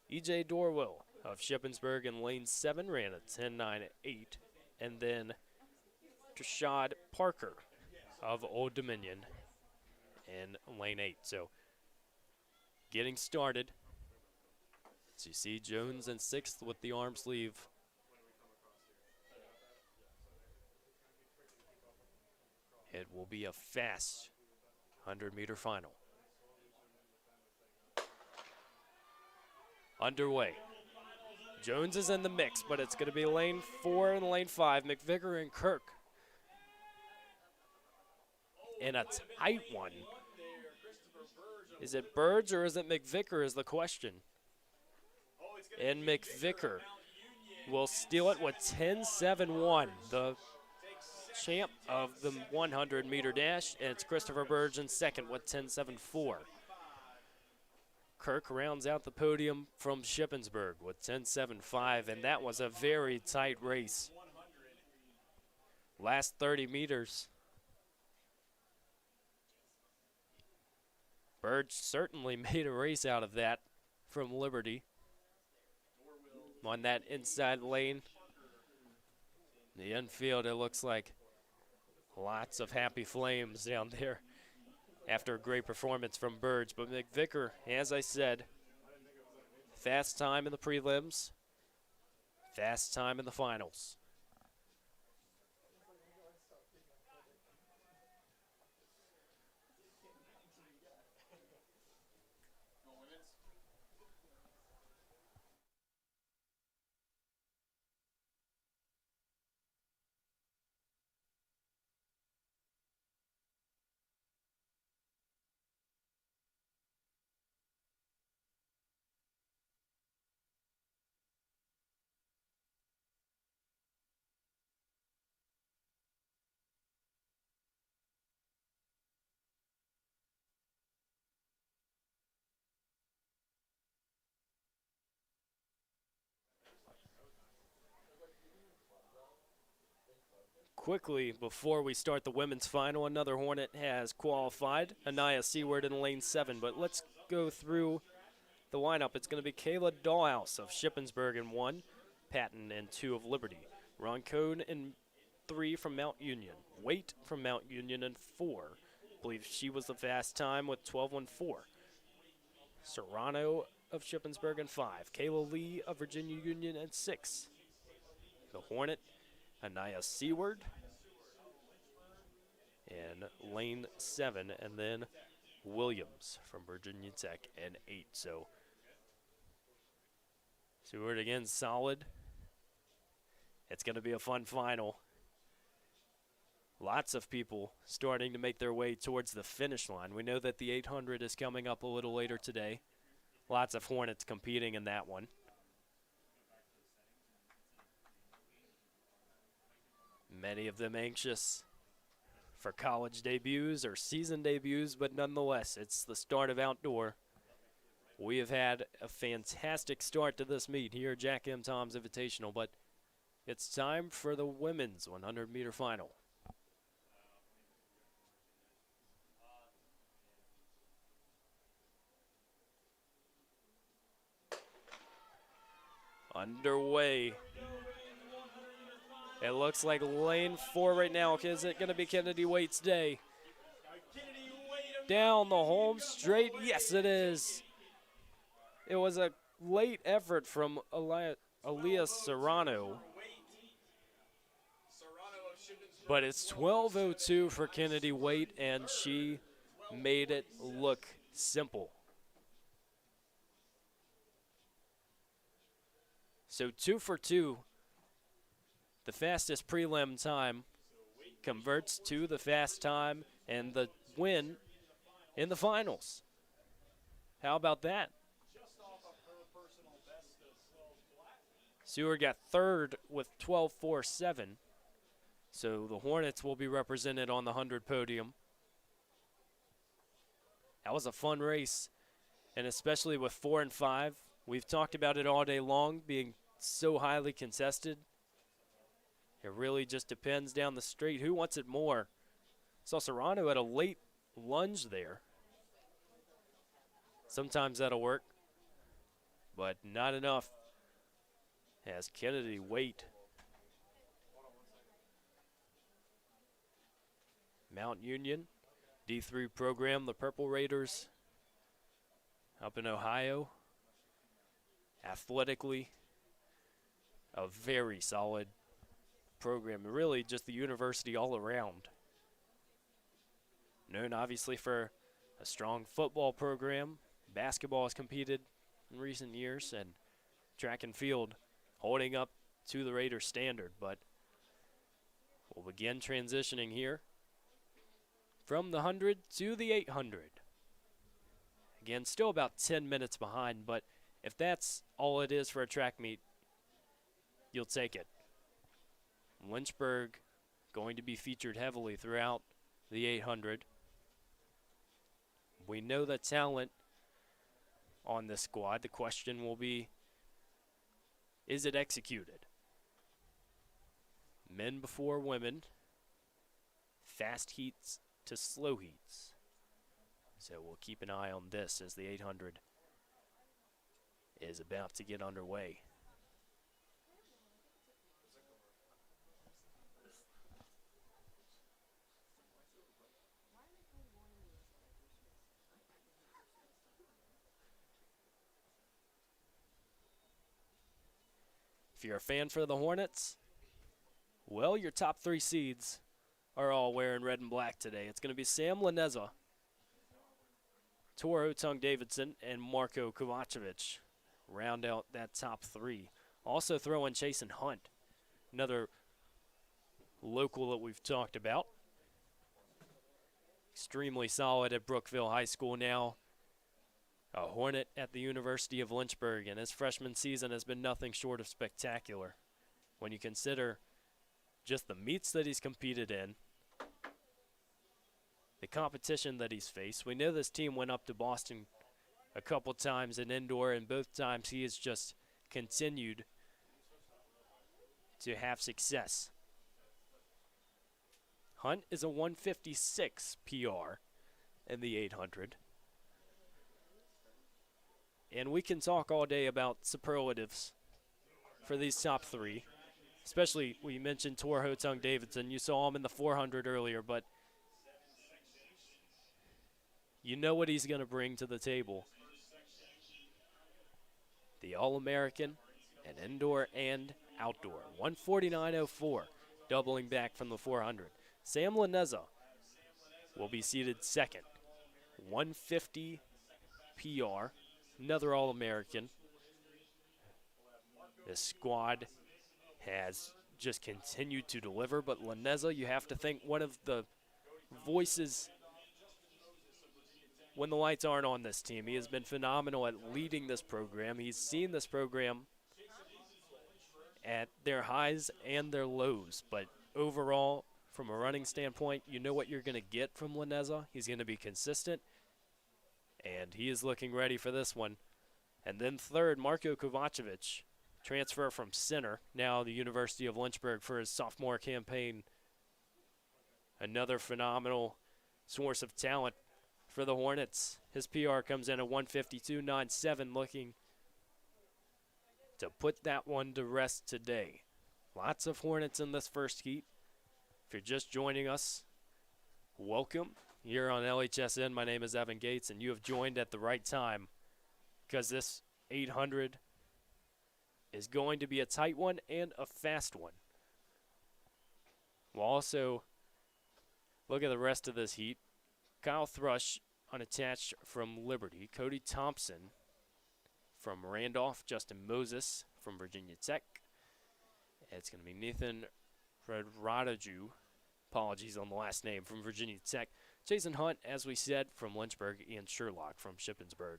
E.J. Dorwell of Shippensburg in lane 7 ran a 10.98. And then Trashad Parker of Old Dominion in lane 8. So getting started. So you see Jones in 6th with the arm sleeve. It will be a fast 100-meter final. Underway. Jones is in the mix, but it's going to be lane 4 and lane 5. McVicker and Kirk in a tight one. Is it Burge or is it McVicker is the question. And McVicker will steal it with 10.71. The champ of the 100-meter dash, and it's Christopher Burge in second with 10.74. Kirk rounds out the podium from Shippensburg with 10.75, and that was a very tight race. Last 30 meters. Burge certainly made a race out of that from Liberty. On that inside lane, the infield, it looks like lots of happy flames down there after a great performance from Burge. But McVicker, as I said, fast time in the prelims, fast time in the finals. Quickly, before we start the women's final, another Hornet has qualified, Anaya Seward in lane 7. But let's go through the lineup. It's going to be Kayla Dahlhaus of Shippensburg in 1, Patton in 2 of Liberty, Ron Cohn in 3 from Mount Union, Waite from Mount Union in 4. I believe she was the fast time with 12.14. Serrano of Shippensburg in 5, Kayla Lee of Virginia Union in 6. The Hornet, Anaya Seward in lane 7, and then Williams from Virginia Tech in 8. So Seward again solid. It's going to be a fun final. Lots of people starting to make their way towards the finish line. We know that the 800 is coming up a little later today. Lots of Hornets competing in that one. Many of them anxious for college debuts or season debuts, but nonetheless, it's the start of outdoor. We have had a fantastic start to this meet here at Jack M. Tom's Invitational, but it's time for the women's 100-meter final. Underway. It looks like lane 4 right now. Is it going to be Kennedy Waite's day? Down the home straight. Yes, it is. It was a late effort from Aaliyah Serrano. But it's 12:02 for Kennedy Waite, and she made it look simple. So 2 for 2. The fastest prelim time converts to the fast time and the win in the finals. How about that? Seward got third with 12.47. So the Hornets will be represented on the 100 podium. That was a fun race, and especially with 4 and 5. We've talked about it all day long, being so highly contested. It really just depends down the straight. Who wants it more? Saw Serrano had a late lunge there. Sometimes that'll work, but not enough. As Kennedy Waite. Mount Union, D3 program, the Purple Raiders up in Ohio. Athletically, a very solid program, really just the university all around. Known obviously for a strong football program. Basketball has competed in recent years, and track and field holding up to the Raiders standard, but we'll begin transitioning here from the 100 to the 800. Again, still about 10 minutes behind, but if that's all it is for a track meet, you'll take it. Lynchburg going to be featured heavily throughout the 800. We know the talent on this squad. The question will be, is it executed? Men before women, fast heats to slow heats. So we'll keep an eye on this as the 800 is about to get underway. If you're a fan for the Hornets, well, your top 3 seeds are all wearing red and black today. It's going to be Sam Laneza, Toro Tung-Davidson, and Marco Kovacevic round out that top 3. Also throw in Chasen Hunt, another local that we've talked about. Extremely solid at Brookville High School now. A Hornet at the University of Lynchburg, and his freshman season has been nothing short of spectacular. When you consider just the meets that he's competed in, the competition that he's faced. We know this team went up to Boston a couple times in indoor, and both times he has just continued to have success. Hunt is a 156 PR in the 800. And we can talk all day about superlatives for these top 3. Especially, we mentioned Toro Tung-Davidson. You saw him in the 400 earlier, but you know what he's going to bring to the table. The All-American and indoor and outdoor. 149.04, doubling back from the 400. Sam Laneza will be seated second. 150 PR. Another All-American. This squad has just continued to deliver, but Laneza, you have to think, one of the voices when the lights aren't on this team. He has been phenomenal at leading this program. He's seen this program at their highs and their lows, but overall, from a running standpoint, you know what you're going to get from Laneza. He's going to be consistent, and he is looking ready for this one. And then third, Marco Kovacevic, transfer from center, now the University of Lynchburg for his sophomore campaign. Another phenomenal source of talent for the Hornets. His PR comes in at 152.97, looking to put that one to rest today. Lots of Hornets in this first heat. If you're just joining us, welcome. You're on LHSN. My name is Evan Gates, and you have joined at the right time because this 800 is going to be a tight one and a fast one. We'll also look at the rest of this heat. Kyle Thrush unattached from Liberty. Cody Thompson from Randolph. Justin Moses from Virginia Tech. It's going to be Nathan Radaju. Apologies on the last name, from Virginia Tech. Jason Hunt, as we said, from Lynchburg. Ian Sherlock from Shippensburg.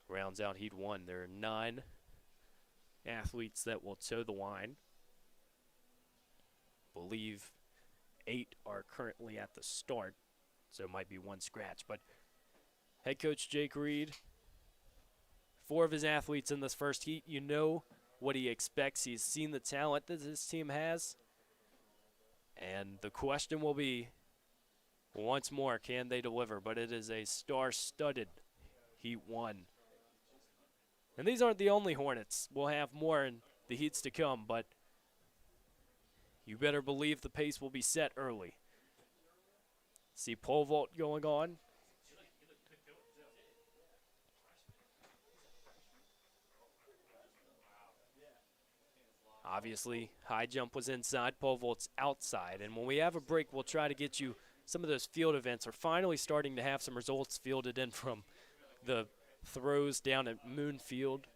Rounds out Heat 1. There are 9 athletes that will toe the line. Believe 8 are currently at the start, so it might be one scratch. But head coach Jake Reed, 4 of his athletes in this first heat, you know what he expects. He's seen the talent that his team has. And the question will be, once more, can they deliver? But it is a star-studded Heat 1. And these aren't the only Hornets. We'll have more in the heats to come, but you better believe the pace will be set early. See pole vault going on. Obviously, high jump was inside, pole vault's outside. And when we have a break, we'll try to get you some of those field events. We're finally starting to have some results fielded in from the throws down at Moon Field.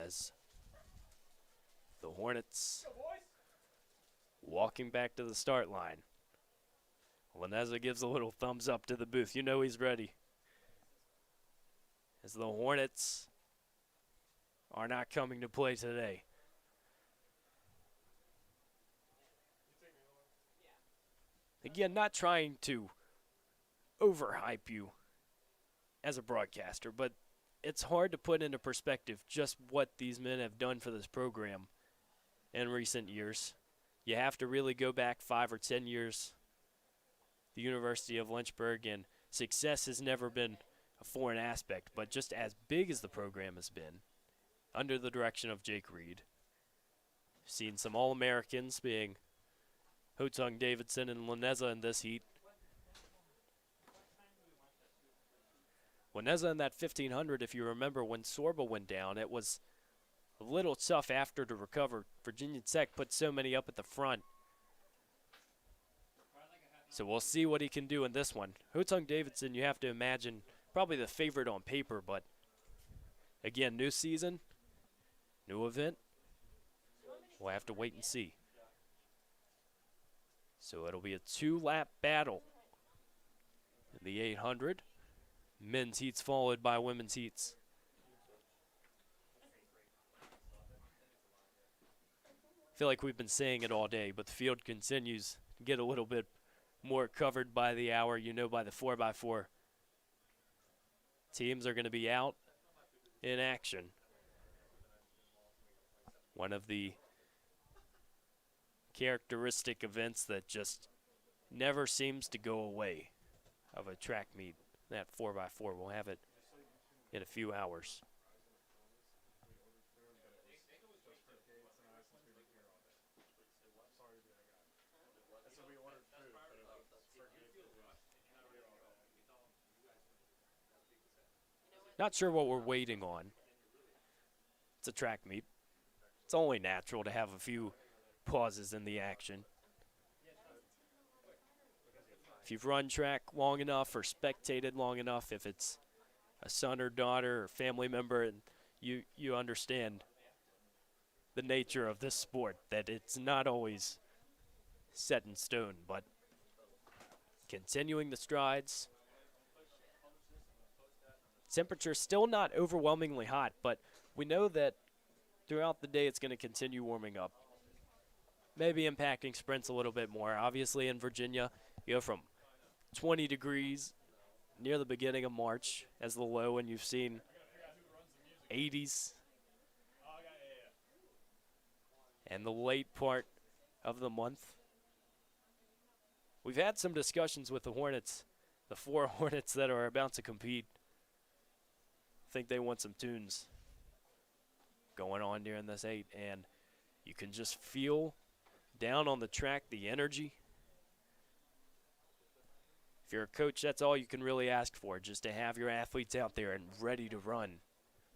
As the Hornets walking back to the start line. Laneza gives a little thumbs up to the booth. You know he's ready. As the Hornets are not coming to play today. Again, not trying to overhype you as a broadcaster, but it's hard to put into perspective just what these men have done for this program in recent years. You have to really go back 5 or 10 years. The University of Lynchburg, and success has never been a foreign aspect, but just as big as the program has been, under the direction of Jake Reed. Seen some All-Americans being Hotung Davidson and Laneza in this heat. Laneza in that 1500, if you remember when Sorba went down, it was a little tough after to recover. Virginia Tech put so many up at the front. So we'll see what he can do in this one. Hotung Davidson, you have to imagine, probably the favorite on paper, but again, new season, new event. We'll have to wait and see. So it'll be a 2-lap battle in the 800. Men's heats followed by women's heats. I feel like we've been saying it all day, but the field continues to get a little bit more covered by the hour, you know, by the 4x4. Teams are going to be out in action. One of the characteristic events that just never seems to go away of a track meet, that 4x4. We'll have it in a few hours. Not sure what we're waiting on. It's a track meet. It's only natural to have a few pauses in the action. If you've run track long enough or spectated long enough, if it's a son or daughter or family member, and you understand the nature of this sport, that it's not always set in stone, but continuing the strides. Temperature still not overwhelmingly hot, but we know that throughout the day it's going to continue warming up. Maybe impacting sprints a little bit more. Obviously in Virginia, you go from 20 degrees near the beginning of March as the low, and you've seen 80s. And the late part of the month. We've had some discussions with the Hornets, the 4 Hornets that are about to compete. I think they want some tunes going on during this 8, and you can just feel down on the track the energy. If you're a coach, that's all you can really ask for, just to have your athletes out there and ready to run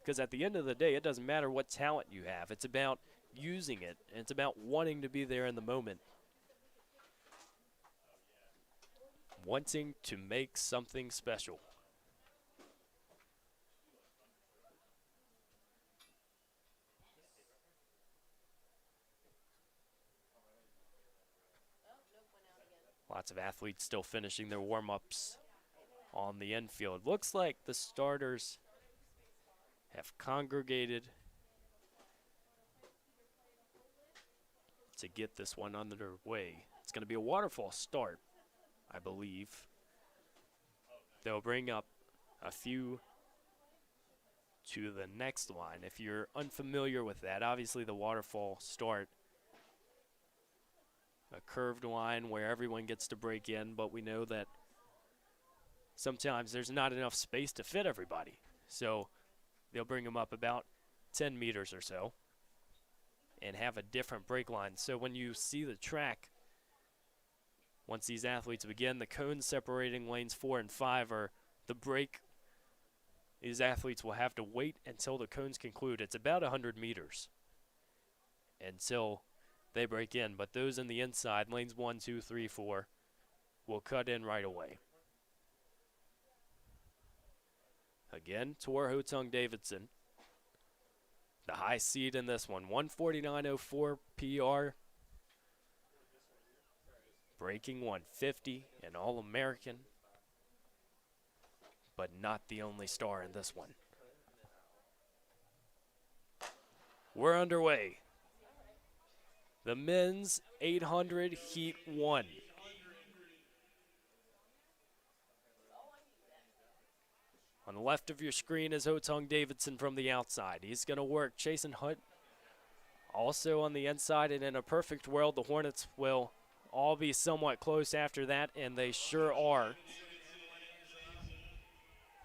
Because at the end of the day, it doesn't matter what talent you have. It's about using it, and it's about wanting to be there in the moment. Wanting to make something special. Lots of athletes still finishing their warm-ups on the infield. Looks like the starters have congregated to get this one underway. It's going to be a waterfall start, I believe. They'll bring up a few to the next line. If you're unfamiliar with that, obviously the waterfall start, a curved line where everyone gets to break in, but we know that sometimes there's not enough space to fit everybody. So they'll bring them up about 10 meters or so and have a different break line. So when you see the track, once these athletes begin, the cones separating lanes 4 and 5 are the break. These athletes will have to wait until the cones conclude. It's about 100 meters until they break in. But those in the inside, lanes 1, 2, 3, 4, will cut in right away. Again, Tor Hotung Davidson, the high seed in this one, 149.04 PR, breaking 150, an All-American, but not the only star in this one. We're underway. The men's 800 Heat 1. On the left of your screen is Hotung Davidson from the outside. He's going to work Jason Hunt also on the inside, and in a perfect world, the Hornets will all be somewhat close after that, and they sure are.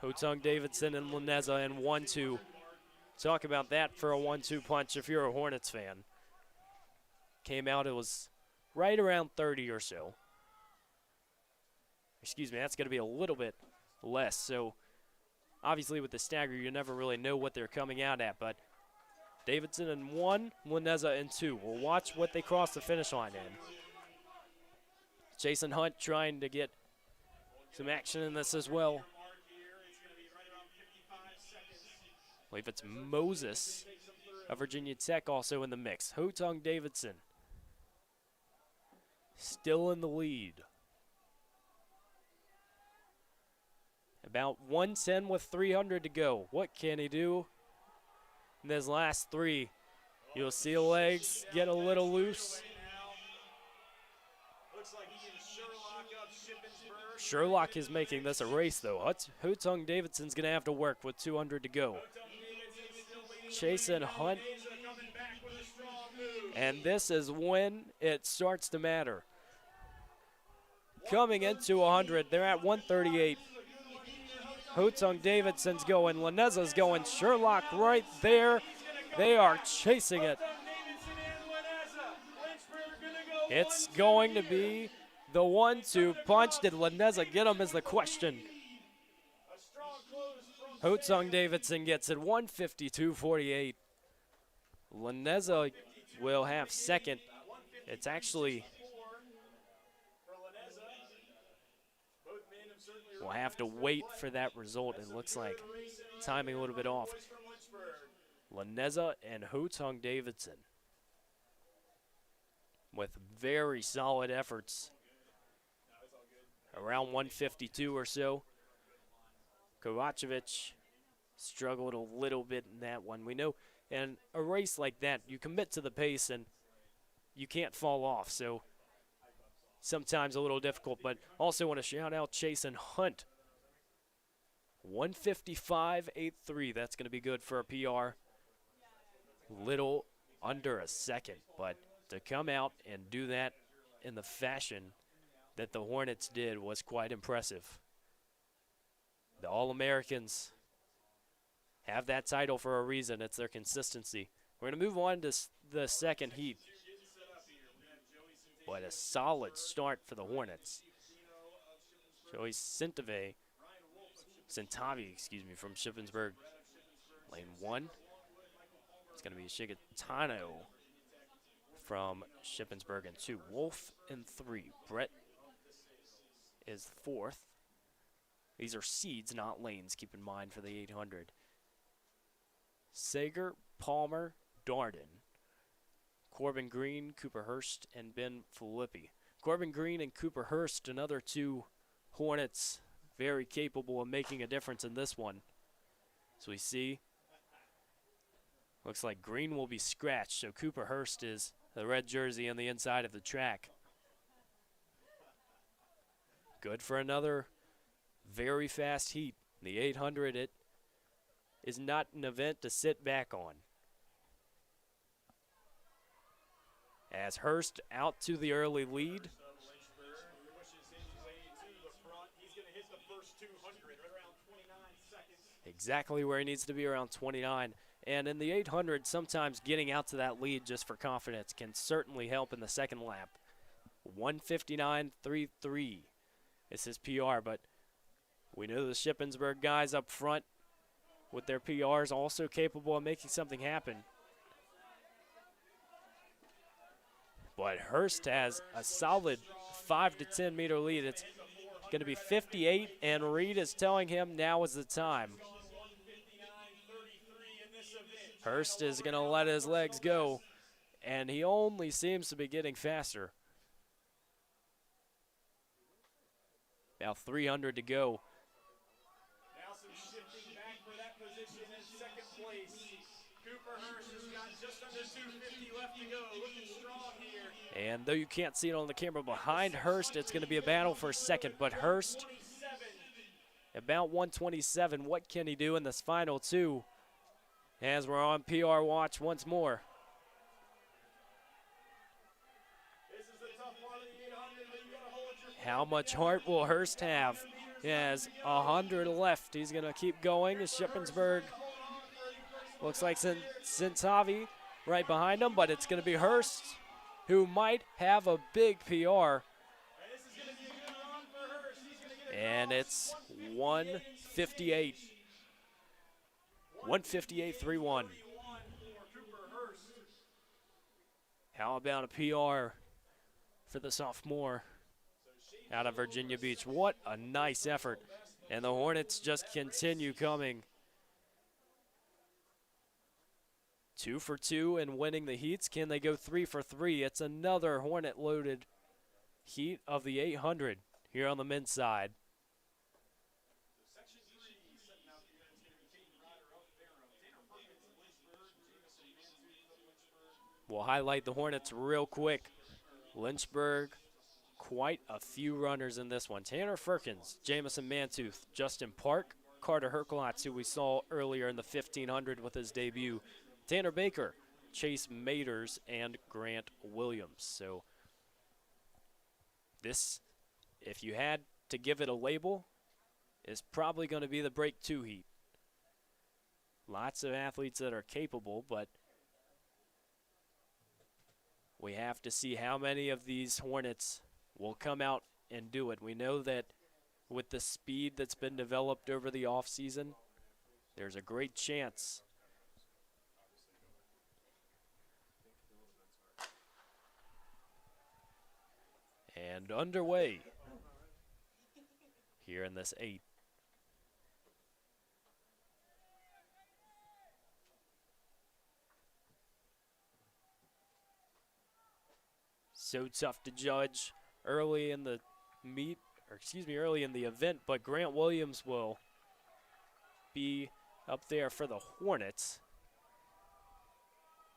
Hotung Davidson and Laneza in 1-2. Talk about that for a 1-2 punch if you're a Hornets fan. Came out, it was right around 30 or so. Excuse me, that's going to be a little bit less, so obviously, with the stagger, you never really know what they're coming out at, but Davidson in 1, Laneza in 2. We'll watch what they cross the finish line in. Jason Hunt trying to get some action in this as well. I believe it's Moses of Virginia Tech also in the mix. Hotung Davidson still in the lead. About 110 with 300 to go. What can he do in his last 3? You'll see the legs get a little loose. Sherlock is making this a race, though. Hotung Davidson's going to have to work with 200 to go. Jason Hunt. And this is when it starts to matter. Coming into 100, they're at 138. Hotung Davidson's going, Laneza's going, Sherlock right there. They are chasing it. It's going to be the 1-2 punch. Did Laneza get him is the question. Hotung Davidson gets it, 152.48. Laneza will have second. It's actually, we'll have to wait for that result. It looks like timing a little bit off. Laneza and Hotung Davidson with very solid efforts. Around 152 or so. Kovacevic struggled a little bit in that one. We know in a race like that, you commit to the pace and you can't fall off. So sometimes a little difficult, but also want to shout out Jason Hunt. 155.83. That's going to be good for a PR. Little under a second, but to come out and do that in the fashion that the Hornets did was quite impressive. The All-Americans have that title for a reason. It's their consistency. We're going to move on to the second heat. But a solid start for the Hornets. Joey Centavi, from Shippensburg Lane 1. It's going to be Shigatano from Shippensburg in 2. Wolf in 3. Brett is 4th. These are seeds, not lanes, keep in mind, for the 800. Sager, Palmer, Darden. Corbin Green, Cooper Hurst, and Ben Filippi. Corbin Green and Cooper Hurst, another 2 Hornets, very capable of making a difference in this one. So we see, looks like Green will be scratched, so Cooper Hurst is the red jersey on the inside of the track. Good for another very fast heat. The 800, it is not an event to sit back on. As Hurst out to the early lead. Exactly where he needs to be, around 29. And in the 800, sometimes getting out to that lead just for confidence can certainly help in the second lap. 1:59.33 is his PR, but we know the Shippensburg guys up front with their PRs also capable of making something happen. But Hurst has a solid 5 to 10 meter lead. It's going to be 58, and Reed is telling him now is the time. Hurst is going to let his legs go, and he only seems to be getting faster. About 300 to go. Now some shifting back for that position in second place. Cooper Hurst has got just under 250 left to go, looking strong here. And though you can't see it on the camera, behind Hurst, it's going to be a battle for second. But Hurst, about 127. What can he do in this final 2? As we're on PR watch once more. How much heart will Hurst have? He has 100 left. He's going to keep going. Shippensburg looks like Centavi right behind him, but it's going to be Hurst who might have a big PR. And it's 158. 158.31. How about a PR for the sophomore out of Virginia Beach? What a nice effort. And the Hornets just continue coming. 2 for 2 and winning the heats. Can they go 3 for 3? It's another Hornet-loaded heat of the 800 here on the men's side. We'll highlight the Hornets real quick. Lynchburg, quite a few runners in this one. Tanner Firkins, Jamison Mantooth, Justin Park, Carter Herkelotz, who we saw earlier in the 1500 with his debut, Tanner Baker, Chase Maters, and Grant Williams. So this, if you had to give it a label, is probably going to be the break 2 heat. Lots of athletes that are capable, but we have to see how many of these Hornets will come out and do it. We know that with the speed that's been developed over the offseason, there's a great chance. And underway here in this 8. So tough to judge early in the early in the event, but Grant Williams will be up there for the Hornets.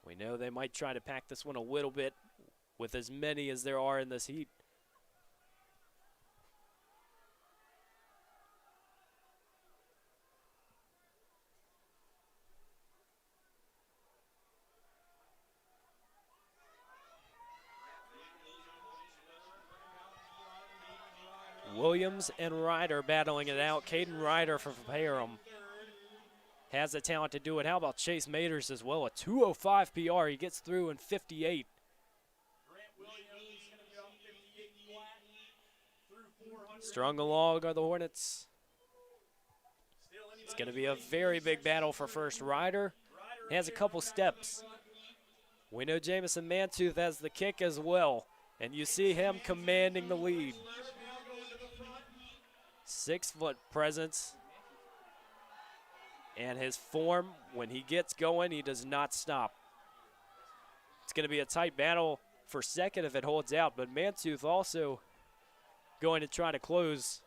We know they might try to pack this one a little bit with as many as there are in this heat. Williams and Ryder battling it out. Caden Ryder from Parham has the talent to do it. How about Chase Maters as well? A 2:05 PR. He gets through in 58. Strung along are the Hornets. It's going to be a very big battle for first. Ryder has a couple steps. We know Jamison Mantooth has the kick as well, and you see him commanding the lead. 6-foot presence, and his form, when he gets going, he does not stop. It's going to be a tight battle for second if it holds out, but Mantooth also going to try to close.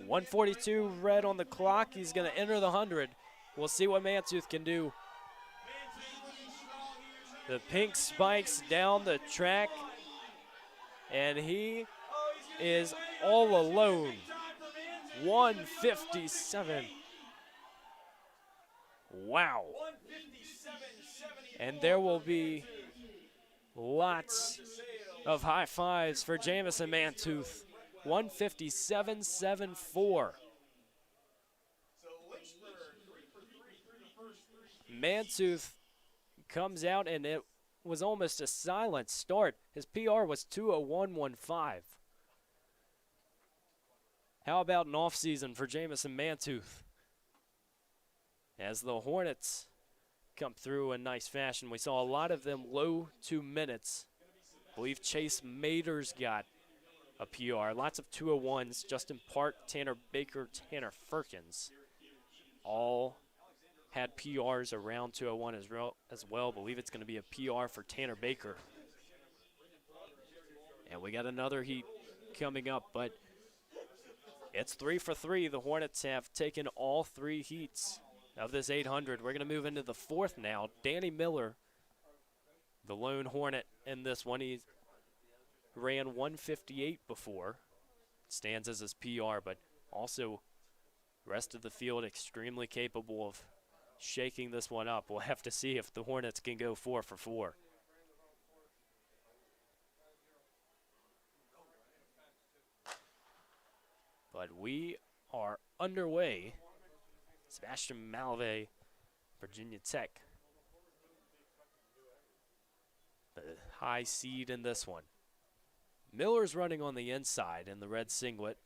1:42 red on the clock. He's going to enter the 100. We'll see what Mantooth can do. The pink spikes down the track, and he is all alone. 157. Wow. And there will be lots of high fives for Jamison Mantooth. 157.74. Mantooth comes out, and it was almost a silent start. His PR was 2:01.15. How about an off season for Jamison Mantooth? As the Hornets come through in nice fashion, we saw a lot of them low 2 minutes. I believe Chase Maters got a PR. Lots of 2:01s. Justin Park, Tanner Baker, Tanner Firkins all had PRs around 2:01 as well. Believe it's going to be a PR for Tanner Baker. And we got another heat coming up, but it's 3 for 3. The Hornets have taken all 3 heats of this 800. We're going to move into the 4th now. Danny Miller, the lone Hornet in this one. He ran 158 before. Stands as his PR, but also rest of the field extremely capable of shaking this one up. We'll have to see if the Hornets can go 4 for 4. But we are underway. Sebastian Malve, Virginia Tech. The high seed in this one. Miller's running on the inside in the red singlet.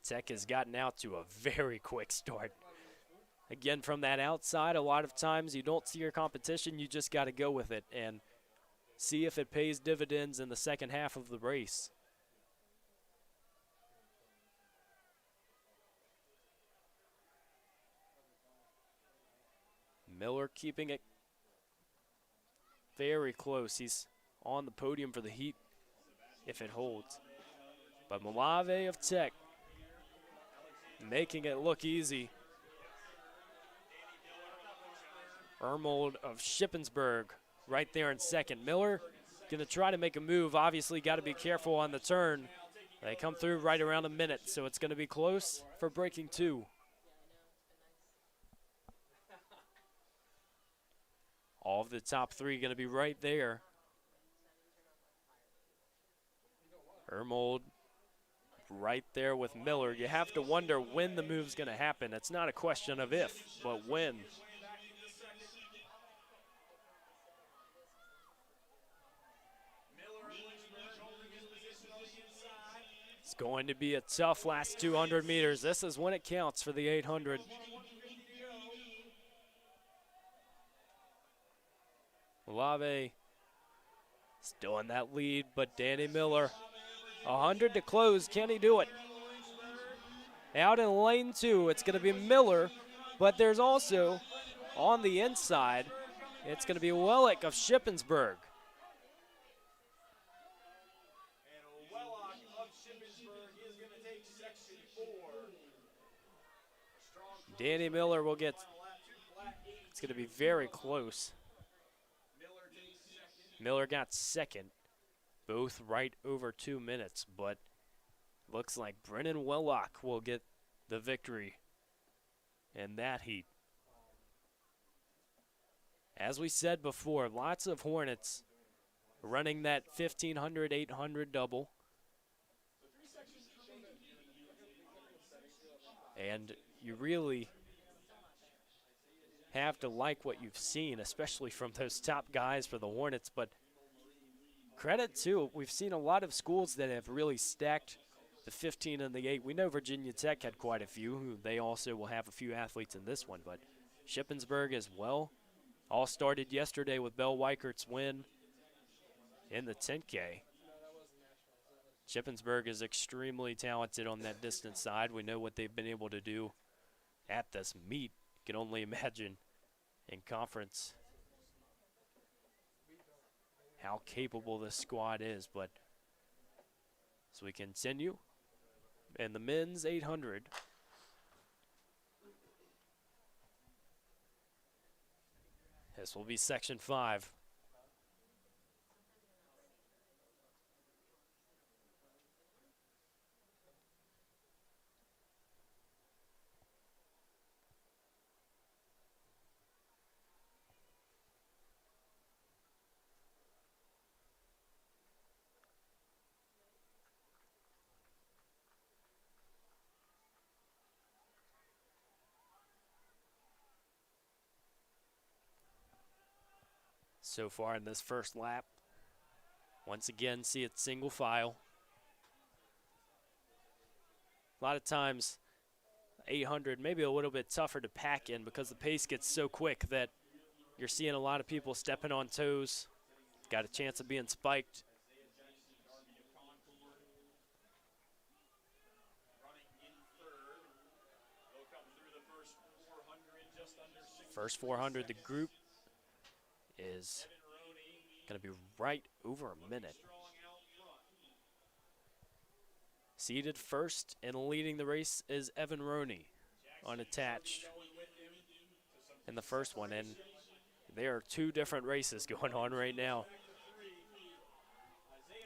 Tech has gotten out to a very quick start. Again, from that outside, a lot of times you don't see your competition, you just got to go with it and see if it pays dividends in the second half of the race. Miller keeping it very close. He's on the podium for the heat if it holds. But Malave of Tech making it look easy. Ermold of Shippensburg right there in second. Miller going to try to make a move. Obviously got to be careful on the turn. They come through right around a minute, so it's going to be close for breaking 2. All of the top 3 going to be right there. Ermold right there with Miller. You have to wonder when the move's going to happen. It's not a question of if, but when. It's going to be a tough last 200 meters. This is when it counts for the 800. Olave still in that lead, but Danny Miller, 100 to close. Can he do it? Out in lane 2, it's going to be Miller, but there's also on the inside, it's going to be Wellick of Shippensburg. Danny Miller will get, it's going to be very close. Miller got second, both right over 2 minutes, but looks like Brennan Wellock will get the victory in that heat. As we said before, lots of Hornets running that 1,500, 800 double. And you really have to like what you've seen, especially from those top guys for the Hornets. But credit, too, we've seen a lot of schools that have really stacked the 15 and the 8. We know Virginia Tech had quite a few. They also will have a few athletes in this one, but Shippensburg as well. All started yesterday with Bell Weikert's win in the 10K. Shippensburg is extremely talented on that distance side. We know what they've been able to do at this meet. You can only imagine in conference how capable this squad is. But as we continue, in the men's 800, this will be Section 5. So far in this first lap, once again, see it single file. A lot of times, 800 maybe a little bit tougher to pack in because the pace gets so quick that you're seeing a lot of people stepping on toes. Got a chance of being spiked. First 400, the group is going to be right over a minute. Seated first and leading the race is Evan Roney, unattached in the first one. And there are two different races going on right now.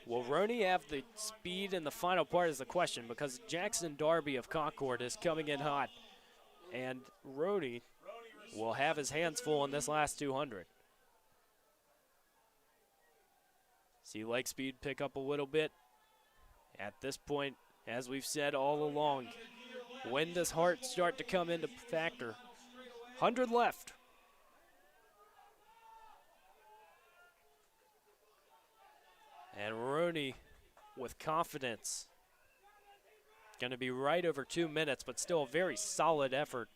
Will Roney have the speed in the final part is the question, because Jackson Darby of Concord is coming in hot. And Roney will have his hands full in this last 200. See leg speed pick up a little bit. At this point, as we've said all along, when does heart start to come into factor? 100 left. And Roney with confidence. Going to be right over 2 minutes, but still a very solid effort.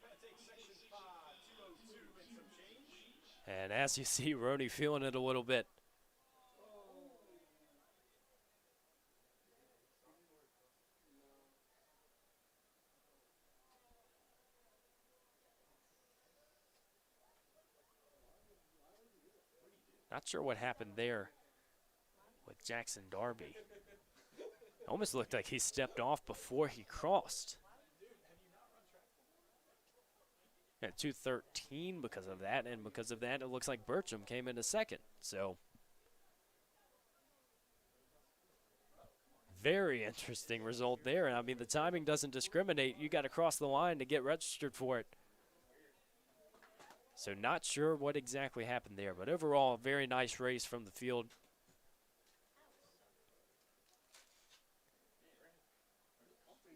And as you see, Roney feeling it a little bit. Not sure what happened there with Jackson Darby. Almost looked like he stepped off before he crossed. At 2:13 because of that, and because of that, it looks like Bertram came in a second. So, very interesting result there. And I mean, the timing doesn't discriminate. You got to cross the line to get registered for it. So not sure what exactly happened there, but overall, a very nice race from the field.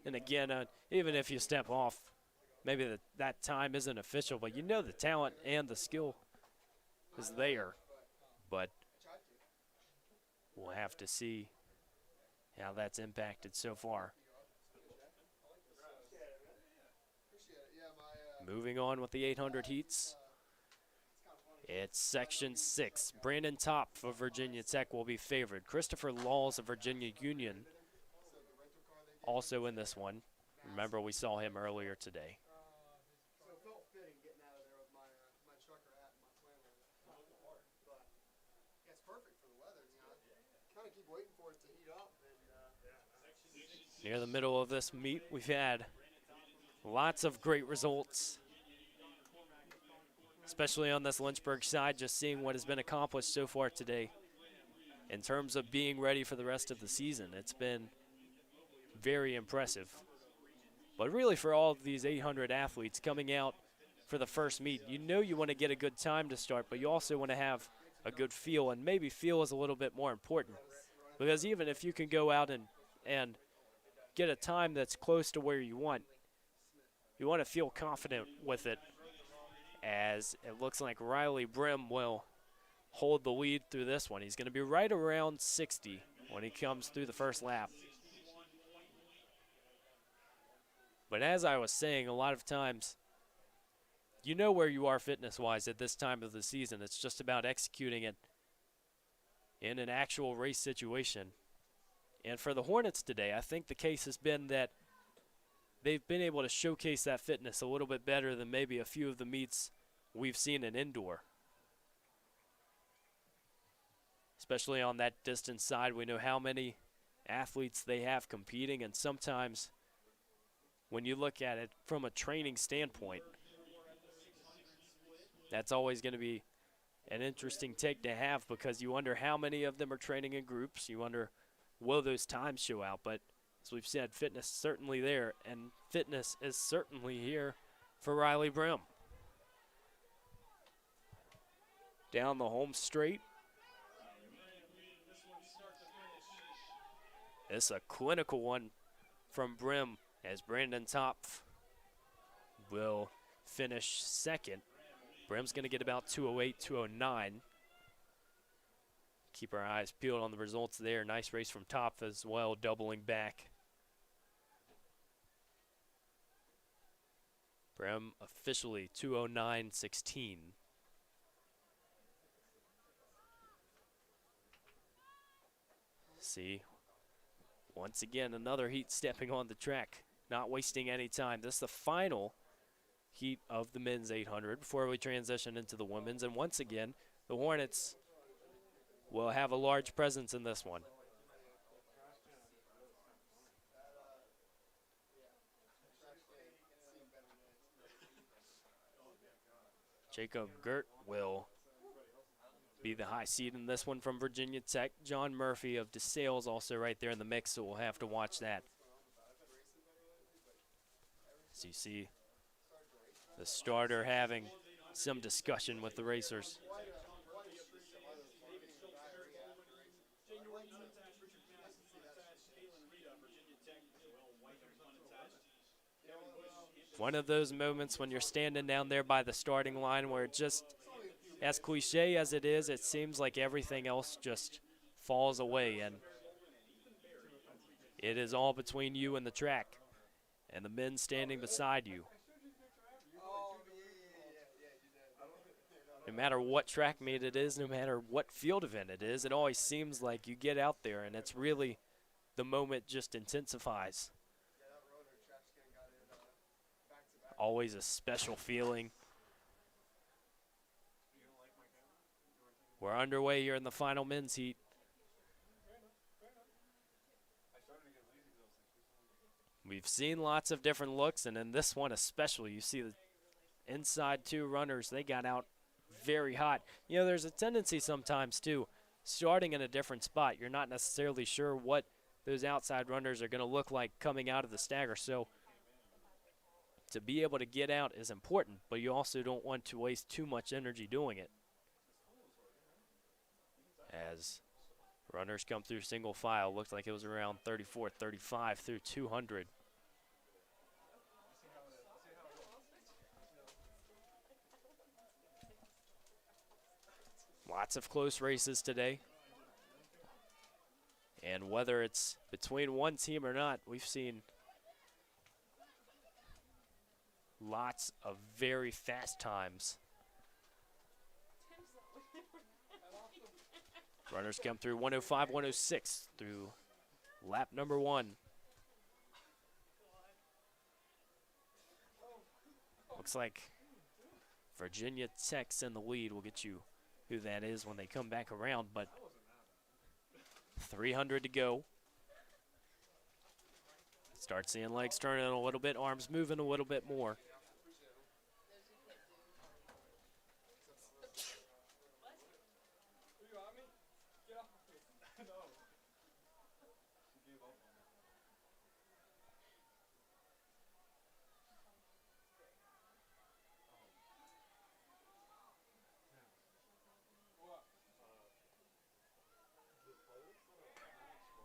And again, even if you step off, maybe that time isn't official, but you know the talent and the skill is there. But we'll have to see how that's impacted so far. Moving on with the 800 heats. It's Section 6. Brandon Topp of Virginia Tech will be favored. Christopher Laws of Virginia Union also in this one. Remember, we saw him earlier today. Near the middle of this meet, we've had lots of great results, especially on this Lynchburg side, just seeing what has been accomplished so far today in terms of being ready for the rest of the season. It's been very impressive. But really, for all of these 800 athletes coming out for the first meet, you know you want to get a good time to start, but you also want to have a good feel, and maybe feel is a little bit more important. Because even if you can go out and get a time that's close to where you want to feel confident with it, as it looks like Riley Brim will hold the lead through this one. He's going to be right around 60 when he comes through the first lap. But as I was saying, a lot of times, you know where you are fitness-wise at this time of the season. It's just about executing it in an actual race situation. And for the Hornets today, I think the case has been that they've been able to showcase that fitness a little bit better than maybe a few of the meets we've seen in indoor. Especially on that distance side, we know how many athletes they have competing, and sometimes when you look at it from a training standpoint, that's always going to be an interesting take to have, because you wonder how many of them are training in groups. You wonder, will those times show out? But as we've said, fitness is certainly there, and fitness is certainly here for Riley Brim. Down the home straight. This is a clinical one from Brim, as Brandon Topf will finish second. Brim's going to get about 2:08, 2:09. Keep our eyes peeled on the results there. Nice race from Topf as well, doubling back. Brim officially 2:09.16. See, once again, another heat stepping on the track, not wasting any time. This is the final heat of the men's 800 before we transition into the women's. And once again, the Hornets will have a large presence in this one. Jacob Gert will be the high seed in this one from Virginia Tech. John Murphy of DeSales also right there in the mix, so we'll have to watch that. So you see the starter having some discussion with the racers. One of those moments when you're standing down there by the starting line where it just, as cliche as it is, it seems like everything else just falls away, and it is all between you and the track and the men standing beside you. No matter what track meet it is, no matter what field event it is, it always seems like you get out there and it's really, the moment just intensifies. Always a special feeling. We're underway here in the final men's heat. We've seen lots of different looks, and in this one especially, you see the inside two runners, they got out very hot. You know, there's a tendency sometimes, too, starting in a different spot, you're not necessarily sure what those outside runners are going to look like coming out of the stagger. So to be able to get out is important, but you also don't want to waste too much energy doing it. As runners come through single file, looked like it was around 34, 35 through 200. Lots of close races today. And whether it's between one team or not, we've seen lots of very fast times. Runners come through 105, 106 through lap number one. Looks like Virginia Tech's in the lead. We'll get you who that is when they come back around, but 300 to go. Start seeing legs turning a little bit, arms moving a little bit more.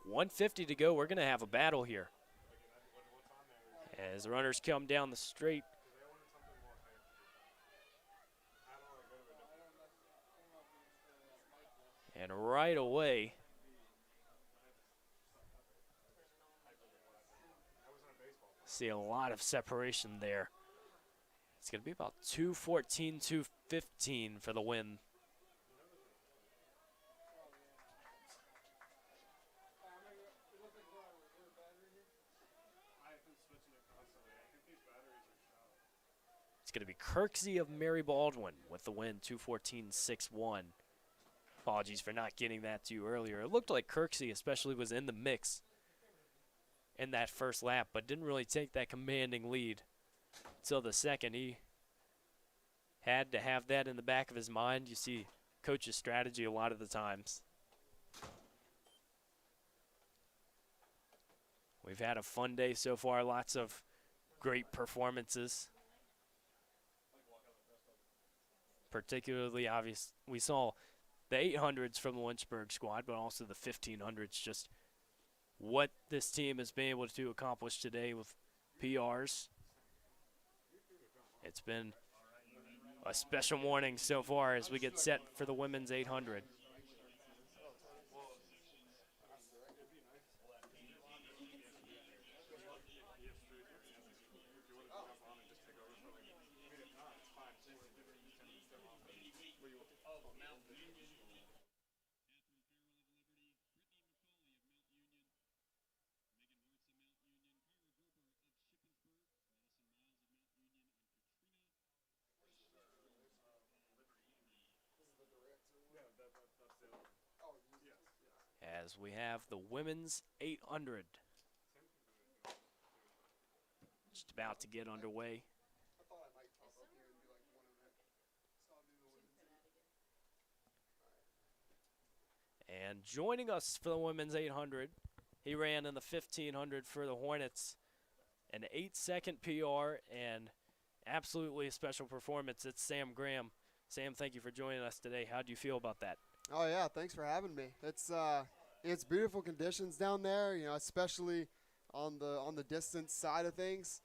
.150 to go. We're going to have a battle here as the runners come down the straight. And right away, see a lot of separation there. It's going to be about 2:14, 2:15 for the win. It's going to be Kirksey of Mary Baldwin with the win, 2:14.61. Apologies for not getting that to you earlier. It looked like Kirksey especially was in the mix in that first lap, but didn't really take that commanding lead until the second. He had to have that in the back of his mind. You see coach's strategy a lot of the times. We've had a fun day so far, lots of great performances. Particularly obvious, we saw the 800s from the Lynchburg squad, but also the 1500s, just what this team has been able to accomplish today with PRs. It's been a special morning so far as we get set for the women's 800. As we have the women's 800 just about to get underway. And joining us for the women's 800, he ran in the 1500 for the Hornets, an 8-second PR and absolutely a special performance. It's Sam Graham. Sam, thank you for joining us today. How do you feel about that? Oh yeah, thanks for having me. It's beautiful conditions down there, you know, especially on the distance side of things.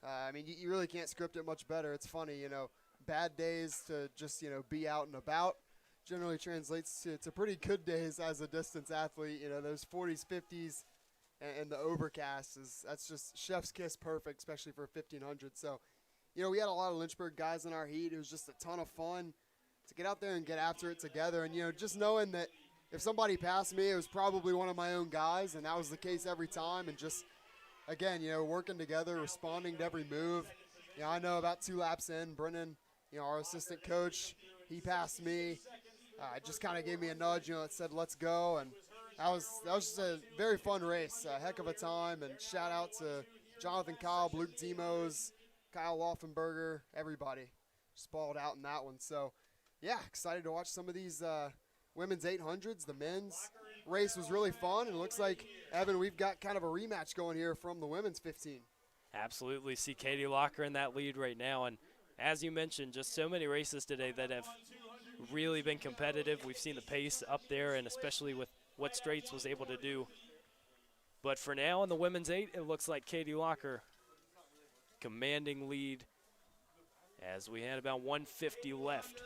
I mean, you really can't script it much better. It's funny, you know, bad days to just, you know, be out and about generally translates to pretty good days as a distance athlete. You know, those 40s, 50s, and the overcast that's just chef's kiss perfect, especially for 1500. So, you know, we had a lot of Lynchburg guys in our heat. It was just a ton of fun to get out there and get after it together. And, you know, just knowing that if somebody passed me, it was probably one of my own guys, and that was the case every time. And just, again, you know, working together, responding to every move. You know, I know about 2 laps in, Brennan, you know, our assistant coach, he passed me. Just kind of gave me a nudge, you know, that said, let's go. And that was just a very fun race, a heck of a time. And shout out to Jonathan Cobb, Luke Demos, Kyle Laufenberger, everybody just balled out in that one. So, yeah, excited to watch some of these women's 800s. The men's race was really fun. And it looks like, Evan, we've got kind of a rematch going here from the women's 15. Absolutely. See Katie Locker in that lead right now. And as you mentioned, just so many races today that have really been competitive. We've seen the pace up there, and especially with what Straits was able to do. But for now, in the women's 8, it looks like Katie Locker commanding lead as we had about 150 left.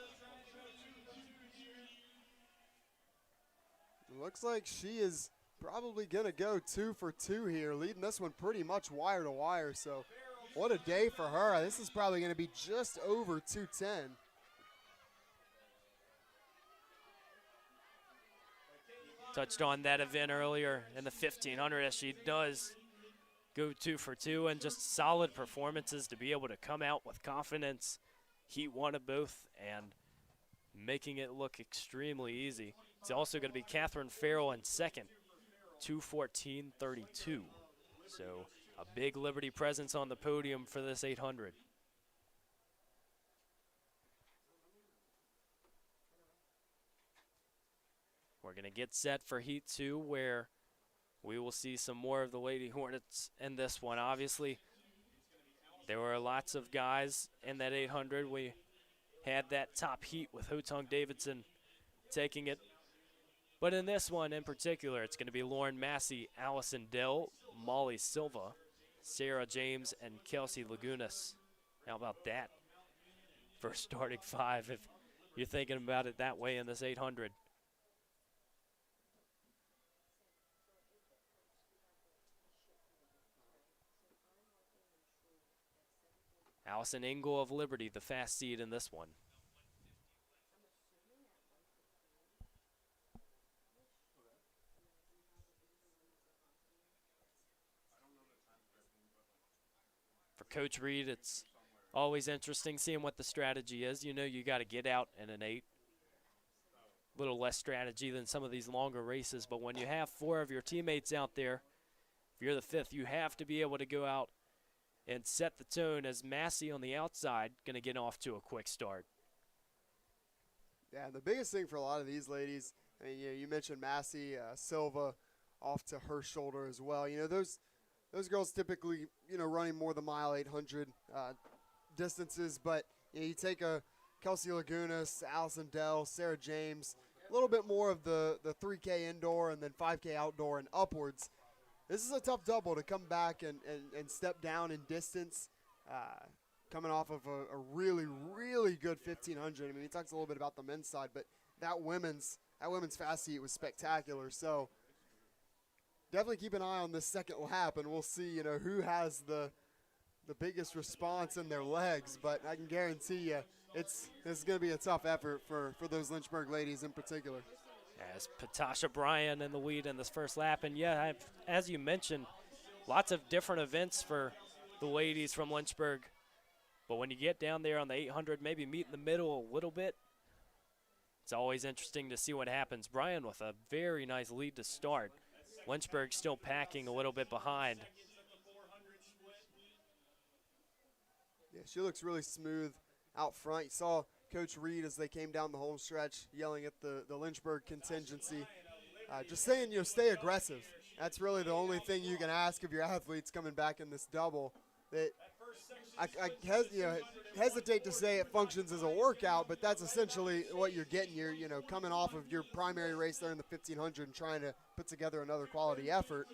It looks like she is probably going to go 2 for 2 here, leading this one pretty much wire to wire. So what a day for her. This is probably going to be just over 210. Touched on that event earlier in the 1500 as she does go 2 for 2, and just solid performances to be able to come out with confidence, heat one of both, and making it look extremely easy. It's also going to be Catherine Farrell in second, 2:14.32. So a big Liberty presence on the podium for this 800. We're going to get set for Heat 2, where we will see some more of the Lady Hornets in this one. Obviously, there were lots of guys in that 800. We had that top heat with Hotung Davidson taking it. But in this one in particular, it's going to be Lauren Massey, Allison Dell, Molly Silva, Sarah James, and Kelsey Lagunas. How about that for starting 5 if you're thinking about it that way in this 800? Allison Engel of Liberty, the fast seed in this one. For Coach Reed, it's always interesting seeing what the strategy is. You know you got to get out in an 8. A little less strategy than some of these longer races, but when you have 4 of your teammates out there, if you're the 5th, you have to be able to go out and set the tone as Massey on the outside going to get off to a quick start. Yeah, the biggest thing for a lot of these ladies, I mean, you mentioned Massey, Silva off to her shoulder as well. You know, those girls typically, running more the mile 800 distances, but you take a Kelsey Lagunas, Allison Dell, Sarah James, a little bit more of the 3K indoor and then 5K outdoor and upwards. This is a tough double to come back and step down in distance, coming off of a really, really good 1,500. I mean, he talks a little bit about the men's side, but that women's fast heat was spectacular. So definitely keep an eye on this second lap, and we'll see, who has the biggest response in their legs. But I can guarantee you it's going to be a tough effort for those Lynchburg ladies in particular. As Patasha Bryan in the lead in this first lap. And, yeah, as you mentioned, lots of different events for the ladies from Lynchburg. But when you get down there on the 800, maybe meet in the middle a little bit, it's always interesting to see what happens. Bryan with a very nice lead to start. Lynchburg still packing a little bit behind. Yeah, she looks really smooth out front. You saw Coach Reed as they came down the home stretch yelling at the Lynchburg contingency. Just saying, stay aggressive. That's really the only thing you can ask of your athletes coming back in this double. That I hesitate to say it functions as a workout, but that's essentially what you're getting. You're coming off of your primary race there in the 1,500 and trying to put together another quality effort.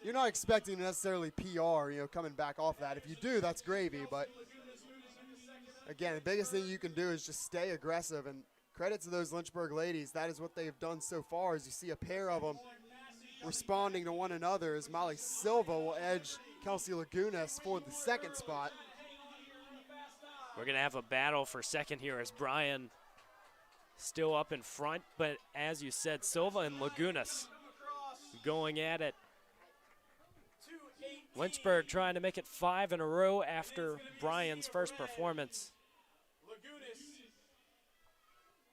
You're not expecting necessarily PR, coming back off that. If you do, that's gravy. But again, the biggest thing you can do is just stay aggressive. And credit to those Lynchburg ladies. That is what they've done so far. As you see a pair of them responding to one another, as Molly Silva will edge Kelsey Lagunas for the second spot. We're going to have a battle for second here as Bryan still up in front. But as you said, Silva and Lagunas going at it. Lynchburg trying to make it 5 in a row after Bryan's first performance.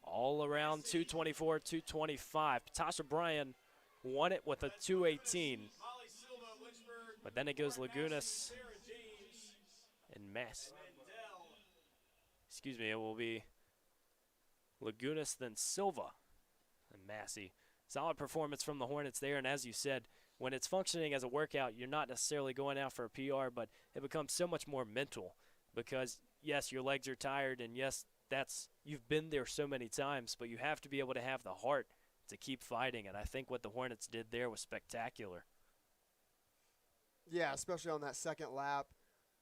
All around 224, 225. Patasha Bryan won it with a 218. But then it goes Lagunas and Mass. Excuse me, it will be Lagunas, then Silva, and Massey. Solid performance from the Hornets there, and as you said, when it's functioning as a workout, you're not necessarily going out for a PR, but it becomes so much more mental because, yes, your legs are tired, and yes, you've been there so many times, but you have to be able to have the heart to keep fighting, and I think what the Hornets did there was spectacular. Yeah, especially on that second lap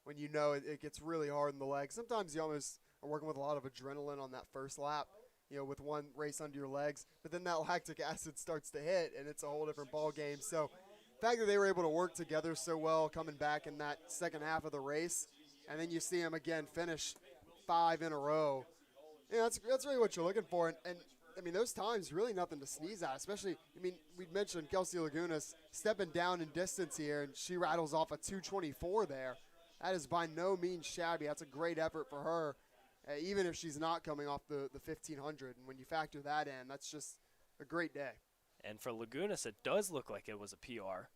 when it gets really hard in the legs. Sometimes you almost are working with a lot of adrenaline on that first lap, with one race under your legs, but then that lactic acid starts to hit, and it's a whole different ball game. So the fact that they were able to work together so well coming back in that second half of the race, and then you see them again finish 5 in a row, that's really what you're looking for. And I mean, those times really nothing to sneeze at, especially, we mentioned Kelsey Lagunas stepping down in distance here, and she rattles off a 224 there. That is by no means shabby. That's a great effort for her, even if she's not coming off the 1,500. And when you factor that in, that's just a great day. And for Lagunas, it does look like it was a PR.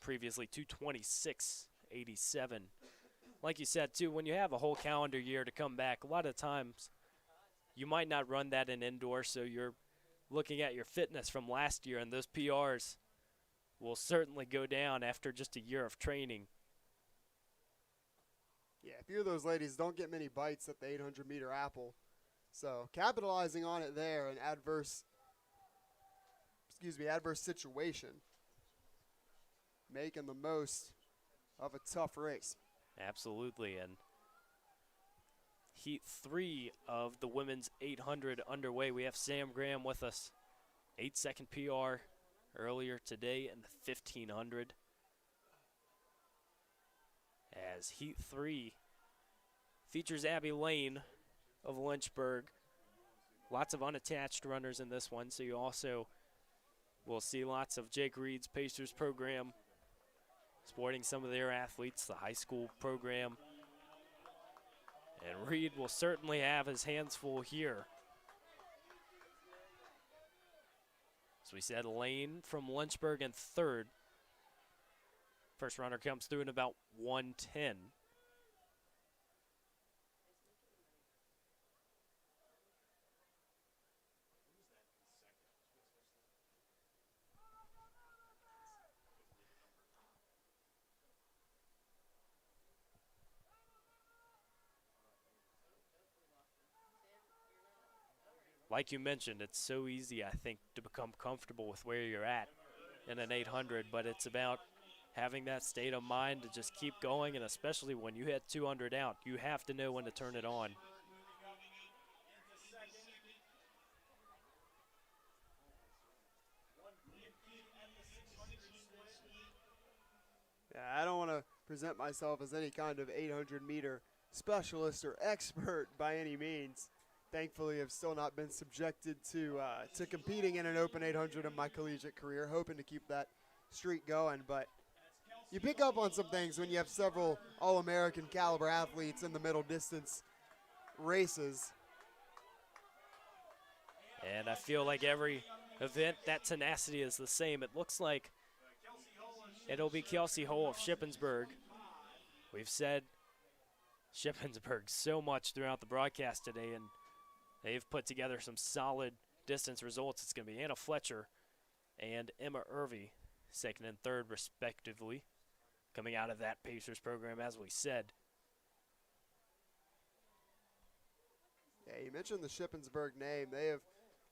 Previously 226.87. Like you said, too, when you have a whole calendar year to come back, a lot of times you might not run that in indoor, so you're looking at your fitness from last year, and those PRs will certainly go down after just a year of training. Yeah, a few of those ladies don't get many bites at the 800-meter apple. So capitalizing on it there, an adverse situation, making the most of a tough race. Absolutely, and Heat 3 of the women's 800 underway. We have Sam Graham with us. 8-second PR earlier today in the 1,500. As Heat 3 features Abby Lane of Lynchburg. Lots of unattached runners in this one, so you also will see lots of Jake Reed's Pacers program sporting some of their athletes, the high school program. And Reed will certainly have his hands full here. As we said, Lane from Lynchburg in third. First runner comes through in about 1:10. Like you mentioned, it's so easy, I think, to become comfortable with where you're at in an 800, but it's about having that state of mind to just keep going, and especially when you hit 200 out, you have to know when to turn it on. Yeah, I don't want to present myself as any kind of 800-meter specialist or expert by any means. Thankfully, I've still not been subjected to competing in an open 800 in my collegiate career, hoping to keep that streak going. But you pick up on some things when you have several All-American caliber athletes in the middle distance races. And I feel like every event, that tenacity is the same. It looks like it'll be Kelsey Hull of Shippensburg. We've said Shippensburg so much throughout the broadcast today, and they've put together some solid distance results. It's going to be Anna Fletcher and Emma Irvey, second and third respectively, coming out of that Pacers program, as we said. Yeah, you mentioned the Shippensburg name. They have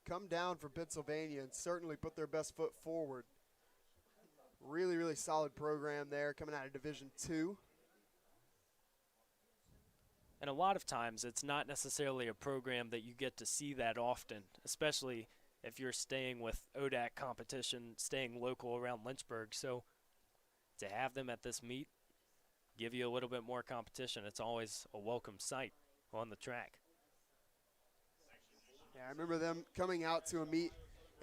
come down from Pennsylvania and certainly put their best foot forward. Really, really solid program there, coming out of Division II. And a lot of times it's not necessarily a program that you get to see that often, especially if you're staying with ODAC competition, staying local around Lynchburg. So to have them at this meet, give you a little bit more competition, it's always a welcome sight on the track. Yeah, I remember them coming out to a meet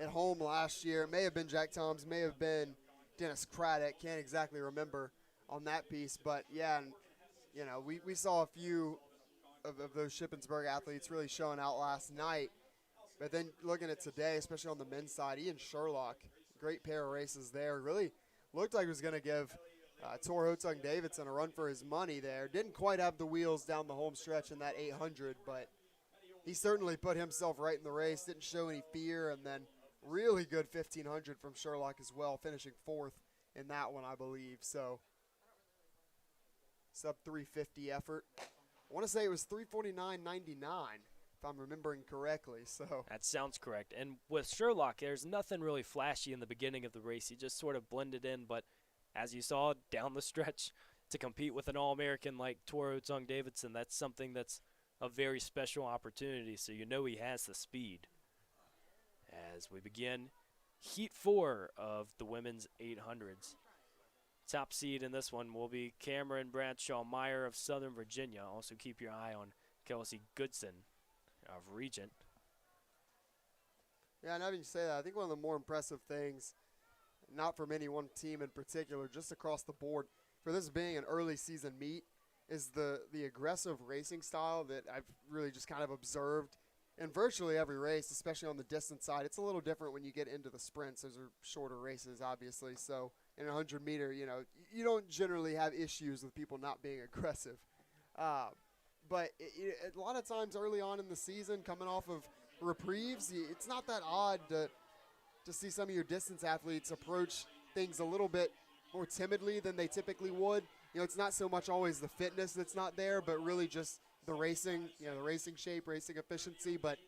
at home last year. It may have been Jack Toms, may have been Dennis Craddock. Can't exactly remember on that piece. But, yeah, and, you know, we saw a few of those Shippensburg athletes really showing out last night. But then looking at today, especially on the men's side, Ian Sherlock, great pair of races there. Really looked like he was going to give Tor Hotung Davidson a run for his money there. Didn't quite have the wheels down the home stretch in that 800, but he certainly put himself right in the race, didn't show any fear, and then really good 1,500 from Sherlock as well, finishing fourth in that one, I believe. So sub 350 effort. I want to say it was 349.99, if I'm remembering correctly. So that sounds correct. And with Sherlock, there's nothing really flashy in the beginning of the race. He just sort of blended in, but as you saw down the stretch, to compete with an All-American like Tor Hotung Davidson, that's something that's a very special opportunity, so you know he has the speed. As we begin Heat 4 of the women's 800s. Top seed in this one will be Cameron Bradshaw Meyer of Southern Virginia. Also keep your eye on Kelsey Goodson of Regent. yeah, now that you say that, I think one of the more impressive things, not from any one team in particular, just across the board, for this being an early season meet, is the aggressive racing style that I've really just kind of observed in virtually every race, especially on the distance side. It's a little different when you get into the sprints. Those are shorter races, obviously. So in a 100-meter, you know, you don't generally have issues with people not being aggressive. But a lot of times early on in the season, coming off of reprieves, it's not that odd to see some of your distance athletes approach things a little bit more timidly than they typically would. You know, it's not so much always the fitness that's not there, but really just the racing, you know, the racing shape, racing efficiency. But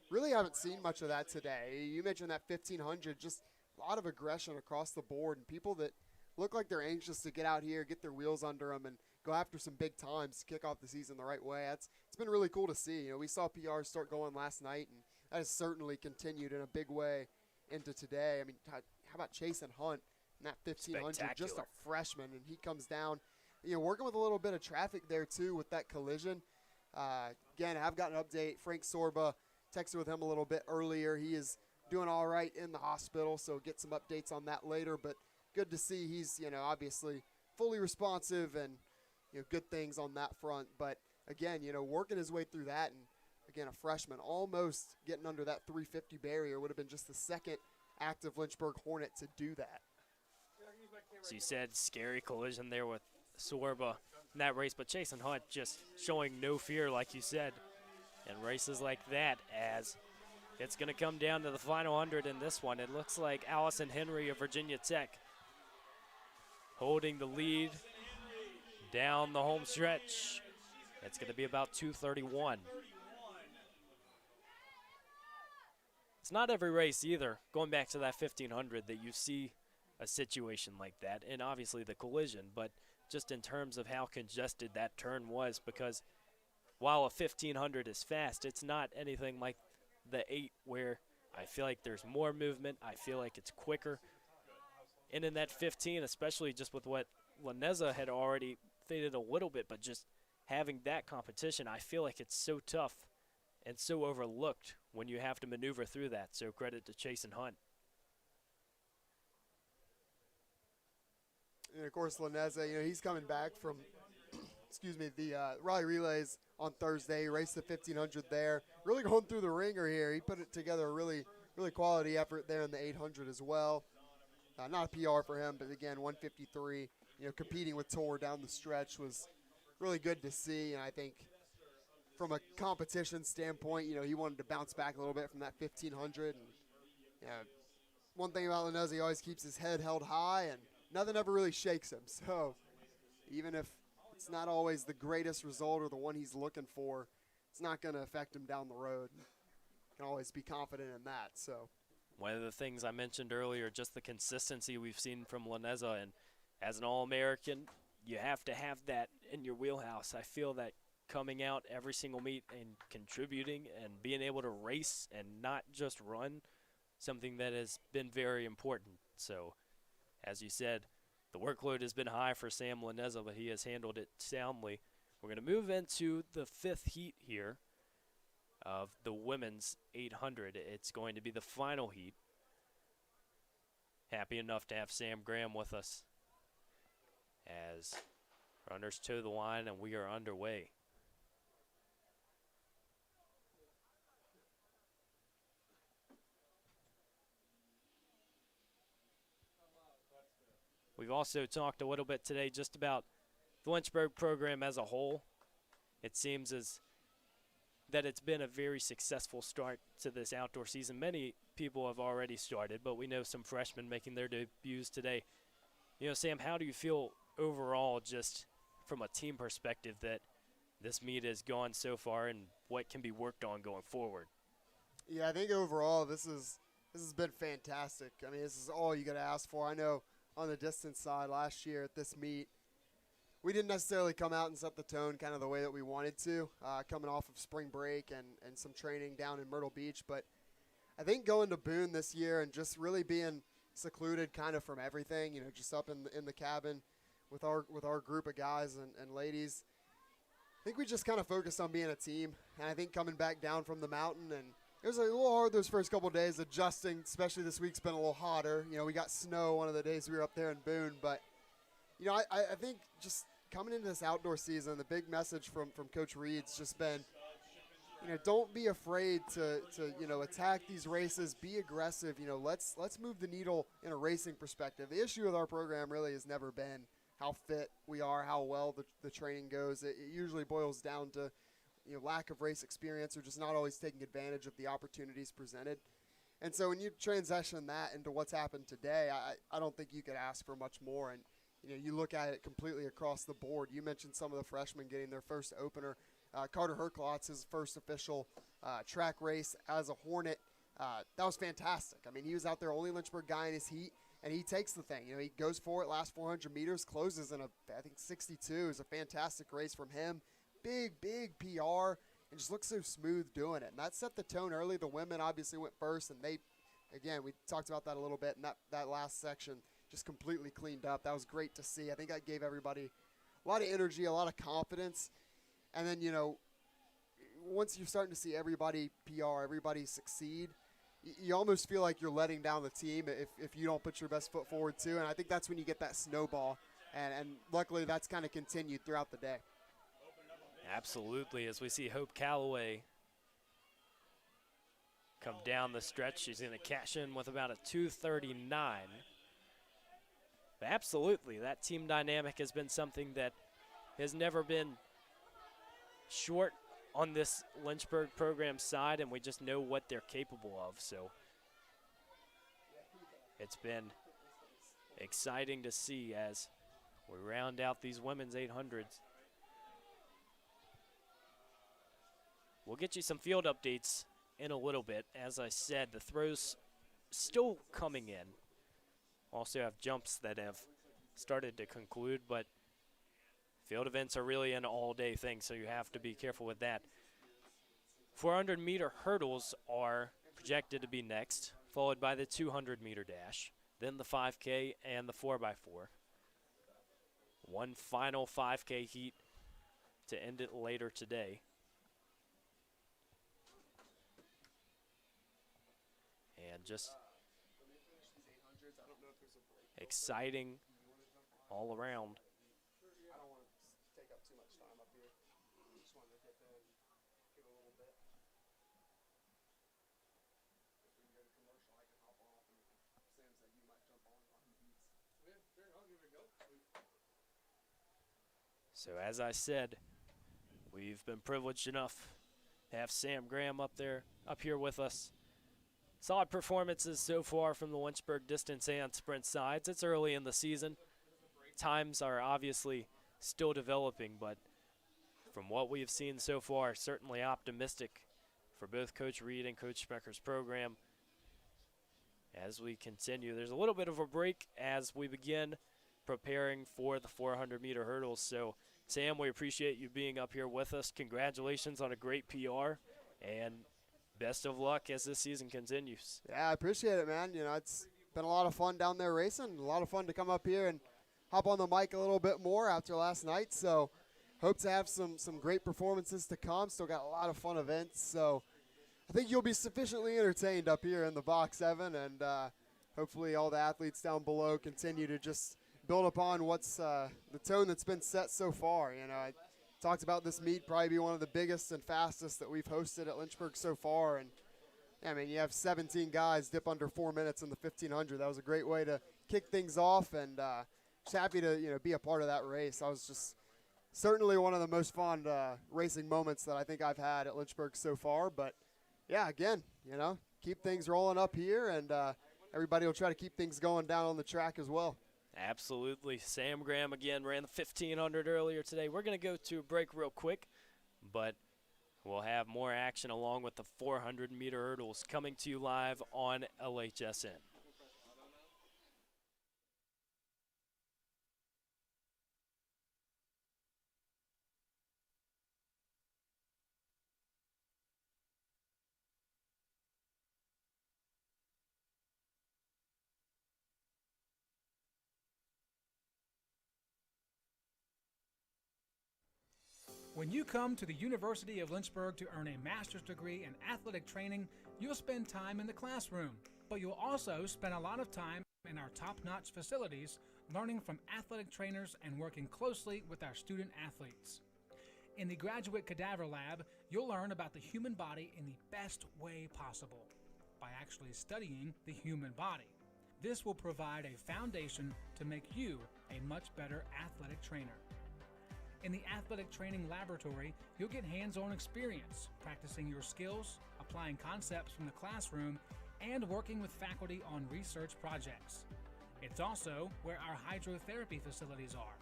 really haven't seen much of that today. You mentioned that 1,500, just a lot of aggression across the board, and people that look like they're anxious to get out here, get their wheels under them, and go after some big times to kick off the season the right way. It's been really cool to see. You know, we saw PRs start going last night, and that has certainly continued in a big way into today. I mean, how about Chase and Hunt in that 1,500? Just a freshman, and he comes down working with a little bit of traffic there too with that collision. Again, I've got an update. Frank Sorba, texted with him a little bit earlier. He is doing all right in the hospital, so get some updates on that later. But good to see he's, obviously fully responsive and, good things on that front. But, again, working his way through that, and, again, a freshman almost getting under that 350 barrier would have been just the second active Lynchburg Hornet to do that. So you said scary collision there with Sorba in that race, but Jason Hunt just showing no fear, like you said, in races like that, as it's going to come down to the final 100 in this one. It looks like Allison Henry of Virginia Tech holding the lead down the home stretch. It's going to be about 2:31. It's not every race either, going back to that 1500, that you see a situation like that, and obviously the collision, but just in terms of how congested that turn was, because while a 1500 is fast, it's not anything like the 8 where I feel like there's more movement. I feel like it's quicker. And in that 15, especially just with what Laneza had already faded a little bit, but just having that competition, I feel like it's so tough and so overlooked when you have to maneuver through that. So credit to Chase and Hunt. And, of course, Laneza, he's coming back from, the Raleigh Relays on Thursday. He raced the 1500 there. Really going through the ringer here. He put it together a really, really quality effort there in the 800 as well. Not a PR for him, but, again, 153. Competing with Tor down the stretch was really good to see. And I think from a competition standpoint, he wanted to bounce back a little bit from that 1500. And, one thing about Laneza, he always keeps his head held high, and nothing ever really shakes him. So even if it's not always the greatest result or the one he's looking for, it's not going to affect him down the road. You can always be confident in that. So one of the things I mentioned earlier, just the consistency we've seen from Laneza, and as an All-American, you have to have that in your wheelhouse. I feel that coming out every single meet and contributing and being able to race and not just run, something that has been very important. So as you said, the workload has been high for Sam Laneza, but he has handled it soundly. We're going to move into the 5th heat here of the women's 800. It's going to be the final heat. Happy enough to have Sam Graham with us as runners toe the line, and we are underway. We've also talked a little bit today just about the Lynchburg program as a whole. It seems as that it's been a very successful start to this outdoor season. Many people have already started, but we know some freshmen making their debuts today. Sam, how do you feel overall, just from a team perspective, that this meet has gone so far and what can be worked on going forward? Yeah, I think overall this has been fantastic. I mean, this is all you got to ask for. I know on the distance side last year at this meet, we didn't necessarily come out and set the tone kind of the way that we wanted to, coming off of spring break and some training down in Myrtle Beach. But I think going to Boone this year and just really being secluded kind of from everything, just up in the cabin with our group of guys and ladies, I think we just kind of focused on being a team. And I think coming back down from the mountain, and it was a little hard those first couple of days adjusting, especially this week's been a little hotter. We got snow one of the days we were up there in Boone. But, I think just coming into this outdoor season, the big message from Coach Reed's just been, don't be afraid to attack these races, be aggressive. Let's move the needle in a racing perspective. The issue with our program really has never been how fit we are, how well the training goes. It usually boils down to lack of race experience or just not always taking advantage of the opportunities presented. And so when you transition that into what's happened today, I don't think you could ask for much more. And, you look at it completely across the board. You mentioned some of the freshmen getting their first opener. Carter Herklotz, his first official track race as a Hornet. That was fantastic. I mean, he was out there, only Lynchburg guy in his heat, and he takes the thing. He goes for it, last 400 meters, closes in I think 62. Is a fantastic race from him. Big PR, and just looks so smooth doing it. And that set the tone early. The women obviously went first, and they, again, we talked about that a little bit, and that last section just completely cleaned up. That was great to see. I think that gave everybody a lot of energy, a lot of confidence. And then, once you're starting to see everybody PR, everybody succeed, you almost feel like you're letting down the team if you don't put your best foot forward too. And I think that's when you get that snowball. And luckily that's kind of continued throughout the day. Absolutely, as we see Hope Calloway come down the stretch. She's going to cash in with about a 2:39. But absolutely, that team dynamic has been something that has never been short on this Lynchburg program side, and we just know what they're capable of. So it's been exciting to see as we round out these women's 800s. We'll get you some field updates in a little bit. As I said, the throws still coming in. Also have jumps that have started to conclude, but field events are really an all-day thing, so you have to be careful with that. 400-meter hurdles are projected to be next, followed by the 200-meter dash, then the 5K and the 4x4. One final 5K heat to end it later today. And just exciting all around. I don't want to take up too much time up here. Just wanted to get there and give a little bit. If we can go to commercial, I can hop off. And Sam said you might jump on while he eats. Yeah, sure, I'll give it a go. So as I said, we've been privileged enough to have Sam Graham up here with us. Solid performances so far from the Lynchburg distance and sprint sides. It's early in the season. Times are obviously still developing, but from what we have seen so far, certainly optimistic for both Coach Reed and Coach Specker's program. As we continue, there's a little bit of a break as we begin preparing for the 400-meter hurdles. So, Sam, we appreciate you being up here with us. Congratulations on a great PR, and best of luck as this season continues. Yeah, I appreciate it, man. It's been a lot of fun down there racing. A lot of fun to come up here and hop on the mic a little bit more after last night. So hope to have some great performances to come. Still got a lot of fun events. So I think you'll be sufficiently entertained up here in the box 7, and hopefully all the athletes down below continue to just build upon what's the tone that's been set so far. I talked about this meet probably be one of the biggest and fastest that we've hosted at Lynchburg so far. And I mean, you have 17 guys dip under 4 minutes in the 1500. That was a great way to kick things off, and just happy to be a part of that race. I was just certainly one of the most fun racing moments that I think I've had at Lynchburg so far. But yeah, again, keep things rolling up here, and everybody will try to keep things going down on the track as well. Absolutely. Sam Graham again ran the 1500 earlier today. We're going to go to a break real quick, but we'll have more action along with the 400-meter hurdles coming to you live on LHSN. When you come to the University of Lynchburg to earn a master's degree in athletic training, you'll spend time in the classroom, but you'll also spend a lot of time in our top-notch facilities, learning from athletic trainers and working closely with our student athletes. In the Graduate Cadaver Lab, you'll learn about the human body in the best way possible, by actually studying the human body. This will provide a foundation to make you a much better athletic trainer. In the Athletic Training Laboratory, you'll get hands-on experience, practicing your skills, applying concepts from the classroom, and working with faculty on research projects. It's also where our hydrotherapy facilities are.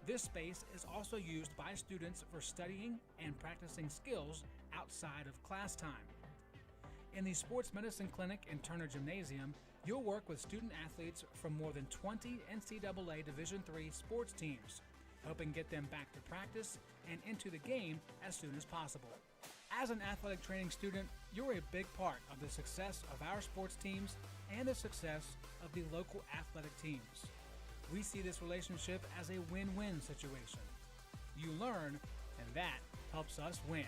This space is also used by students for studying and practicing skills outside of class time. In the Sports Medicine Clinic and Turner Gymnasium, you'll work with student athletes from more than 20 NCAA Division III sports teams, helping get them back to practice and into the game as soon as possible. As an athletic training student, you're a big part of the success of our sports teams and the success of the local athletic teams. We see this relationship as a win-win situation. You learn, and that helps us win.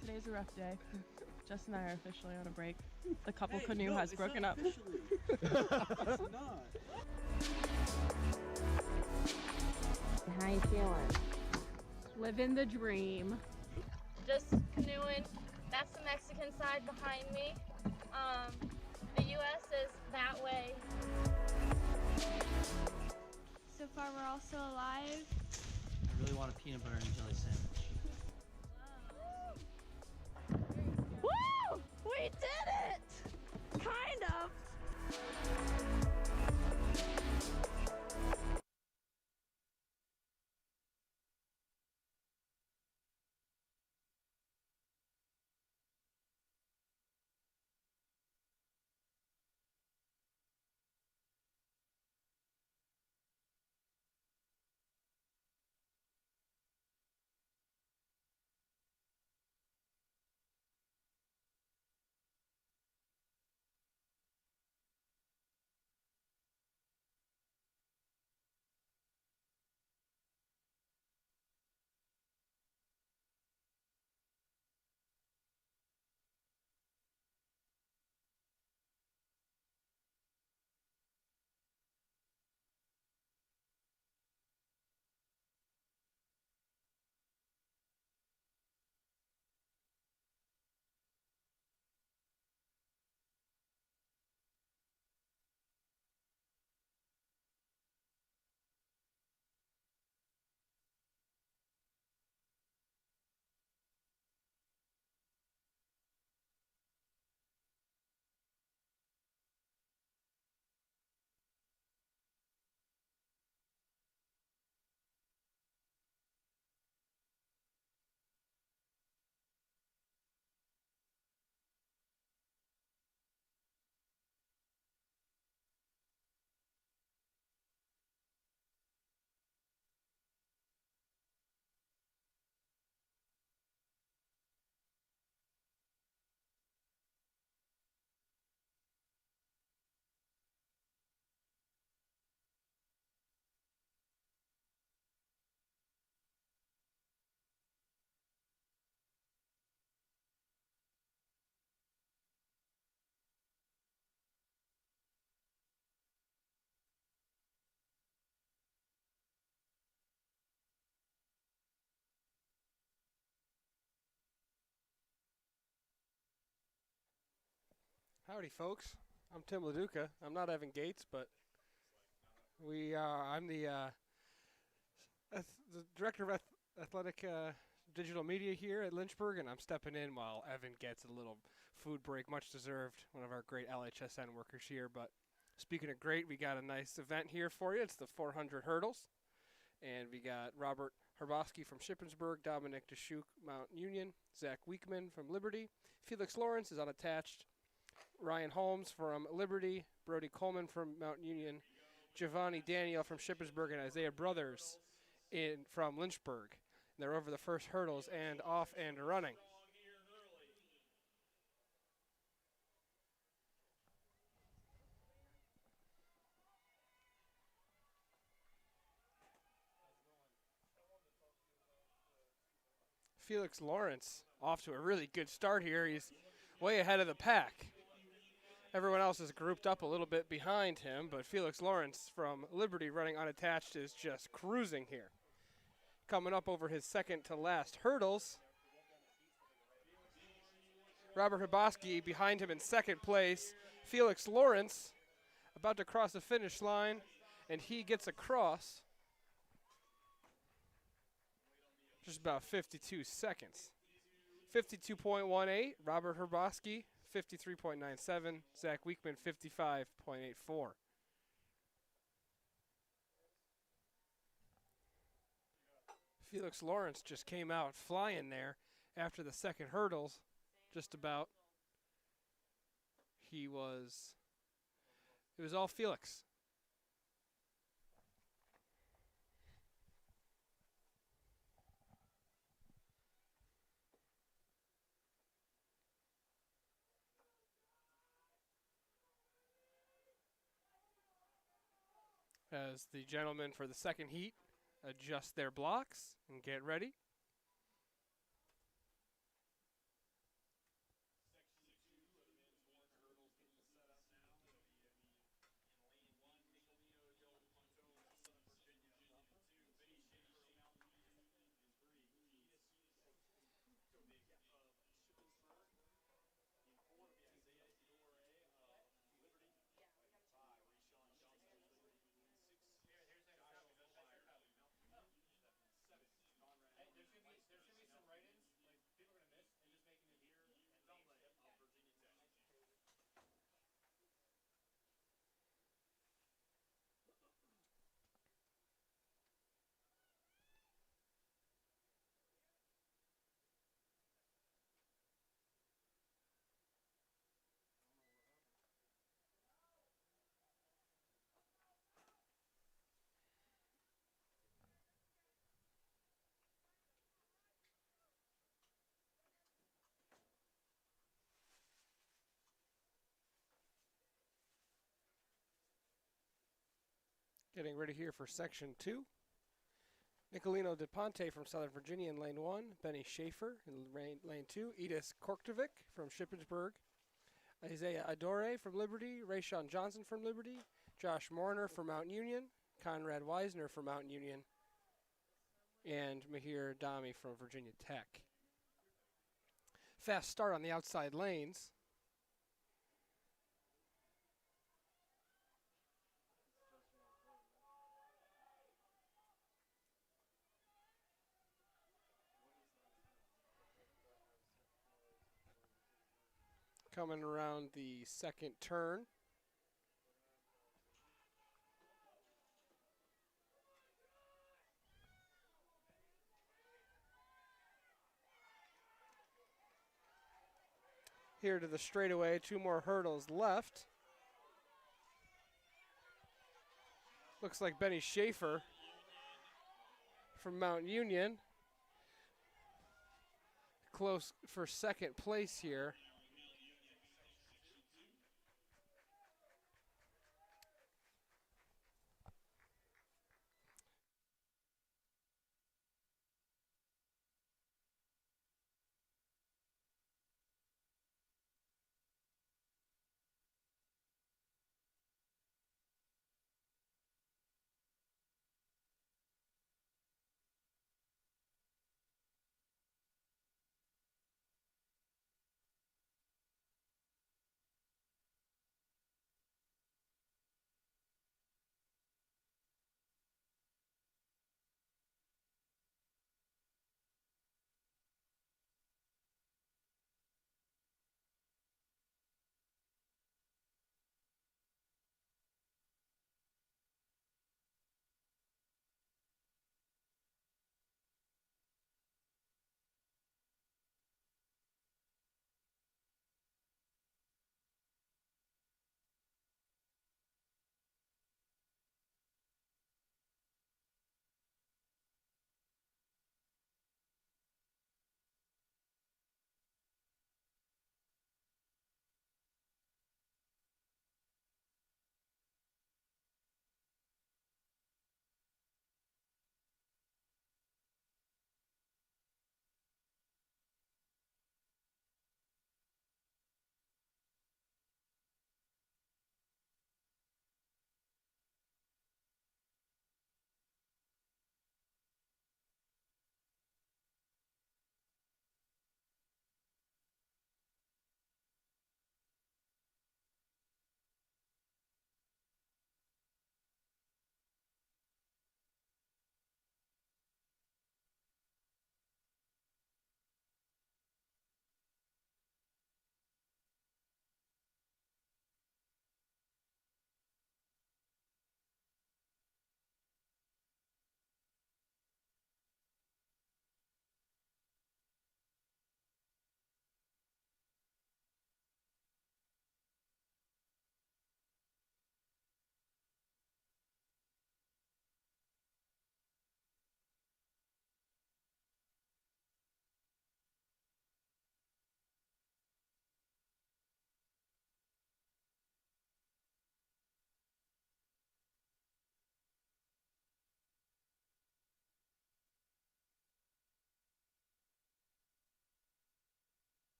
Today's a rough day. Jess and I are officially on a break. The couple canoe has broken up. How you feeling? Living the dream. Just canoeing. That's the Mexican side behind me. The U.S. is that way. So far, we're all still alive. I really want a peanut butter and jelly sandwich. Woo! We did it! Kind of. Howdy, folks. I'm Tim LaDuca. I'm not Evan Gates, but I'm the director of athletic digital media here at Lynchburg, and I'm stepping in while Evan gets a little food break, much deserved. One of our great LHSN workers here. But speaking of great, we got a nice event here for you. It's the 400 hurdles, and we got Robert Herbosky from Shippensburg, Dominic Deshouk, Mount Union, Zach Weekman from Liberty, Felix Lawrence is unattached, Ryan Holmes from Liberty, Brody Coleman from Mount Union, Giovanni Daniel from Shippensburg, and Isaiah Brothers from Lynchburg. They're over the first hurdles and off and running. Felix Lawrence off to a really good start here. He's way ahead of the pack. Everyone else is grouped up a little bit behind him, but Felix Lawrence from Liberty running unattached is just cruising here. Coming up over his second to last hurdles, Robert Herbosky behind him in second place. Felix Lawrence about to cross the finish line. and he gets across just about 52 seconds. 52.18, Robert Herboski, 53.97, Zach Weekman, 55.84. Felix Lawrence just came out flying there after the second hurdles, just about. It was all Felix. As the gentlemen for the second heat adjust their blocks and get ready. Getting ready here for section 2. Nicolino DePonte from Southern Virginia in lane 1. Benny Schaefer in lane 2. Edis Korktovic from Shippensburg. Isaiah Adore from Liberty. Rayshawn Johnson from Liberty. Josh Marner from Mount Union. Conrad Weisner from Mount Union. And Mahir Dami from Virginia Tech. Fast start on the outside lanes. Coming around the second turn. Here to the straightaway, 2 more hurdles left. Looks like Benny Schaefer from Mount Union. Close for second place here.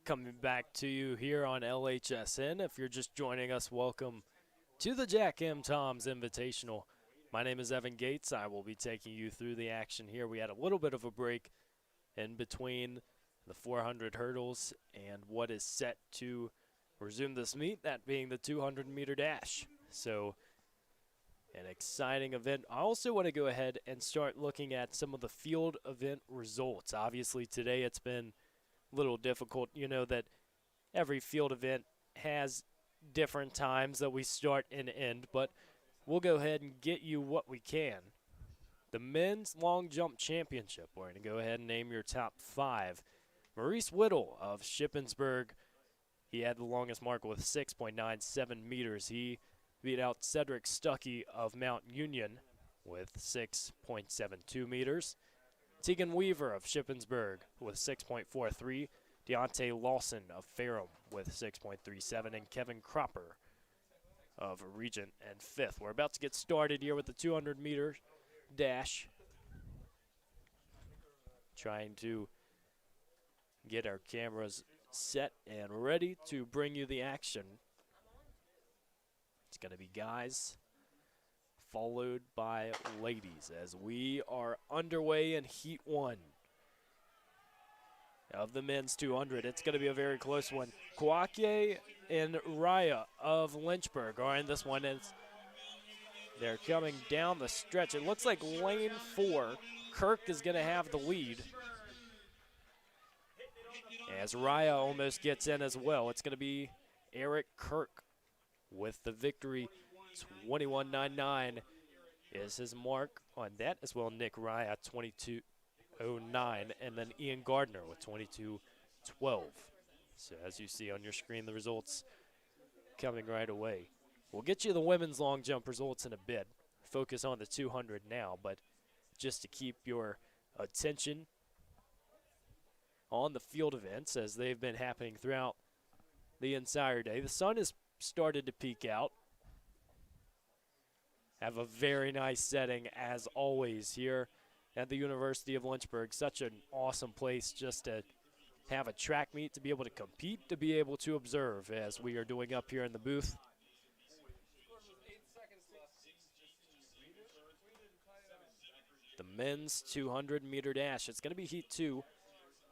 Coming back to you here on LHSN. If you're just joining us, welcome to the Jack M. Toms Invitational. My name is Evan Gates. I will be taking you through the action here. We had a little bit of a break in between the 400 hurdles and what is set to resume this meet, that being the 200-meter dash. So an exciting event. I also want to go ahead and start looking at some of the field event results. Obviously today it's been little difficult. You know that every field event has different times that we start and end, but we'll go ahead and get you what we can. The men's long jump championship, we're going to go ahead and name your top 5. Maurice Whittle of Shippensburg, he had the longest mark with 6.97 meters. He beat out Cedric Stuckey of Mount Union with 6.72 meters. Tegan Weaver of Shippensburg with 6.43. Deontay Lawson of Ferrum with 6.37. And Kevin Cropper of Regent and 5th. We're about to get started here with the 200-meter dash. Trying to get our cameras set and ready to bring you the action. It's going to be guys followed by ladies as we are underway in Heat 1 of the men's 200. It's going to be a very close one. Kwake and Raya of Lynchburg are in this one. They're coming down the stretch. It looks like lane 4, Kirk is going to have the lead as Raya almost gets in as well. It's going to be Eric Kirk with the victory. 21.99 is his mark on that as well. Nick Raya 22.09, and then Ian Gardner with 22.12. So as you see on your screen, the results coming right away. We'll get you the women's long jump results in a bit. Focus on the 200 now, but just to keep your attention on the field events as they've been happening throughout the entire day. The sun has started to peek out. Have a very nice setting as always here at the University of Lynchburg. Such an awesome place just to have a track meet, to be able to compete, to be able to observe as we are doing up here in the booth. The men's 200-meter dash. It's going to be Heat 2.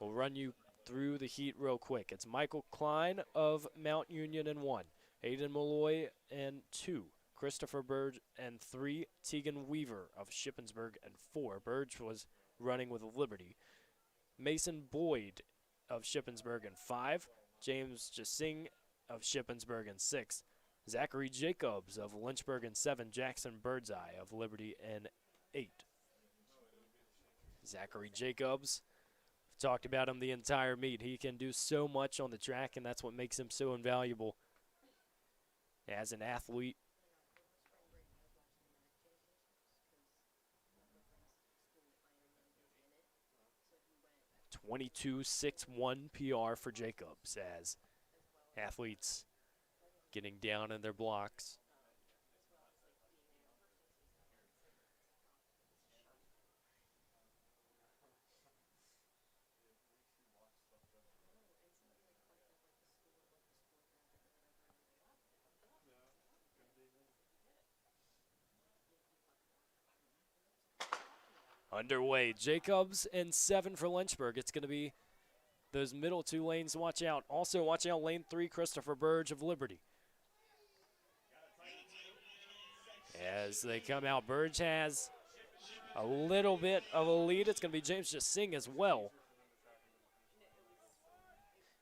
We'll run you through the heat real quick. It's Michael Klein of Mount Union in 1. Aiden Malloy in 2. Christopher Burge and 3. Tegan Weaver of Shippensburg and 4. Burge was running with Liberty. Mason Boyd of Shippensburg in 5. James Jasing of Shippensburg in 6. Zachary Jacobs of Lynchburg in 7. Jackson Birdseye of Liberty in 8. Zachary Jacobs, we've talked about him the entire meet. He can do so much on the track, and that's what makes him so invaluable as an athlete. .22.61 PR for Jacobs as athletes getting down in their blocks. Underway, Jacobs in 7 for Lynchburg. It's going to be those middle 2 lanes. Watch out. Also, watch out lane 3, Christopher Burge of Liberty. As they come out, Burge has a little bit of a lead. It's going to be James Jasing as well.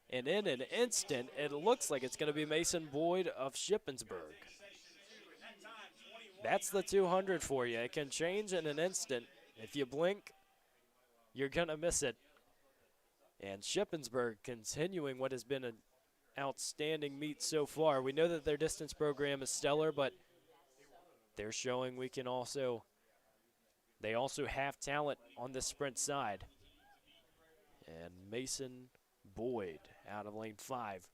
And in an instant, it looks like it's going to be Mason Boyd of Shippensburg. That's the 200 for you. It can change in an instant. If you blink, you're going to miss it. And Shippensburg continuing what has been an outstanding meet so far. We know that their distance program is stellar, but they're showing we can also, they also have talent on the sprint side. And Mason Boyd out of lane 5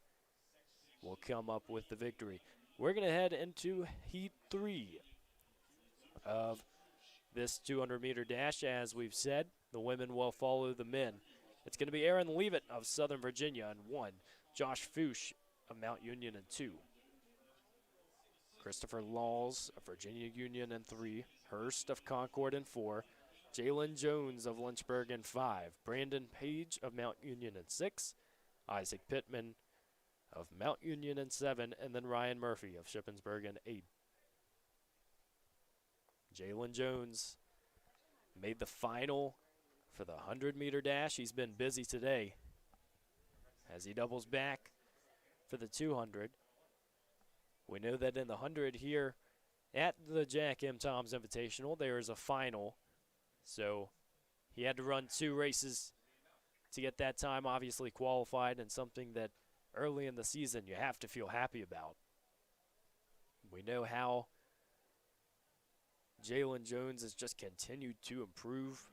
will come up with the victory. We're going to head into Heat 3 of this 200-meter dash. As we've said, the women will follow the men. It's going to be Aaron Leavitt of Southern Virginia in 1, Josh Fuchs of Mount Union in 2, Christopher Laws of Virginia Union in 3, Hurst of Concord in 4, Jalen Jones of Lynchburg in 5, Brandon Page of Mount Union in 6, Isaac Pittman of Mount Union in 7, and then Ryan Murphy of Shippensburg in 8. Jalen Jones made the final for the 100-meter dash. He's been busy today as he doubles back for the 200. We know that in the 100 here at the Jack M. Toms Invitational, there is a final. So he had to run 2 races to get that time, obviously qualified, and something that early in the season you have to feel happy about. We know how Jalen Jones has just continued to improve.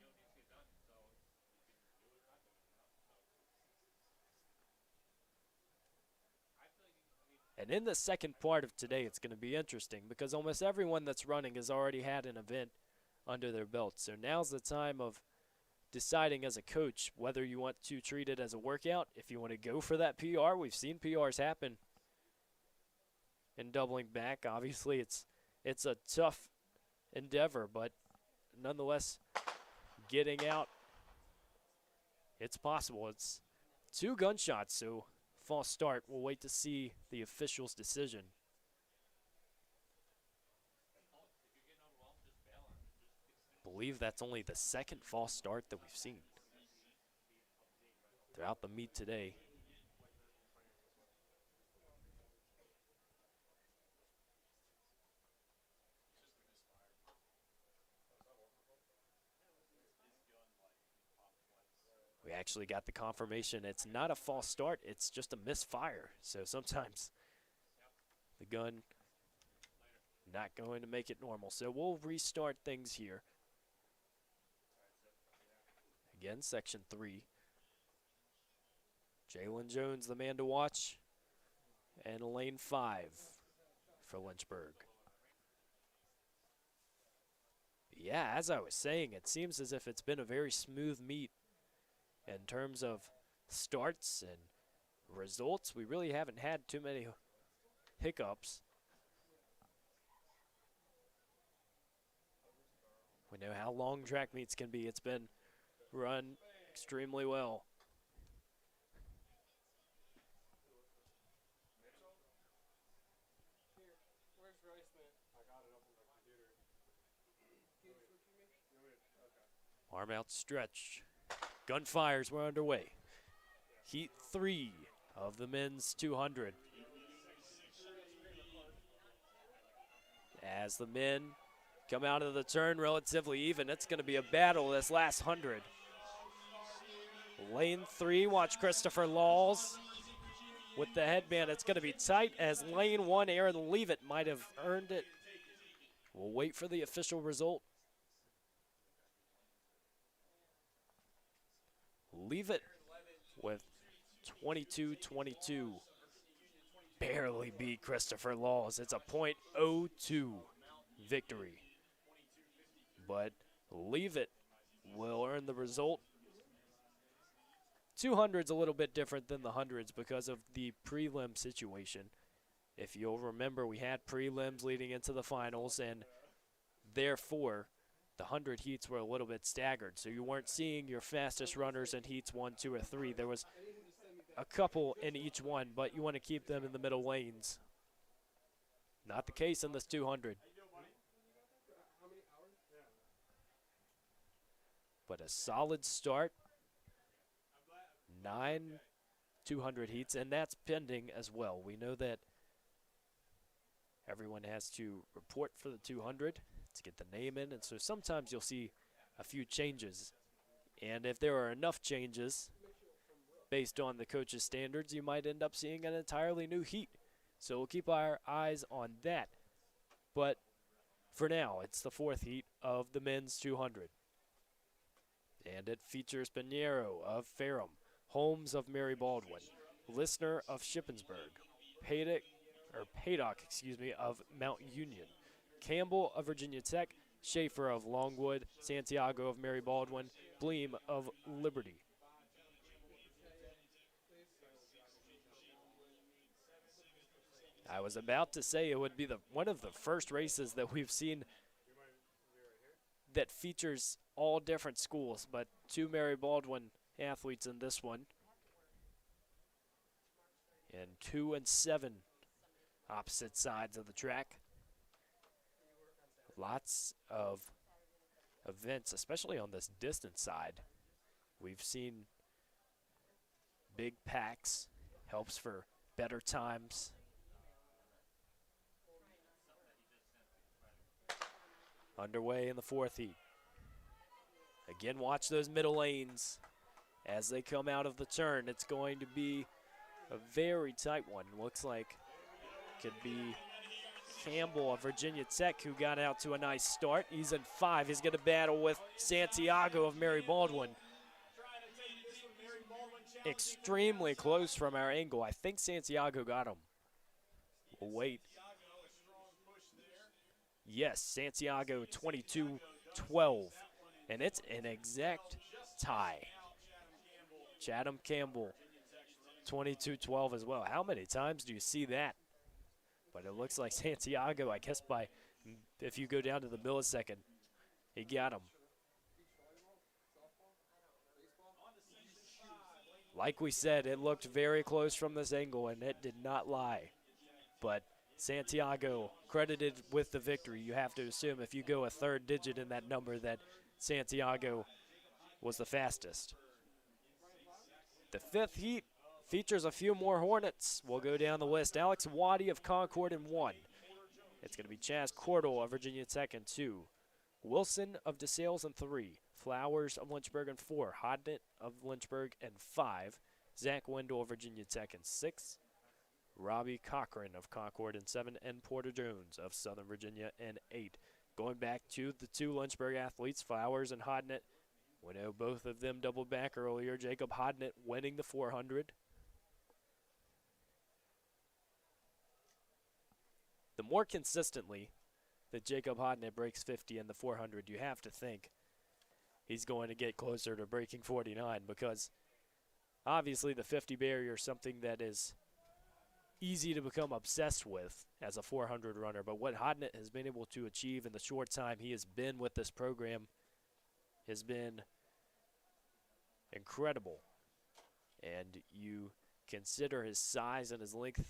And in the second part of today, it's going to be interesting because almost everyone that's running has already had an event under their belt. So now's the time of deciding as a coach whether you want to treat it as a workout, if you want to go for that PR. We've seen PRs happen in doubling back. Obviously, it's a tough endeavor, but nonetheless, getting out, it's possible. It's 2 gunshots, so false start. We'll wait to see the official's decision. I believe that's only the second false start that we've seen throughout the meet today. We actually got the confirmation it's not a false start, it's just a misfire. So sometimes the gun not going to make it normal. So we'll restart things here. Again, section 3. Jalen Jones, the man to watch, and lane 5 for Lynchburg. Yeah, as I was saying, it seems as if it's been a very smooth meet in terms of starts and results. We really haven't had too many hiccups. We know how long track meets can be. It's been run extremely well. Arm out stretch. Gunfires were underway. Heat 3 of the men's 200. As the men come out of the turn relatively even, it's going to be a battle this last 100. Lane 3, watch Christopher Laws with the headband. It's going to be tight as lane 1, Aaron Leavitt might have earned it. We'll wait for the official result. Leavitt with 22-22. Barely beat Christopher Laws. It's a .02 victory. But Leavitt will earn the result. 200's a little bit different than the 100s because of the prelim situation. If you'll remember, we had prelims leading into the finals, and therefore the 100 heats were a little bit staggered. So you weren't seeing your fastest runners in heats 1, 2, or 3. There was a couple in each one, but you want to keep them in the middle lanes. Not the case in this 200. But a solid start. 9 200 heats, and that's pending as well. We know that everyone has to report for the 200 to get the name in, and so sometimes you'll see a few changes. And if there are enough changes based on the coach's standards, you might end up seeing an entirely new heat. So we'll keep our eyes on that. But for now, it's the 4th heat of the men's 200. And it features Pinheiro of Ferrum, Holmes of Mary Baldwin, Listner of Shippensburg, Paddock of Mount Union, Campbell of Virginia Tech, Schaefer of Longwood, Santiago of Mary Baldwin, Bleem of Liberty. I was about to say it would be one of the first races that we've seen that features all different schools, but 2 Mary Baldwin athletes in this one. And 2 and 7 opposite sides of the track. Lots of events, especially on this distance side. We've seen big packs, helps for better times. Underway in the 4th heat. Again, watch those middle lanes as they come out of the turn. It's going to be a very tight one. Looks like could be Campbell of Virginia Tech, who got out to a nice start. He's in 5. He's going to battle with Santiago of Mary Baldwin. Extremely close from our angle. I think Santiago got him. We'll wait. Yes, Santiago 22-12. And it's an exact tie. Chatham Campbell 22-12 as well. How many times do you see that? But it looks like Santiago, I guess if you go down to the millisecond, he got him. Like we said, it looked very close from this angle, and it did not lie. But Santiago credited with the victory. You have to assume if you go a 3rd digit in that number that Santiago was the fastest. The 5th heat features a few more Hornets. We'll go down the list. Alex Waddy of Concord in 1. It's going to be Chaz Cordell of Virginia Tech in 2. Wilson of DeSales in 3. Flowers of Lynchburg in 4. Hodnett of Lynchburg in 5. Zach Wendell of Virginia Tech in 6. Robbie Cochran of Concord in 7. And Porter Jones of Southern Virginia in 8. Going back to the 2 Lynchburg athletes, Flowers and Hodnett. We know both of them doubled back earlier. Jacob Hodnett winning the 400. The more consistently that Jacob Hodnett breaks 50 in the 400, you have to think he's going to get closer to breaking 49, because obviously the 50 barrier is something that is easy to become obsessed with as a 400 runner. But what Hodnett has been able to achieve in the short time he has been with this program has been incredible. And you consider his size and his length,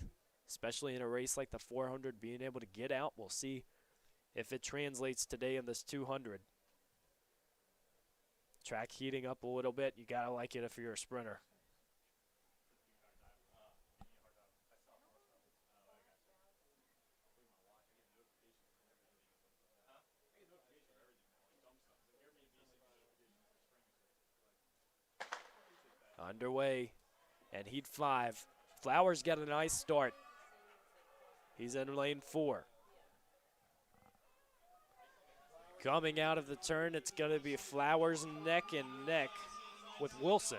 especially in a race like the 400, being able to get out. We'll see if it translates today in this 200. Track heating up a little bit. You got to like it if you're a sprinter. Underway, and heat 5. Flowers got a nice start. He's in lane 4. Coming out of the turn, it's going to be Flowers neck and neck with Wilson.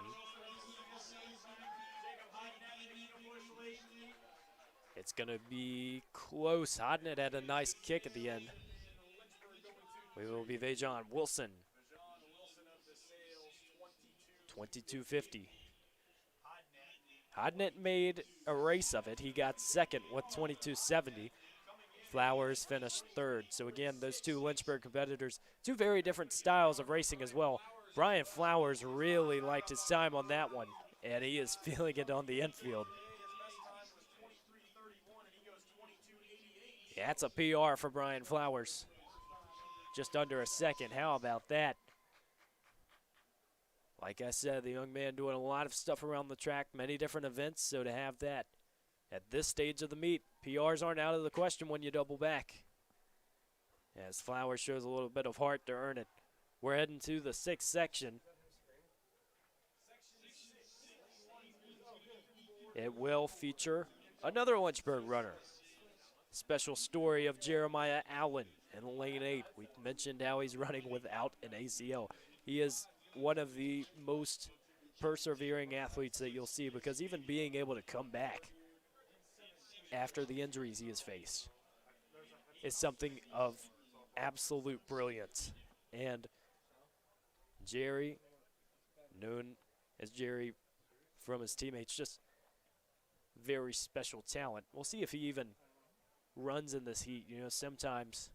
It's going to be close. Hodnett had a nice kick at the end. We will be Vajon Wilson. 22.50. Hodnett made a race of it. He got 2nd with 22.70. Flowers finished 3rd. So again, those 2 Lynchburg competitors, 2 very different styles of racing as well. Brian Flowers really liked his time on that one, and he is feeling it on the infield. Yeah, that's a PR for Brian Flowers. Just under a second. How about that? Like I said, the young man doing a lot of stuff around the track, many different events, so to have that at this stage of the meet, PRs aren't out of the question when you double back. As Flowers shows a little bit of heart to earn it. We're heading to the 6th section. It will feature another Lynchburg runner. Special story of Jeremiah Allen in lane 8. We mentioned how he's running without an ACL. He is one of the most persevering athletes that you'll see, because even being able to come back after the injuries he has faced is something of absolute brilliance. And Jerry, known as Jerry from his teammates, just very special talent. We'll see if he even runs in this heat. You know, sometimes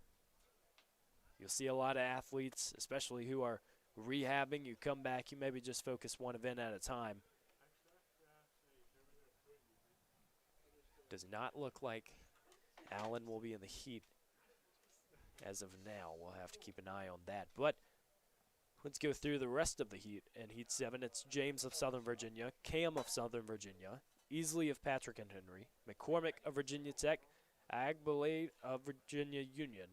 you'll see a lot of athletes, especially who are rehabbing. You come back, you maybe just focus one event at a time. Does not look like Allen will be in the heat as of now. We'll have to keep an eye on that. But let's go through the rest of the heat. In Heat 7, it's James of Southern Virginia, Cam of Southern Virginia, Easley of Patrick and Henry, McCormick of Virginia Tech, Agbalade of Virginia Union,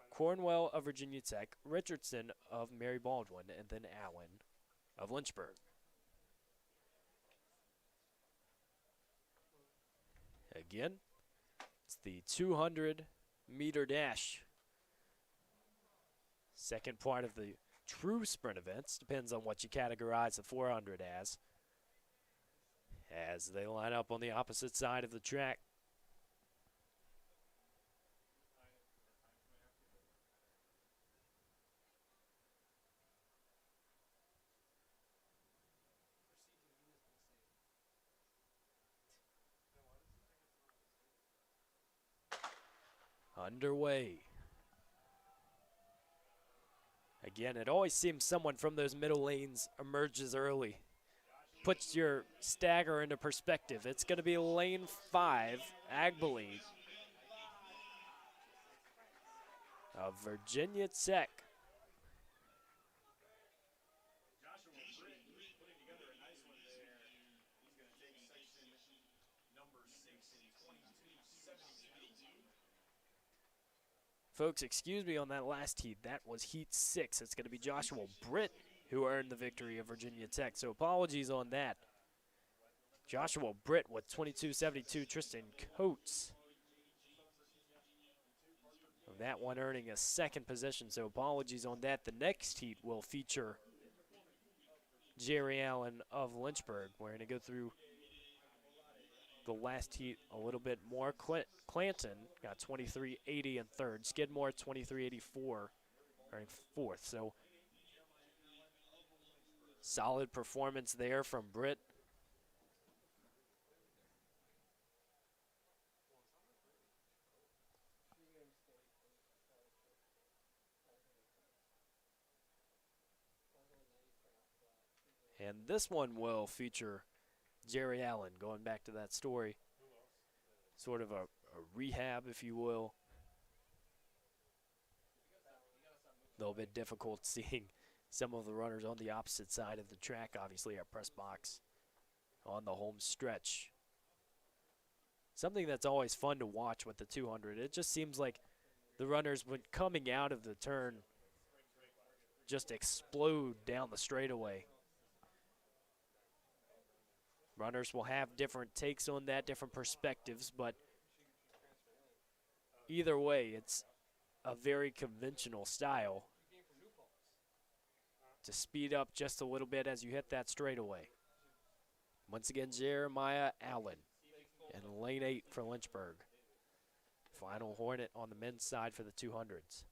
Cornwell of Virginia Tech, Richardson of Mary Baldwin, and then Allen of Lynchburg. Again, it's the 200-meter dash. Second part of the true sprint events. Depends on what you categorize the 400 as they line up on the opposite side of the track. Underway. Again, it always seems someone from those middle lanes emerges early. Puts your stagger into perspective. It's going to be lane 5, Agbalade of Virginia Tech. Folks, excuse me on that last heat. That was Heat 6. It's going to be Joshua Britt who earned the victory of Virginia Tech. So apologies on that. Joshua Britt with 22.72. Tristan Coates of that one earning a second position. So apologies on that. The next heat will feature Jerry Allen of Lynchburg. We're going to go through the last heat a little bit more. Clanton got 23.80 in third. Skidmore 23.84 earning fourth. So solid performance there from Britt. And this one will feature Jerry Allen, going back to that story. Sort of a rehab, if you will. A little bit difficult seeing some of the runners on the opposite side of the track. Obviously, our press box on the home stretch. Something that's always fun to watch with the 200. It just seems like the runners, when coming out of the turn, just explode down the straightaway. Runners will have different takes on that, different perspectives, but either way, it's a very conventional style to speed up just a little bit as you hit that straightaway. Once again, Jeremiah Allen in lane 8 for Lynchburg. Final Hornet on the men's side for the 200s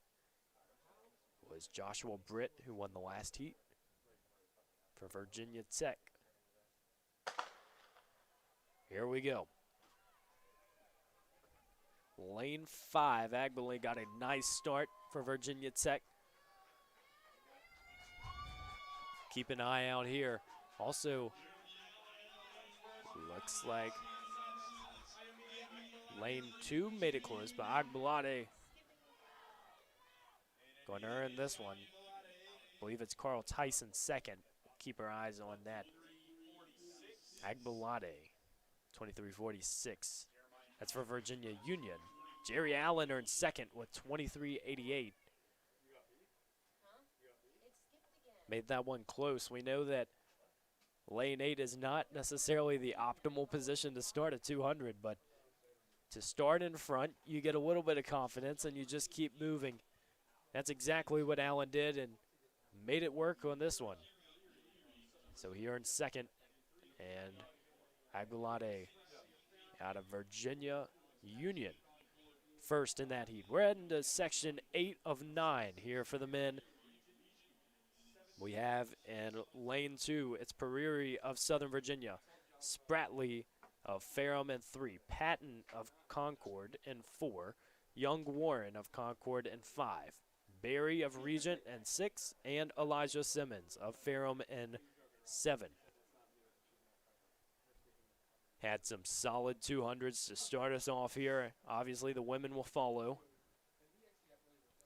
was Joshua Britt, who won the last heat for Virginia Tech. Here we go. Lane 5, Agbalade got a nice start for Virginia Tech. Keep an eye out here. Also, looks like lane 2 made it close, but Agbalade going to earn this one. I believe it's Carl Tyson second. Keep our eyes on that. Agbalade. 23.46. That's for Virginia Union. Jerry Allen earned second with 23.88. Made that one close. We know that lane 8 is not necessarily the optimal position to start a 200, but to start in front, you get a little bit of confidence and you just keep moving. That's exactly what Allen did and made it work on this one. So he earned second, and Agbalade out of Virginia Union first in that heat. We're heading to section 8 of 9 here for the men. We have in lane 2, it's Periri of Southern Virginia, Spratley of Ferrum in 3, Patton of Concord in 4, Young Warren of Concord in 5, Barry of Regent in 6, and Elijah Simmons of Ferrum in 7. Had some solid 200s to start us off here. Obviously, the women will follow.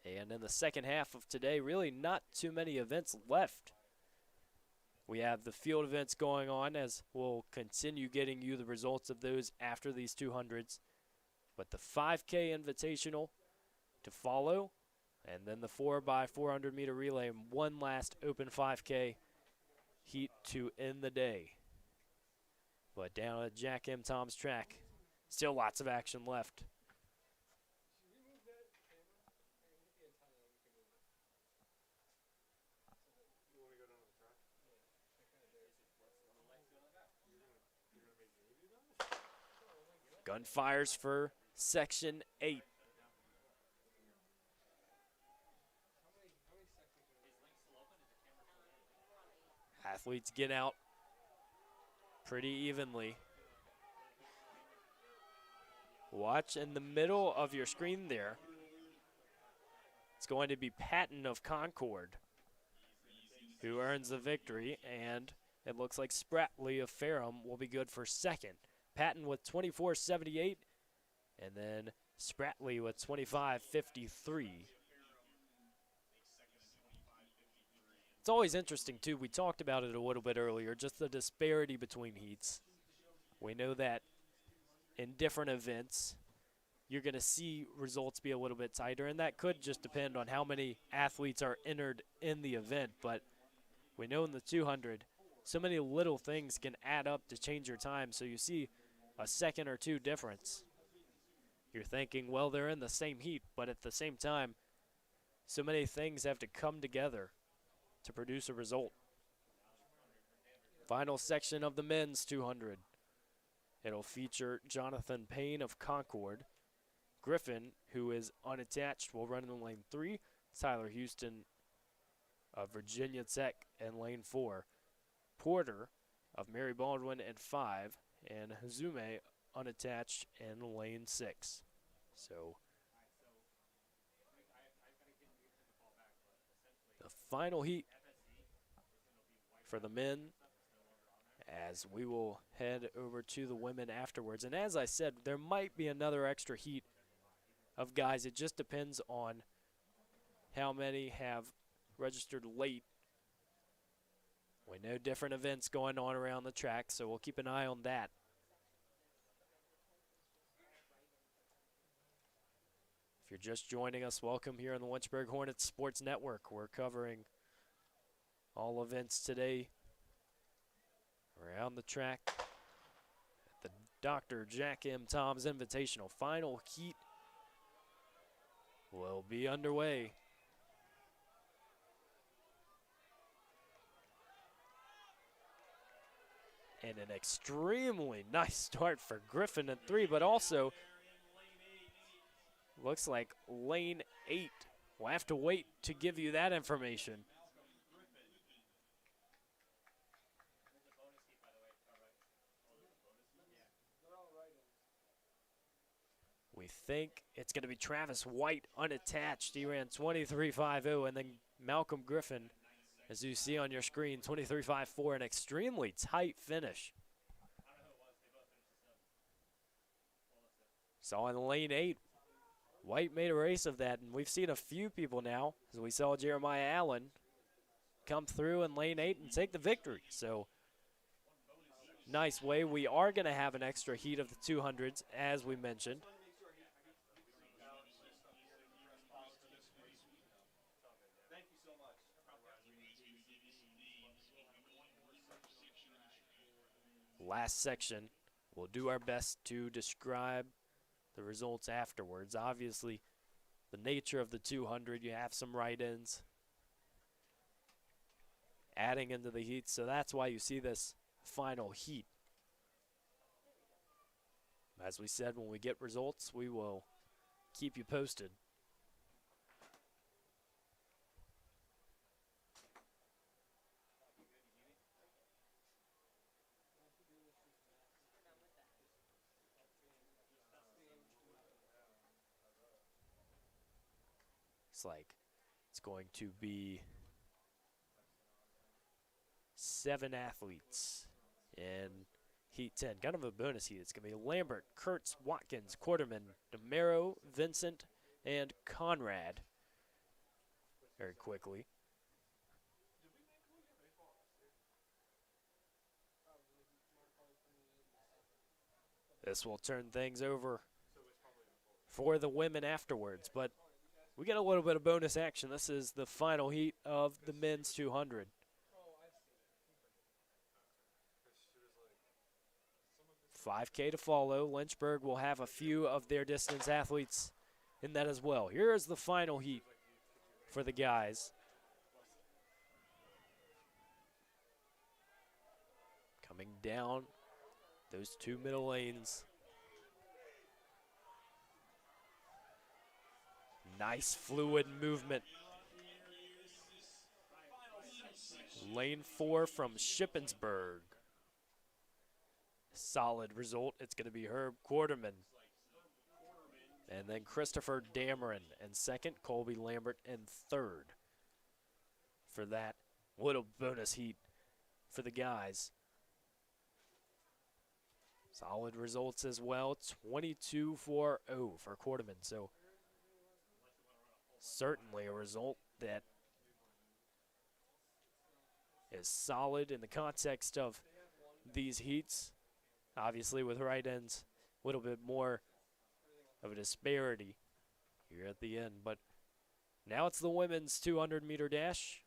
And in the second half of today, really not too many events left. We have the field events going on, as we'll continue getting you the results of those after these 200s. But the 5K Invitational to follow, and then the 4x400 meter relay, and one last open 5K heat to end the day. But down at Jack M. Tom's track, still lots of action left. Gunfires for Section 8. Athletes get out pretty evenly. Watch in the middle of your screen there. It's going to be Patton of Concord who earns the victory, and it looks like Spratley of Ferrum will be good for second. Patton with 24.78, and then Spratley with 25.53. It's always interesting, too. We talked about it a little bit earlier, just the disparity between heats. We know that in different events, you're going to see results be a little bit tighter, and that could just depend on how many athletes are entered in the event. But we know in the 200, so many little things can add up to change your time, so you see a second or two difference. You're thinking, well, they're in the same heat, but at the same time, so many things have to come together to produce a result. Final section of the men's 200. It'll feature Jonathan Payne of Concord. Griffin, who is unattached, will run in lane 3. Tyler Houston of Virginia Tech in lane 4. Porter of Mary Baldwin in 5. And Hazume unattached in lane 6. So the final heat for the men, as we will head over to the women afterwards. And as I said, there might be another extra heat of guys. It just depends on how many have registered late. We know different events going on around the track, so we'll keep an eye on that. If you're just joining us, welcome here on the Lynchburg Hornets Sports Network. We're covering all events today around the track at the Dr. Jack M. Tom's Invitational. Final heat will be underway. And an extremely nice start for Griffin at 3, but also looks like lane 8. We'll have to wait to give you that information. We think it's going to be Travis White unattached. He ran 23.50, and then Malcolm Griffin, as you see on your screen, 23.54, an extremely tight finish. So in lane 8, White made a race of that, and we've seen a few people now, as we saw Jeremiah Allen come through in lane 8 and take the victory. So nice way. We are going to have an extra heat of the 200s, as we mentioned. Last section, we'll do our best to describe the results afterwards. Obviously, the nature of the 200, you have some write-ins adding into the heat, so that's why you see this final heat. As we said, when we get results, we will keep you posted. Looks like it's going to be 7 athletes in Heat 10. Kind of a bonus heat. It's going to be Lambert, Kurtz, Watkins, Quarterman, DeMero, Vincent, and Conrad. Very quickly. This will turn things over for the women afterwards, but we get a little bit of bonus action. This is the final heat of the men's 200. $5K to follow. Lynchburg will have a few of their distance athletes in that as well. Here is the final heat for the guys. Coming down those 2 middle lanes. Nice fluid movement. Lane 4 from Shippensburg. Solid result. It's going to be Herb Quarterman. And then Christopher Dameron in second. Colby Lambert in third. For that little bonus heat for the guys. Solid results as well. 22-4-0 for Quarterman. So certainly a result that is solid in the context of these heats. Obviously with right ends, a little bit more of a disparity here at the end. But now it's the women's 200-meter dash.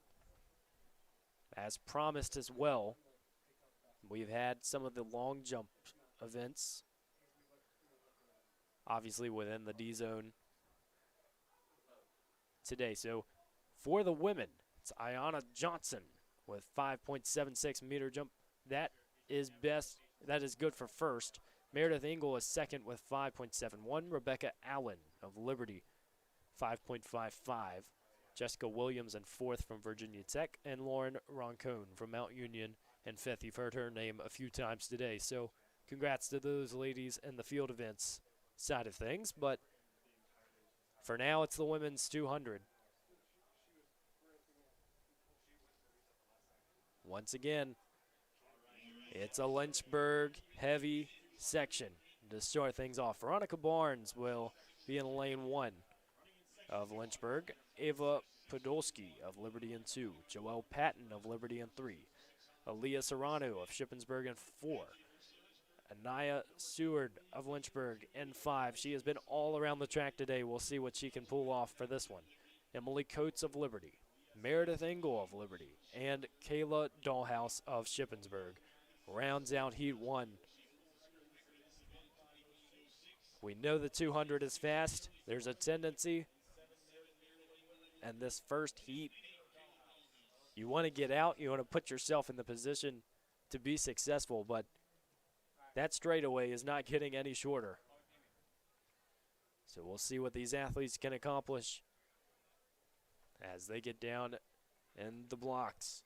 As promised as well, we've had some of the long jump events, obviously within the D zone today. So for the women, it's Ayanna Johnson with 5.76 meter jump. That is best. That is good for first. Meredith Engel is second with 5.71. Rebecca Allen of Liberty, 5.55. Jessica Williams in fourth from Virginia Tech, and Lauren Roncone from Mount Union in fifth. You've heard her name a few times today. So congrats to those ladies in the field events side of things. But for now, it's the women's 200. Once again, it's a Lynchburg heavy section to start things off. Veronica Barnes will be in lane 1 of Lynchburg. Ava Podolsky of Liberty in 2. Joelle Patton of Liberty in 3. Aaliyah Serrano of Shippensburg in 4. Anaya Seward of Lynchburg in 5. She has been all around the track today. We'll see what she can pull off for this one. Emily Coates of Liberty. Meredith Engel of Liberty. And Kayla Dahlhaus of Shippensburg rounds out Heat 1. We know the 200 is fast. There's a tendency. And this first heat, you want to get out. You want to put yourself in the position to be successful. But that straightaway is not getting any shorter. So we'll see what these athletes can accomplish as they get down in the blocks.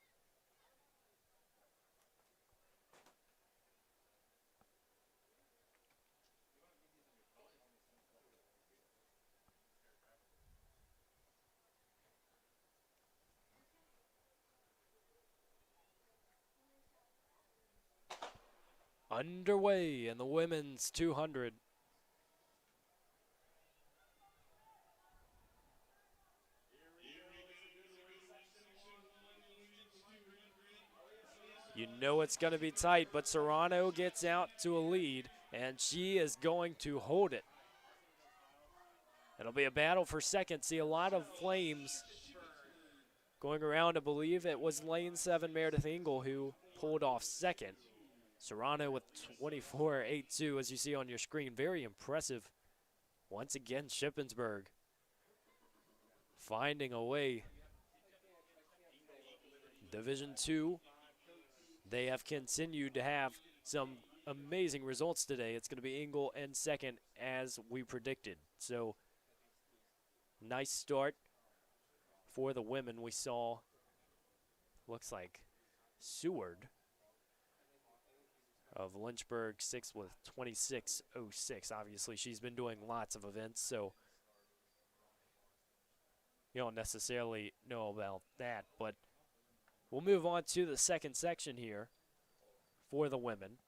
Underway in the women's 200. You know it's going to be tight, but Serrano gets out to a lead, and she is going to hold it. It'll be a battle for second. See a lot of flames going around. I believe it was lane 7, Meredith Engel, who pulled off second. Serrano with 24.82, as you see on your screen. Very impressive. Once again, Shippensburg finding a way. Division II, they have continued to have some amazing results today. It's going to be Engel in second, as we predicted. So, nice start for the women. We saw, looks like Seward of Lynchburg, 6th with 26.06. Obviously, she's been doing lots of events, so you don't necessarily know about that. But we'll move on to the second section here for the women.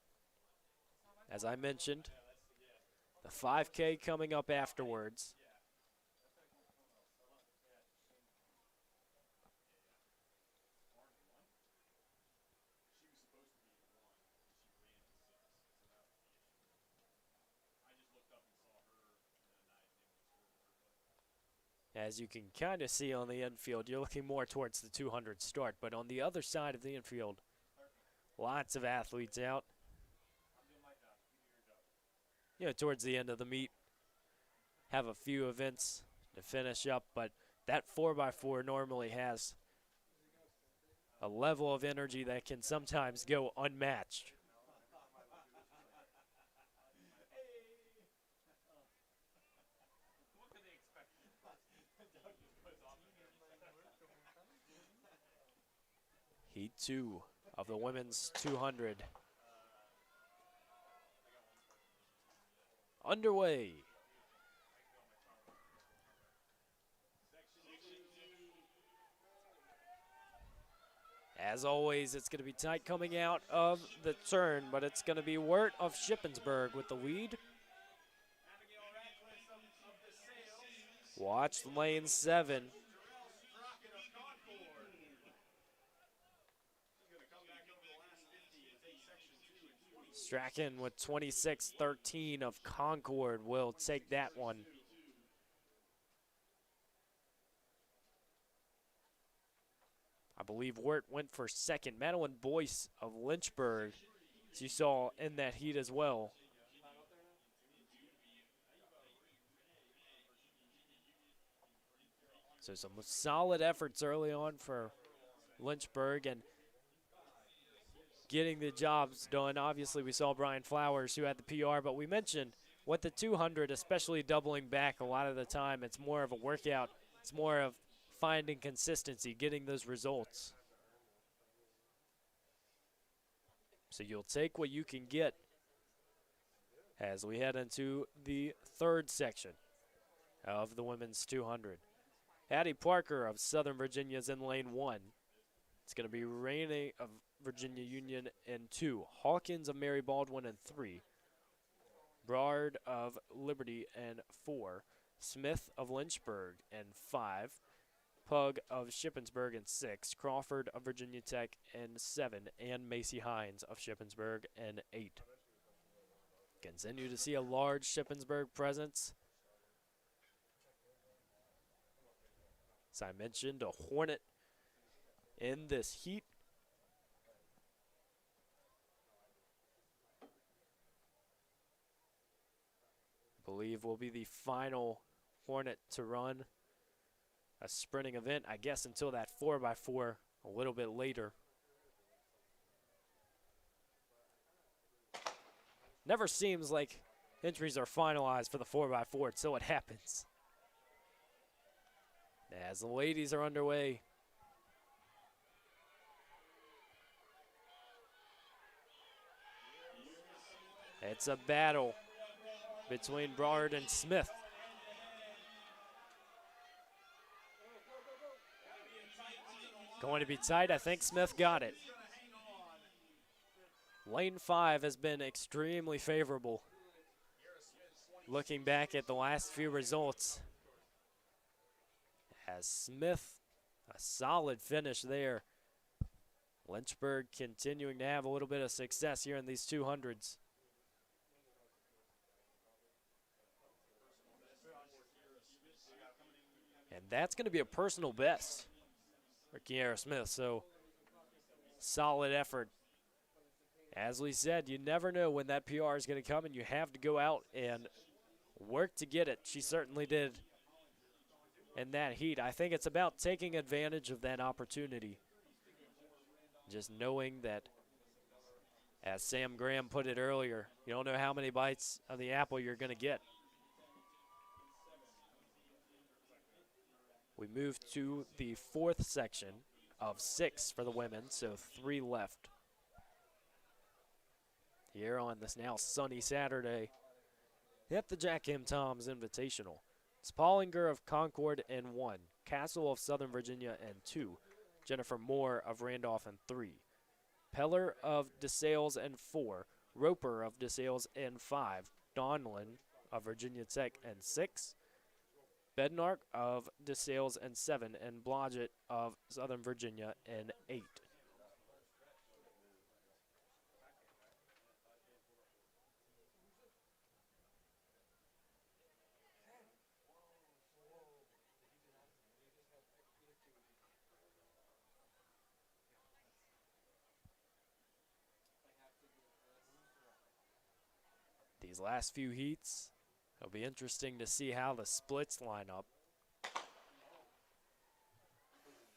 As I mentioned, the 5K coming up afterwards. As you can kind of see on the infield, you're looking more towards the 200 start. But on the other side of the infield, lots of athletes out. You know, towards the end of the meet, have a few events to finish up. But that 4x4 normally has a level of energy that can sometimes go unmatched. Heat 2 of the women's 200 underway. As always, it's going to be tight coming out of the turn, but it's going to be Wirt of Shippensburg with the lead. Watch lane 7. Strachan with 26-13 of Concord will take that one. I believe Wirt went for second. Madeline Boyce of Lynchburg, as you saw in that heat as well. So some solid efforts early on for Lynchburg and getting the jobs done. Obviously, we saw Brian Flowers who had the PR, but we mentioned with the 200, especially doubling back a lot of the time, it's more of a workout. It's more of finding consistency, getting those results. So you'll take what you can get as we head into the third section of the women's 200. Addie Parker of Southern Virginia is in lane 1. It's going to be Rainey of Virginia Union in 2. Hawkins of Mary Baldwin in 3. Brard of Liberty in 4. Smith of Lynchburg in 5. Pug of Shippensburg in 6. Crawford of Virginia Tech in 7. And Macy Hines of Shippensburg in 8. Continue to see a large Shippensburg presence. As I mentioned, a Hornet in this heat. I believe will be the final Hornet to run a sprinting event, I guess, until that 4x4 a little bit later. Never seems like entries are finalized for the 4x4 until it happens. As the ladies are underway. It's a battle between Brard and Smith. Going to be tight. I think Smith got it. Lane 5 has been extremely favorable. Looking back at the last few results, as Smith, a solid finish there. Lynchburg continuing to have a little bit of success here in these 200s. And that's going to be a personal best for Kiara Smith, so solid effort. As we said, you never know when that PR is going to come, and you have to go out and work to get it. She certainly did in that heat. I think it's about taking advantage of that opportunity. Just knowing that, as Sam Graham put it earlier, you don't know how many bites of the apple you're going to get. We move to the fourth section of 6 for the women, so 3 left. Here on this now sunny Saturday at the Jack M. Toms Invitational. It's Paulinger of Concord in 1. Castle of Southern Virginia in 2, Jennifer Moore of Randolph in 3, Peller of DeSales in 4, Roper of DeSales in 5, Donlin of Virginia Tech in 6, Bednark of DeSales in 7, and Blodgett of Southern Virginia in 8. These last few heats, it'll be interesting to see how the splits line up.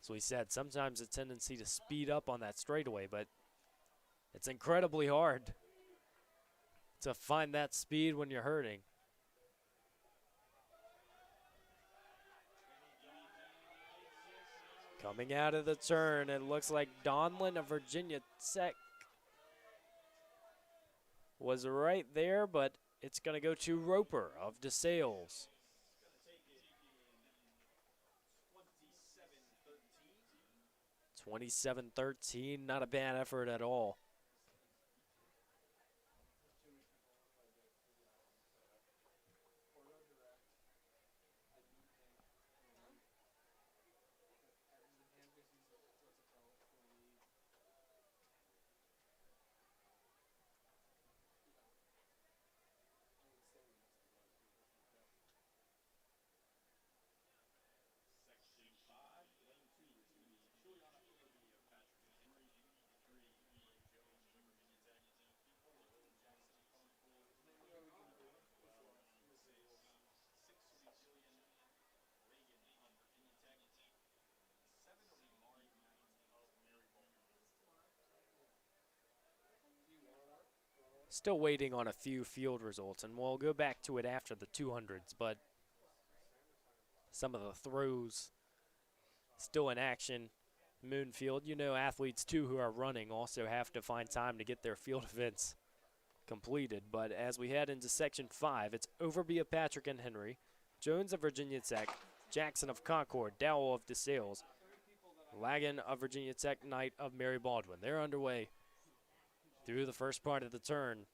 As we said, sometimes a tendency to speed up on that straightaway, but it's incredibly hard to find that speed when you're hurting. Coming out of the turn, it looks like Donlin of Virginia Tech was right there, but it's going to go to Roper of DeSales. 27-13, not a bad effort at all. Still waiting on a few field results, and we'll go back to it after the 200s, but some of the throws still in action. Moonfield, you know, athletes too who are running also have to find time to get their field events completed. But as we head into Section 5, it's Overby of Patrick and Henry, Jones of Virginia Tech, Jackson of Concord, Dowell of DeSales, Lagan of Virginia Tech, Knight of Mary Baldwin. They're underway through the first part of the turn.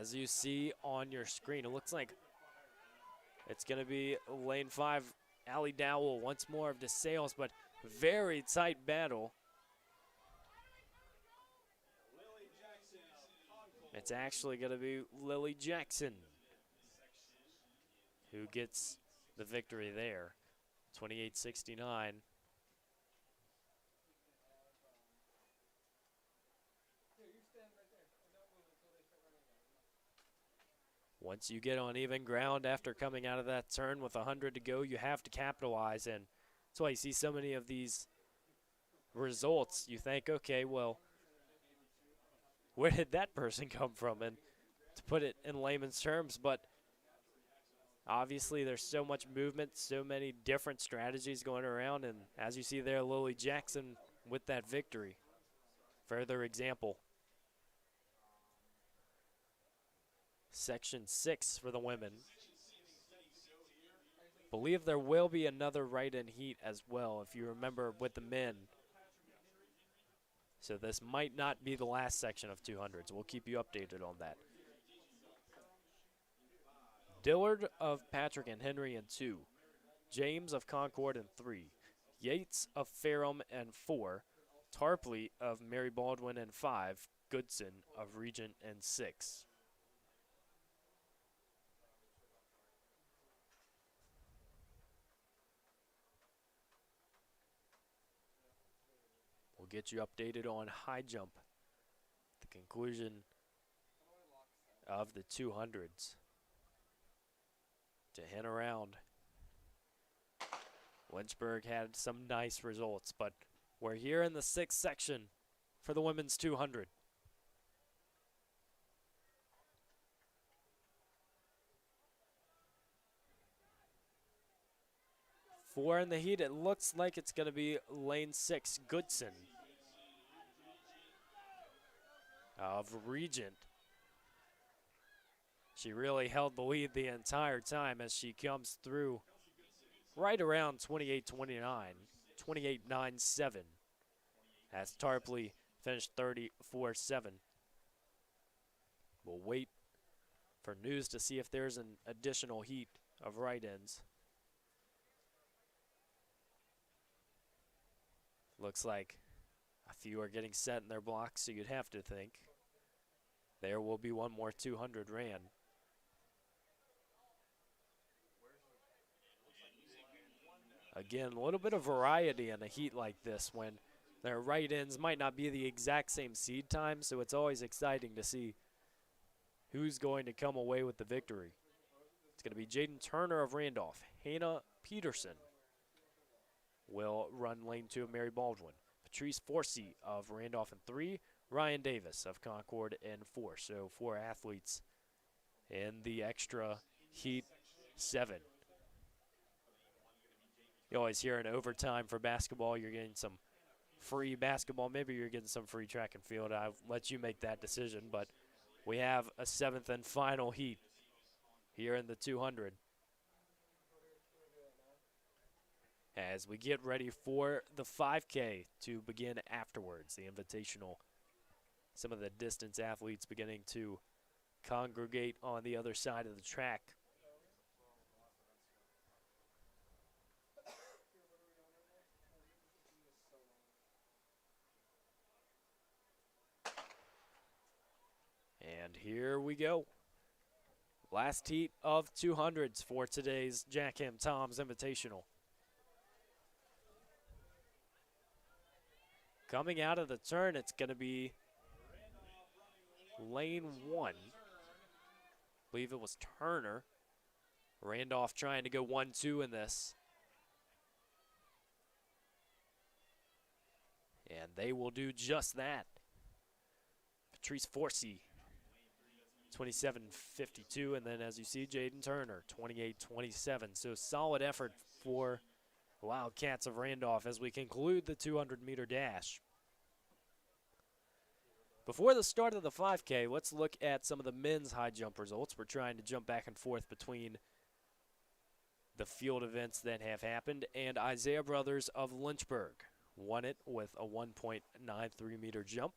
As you see on your screen, it looks like it's going to be lane 5, Allie Dowell once more of DeSales, but very tight battle. It's actually going to be Lily Jackson who gets the victory there, 28-69. Once you get on even ground after coming out of that turn with 100 to go, you have to capitalize, and that's why you see so many of these results. You think, okay, well, where did that person come from? And to put it in layman's terms, but obviously there's so much movement, so many different strategies going around, and as you see there, Lily Jackson with that victory. Further example. Section 6 for the women. Believe there will be another right-in heat as well, if you remember, with the men. So this might not be the last section of 200s. We'll keep you updated on that. Dillard of Patrick and Henry in 2. James of Concord in 3. Yates of Ferrum in 4. Tarpley of Mary Baldwin in 5. Goodson of Regent in 6. We'll get you updated on high jump, the conclusion of the 200s. To hint around, Lynchburg had some nice results, but we're here in the 6th section for the women's 200. Four in the heat, it looks like it's going to be lane 6, Goodson of Regent. She really held the lead the entire time as she comes through right around 28-29, 28-9-7, as Tarpley finished 34-7. We'll wait for news to see if there's an additional heat of right-ins. Looks like a few are getting set in their blocks, so you'd have to think there will be one more 200 ran. Again, a little bit of variety in a heat like this when their right-ins might not be the exact same seed time, so it's always exciting to see who's going to come away with the victory. It's going to be Jaden Turner of Randolph. Hannah Peterson will run lane 2 of Mary Baldwin. Patrice Forsey of Randolph in 3. Ryan Davis of Concord in 4. So 4 athletes in the extra heat 7. You always hear in overtime for basketball, you're getting some free basketball. Maybe you're getting some free track and field. I'll let you make that decision. But we have a 7th and final heat here in the 200. As we get ready for the 5K to begin afterwards, the Invitational. Some of the distance athletes beginning to congregate on the other side of the track. And here we go. Last heat of 200s for today's Jack M. Tom's Invitational. Coming out of the turn, it's going to be lane 1. I believe it was Turner. Randolph trying to go 1-2 in this. And they will do just that. Patrice Forsey, 27-52, and then as you see, Jaden Turner, 28-27. So solid effort for Wildcats of Randolph as we conclude the 200-meter dash. Before the start of the 5K, let's look at some of the men's high jump results. We're trying to jump back and forth between the field events that have happened, and Isaiah Brothers of Lynchburg won it with a 1.93-meter jump.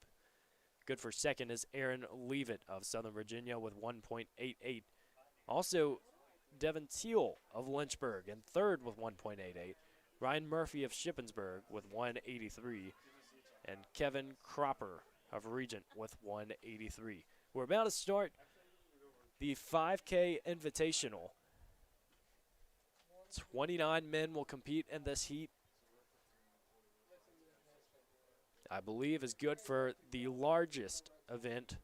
Good for second is Aaron Leavitt of Southern Virginia with 1.88. Also, Devin Teal of Lynchburg in third with 1.88. Ryan Murphy of Shippensburg with 183. And Kevin Cropper of Regent with 183. We're about to start the 5K Invitational. 29 men will compete in this heat. I believe is good for the largest event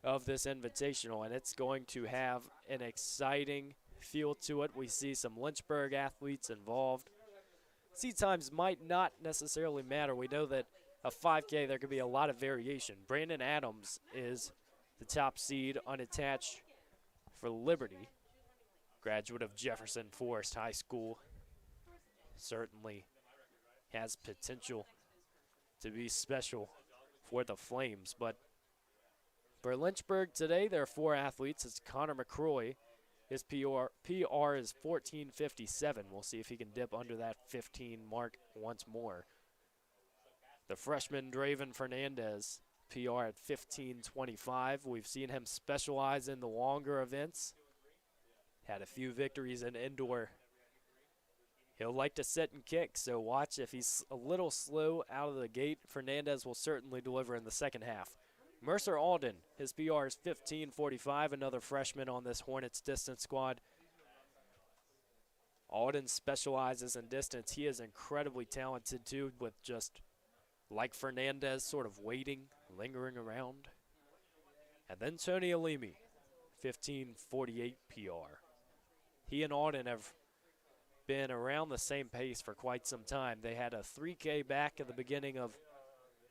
of this Invitational, and it's going to have an exciting feel to it. We see some Lynchburg athletes involved. Seed times might not necessarily matter. We know that a 5K, there could be a lot of variation. Brandon Adams is the top seed unattached for Liberty, graduate of Jefferson Forest High School. Certainly has potential to be special for the Flames. But for Lynchburg today, there are 4 athletes. It's Connor McCroy. His PR is 14:57. We'll see if he can dip under that 15 mark once more. The freshman Draven Fernandez, PR at 15:25. We've seen him specialize in the longer events. Had a few victories in indoor. He'll like to sit and kick, so watch if he's a little slow out of the gate. Fernandez will certainly deliver in the second half. Mercer Alden, his PR is 15:45, another freshman on this Hornets distance squad. Alden specializes in distance. He is incredibly talented too, with just like Fernandez, sort of waiting, lingering around. And then Tony Alimi, 15:48 PR. He and Alden have been around the same pace for quite some time. They had a 3K back at the beginning of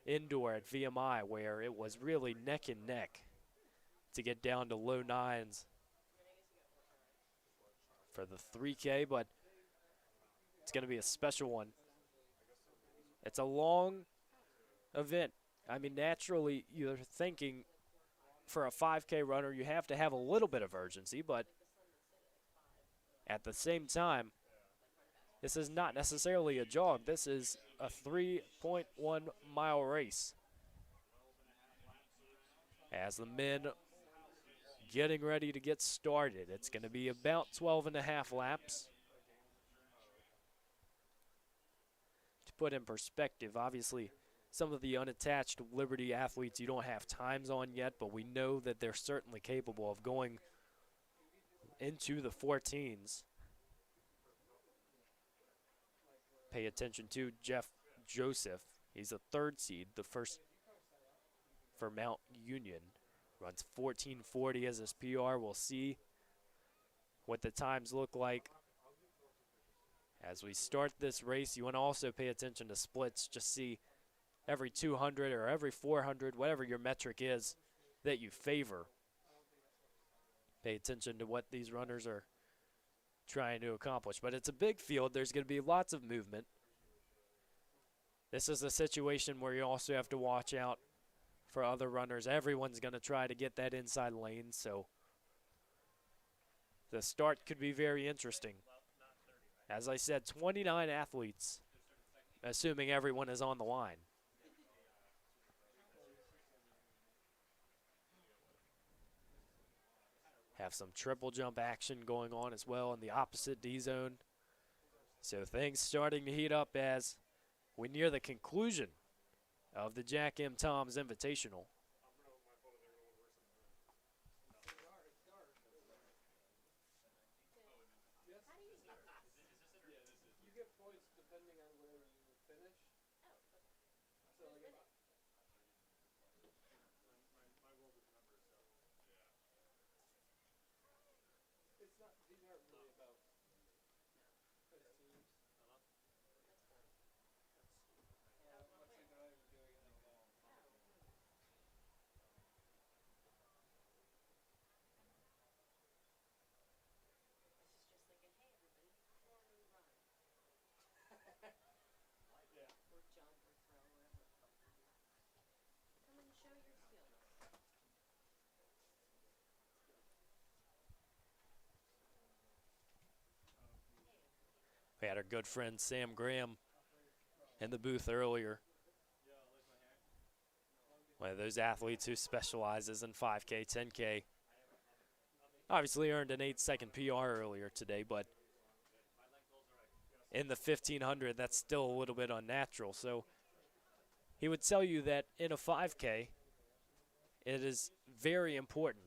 indoor at VMI where it was really neck and neck to get down to low 9s for the 3K, but it's going to be a special one. It's a long event. I mean, naturally, you're thinking for a 5K runner, you have to have a little bit of urgency, but at the same time, this is not necessarily a jog. This is a 3.1 mile race. As the men getting ready to get started, it's going to be about 12.5 laps. To put in perspective, obviously, some of the unattached Liberty athletes you don't have times on yet, but we know that they're certainly capable of going into the 14s. Pay attention to Jeff Joseph. He's a 3rd seed, the first for Mount Union. Runs 14:40 as his PR. We'll see what the times look like. As we start this race, you want to also pay attention to splits. Just see every 200 or every 400, whatever your metric is that you favor. Pay attention to what these runners are trying to accomplish. But it's a big field. There's going to be lots of movement. This is a situation where you also have to watch out for other runners. Everyone's going to try to get that inside lane, so the start could be very interesting. As I said, 29 athletes, assuming everyone is on the line. Have some triple jump action going on as well in the opposite D zone. So things starting to heat up as we near the conclusion of the Jack M. Toms Invitational. We had our good friend Sam Graham in the booth earlier. One of those athletes who specializes in 5K, 10K. Obviously earned an 8-second PR earlier today, but in the 1500, that's still a little bit unnatural. So he would tell you that in a 5K, it is very important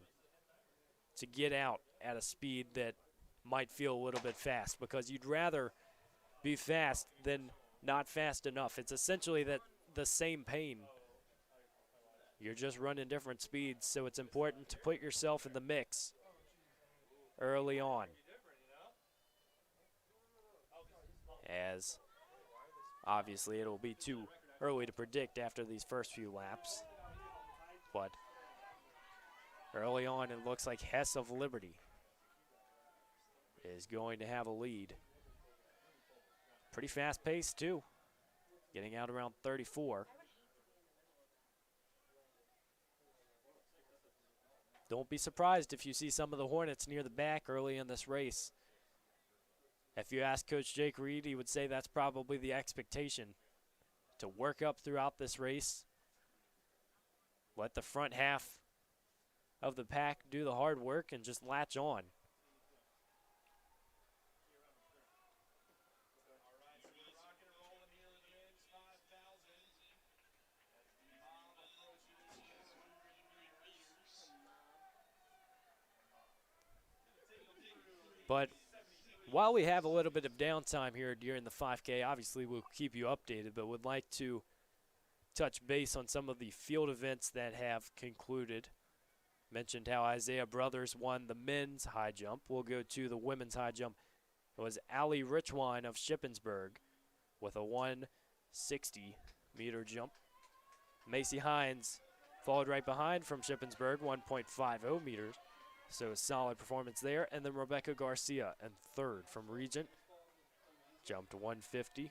to get out at a speed that might feel a little bit fast, because you'd rather be fast than not fast enough. It's essentially that the same pain. You're just running different speeds, so it's important to put yourself in the mix early on. As obviously it'll be too early to predict after these first few laps, but early on it looks like Hess of Liberty is going to have a lead. Pretty fast pace too, getting out around 34. Don't be surprised if you see some of the Hornets near the back early in this race. If you ask Coach Jake Reed, he would say that's probably the expectation, to work up throughout this race. Let the front half of the pack do the hard work and just latch on. But while we have a little bit of downtime here during the 5K, obviously we'll keep you updated, but would like to touch base on some of the field events that have concluded. Mentioned how Isaiah Brothers won the men's high jump. We'll go to the women's high jump. It was Allie Richwine of Shippensburg with a 160-meter jump. Macy Hines followed right behind from Shippensburg, 1.50 meters. So a solid performance there. And then Rebecca Garcia in third from Regent. Jumped 150.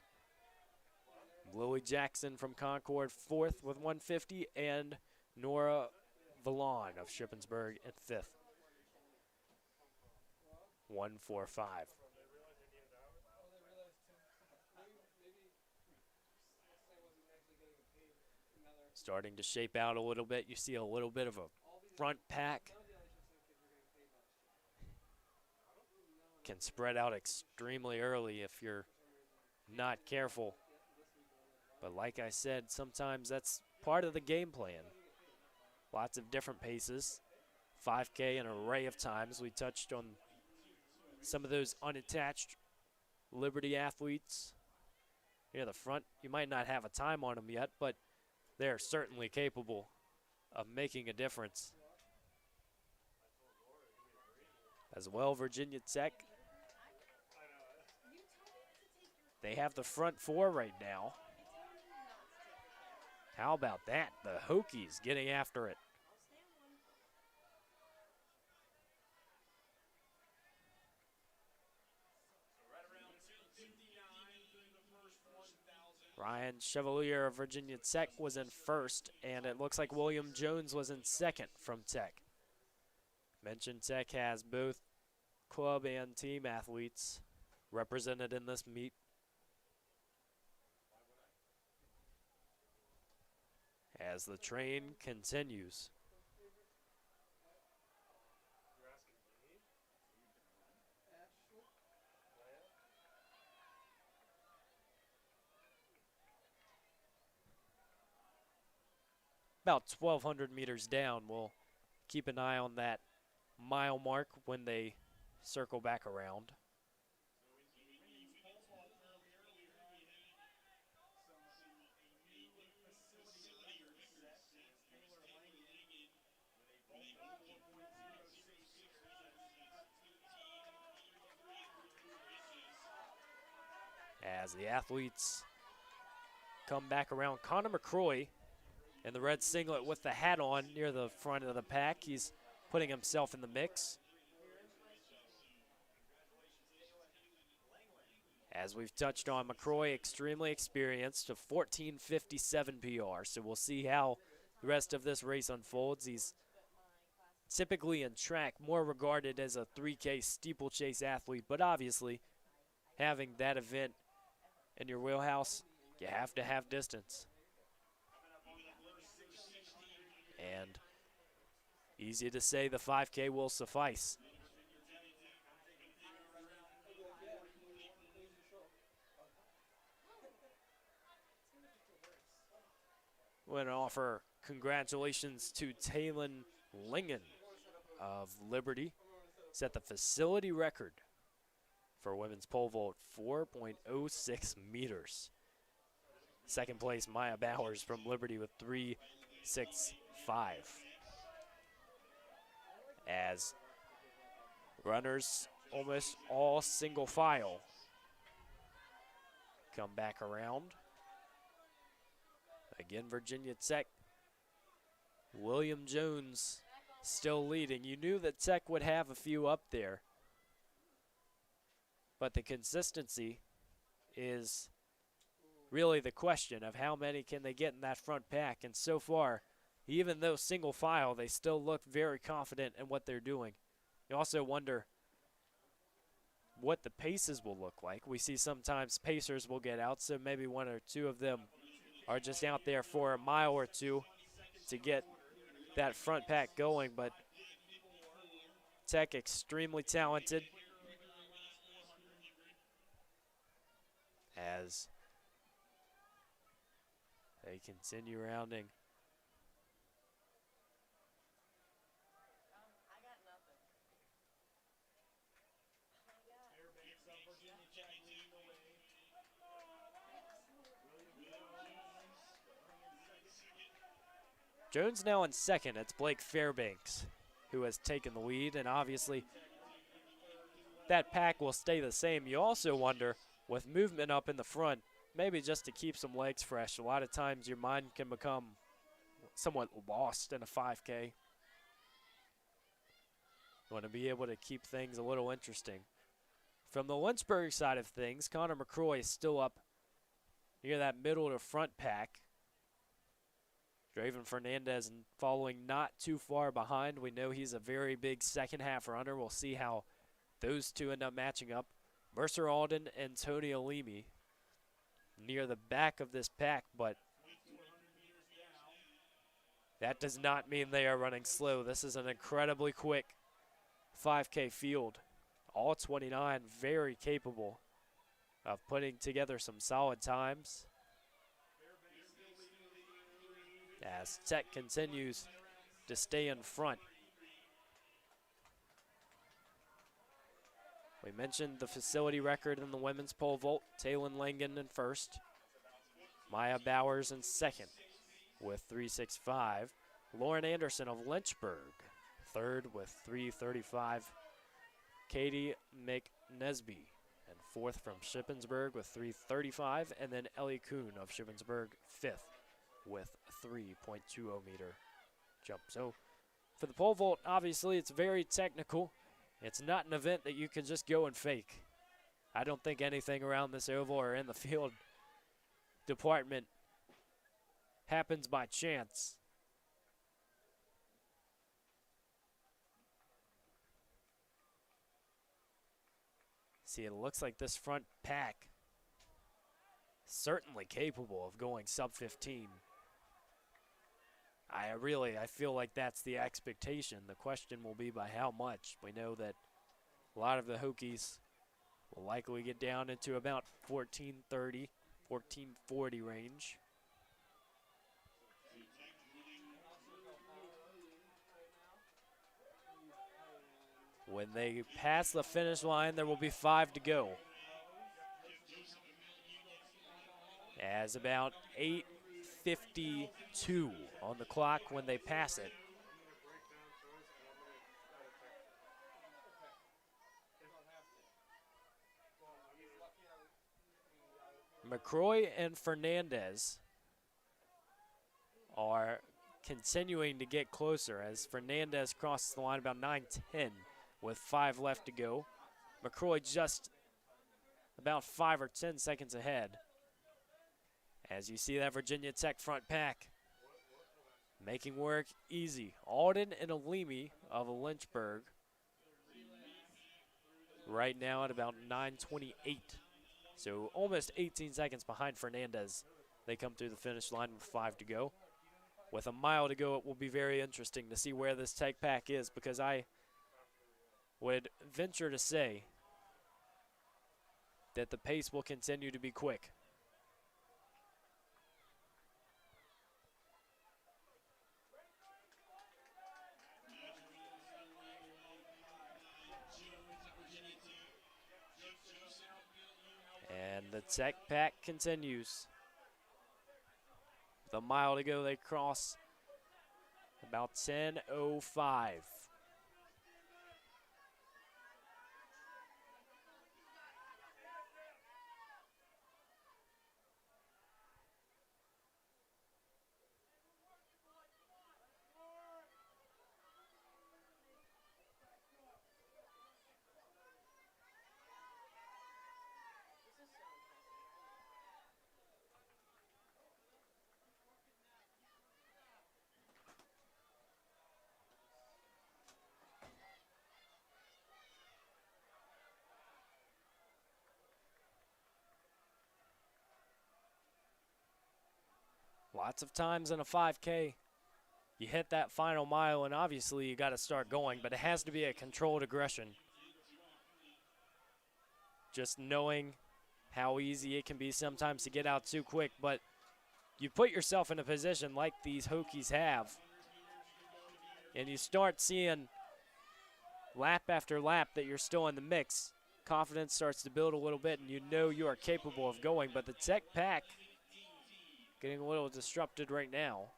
Lily Jackson from Concord fourth with 150. And Nora Vallon of Shippensburg in 5th. 1:45. Starting to shape out a little bit. You see a little bit of a front pack. Can spread out extremely early if you're not careful. But like I said, sometimes that's part of the game plan. Lots of different paces. 5K, an array of times. We touched on some of those unattached Liberty athletes near the front. You might not have a time on them yet, but they're certainly capable of making a difference. As well, Virginia Tech. They have the front four right now. How about that? The Hokies getting after it. Ryan Chevalier of Virginia Tech was in 1st, and it looks like William Jones was in 2nd from Tech. Mentioned Tech has both club and team athletes represented in this meet. As the train continues. About 1,200 meters down, we'll keep an eye on that mile mark when they circle back around. As the athletes come back around, Connor McCroy in the red singlet with the hat on near the front of the pack. He's putting himself in the mix. As we've touched on, McCroy extremely experienced, a 14:57 PR, so we'll see how the rest of this race unfolds. He's typically in track more regarded as a 3K steeplechase athlete, but obviously having that event in your wheelhouse, you have to have distance. And easy to say the 5K will suffice. I want to offer congratulations to Taylon Lingen of Liberty. Set the facility record for women's pole vault, 4.06 meters. Second place, Maya Bowers from Liberty with 3.65. As runners almost all single file come back around. Again, Virginia Tech, William Jones still leading. You knew that Tech would have a few up there, but the consistency is really the question of how many can they get in that front pack. And so far, even though single file, they still look very confident in what they're doing. You also wonder what the paces will look like. We see sometimes pacers will get out, so maybe one or two of them are just out there for a mile or two to get that front pack going. But Tech extremely talented. As they continue rounding. Jones now in second. It's Blake Fairbanks who has taken the lead, and obviously that pack will stay the same. You also wonder, with movement up in the front, maybe just to keep some legs fresh. A lot of times your mind can become somewhat lost in a 5K. You want to be able to keep things a little interesting. From the Lynchburg side of things, Connor McCroy is still up near that middle to front pack, Draven Fernandez following not too far behind. We know he's a very big second half runner. We'll see how those two end up matching up. Mercer Alden and Tony Alimi near the back of this pack, but that does not mean they are running slow. This is an incredibly quick 5K field. All 29 very capable of putting together some solid times. As Tech continues to stay in front. We mentioned the facility record in the women's pole vault. Taylon Langen in first. Maya Bowers in second with 3.65. Lauren Anderson of Lynchburg, third with 3.35. Katie McNesby, and fourth from Shippensburg with 3.35. And then Ellie Kuhn of Shippensburg, fifth with 3.20 meter jump. So for the pole vault, obviously it's very technical. It's not an event that you can just go and fake. I don't think anything around this oval or in the field department happens by chance. See, it looks like this front pack certainly capable of going sub 15. I feel like that's the expectation. The question will be by how much. We know that a lot of the Hokies will likely get down into about 1430, 1440 range. When they pass the finish line, there will be 5 to go. As about 8:52 on the clock when they pass it. McCroy and Fernandez are continuing to get closer as Fernandez crosses the line about 9:10 with 5 left to go. McCroy just about 5 or 10 seconds ahead. As you see that Virginia Tech front pack making work easy. Alden and Alimi of Lynchburg right now at about 9:28. So almost 18 seconds behind Fernandez. They come through the finish line with 5 to go. With a mile to go, it will be very interesting to see where this Tech pack is, because I would venture to say that the pace will continue to be quick. And the Tech pack continues. With a mile to go, they cross about 10:05. Lots of times in a 5K, you hit that final mile, and obviously you got to start going, but it has to be a controlled aggression. Just knowing how easy it can be sometimes to get out too quick, but you put yourself in a position like these Hokies have, and you start seeing lap after lap that you're still in the mix. Confidence starts to build a little bit, and you know you are capable of going, but the Tech pack getting a little disrupted right now.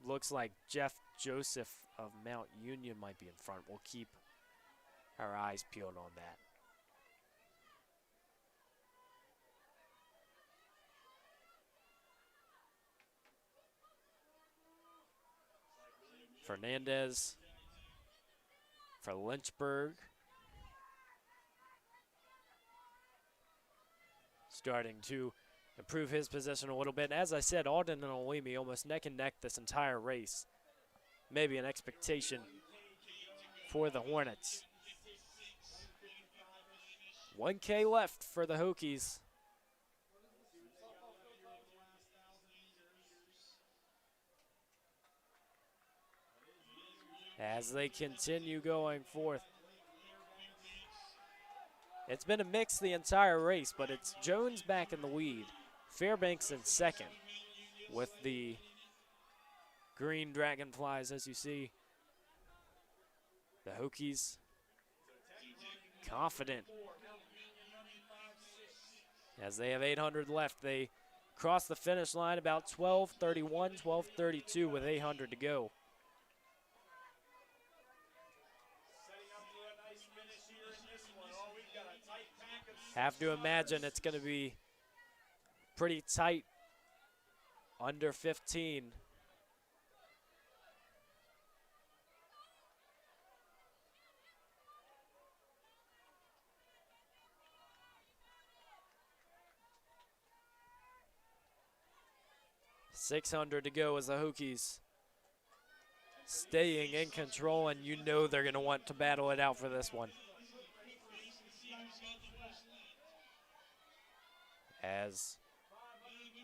Looks like Jeff Joseph of Mount Union might be in front. We'll keep our eyes peeled on that. Fernandez for Lynchburg. starting to improve his position a little bit. And as I said, Alden and Olimi almost neck and neck this entire race. Maybe an expectation for the Hornets. 1K left for the Hokies. As they continue going forth. It's been a mix the entire race, but it's Jones back in the lead. Fairbanks in second with the green Dragonflies, as you see. The Hokies confident. As they have 800 left, they cross the finish line about 12:31, 12:32 with 800 to go. Have to imagine it's going to be pretty tight, under 15. .600 to go as the Hokies staying in control, and you know they're going to want to battle it out for this one. As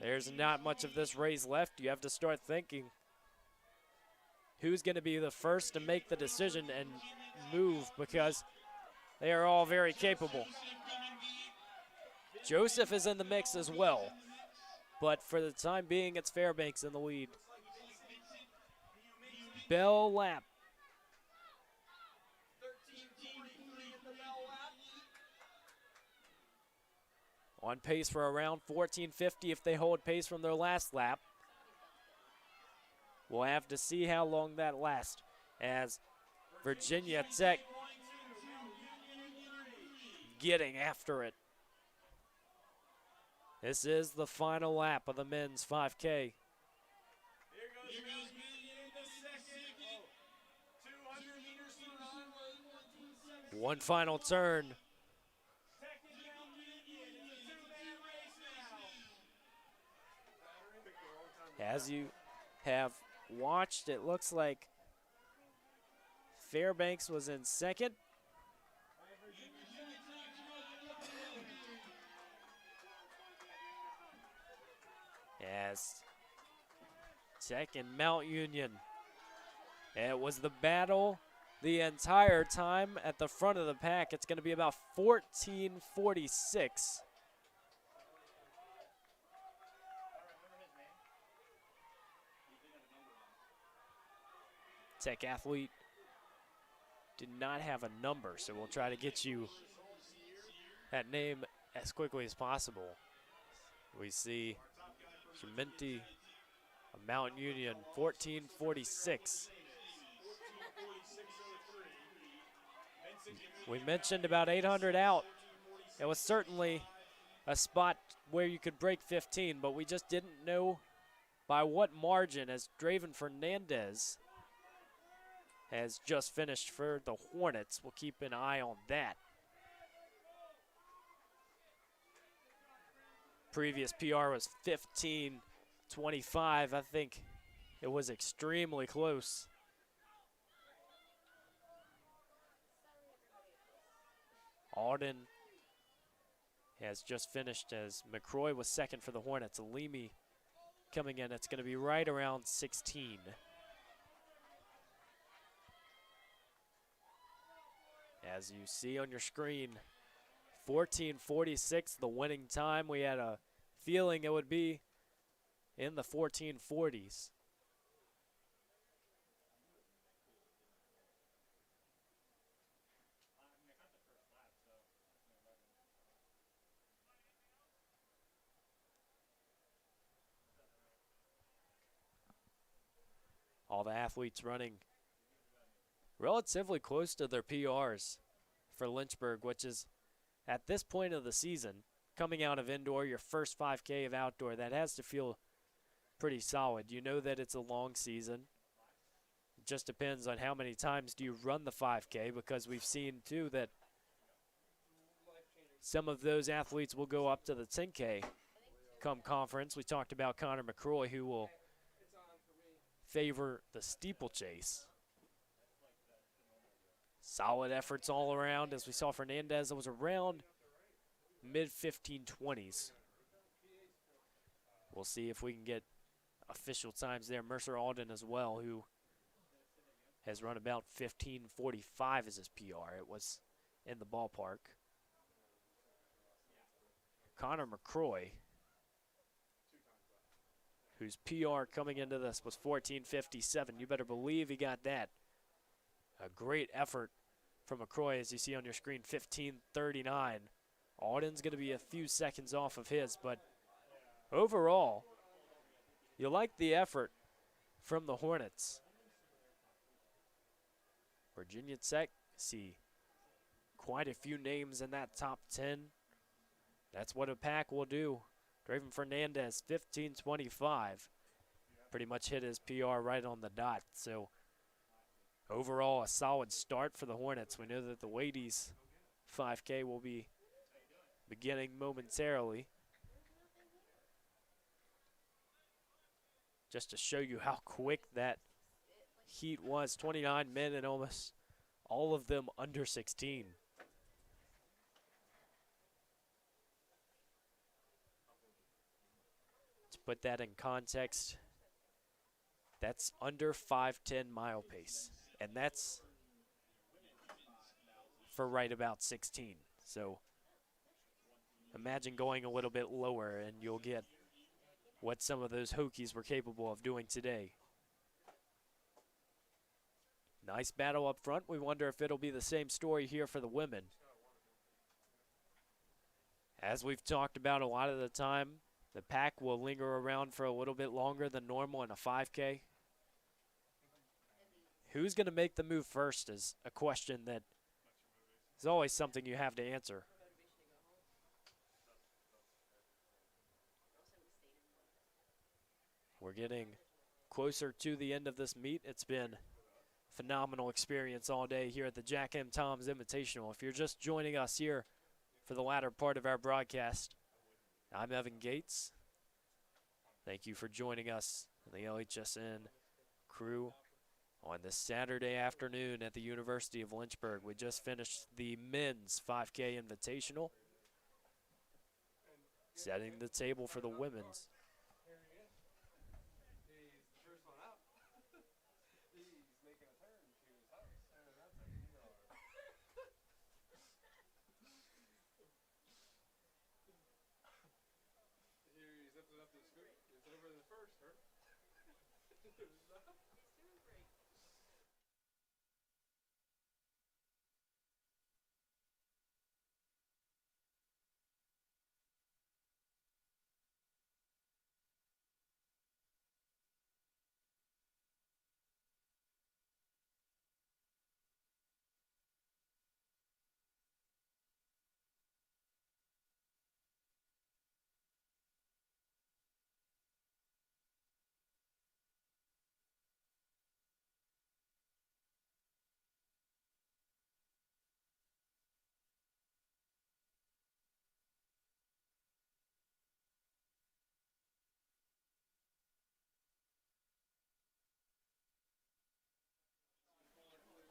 there's not much of this race left, you have to start thinking who's going to be the first to make the decision and move, because they are all very capable. Joseph is in the mix as well, but for the time being, it's Fairbanks in the lead. Bell lap. On pace for around 14:50 if they hold pace from their last lap. We'll have to see how long that lasts, as Virginia Tech getting after it. This is the final lap of the men's 5K. One final turn. As you have watched, it looks like Fairbanks was in second. As Tech and Mount Union. It was the battle the entire time at the front of the pack. It's going to be about 14:46. Tech athlete did not have a number, so we'll try to get you that name as quickly as possible. We see Chimenti of Mount Union, 14:46. We mentioned about 800 out. It was certainly a spot where you could break 15, but we just didn't know by what margin, as Draven Fernandez has just finished for the Hornets. We'll keep an eye on that. Previous PR was 15:25. I think it was extremely close. Alden has just finished as McCroy was second for the Hornets. Alimi coming in. It's going to be right around 16. As you see on your screen, 14:46, the winning time. We had a feeling it would be in the 1440s. All the athletes running relatively close to their PRs for Lynchburg, which is at this point of the season, coming out of indoor, your first 5K of outdoor, that has to feel pretty solid. You know that it's a long season. It just depends on how many times do you run the 5K, because we've seen too that Some of those athletes will go up to the 10K come conference. We talked about Connor McCroy, who will favor the steeplechase. Solid efforts all around. As we saw Fernandez, that was around mid-1520s. We'll see if we can get official times there. Mercer Alden as well, who has run about 15:45 as his PR. It was in the ballpark. Connor McCroy, whose PR coming into this was 14:57. You better believe he got that. A great effort from McCroy, as you see on your screen, 15:39. Alden's going to be a few seconds off of his, but overall, you like the effort from the Hornets. Virginia Tech, see quite a few names in that top 10. That's what a pack will do. Draven Fernandez, 15:25. Pretty much hit his PR right on the dot. So overall, a solid start for the Hornets. We know that the Wadies 5K will be beginning momentarily. Just to show you how quick that heat was, 29 men and almost all of them under 16. To put that in context, that's under 5:10 mile pace, and that's for right about 16. So imagine going a little bit lower and you'll get what some of those Hokies were capable of doing today. Nice battle up front. We wonder if it'll be the same story here for the women. As we've talked about a lot of the time, the pack will linger around for a little bit longer than normal in a 5K. Who's going to make the move first is a question that is always something you have to answer. We're getting closer to the end of this meet. It's been a phenomenal experience all day here at the Jack M. Toms Invitational. If you're just joining us here for the latter part of our broadcast, I'm Evan Gates. Thank you for joining us and the LHSN crew on this Saturday afternoon at the University of Lynchburg. We just finished the men's 5K Invitational, setting the table for the women's.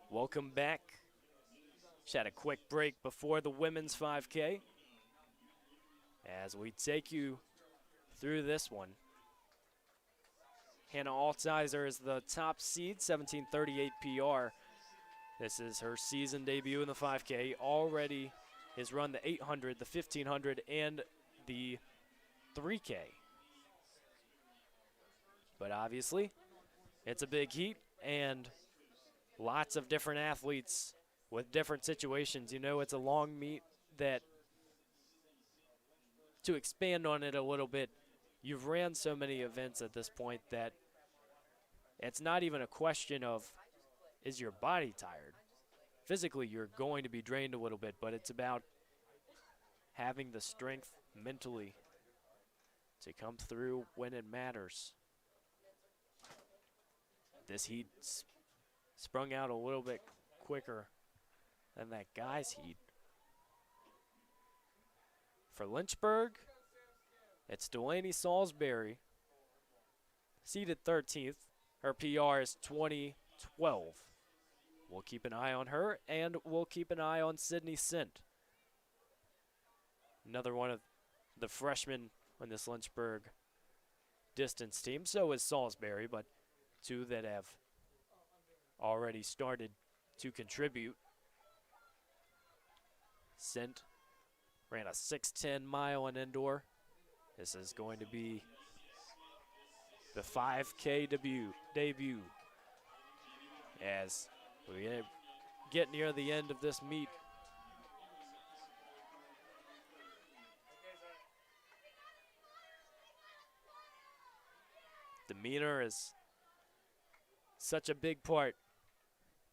Welcome back. Just had a quick break before the women's 5K as we take you through this one. Hannah Altizer is the top seed, 17:38 PR. This is her season debut in the 5K. Already has run the 800, the 1500, and the 3K. But obviously, it's a big heat and lots of different athletes with different situations. You know, it's a long meet that, to expand on it a little bit, you've ran so many events at this point that it's not even a question of, is your body tired? Physically, you're going to be drained a little bit, but it's about having the strength mentally to come through when it matters. This heat sprung out a little bit quicker than that guy's heat. For Lynchburg, it's Delaney Salisbury, seeded 13th. Her PR is 2012. We'll keep an eye on her, and we'll keep an eye on Sydney Sint. Another one of the freshmen on this Lynchburg distance team. So is Salisbury, but two that have already started to contribute. Sint ran a 6:10 mile in indoor. This is going to be the 5K debut as we get near the end of this meet. Demeanor is such a big part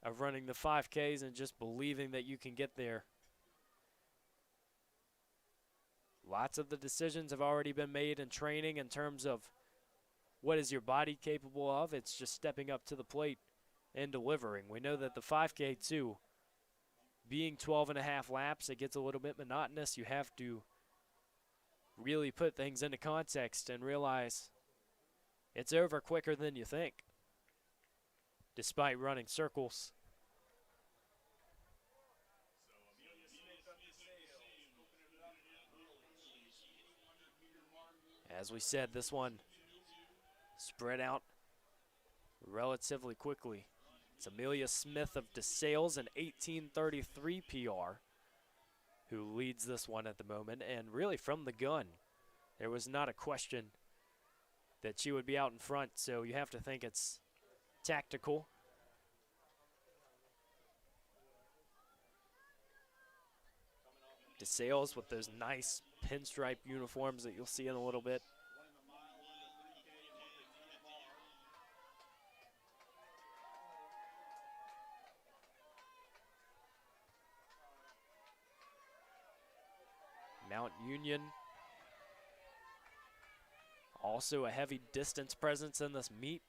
of running the 5Ks and just believing that you can get there. Lots of the decisions have already been made in training in terms of what is your body capable of. It's just stepping up to the plate and delivering. We know that the 5K too, being 12.5 laps, it gets a little bit monotonous. You have to really put things into context and realize it's over quicker than you think, despite running circles. As we said, this one spread out relatively quickly. It's Amelia Smith of DeSales, an 18:33 PR, who leads this one at the moment. And really from the gun, there was not a question that she would be out in front, so you have to think it's tactical. DeSales with those nice pinstripe uniforms that you'll see in a little bit. Mount Union, also a heavy distance presence in this meet,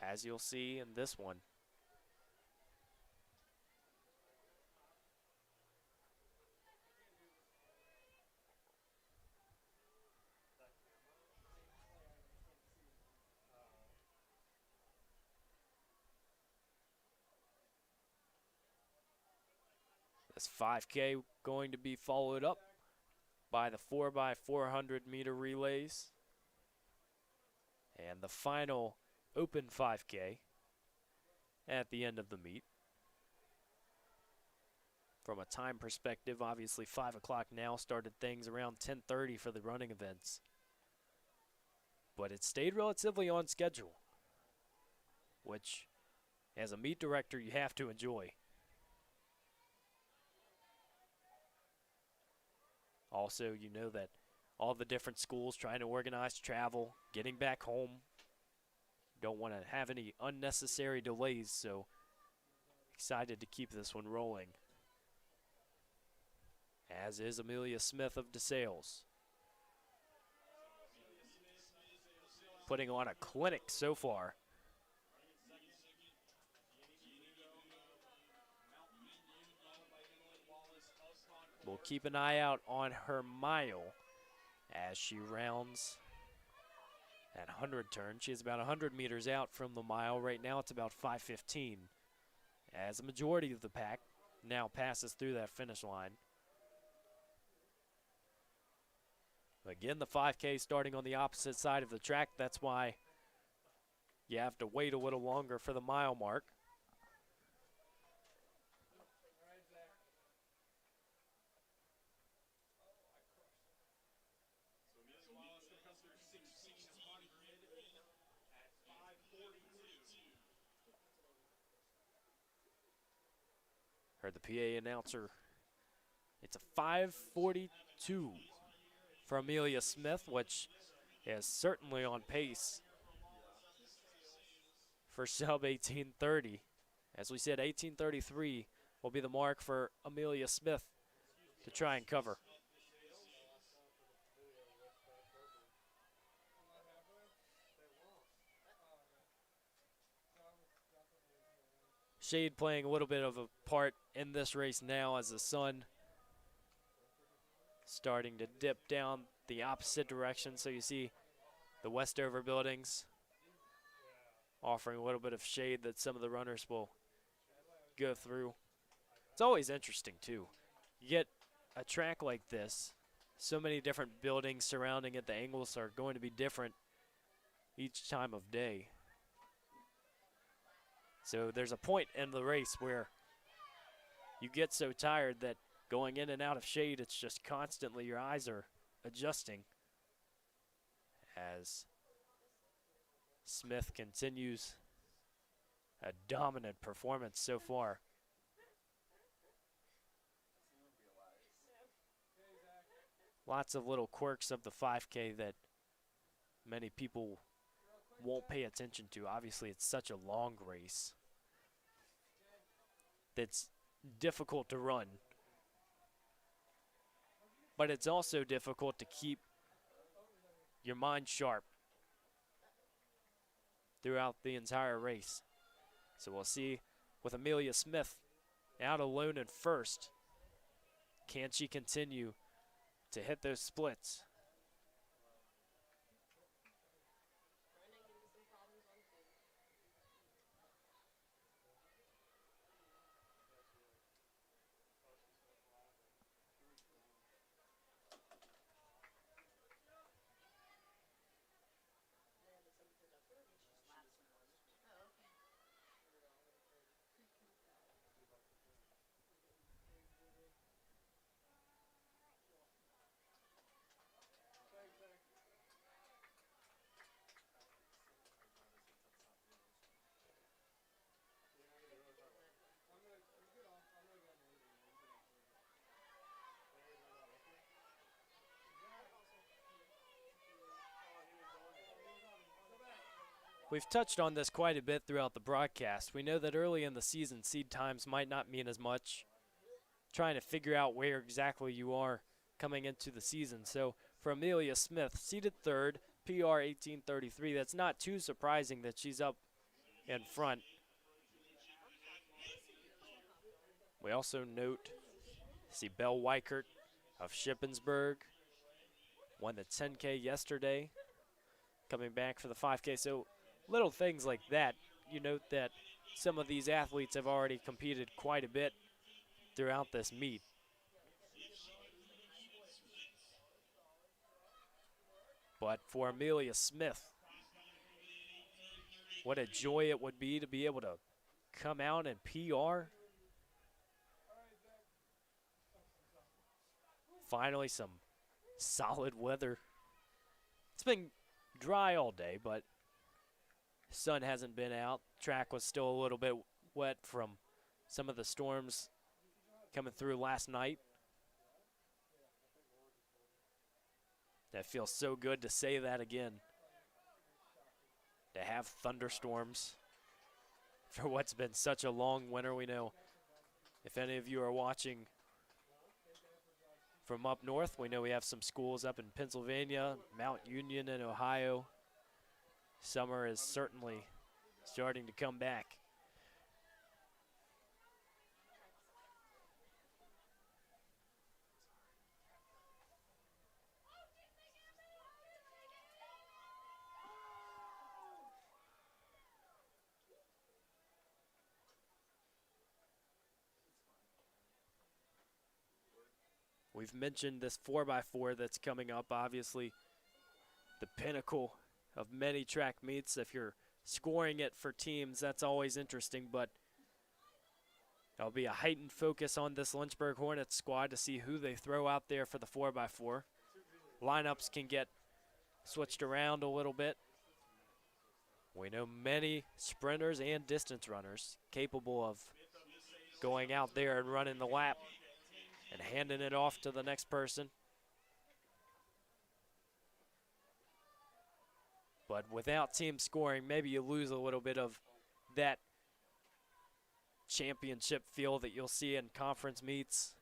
as you'll see in this one. This 5K going to be followed up by the 4x400 meter relays and the final open 5K at the end of the meet. From a time perspective, obviously 5 o'clock now started things around 10:30 for the running events, but it stayed relatively on schedule, which as a meet director you have to enjoy. Also, you know that all the different schools trying to organize travel, getting back home, don't want to have any unnecessary delays, so excited to keep this one rolling. As is Amelia Smith of DeSales. Putting on a clinic so far. We'll keep an eye out on her mile as she rounds that 100 turn. She's about 100 meters out from the mile. Right now it's about 5:15 as a majority of the pack now passes through that finish line. Again, the 5K starting on the opposite side of the track. That's why you have to wait a little longer for the mile mark. Heard the PA announcer. It's a 5:42 for Amelia Smith, which is certainly on pace for sub 18:30. As we said, 18:33 will be the mark for Amelia Smith to try and cover. Shade playing a little bit of a part in this race now as the sun starting to dip down the opposite direction, so you see the Westover buildings offering a little bit of shade that some of the runners will go through. It's always interesting, too. You get a track like this, so many different buildings surrounding it. The angles are going to be different each time of day. So there's a point in the race where you get so tired that going in and out of shade, it's just constantly your eyes are adjusting as Smith continues a dominant performance so far. Lots of little quirks of the 5K that many people won't pay attention to. Obviously, it's such a long race that's difficult to run. But it's also difficult to keep your mind sharp throughout the entire race. So we'll see with Amelia Smith out alone in first. Can she continue to hit those splits? We've touched on this quite a bit throughout the broadcast. We know that early in the season, seed times might not mean as much. Trying to figure out where exactly you are coming into the season. So for Amelia Smith, seeded third, PR 18:33. That's not too surprising that she's up in front. We also note, see Belle Weichert of Shippensburg won the 10K yesterday, coming back for the 5K. So little things like that. You note that some of these athletes have already competed quite a bit throughout this meet. But for Amelia Smith, what a joy it would be to be able to come out and PR. Finally, some solid weather. It's been dry all day, but sun hasn't been out. Track was still a little bit wet from some of the storms coming through last night. That feels so good to say that again. To have thunderstorms for what's been such a long winter. We know if any of you are watching from up north, we know we have some schools up in Pennsylvania, Mount Union in Ohio. Summer is certainly starting to come back. We've mentioned this 4x4 that's coming up, obviously the pinnacle of many track meets. If you're scoring it for teams, that's always interesting, but there'll be a heightened focus on this Lynchburg Hornets squad to see who they throw out there for the 4x4. Lineups can get switched around a little bit. We know many sprinters and distance runners capable of going out there and running the lap and handing it off to the next person. But without team scoring, maybe you lose a little bit of that championship feel that you'll see in conference meets.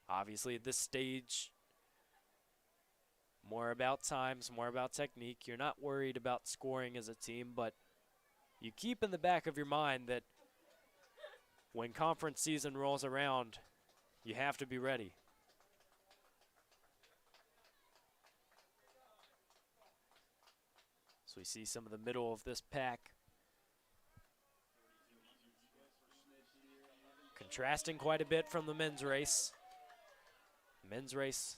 Obviously, at this stage, more about times, more about technique. You're not worried about scoring as a team, but you keep in the back of your mind that when conference season rolls around, you have to be ready. So we see some of the middle of this pack. Contrasting quite a bit from the men's race. Men's race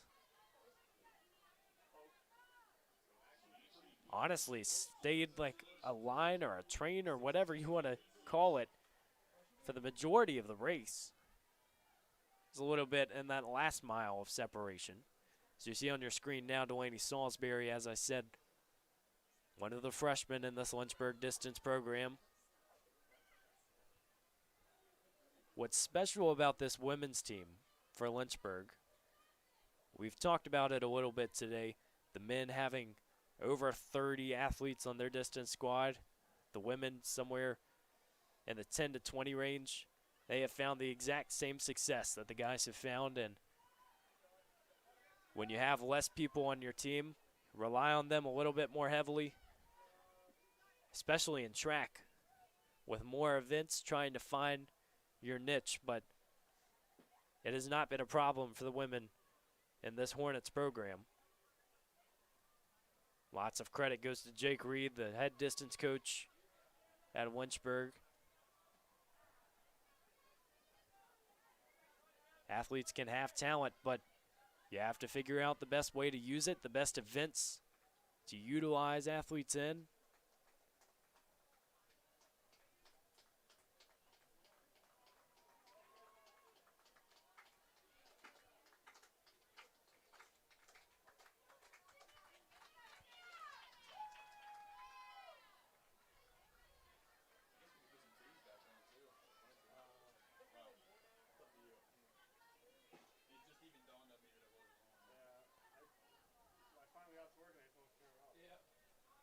honestly stayed like a line or a train or whatever you want to call it for the majority of the race. There's a little bit in that last mile of separation. So you see on your screen now Delaney Salisbury, as I said, one of the freshmen in this Lynchburg distance program. What's special about this women's team for Lynchburg, we've talked about it a little bit today, the men having over 30 athletes on their distance squad, the women somewhere in the 10 to 20 range. They have found the exact same success that the guys have found, and when you have less people on your team, rely on them a little bit more heavily, especially in track, with more events trying to find your niche, but it has not been a problem for the women in this Hornets program. Lots of credit goes to Jake Reed, the head distance coach at Lynchburg. Athletes can have talent, but you have to figure out the best way to use it, the best events to utilize athletes in.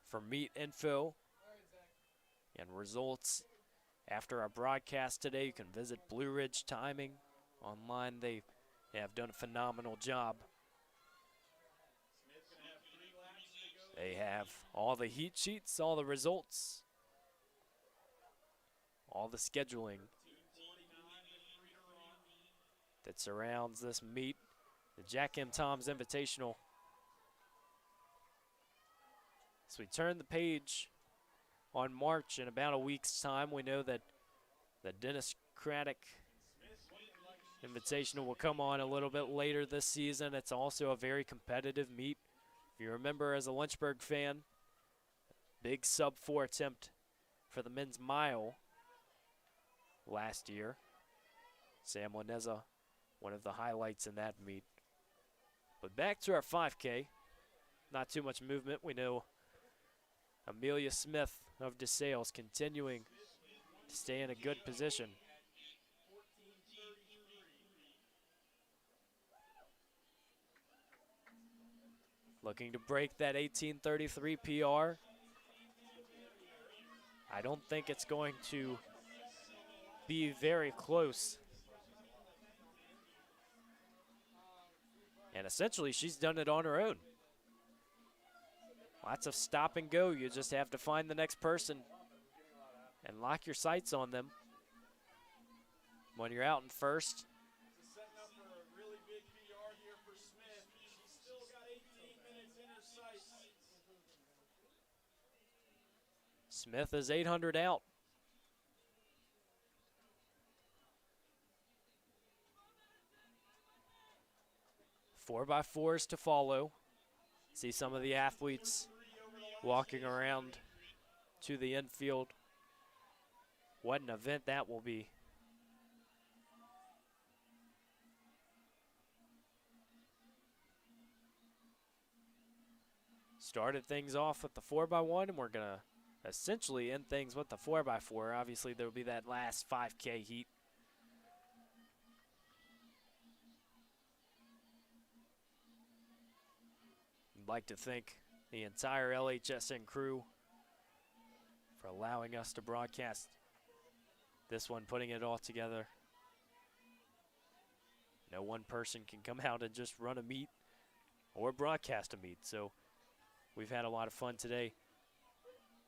For meet info and results after our broadcast today, you can visit Blue Ridge Timing online. They have done a phenomenal job. They have all the heat sheets, all the results, all the scheduling that surrounds this meet, the Jack M. Toms Invitational. So we turn the page on March in about a week's time. We know that the Dennis Craddock Invitational will come on a little bit later this season. It's also a very competitive meet. If you remember as a Lynchburg fan, big sub-4 attempt for the men's mile last year. Sam Laneza, one of the highlights in that meet. But back to our 5K. Not too much movement. We know Amelia Smith of DeSales continuing to stay in a good position. Looking to break that 18:33 PR. I don't think it's going to be very close. And essentially, she's done it on her own. Lots of stop and go. You just have to find the next person and lock your sights on them. When you're out in first, Setting up for a really big PR here for Smith. She's still got 18 minutes in her sights. Smith is 800 out. Four by fours to follow. See some of the athletes walking around to the infield. What an event that will be. Started things off with the 4x1, and we're going to essentially end things with the 4x4. Obviously, there will be that last 5K heat. I'd like to thank the entire LHSN crew for allowing us to broadcast this one, putting it all together. No one person can come out and just run a meet or broadcast a meet, so we've had a lot of fun today.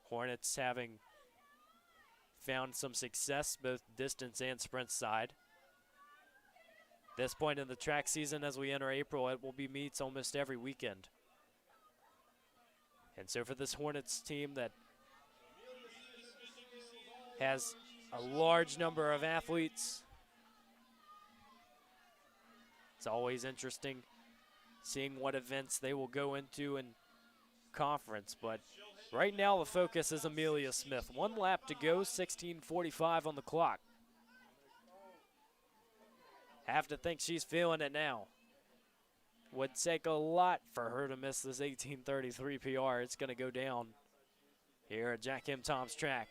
Hornets having found some success both distance and sprint side. this point in the track season, as we enter April, it will be meets almost every weekend. And so for this Hornets team that has a large number of athletes, it's always interesting seeing what events they will go into in conference. But right now the focus is Amelia Smith. 1 lap to go, 16:45 on the clock. Have to think she's feeling it now. Would take a lot for her to miss this 18:33 PR. It's going to go down here at Jack M. Tom's track.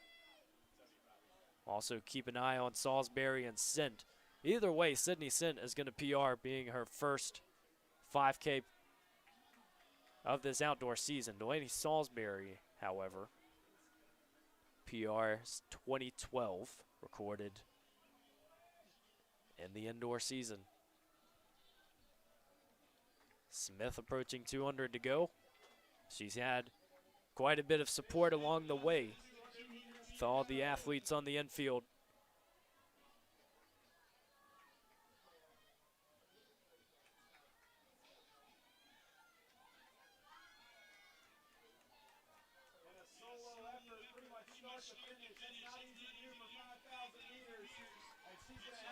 Also keep an eye on Salisbury and Sint. Either way, Sydney Sint is going to PR, being her first 5K of this outdoor season. Delaney Salisbury, however, PR's 2012 recorded in the indoor season. Smith approaching 200 to go. She's had quite a bit of support along the way with all the athletes on the infield.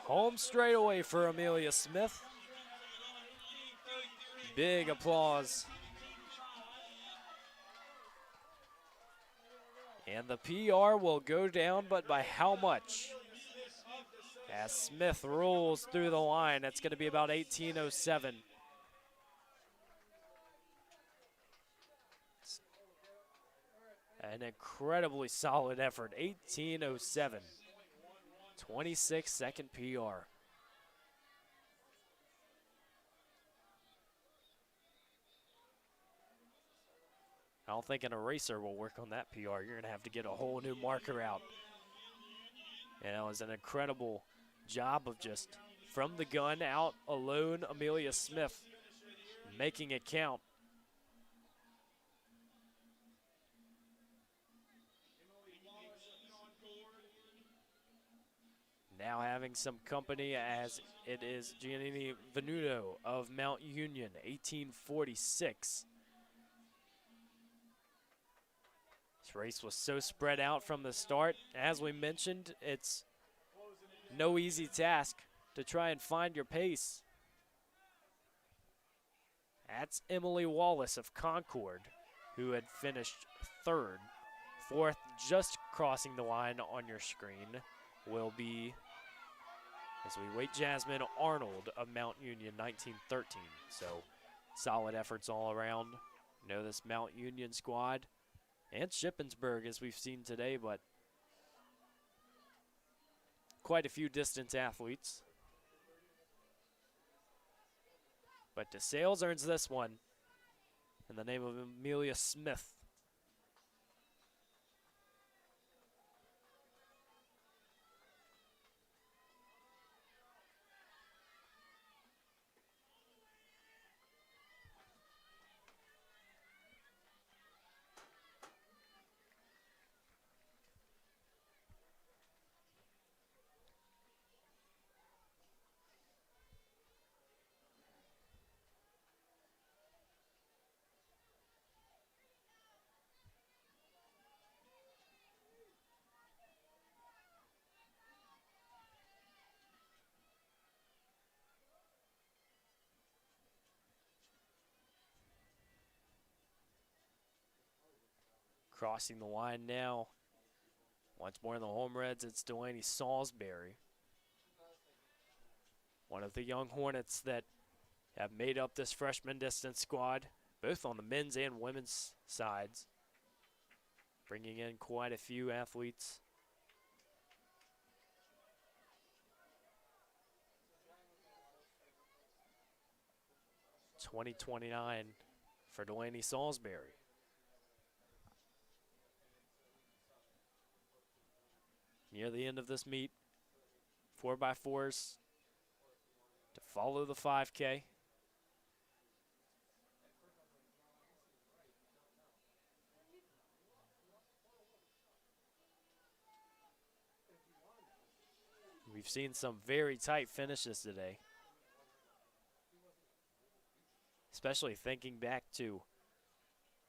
Home straightaway for Amelia Smith. Big applause. And the PR will go down, but by how much? As Smith rolls through the line, it's going to be about 18:07. An incredibly solid effort, 18:07. 26-second PR. I don't think an eraser will work on that PR. You're going to have to get a whole new marker out. And it was an incredible job of just from the gun out alone, Amelia Smith making it count. Now having some company, as it is Giannini Venuto of Mount Union, 1846. This race was so spread out from the start. As we mentioned, it's no easy task to try and find your pace. That's Emily Wallace of Concord, who had finished third. Fourth, just crossing the line on your screen, will be, as we wait, Jasmine Arnold of Mount Union, 1913. So solid efforts all around. You know, this Mount Union squad and Shippensburg, as we've seen today, but quite a few distance athletes. But DeSales earns this one in the name of Amelia Smith. Crossing the line now. Once more in the Home Reds, it's Delaney Salisbury. One of the young Hornets that have made up this freshman distance squad, both on the men's and women's sides. Bringing in quite a few athletes. $20.29 for Delaney Salisbury. Near the end of this meet, 4x4s to follow the 5K. We've seen some very tight finishes today. especially thinking back to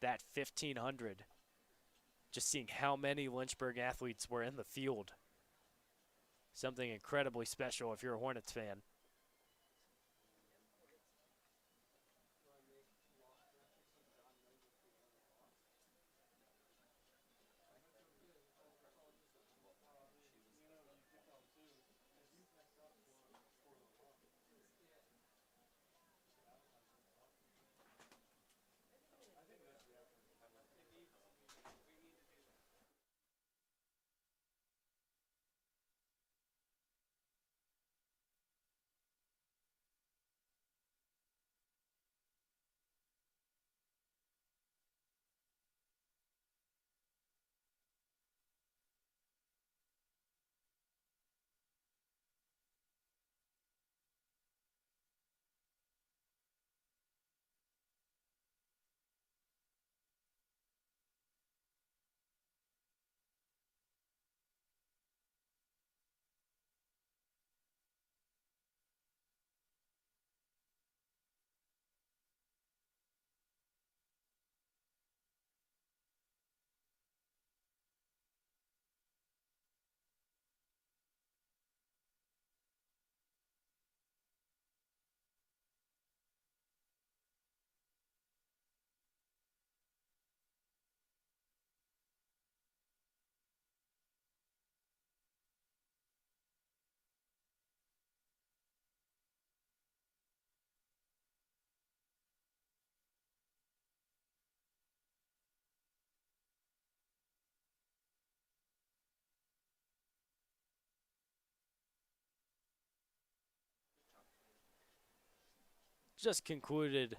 that 1,500, just seeing how many Lynchburg athletes were in the field. Something incredibly special if you're a Hornets fan. Just concluded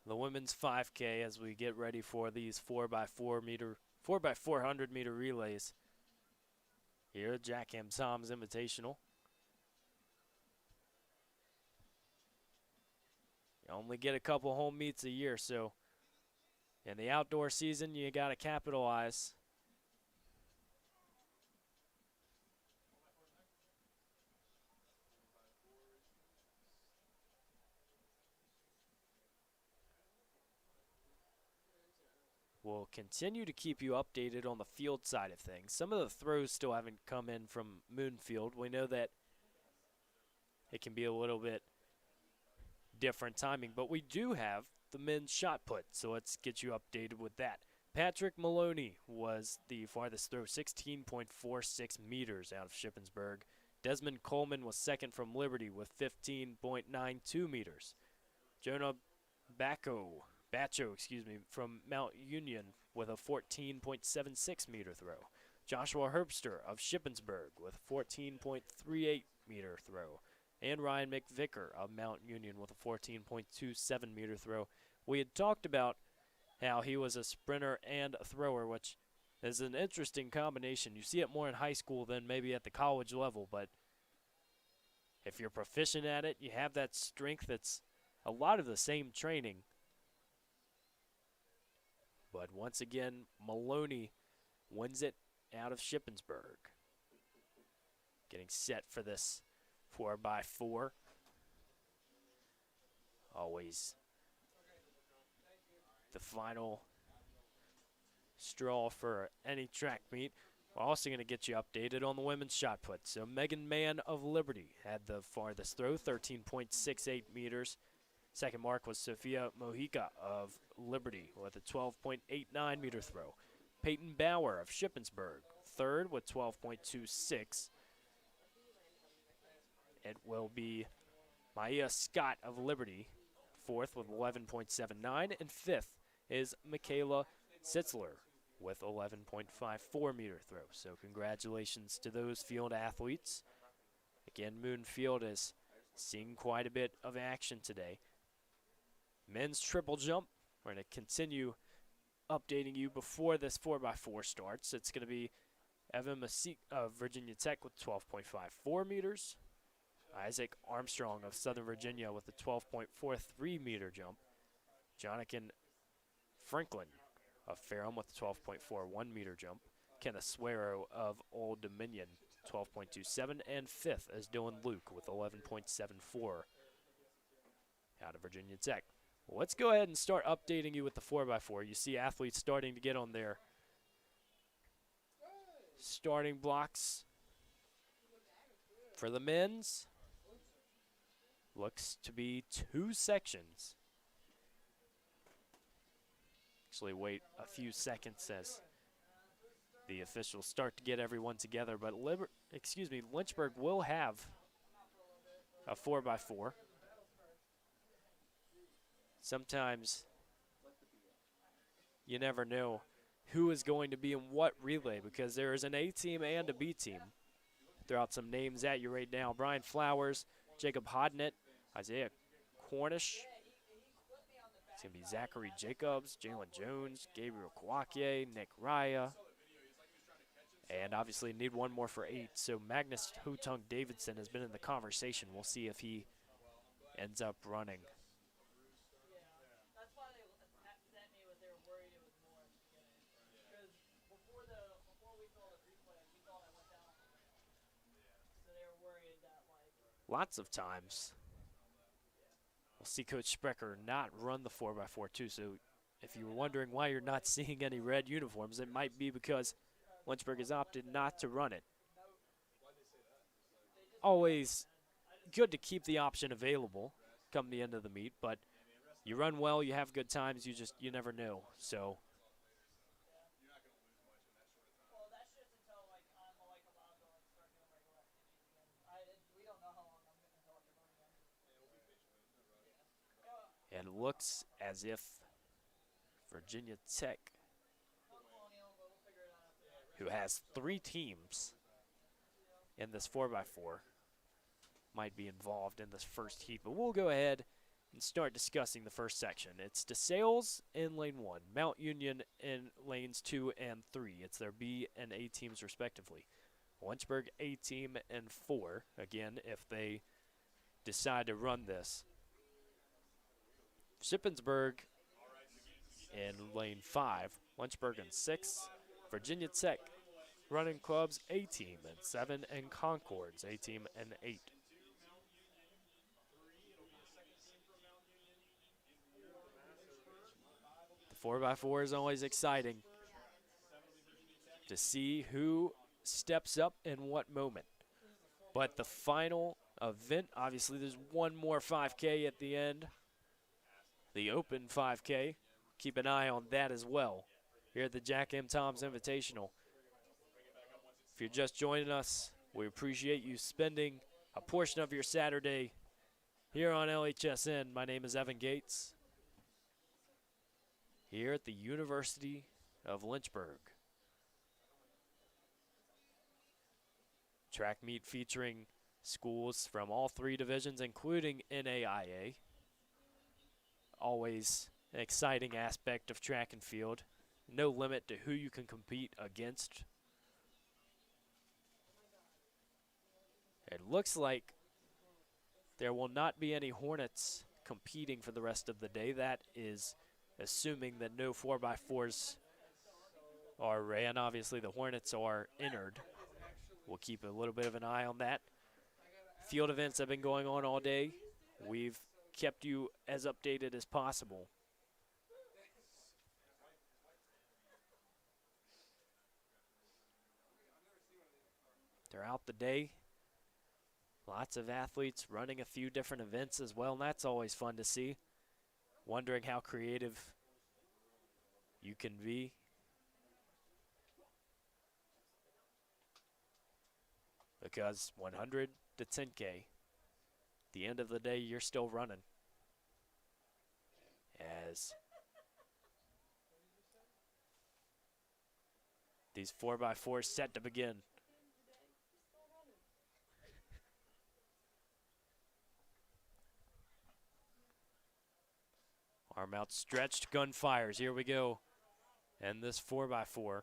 the women's 5K as we get ready for these 4x400 meter relays here at Jack M. Tom's Invitational. You only get a couple home meets a year, so in the outdoor season, you got to capitalize. We'll continue to keep you updated on the field side of things. Some of the throws still haven't come in from Moonfield. We know that it can be a little bit different timing, but we do have the men's shot put, so let's get you updated with that. Patrick Maloney was the farthest throw, 16.46 meters out of Shippensburg. Desmond Coleman was second from Liberty with 15.92 meters. Jonah Bacho, from Mount Union with a 14.76 meter throw. Joshua Herbster of Shippensburg with a 14.38 meter throw. And Ryan McVicker of Mount Union with a 14.27 meter throw. We had talked about how he was a sprinter and a thrower, which is an interesting combination. You see it more in high school than maybe at the college level, but if you're proficient at it, you have that strength. That's a lot of the same training. But once again, Maloney wins it out of Shippensburg. Getting set for this 4x4. Always the final straw for any track meet. We're also going to get you updated on the women's shot put. So Megan Mann of Liberty had the farthest throw, 13.68 meters. Second mark was Sophia Mojica of Liberty with a 12.89 meter throw. Peyton Bauer of Shippensburg, third with 12.26. It will be Maya Scott of Liberty, fourth with 11.79. And fifth is Michaela Sitzler with 11.54 meter throw. So congratulations to those field athletes. Again, Moonfield is seeing quite a bit of action today. Men's triple jump, we're going to continue updating you before this 4x4 starts. It's going to be Evan Masik of Virginia Tech with 12.54 meters. Isaac Armstrong of Southern Virginia with a 12.43 meter jump. Jonathan Franklin of Ferrum with a 12.41 meter jump. Kenneth Suero of Old Dominion, 12.27. And fifth is Dylan Luke with 11.74 out of Virginia Tech. Let's go ahead and start updating you with the 4x4. You see athletes starting to get on their starting blocks. For the men's, looks to be 2 sections. Actually, wait a few seconds as the officials start to get everyone together. But Lynchburg will have a 4x4. Sometimes you never know who is going to be in what relay because there is an A team and a B team. Throw out some names at you right now. Brian Flowers, Jacob Hodnett, Isaiah Cornish. It's going to be Zachary Jacobs, Jalen Jones, Gabriel Kawake, Nick Raya. And obviously need one more for 8. So Magnus Hutung Davidson has been in the conversation. We'll see if he ends up running. Lots of times we'll see Coach Sprecher not run the 4x4 too. So if you were wondering why you're not seeing any red uniforms, it might be because Lynchburg has opted not to run it. Always good to keep the option available come the end of the meet, but you run well, you have good times, you never know. So and it looks as if Virginia Tech, who has 3 teams in this 4x4, might be involved in this first heat. But we'll go ahead and start discussing the first section. It's DeSales in lane 1, Mount Union in lanes 2 and 3. It's their B and A teams respectively. Lynchburg A team and 4, again, if they decide to run this. Shippensburg in lane 5, Lynchburg in 6, Virginia Tech running clubs A team and 7, and Concords A team and 8. The 4x4 is always exciting to see who steps up in what moment. But the final event, obviously there's one more 5K at the end. The open 5K, keep an eye on that as well here at the Jack M. Toms Invitational. If you're just joining us, we appreciate you spending a portion of your Saturday here on LHSN. My name is Evan Gates here at the University of Lynchburg. Track meet featuring schools from all 3 divisions, including NAIA. Always an exciting aspect of track and field. No limit to who you can compete against. It looks like there will not be any Hornets competing for the rest of the day. That is assuming that no 4x4s are ran. Obviously, the Hornets are entered. We'll keep a little bit of an eye on that. Field events have been going on all day. We've kept you as updated as possible. Throughout the day, lots of athletes running a few different events as well, and that's always fun to see. Wondering how creative you can be. Because 100 to 10K, the end of the day, you're still running. As these 4x4s set to begin. Arm outstretched, gun fires. Here we go. And this 4x4.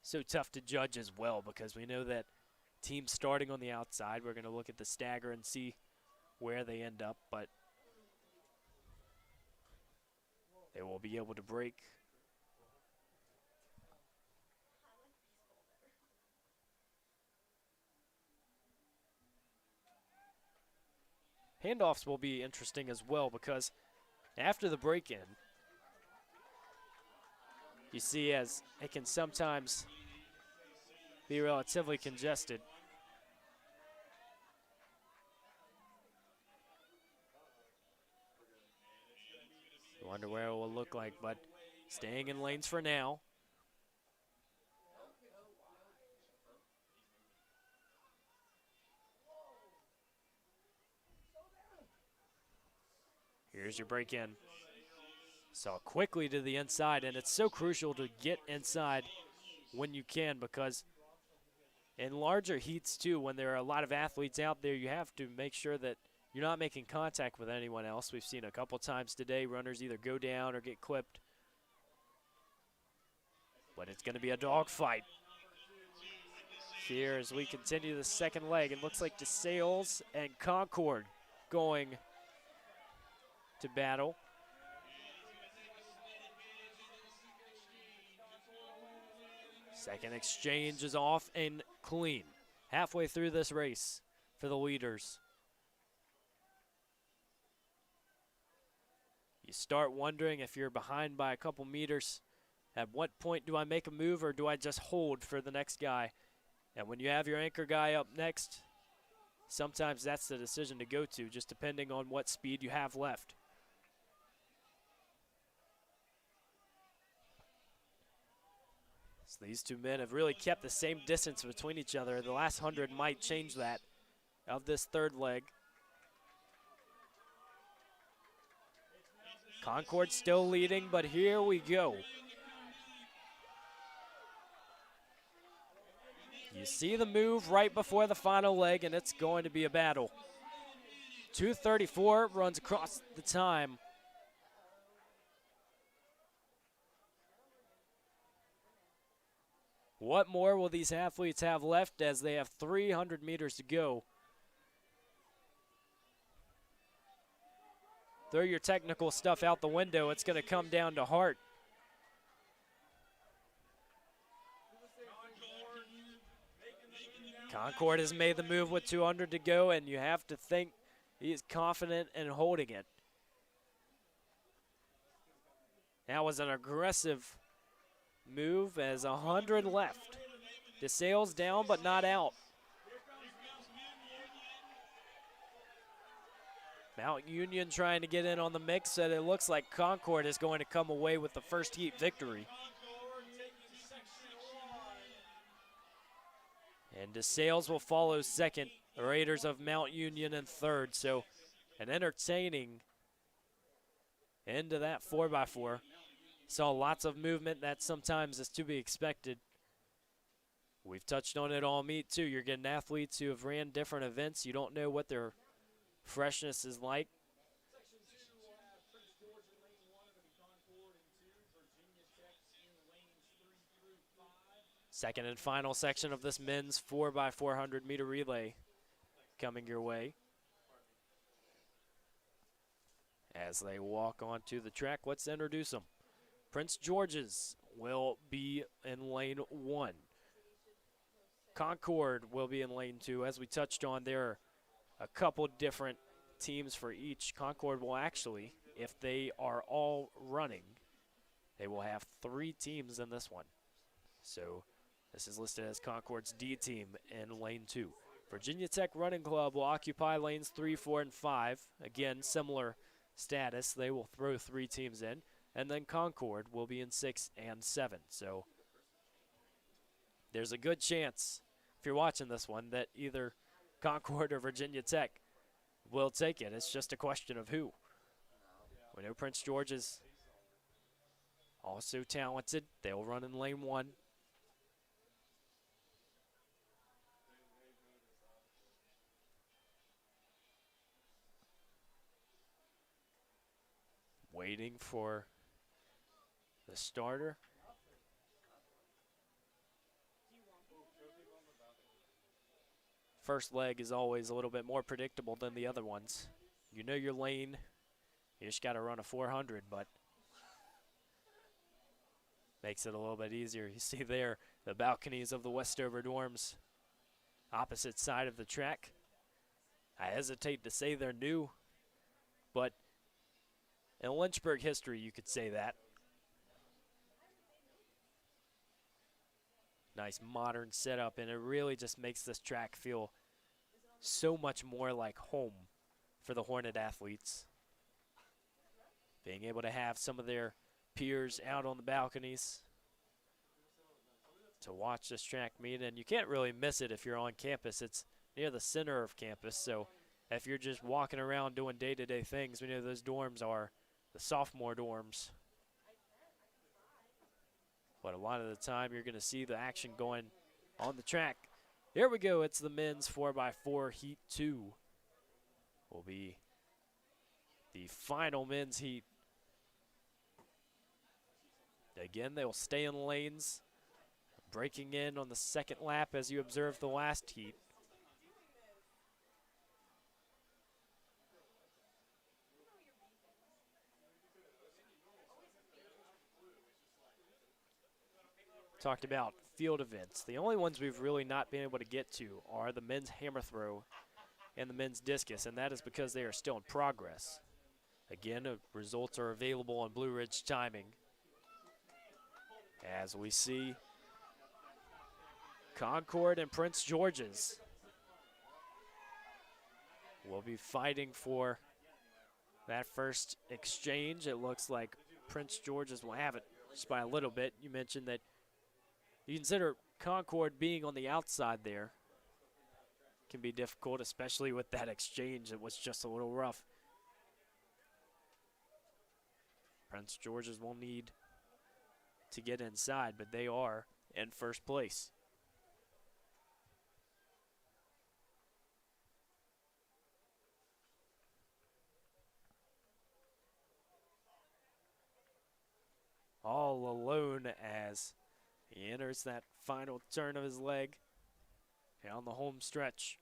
So tough to judge as well because we know that teams starting on the outside, we're going to look at the stagger and see where they end up, but they will be able to break handoffs will be interesting as well because after the break-in, you see as it can sometimes be relatively congested. You wonder where it will look like, but staying in lanes for now. Here's your break-in. So quickly to the inside, and it's so crucial to get inside when you can because in larger heats too, when there are a lot of athletes out there, you have to make sure that you're not making contact with anyone else. We've seen a couple times today runners either go down or get clipped. But it's going to be a dogfight here as we continue the second leg. It looks like DeSales and Concord going to battle. Second exchange is off and clean. Halfway through this race for the leaders. You start wondering if you're behind by a couple meters, at what point do I make a move or do I just hold for the next guy? And when you have your anchor guy up next, sometimes that's the decision to go to, just depending on what speed you have left. So these two men have really kept the same distance between each other. The last 100 might change that of this third leg. Concord still leading, but here we go. You see the move right before the final leg, and it's going to be a battle. 2:34 runs across the time. What more will these athletes have left as they have 300 meters to go? Throw your technical stuff out the window. It's going to come down to heart. Concord has made the move with 200 to go, and you have to think he's confident in holding it. That was an aggressive move as 100 left. DeSales down but not out. Mount Union trying to get in on the mix, and it looks like Concord is going to come away with the first heat victory. And DeSales will follow second. The Raiders of Mount Union in third. So an entertaining end to that 4x4. Saw lots of movement. That sometimes is to be expected. We've touched on it all meet too. You're getting athletes who have ran different events. You don't know what their freshness is like. Second and final section of this men's 4x400 meter relay coming your way. As they walk onto the track, let's introduce them. Prince George's will be in lane 1. Concord will be in lane 2. As we touched on, there are a couple different teams for each. Concord will actually, if they are all running, they will have 3 teams in this one. So this is listed as Concord's D team in lane 2. Virginia Tech Running Club will occupy lanes 3, 4, and 5. Again, similar status. They will throw 3 teams in. And then Concord will be in 6 and 7. So there's a good chance, if you're watching this one, that either Concord or Virginia Tech will take it. It's just a question of who. We know Prince George is also talented. They'll run in lane 1. Waiting for the starter. First leg is always a little bit more predictable than the other ones. You know your lane. You just got to run a 400, but makes it a little bit easier. You see there the balconies of the Westover dorms, opposite side of the track. I hesitate to say they're new, but in Lynchburg history, you could say that. Nice modern setup, and it really just makes this track feel so much more like home for the Hornet athletes. Being able to have some of their peers out on the balconies to watch this track meet, and you can't really miss it if you're on campus. It's near the center of campus, so if you're just walking around doing day-to-day things, we know those dorms are the sophomore dorms. But a lot of the time, you're going to see the action going on the track. Here we go. It's the men's 4x4 Heat 2. Will be the final men's heat. Again, they will stay in lanes, breaking in on the second lap as you observe the last heat. Talked about field events. The only ones we've really not been able to get to are the men's hammer throw and the men's discus, and that is because they are still in progress. Again, results are available on Blue Ridge Timing. As we see Concord and Prince George's will be fighting for that first exchange. It looks like Prince George's will have it just by a little bit. You mentioned that you consider Concord being on the outside there can be difficult, especially with that exchange. It was just a little rough. Prince George's will need to get inside, but they are in first place. All alone as he enters that final turn of his leg down the home stretch.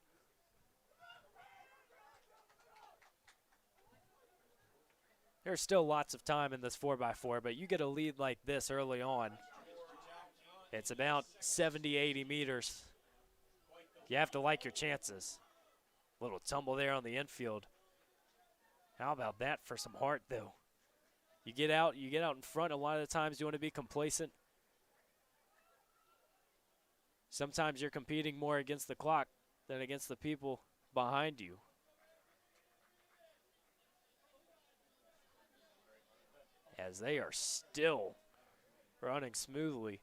There's still lots of time in this 4x4, but you get a lead like this early on. It's about 70, 80 meters. You have to like your chances. Little tumble there on the infield. How about that for some heart, though? You get out in front. A lot of the times you want to be complacent. Sometimes you're competing more against the clock than against the people behind you. As they are still running smoothly.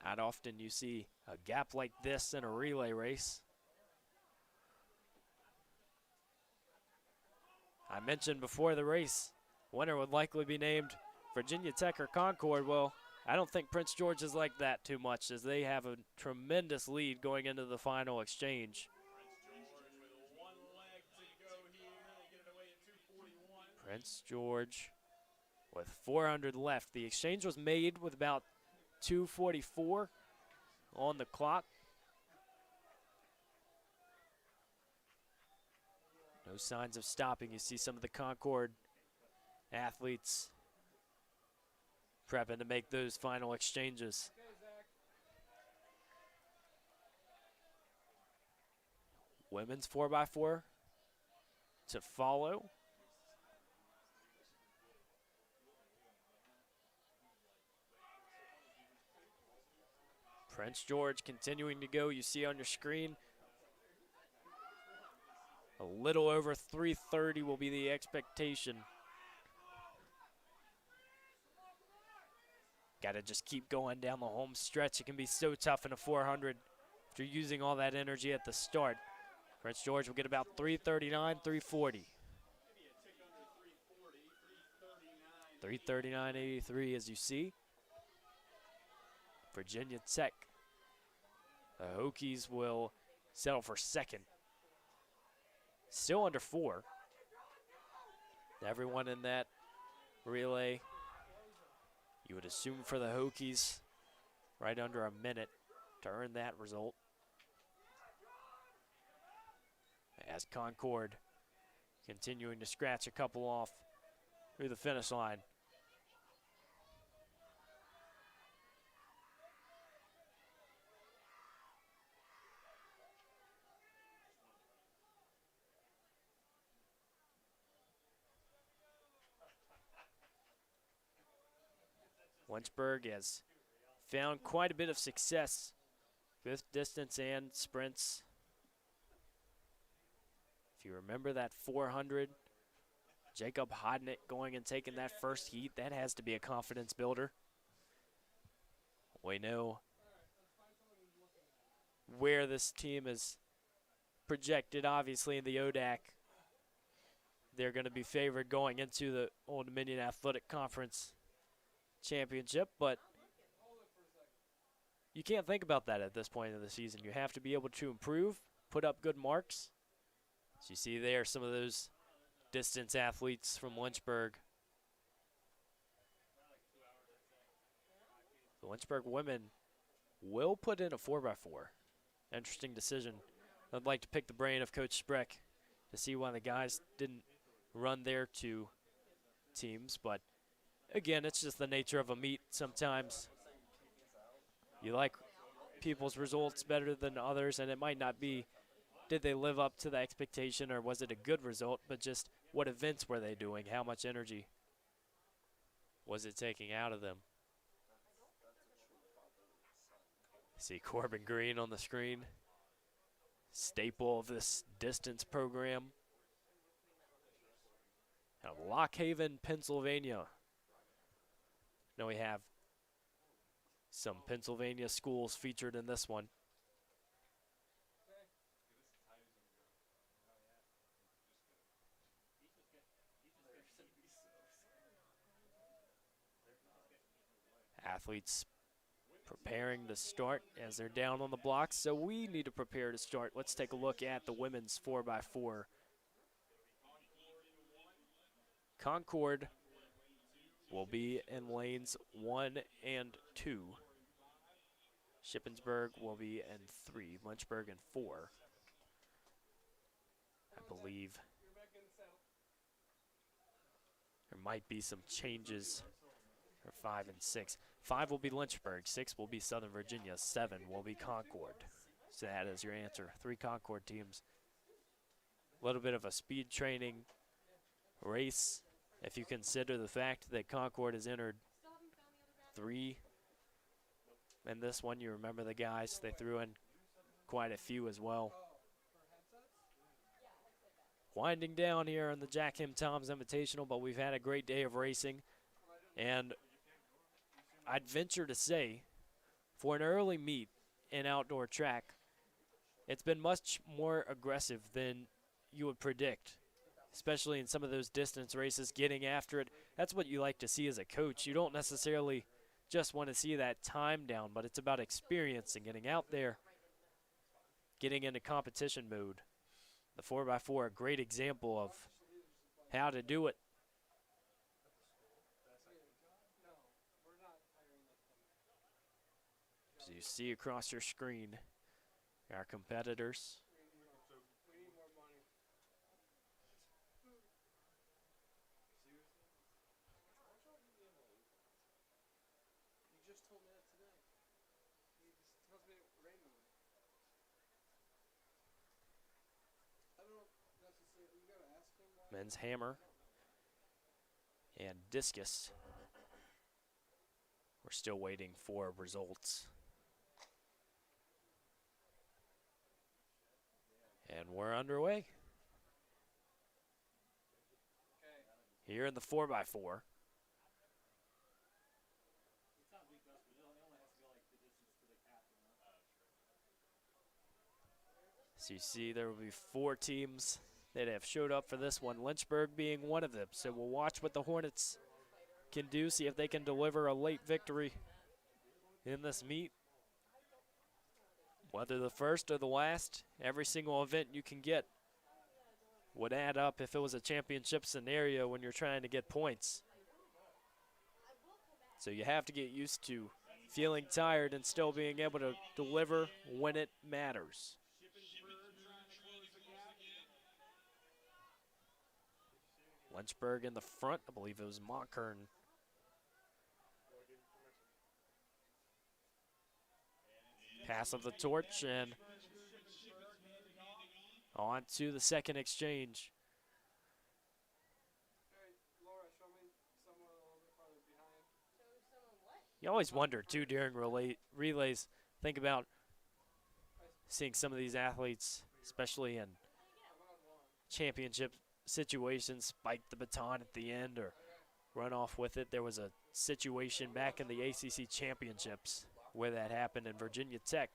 Not often you see a gap like this in a relay race. I mentioned before the race, winner would likely be named Virginia Tech or Concord. Well, I don't think Prince George is like that too much, as they have a tremendous lead going into the final exchange. Prince George with 400 left. The exchange was made with about 2:44 on the clock. No signs of stopping. You see some of the Concord athletes prepping to make those final exchanges. Women's 4x4 to follow. Prince George continuing to go. You see on your screen, a little over 3:30 will be the expectation. Got to just keep going down the home stretch. It can be so tough in a 400 after using all that energy at the start. Prince George will get about 3:39, 3:40. 3:39.83 as you see. Virginia Tech. The Hokies will settle for second. Still under 4. Everyone in that relay, you would assume for the Hokies, right under a minute to earn that result. As Concord continuing to scratch a couple off through the finish line. Lynchburg has found quite a bit of success with distance and sprints. If you remember that 400, Jacob Hodnick going and taking that first heat, that has to be a confidence builder. We know where this team is projected, obviously, in the ODAC. They're going to be favored going into the Old Dominion Athletic Conference Championship, but you can't think about that at this point in the season. You have to be able to improve, put up good marks. As you see there, some of those distance athletes from Lynchburg. The Lynchburg women will put in a 4x4. Interesting decision. I'd like to pick the brain of Coach Spreck to see why the guys didn't run their two teams, but again, it's just the nature of a meet. Sometimes you like people's results better than others, and it might not be did they live up to the expectation or was it a good result, but just what events were they doing, how much energy was it taking out of them. See Corbin Green on the screen, staple of this distance program. Out of Lock Haven, Pennsylvania. Now we have some Pennsylvania schools featured in this one. Athletes preparing to start as they're down on the blocks, so we need to prepare to start. Let's take a look at the women's 4x4. Concord will be in lanes 1 and 2. Shippensburg will be in 3. Lynchburg in 4. I believe there might be some changes for 5 and 6. 5 will be Lynchburg, 6 will be Southern Virginia, 7 will be Concord. So that is your answer. 3 Concord teams. A little bit of a speed training race if you consider the fact that Concord has entered 3 in this one. You remember the guys, they threw in quite a few as well. Winding down here on the Jack M. Toms Invitational, but we've had a great day of racing. And I'd venture to say, for an early meet in outdoor track, it's been much more aggressive than you would predict, especially in some of those distance races, getting after it. That's what you like to see as a coach. You don't necessarily just want to see that time down, but it's about experience and getting out there, getting into competition mode. The 4x4, a great example of how to do it. So you see across your screen our competitors. Men's hammer and discus. We're still waiting for results. And we're underway. Here in the 4x4. So you see there will be 4 teams that have showed up for this one, Lynchburg being one of them. So we'll watch what the Hornets can do, see if they can deliver a late victory in this meet. Whether the first or the last, every single event you can get would add up if it was a championship scenario when you're trying to get points. So you have to get used to feeling tired and still being able to deliver when it matters. Lynchburg in the front, I believe it was Montkern. Pass of the torch and on to the second exchange. You always wonder, too, during relays, think about seeing some of these athletes, especially in championship situations, spike the baton at the end or run off with it. There was a situation back in the ACC championships where that happened, and Virginia Tech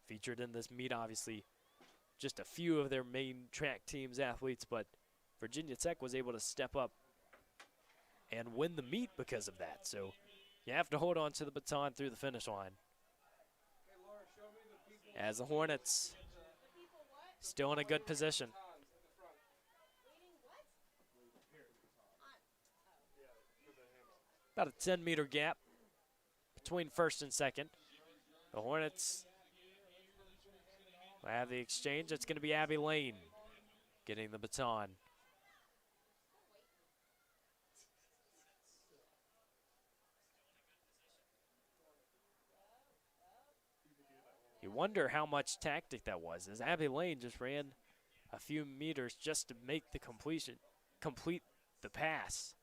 featured in this meet, obviously, just a few of their main track team's athletes, but Virginia Tech was able to step up and win the meet because of that. So you have to hold on to the baton through the finish line. As the Hornets still in a good position. About a 10-meter gap between first and second. The Hornets will have the exchange. It's going to be Abby Lane getting the baton. You wonder how much tactic that was, as Abby Lane just ran a few meters just to make the complete the pass.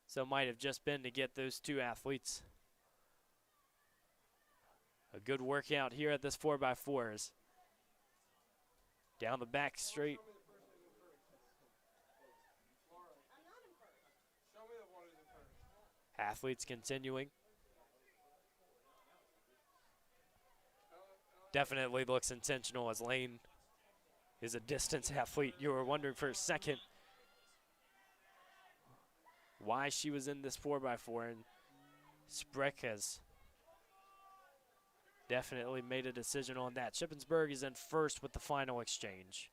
So it might have just been to get those two athletes a good workout here at this 4x4s. Down the back straight. Athletes continuing. Definitely looks intentional as Lane is a distance athlete. You were wondering for a second why she was in this 4x4, and Spreck has definitely made a decision on that. Shippensburg is in first with the final exchange.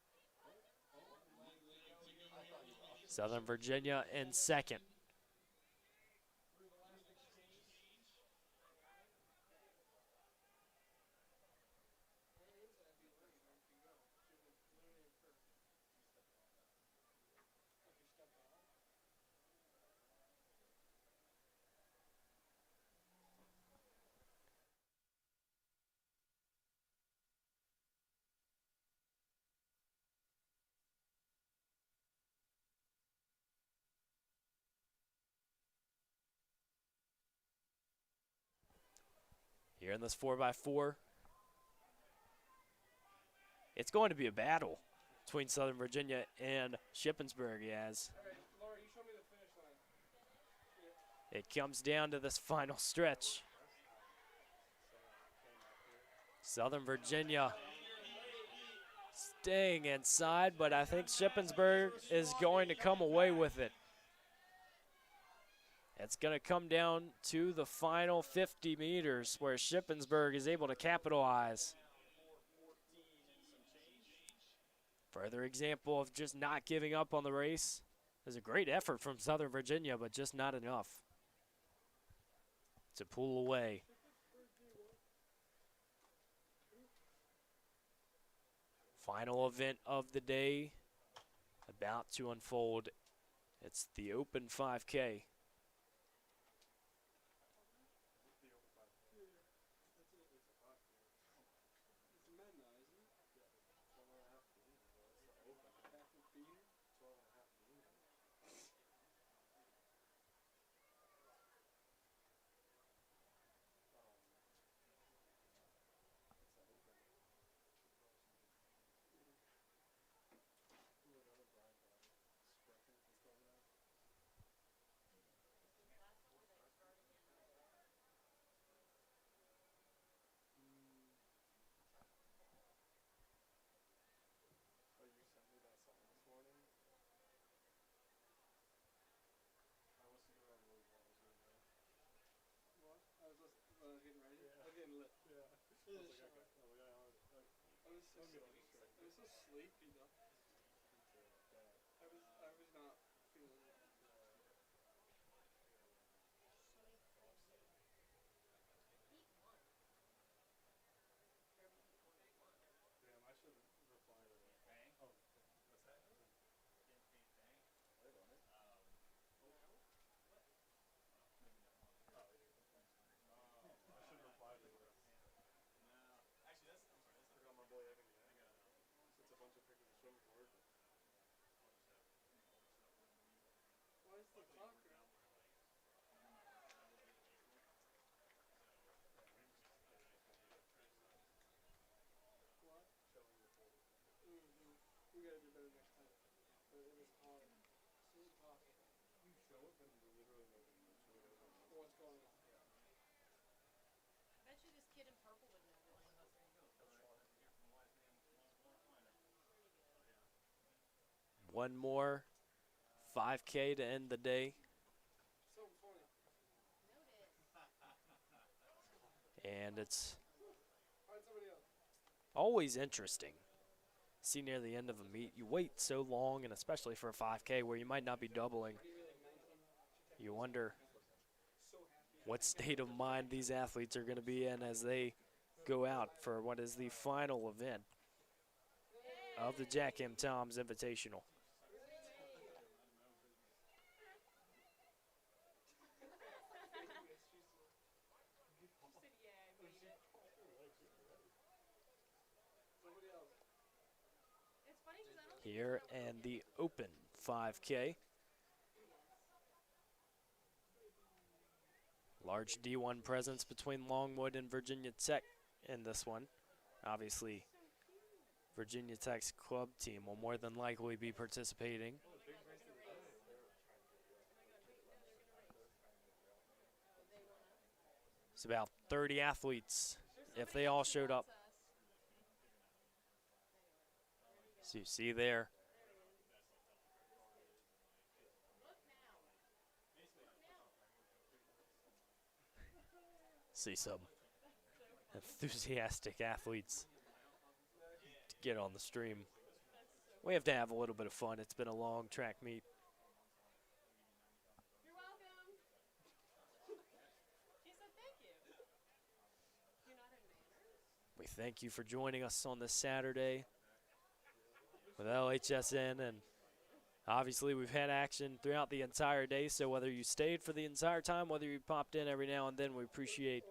Southern Virginia in second. Here in this 4x4, it's going to be a battle between Southern Virginia and Shippensburg as it comes down to this final stretch. Southern Virginia staying inside, but I think Shippensburg is going to come away with it. It's going to come down to the final 50 meters where Shippensburg is able to capitalize. Further example of just not giving up on the race. There's a great effort from Southern Virginia, but just not enough to pull away. Final event of the day about to unfold. It's the Open 5K. One more 5K to end the day. And it's always interesting. See, near the end of a meet, you wait so long, and especially for a 5K where you might not be doubling, you wonder what state of mind these athletes are going to be in as they go out for what is the final event of the Jack M. Toms Invitational. Here and the open 5K. Large D1 presence between Longwood and Virginia Tech in this one. Obviously, Virginia Tech's club team will more than likely be participating. It's about 30 athletes if they all showed up. So you see there, see some enthusiastic athletes to get on the stream. We have to have a little bit of fun. It's been a long track meet. You're welcome. He said thank you. You're not in manners? We thank you for joining us on this Saturday with LHSN, and obviously we've had action throughout the entire day, so whether you stayed for the entire time, whether you popped in every now and then, we appreciate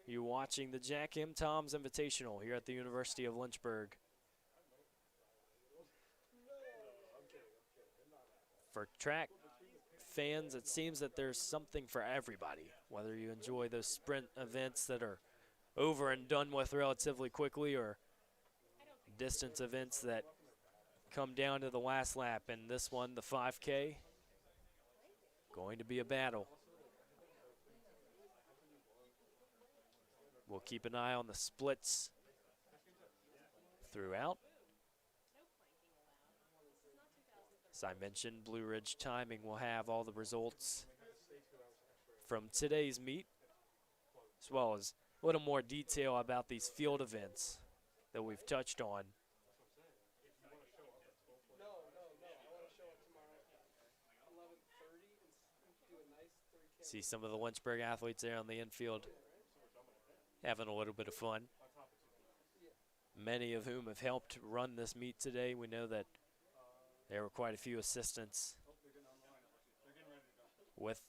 you watching the Jack M. Toms Invitational here at the University of Lynchburg. For track fans, it seems that there's something for everybody, whether you enjoy those sprint events that are over and done with relatively quickly, or distance events that come down to the last lap. And this one, the 5K, going to be a battle. We'll keep an eye on the splits throughout. As I mentioned, Blue Ridge Timing will have all the results from today's meet, as well as a little more detail about these field events that we've touched on. See some of the Lynchburg athletes there on the infield having a little bit of fun. Many of whom have helped run this meet today. We know that there were quite a few assistants with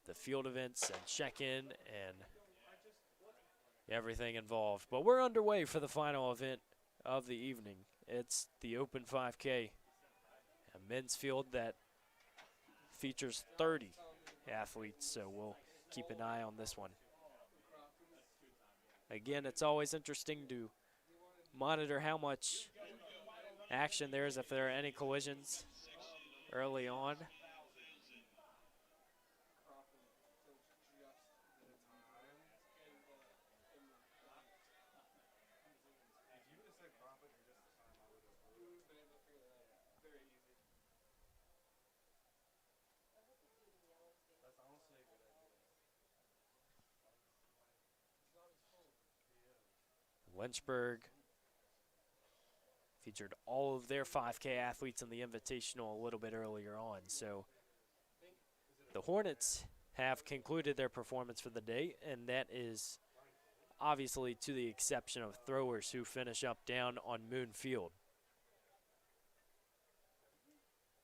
the field events and check-in and everything involved. But we're underway for the final event of the evening. It's the Open 5K, a men's field that features 30 athletes, so we'll keep an eye on this one. Again, it's always interesting to monitor how much action there is if there are any collisions early on. Lynchburg featured all of their 5K athletes in the Invitational a little bit earlier on. So the Hornets have concluded their performance for the day, and that is obviously to the exception of throwers who finish up down on Moon Field.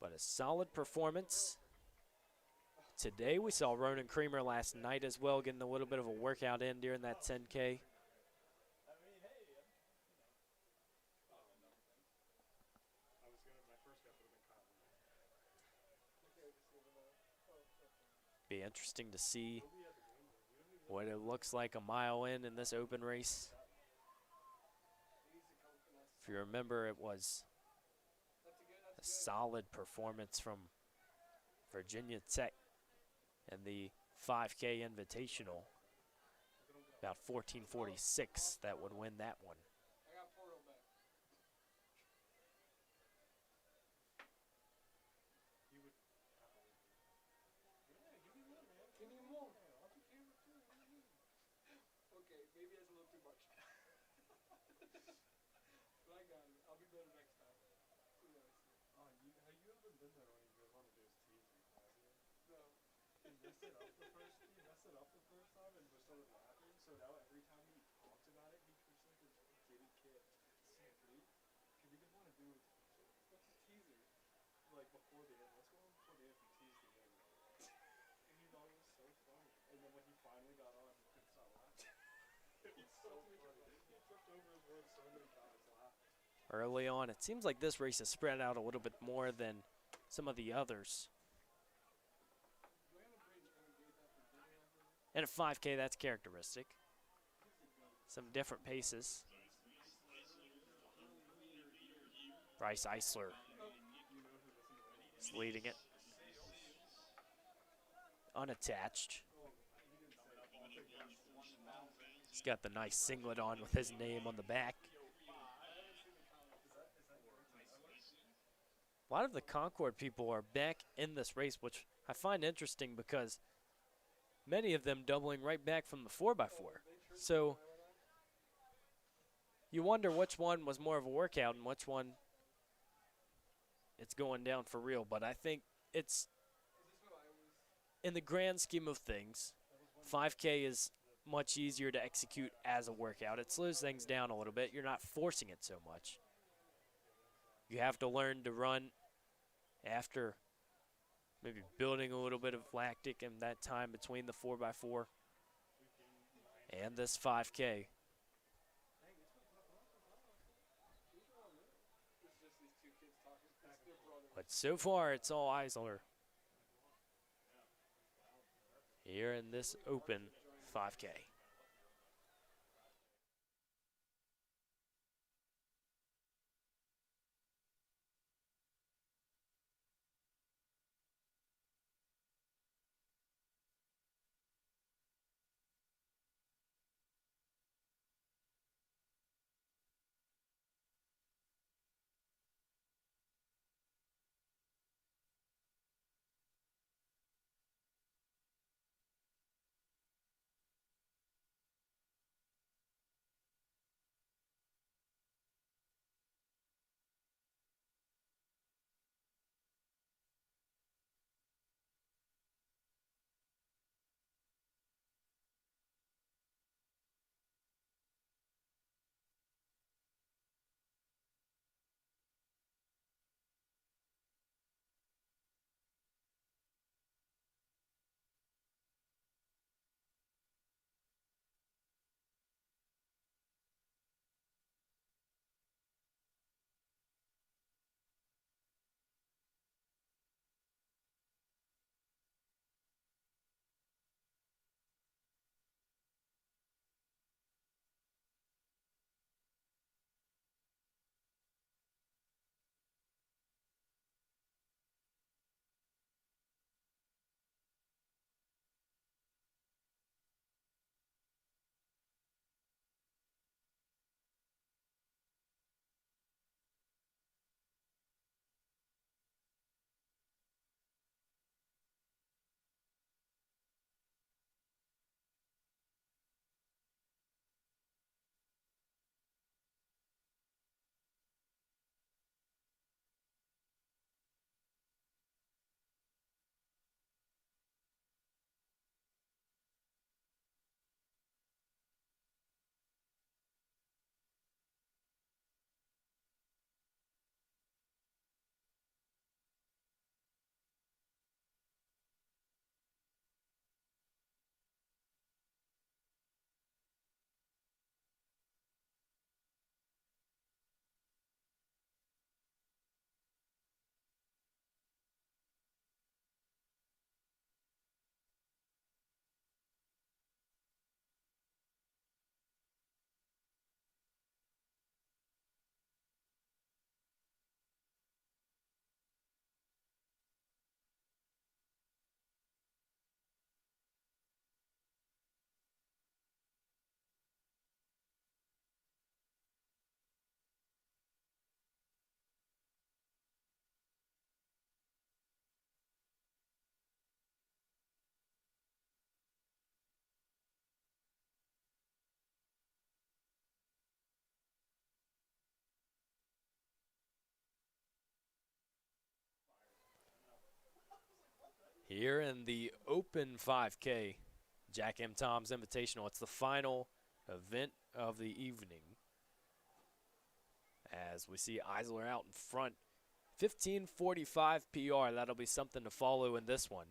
But a solid performance. Today we saw Ronan Creamer last night as well, getting a little bit of a workout in during that 10K. Be interesting to see what it looks like a mile in this open race If you remember, it was a solid performance from Virginia Tech in the 5K Invitational. About 14:46 that would win that one. Okay, maybe that's a little too much. But I got it. I'll be better next time. Have you ever been there when you want to do his teasing, have you? No. He messed it up the first time and was sort of laughing, so now every time he talks about it, he treats like a giddy kid. Say, dude, can we just want to do a teaser? What's a teaser? Like before the end, let's go on before the end and tease the game. And he thought it was so funny. And then when he finally got on, he couldn't stop laughing. It was so funny. He tripped over his words so many times laughing. Early on, it seems like this race is spread out a little bit more than some of the others. And at 5K, that's characteristic. Some different paces. Bryce Eisler is leading it. Unattached. He's got the nice singlet on with his name on the back. A lot of the Concord people are back in this race, which I find interesting because many of them doubling right back from the 4x4. So you wonder which one was more of a workout and which one it's going down for real. But I think it's, in the grand scheme of things, 5K is much easier to execute as a workout. It slows things down a little bit. You're not forcing it so much. You have to learn to run after maybe building a little bit of lactic in that time between the 4x4 and this 5K. But so far, it's all Eisler here in this open 5K. Here in the open 5K, Jack M. Tom's Invitational. It's the final event of the evening. As we see Eisler out in front. 15:45 PR. That'll be something to follow in this one.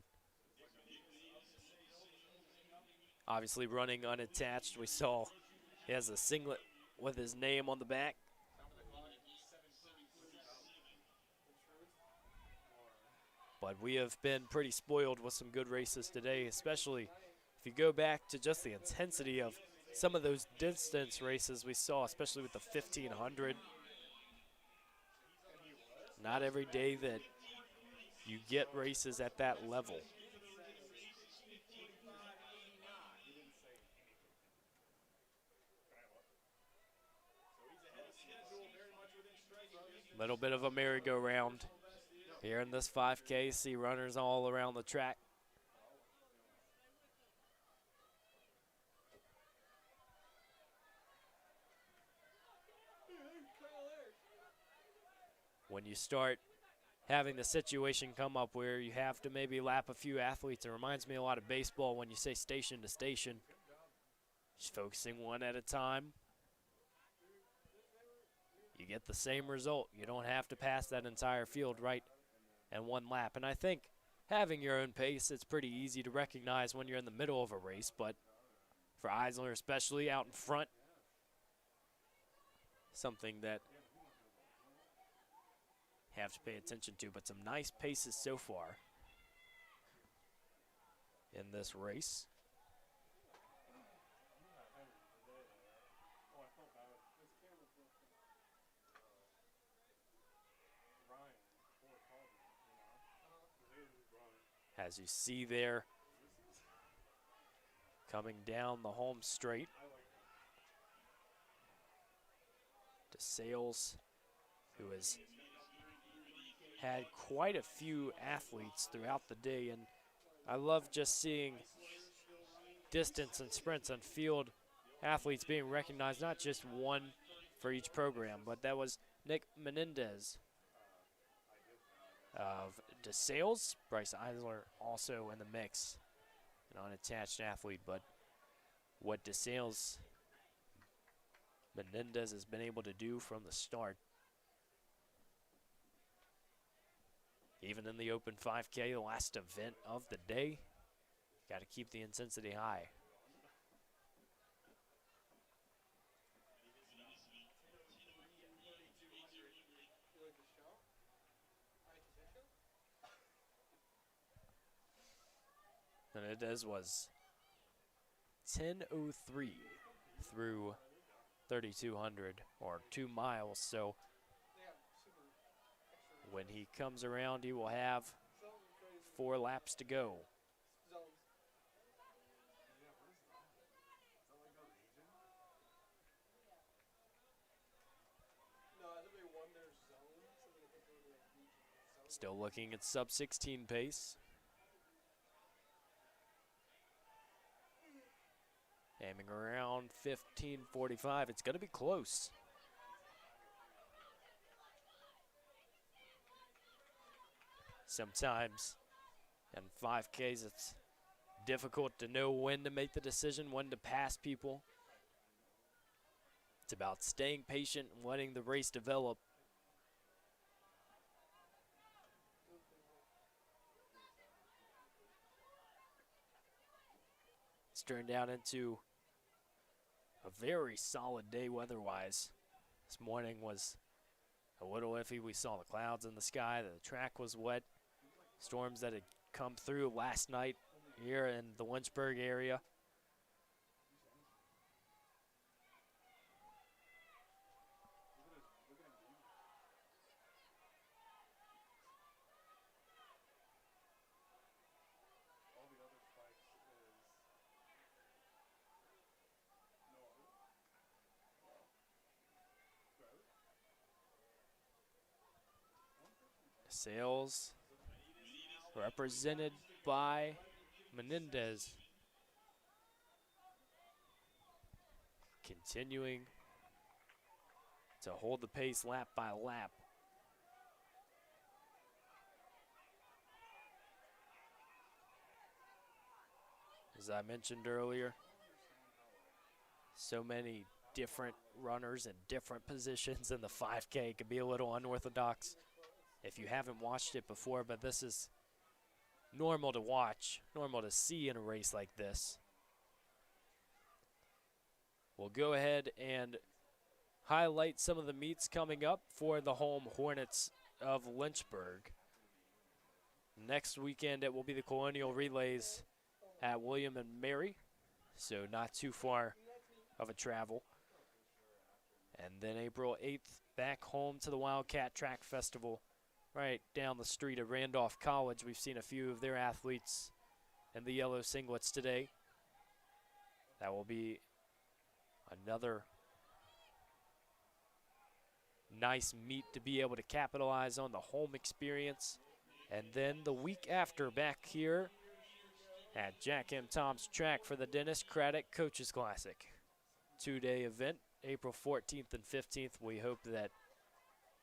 Obviously running unattached. We saw he has a singlet with his name on the back. But we have been pretty spoiled with some good races today, especially if you go back to just the intensity of some of those distance races we saw, especially with the 1500. Not every day that you get races at that level. Little bit of a merry-go-round here in this 5K. See runners all around the track. When you start having the situation come up where you have to maybe lap a few athletes, it reminds me a lot of baseball when you say station to station. Just focusing one at a time. You get the same result. You don't have to pass that entire field right in one lap. And I think having your own pace, it's pretty easy to recognize when you're in the middle of a race. But for Eisler especially out in front, something that have to pay attention to. But some nice paces so far in this race. As you see there, coming down the home straight, DeSales, who has had quite a few athletes throughout the day, and I love just seeing distance and sprints and field athletes being recognized, not just one for each program, but that was Nick Menendez of DeSales. Bryce Eisler also in the mix, an unattached athlete, but what DeSales Menendez has been able to do from the start, even in the open 5K, the last event of the day, got to keep the intensity high. Menendez was 10:03 through 3,200 or 2 miles. So when he comes around, he will have 4 laps to go. Still looking at sub 16 pace. Aiming around 15:45. It's going to be close. Sometimes in 5Ks it's difficult to know when to make the decision, when to pass people. It's about staying patient and letting the race develop. It's turned out into a very solid day weather-wise. This morning was a little iffy. We saw the clouds in the sky. The track was wet. Storms that had come through last night here in the Lynchburg area. Sales represented by Menendez. Continuing to hold the pace lap by lap. As I mentioned earlier, so many different runners in different positions in the 5K. It can be a little unorthodox if you haven't watched it before, but this is normal to watch, normal to see in a race like this. We'll go ahead and highlight some of the meets coming up for the home Hornets of Lynchburg. Next weekend it will be the Colonial Relays at William and Mary, so not too far of a travel. And then April 8th, back home to the Wildcat Track Festival right down the street at Randolph College. We've seen a few of their athletes in the yellow singlets today. That will be another nice meet to be able to capitalize on the home experience. And then the week after, back here at Jack M. Tom's Track for the Dennis Craddock Coaches Classic. 2-day event, April 14th and 15th. We hope that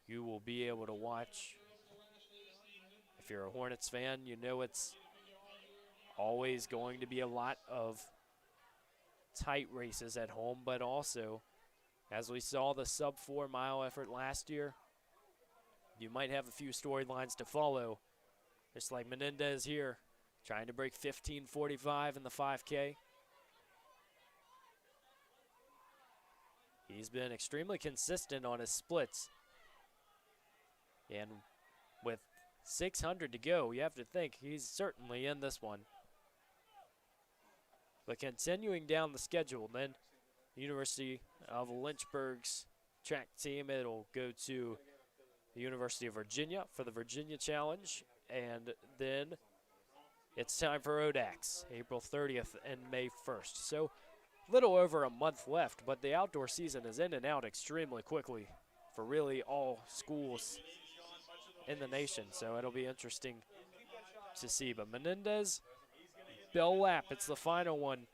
you will be able to watch. If you're a Hornets fan, you know it's always going to be a lot of tight races at home, but also, as we saw the sub-4 mile effort last year, you might have a few storylines to follow, just like Menendez here, trying to break 15:45 in the 5K. He's been extremely consistent on his splits. And with 600 to go, you have to think he's certainly in this one. But continuing down the schedule, then University of Lynchburg's track team, it'll go to the University of Virginia for the Virginia Challenge. And then it's time for ODAX, April 30th and May 1st. So little over a month left, but the outdoor season is in and out extremely quickly for really all schools in the nation. So it'll be interesting to see. But Menendez, Bell Lap, it's the final one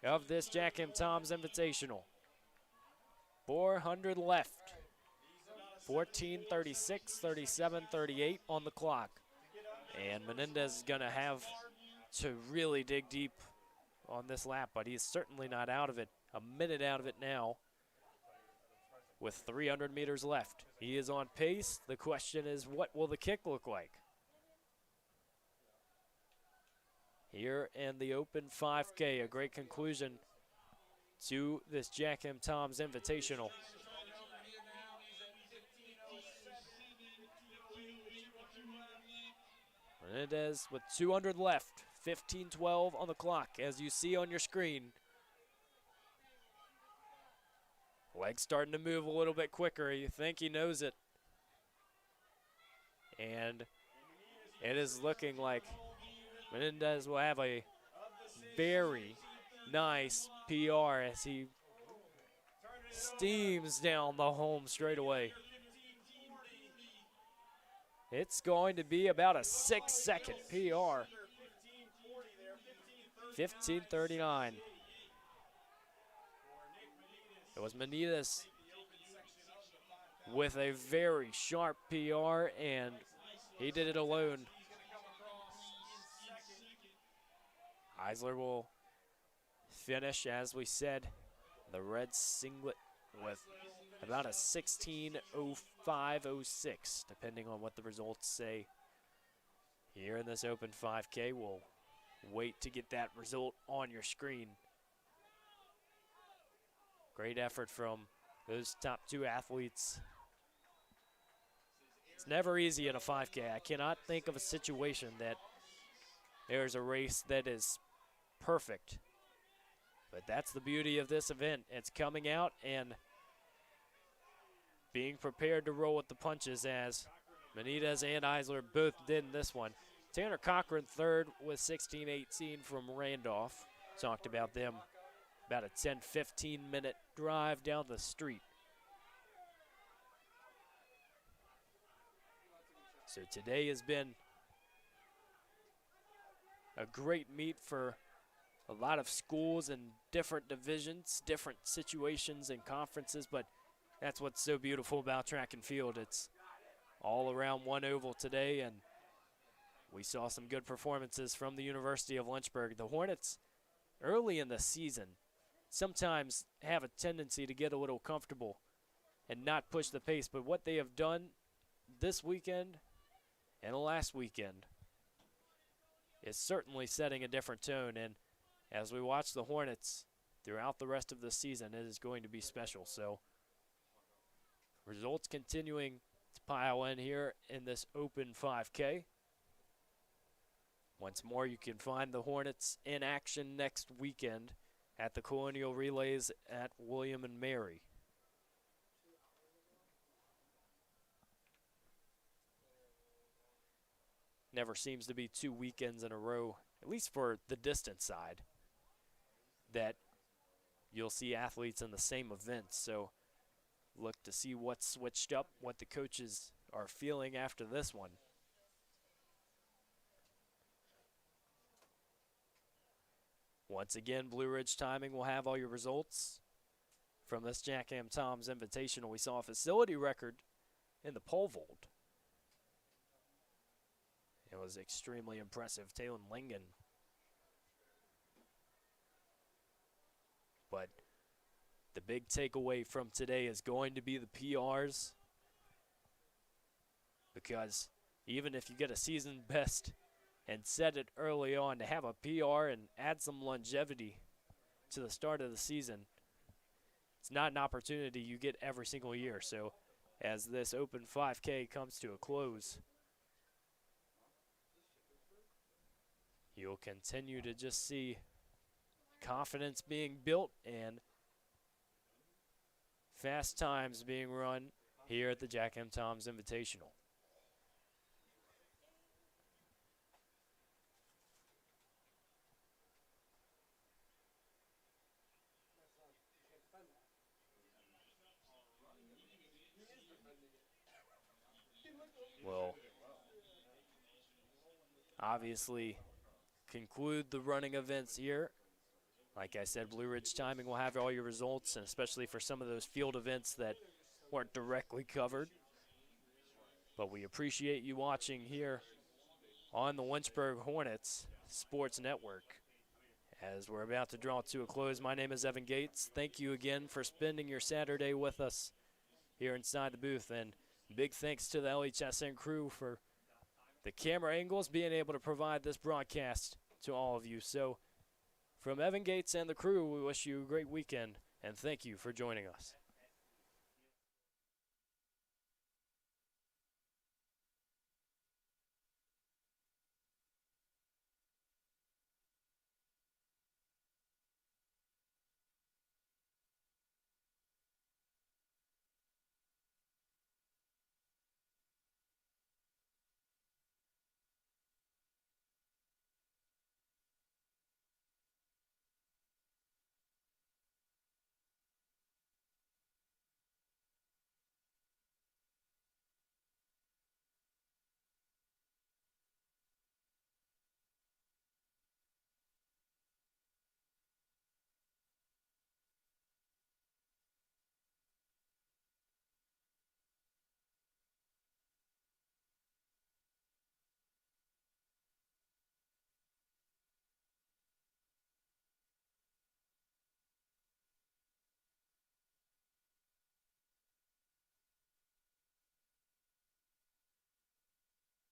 of this Jack M. Tom's Invitational. 400 left. 14:36, 37:38 on the clock. And Menendez is going to have to really dig deep on this lap, but he's certainly not out of it. A minute out of it now with 300 meters left. He is on pace. The question is, what will the kick look like? Here in the open 5K, a great conclusion to this Jack M. Tom's Invitational. Menendez with 200 left, 15:12 on the clock, as you see on your screen. Legs starting to move a little bit quicker. You think he knows it. And it is looking like Menendez will have a very nice PR as he steams down the home straightaway. It's going to be about a 6-second PR. 15:39. It was Menendez with a very sharp PR, and he did it alone. Eisler will finish, as we said, the red singlet with about a 16:05:06, depending on what the results say here in this open 5K. We'll wait to get that result on your screen. Great effort from those top two athletes. It's never easy in a 5K. I cannot think of a situation that there's a race that is perfect. But that's the beauty of this event. It's coming out and being prepared to roll with the punches, as Menendez and Eisler both did in this one. Tanner Cochran third with 16:18 from Randolph. Talked about them. About a 10-15 minute drive down the street. So today has been a great meet for a lot of schools in different divisions, different situations and conferences, but that's what's so beautiful about track and field. It's all around one oval today, and we saw some good performances from the University of Lynchburg. The Hornets, early in the season, sometimes have a tendency to get a little comfortable and not push the pace, but what they have done this weekend and last weekend is certainly setting a different tone, and as we watch the Hornets throughout the rest of the season, it is going to be special. So results continuing to pile in here in this open 5K. Once more, you can find the Hornets in action next weekend at the Colonial Relays at William and Mary. Never seems to be 2 weekends in a row, at least for the distance side, that you'll see athletes in the same events. So look to see what's switched up, what the coaches are feeling after this one. Once again, Blue Ridge Timing will have all your results from this Jack M. Toms Invitational. We saw a facility record in the pole vault. It was extremely impressive. Talon Lingen. But the big takeaway from today is going to be the PRs, because even if you get a season best and set it early on, to have a PR and add some longevity to the start of the season, it's not an opportunity you get every single year. So as this open 5K comes to a close, you'll continue to just see confidence being built and fast times being run here at the Jack M. Toms Invitational. Well, obviously conclude the running events here. Like I said, Blue Ridge Timing will have all your results, and especially for some of those field events that weren't directly covered. But we appreciate you watching here on the Lynchburg Hornets Sports Network. As we're about to draw to a close, my name is Evan Gates. Thank you again for spending your Saturday with us here inside the booth, and big thanks to the LHSN crew for the camera angles, being able to provide this broadcast to all of you. So from Evan Gates and the crew, we wish you a great weekend, and thank you for joining us.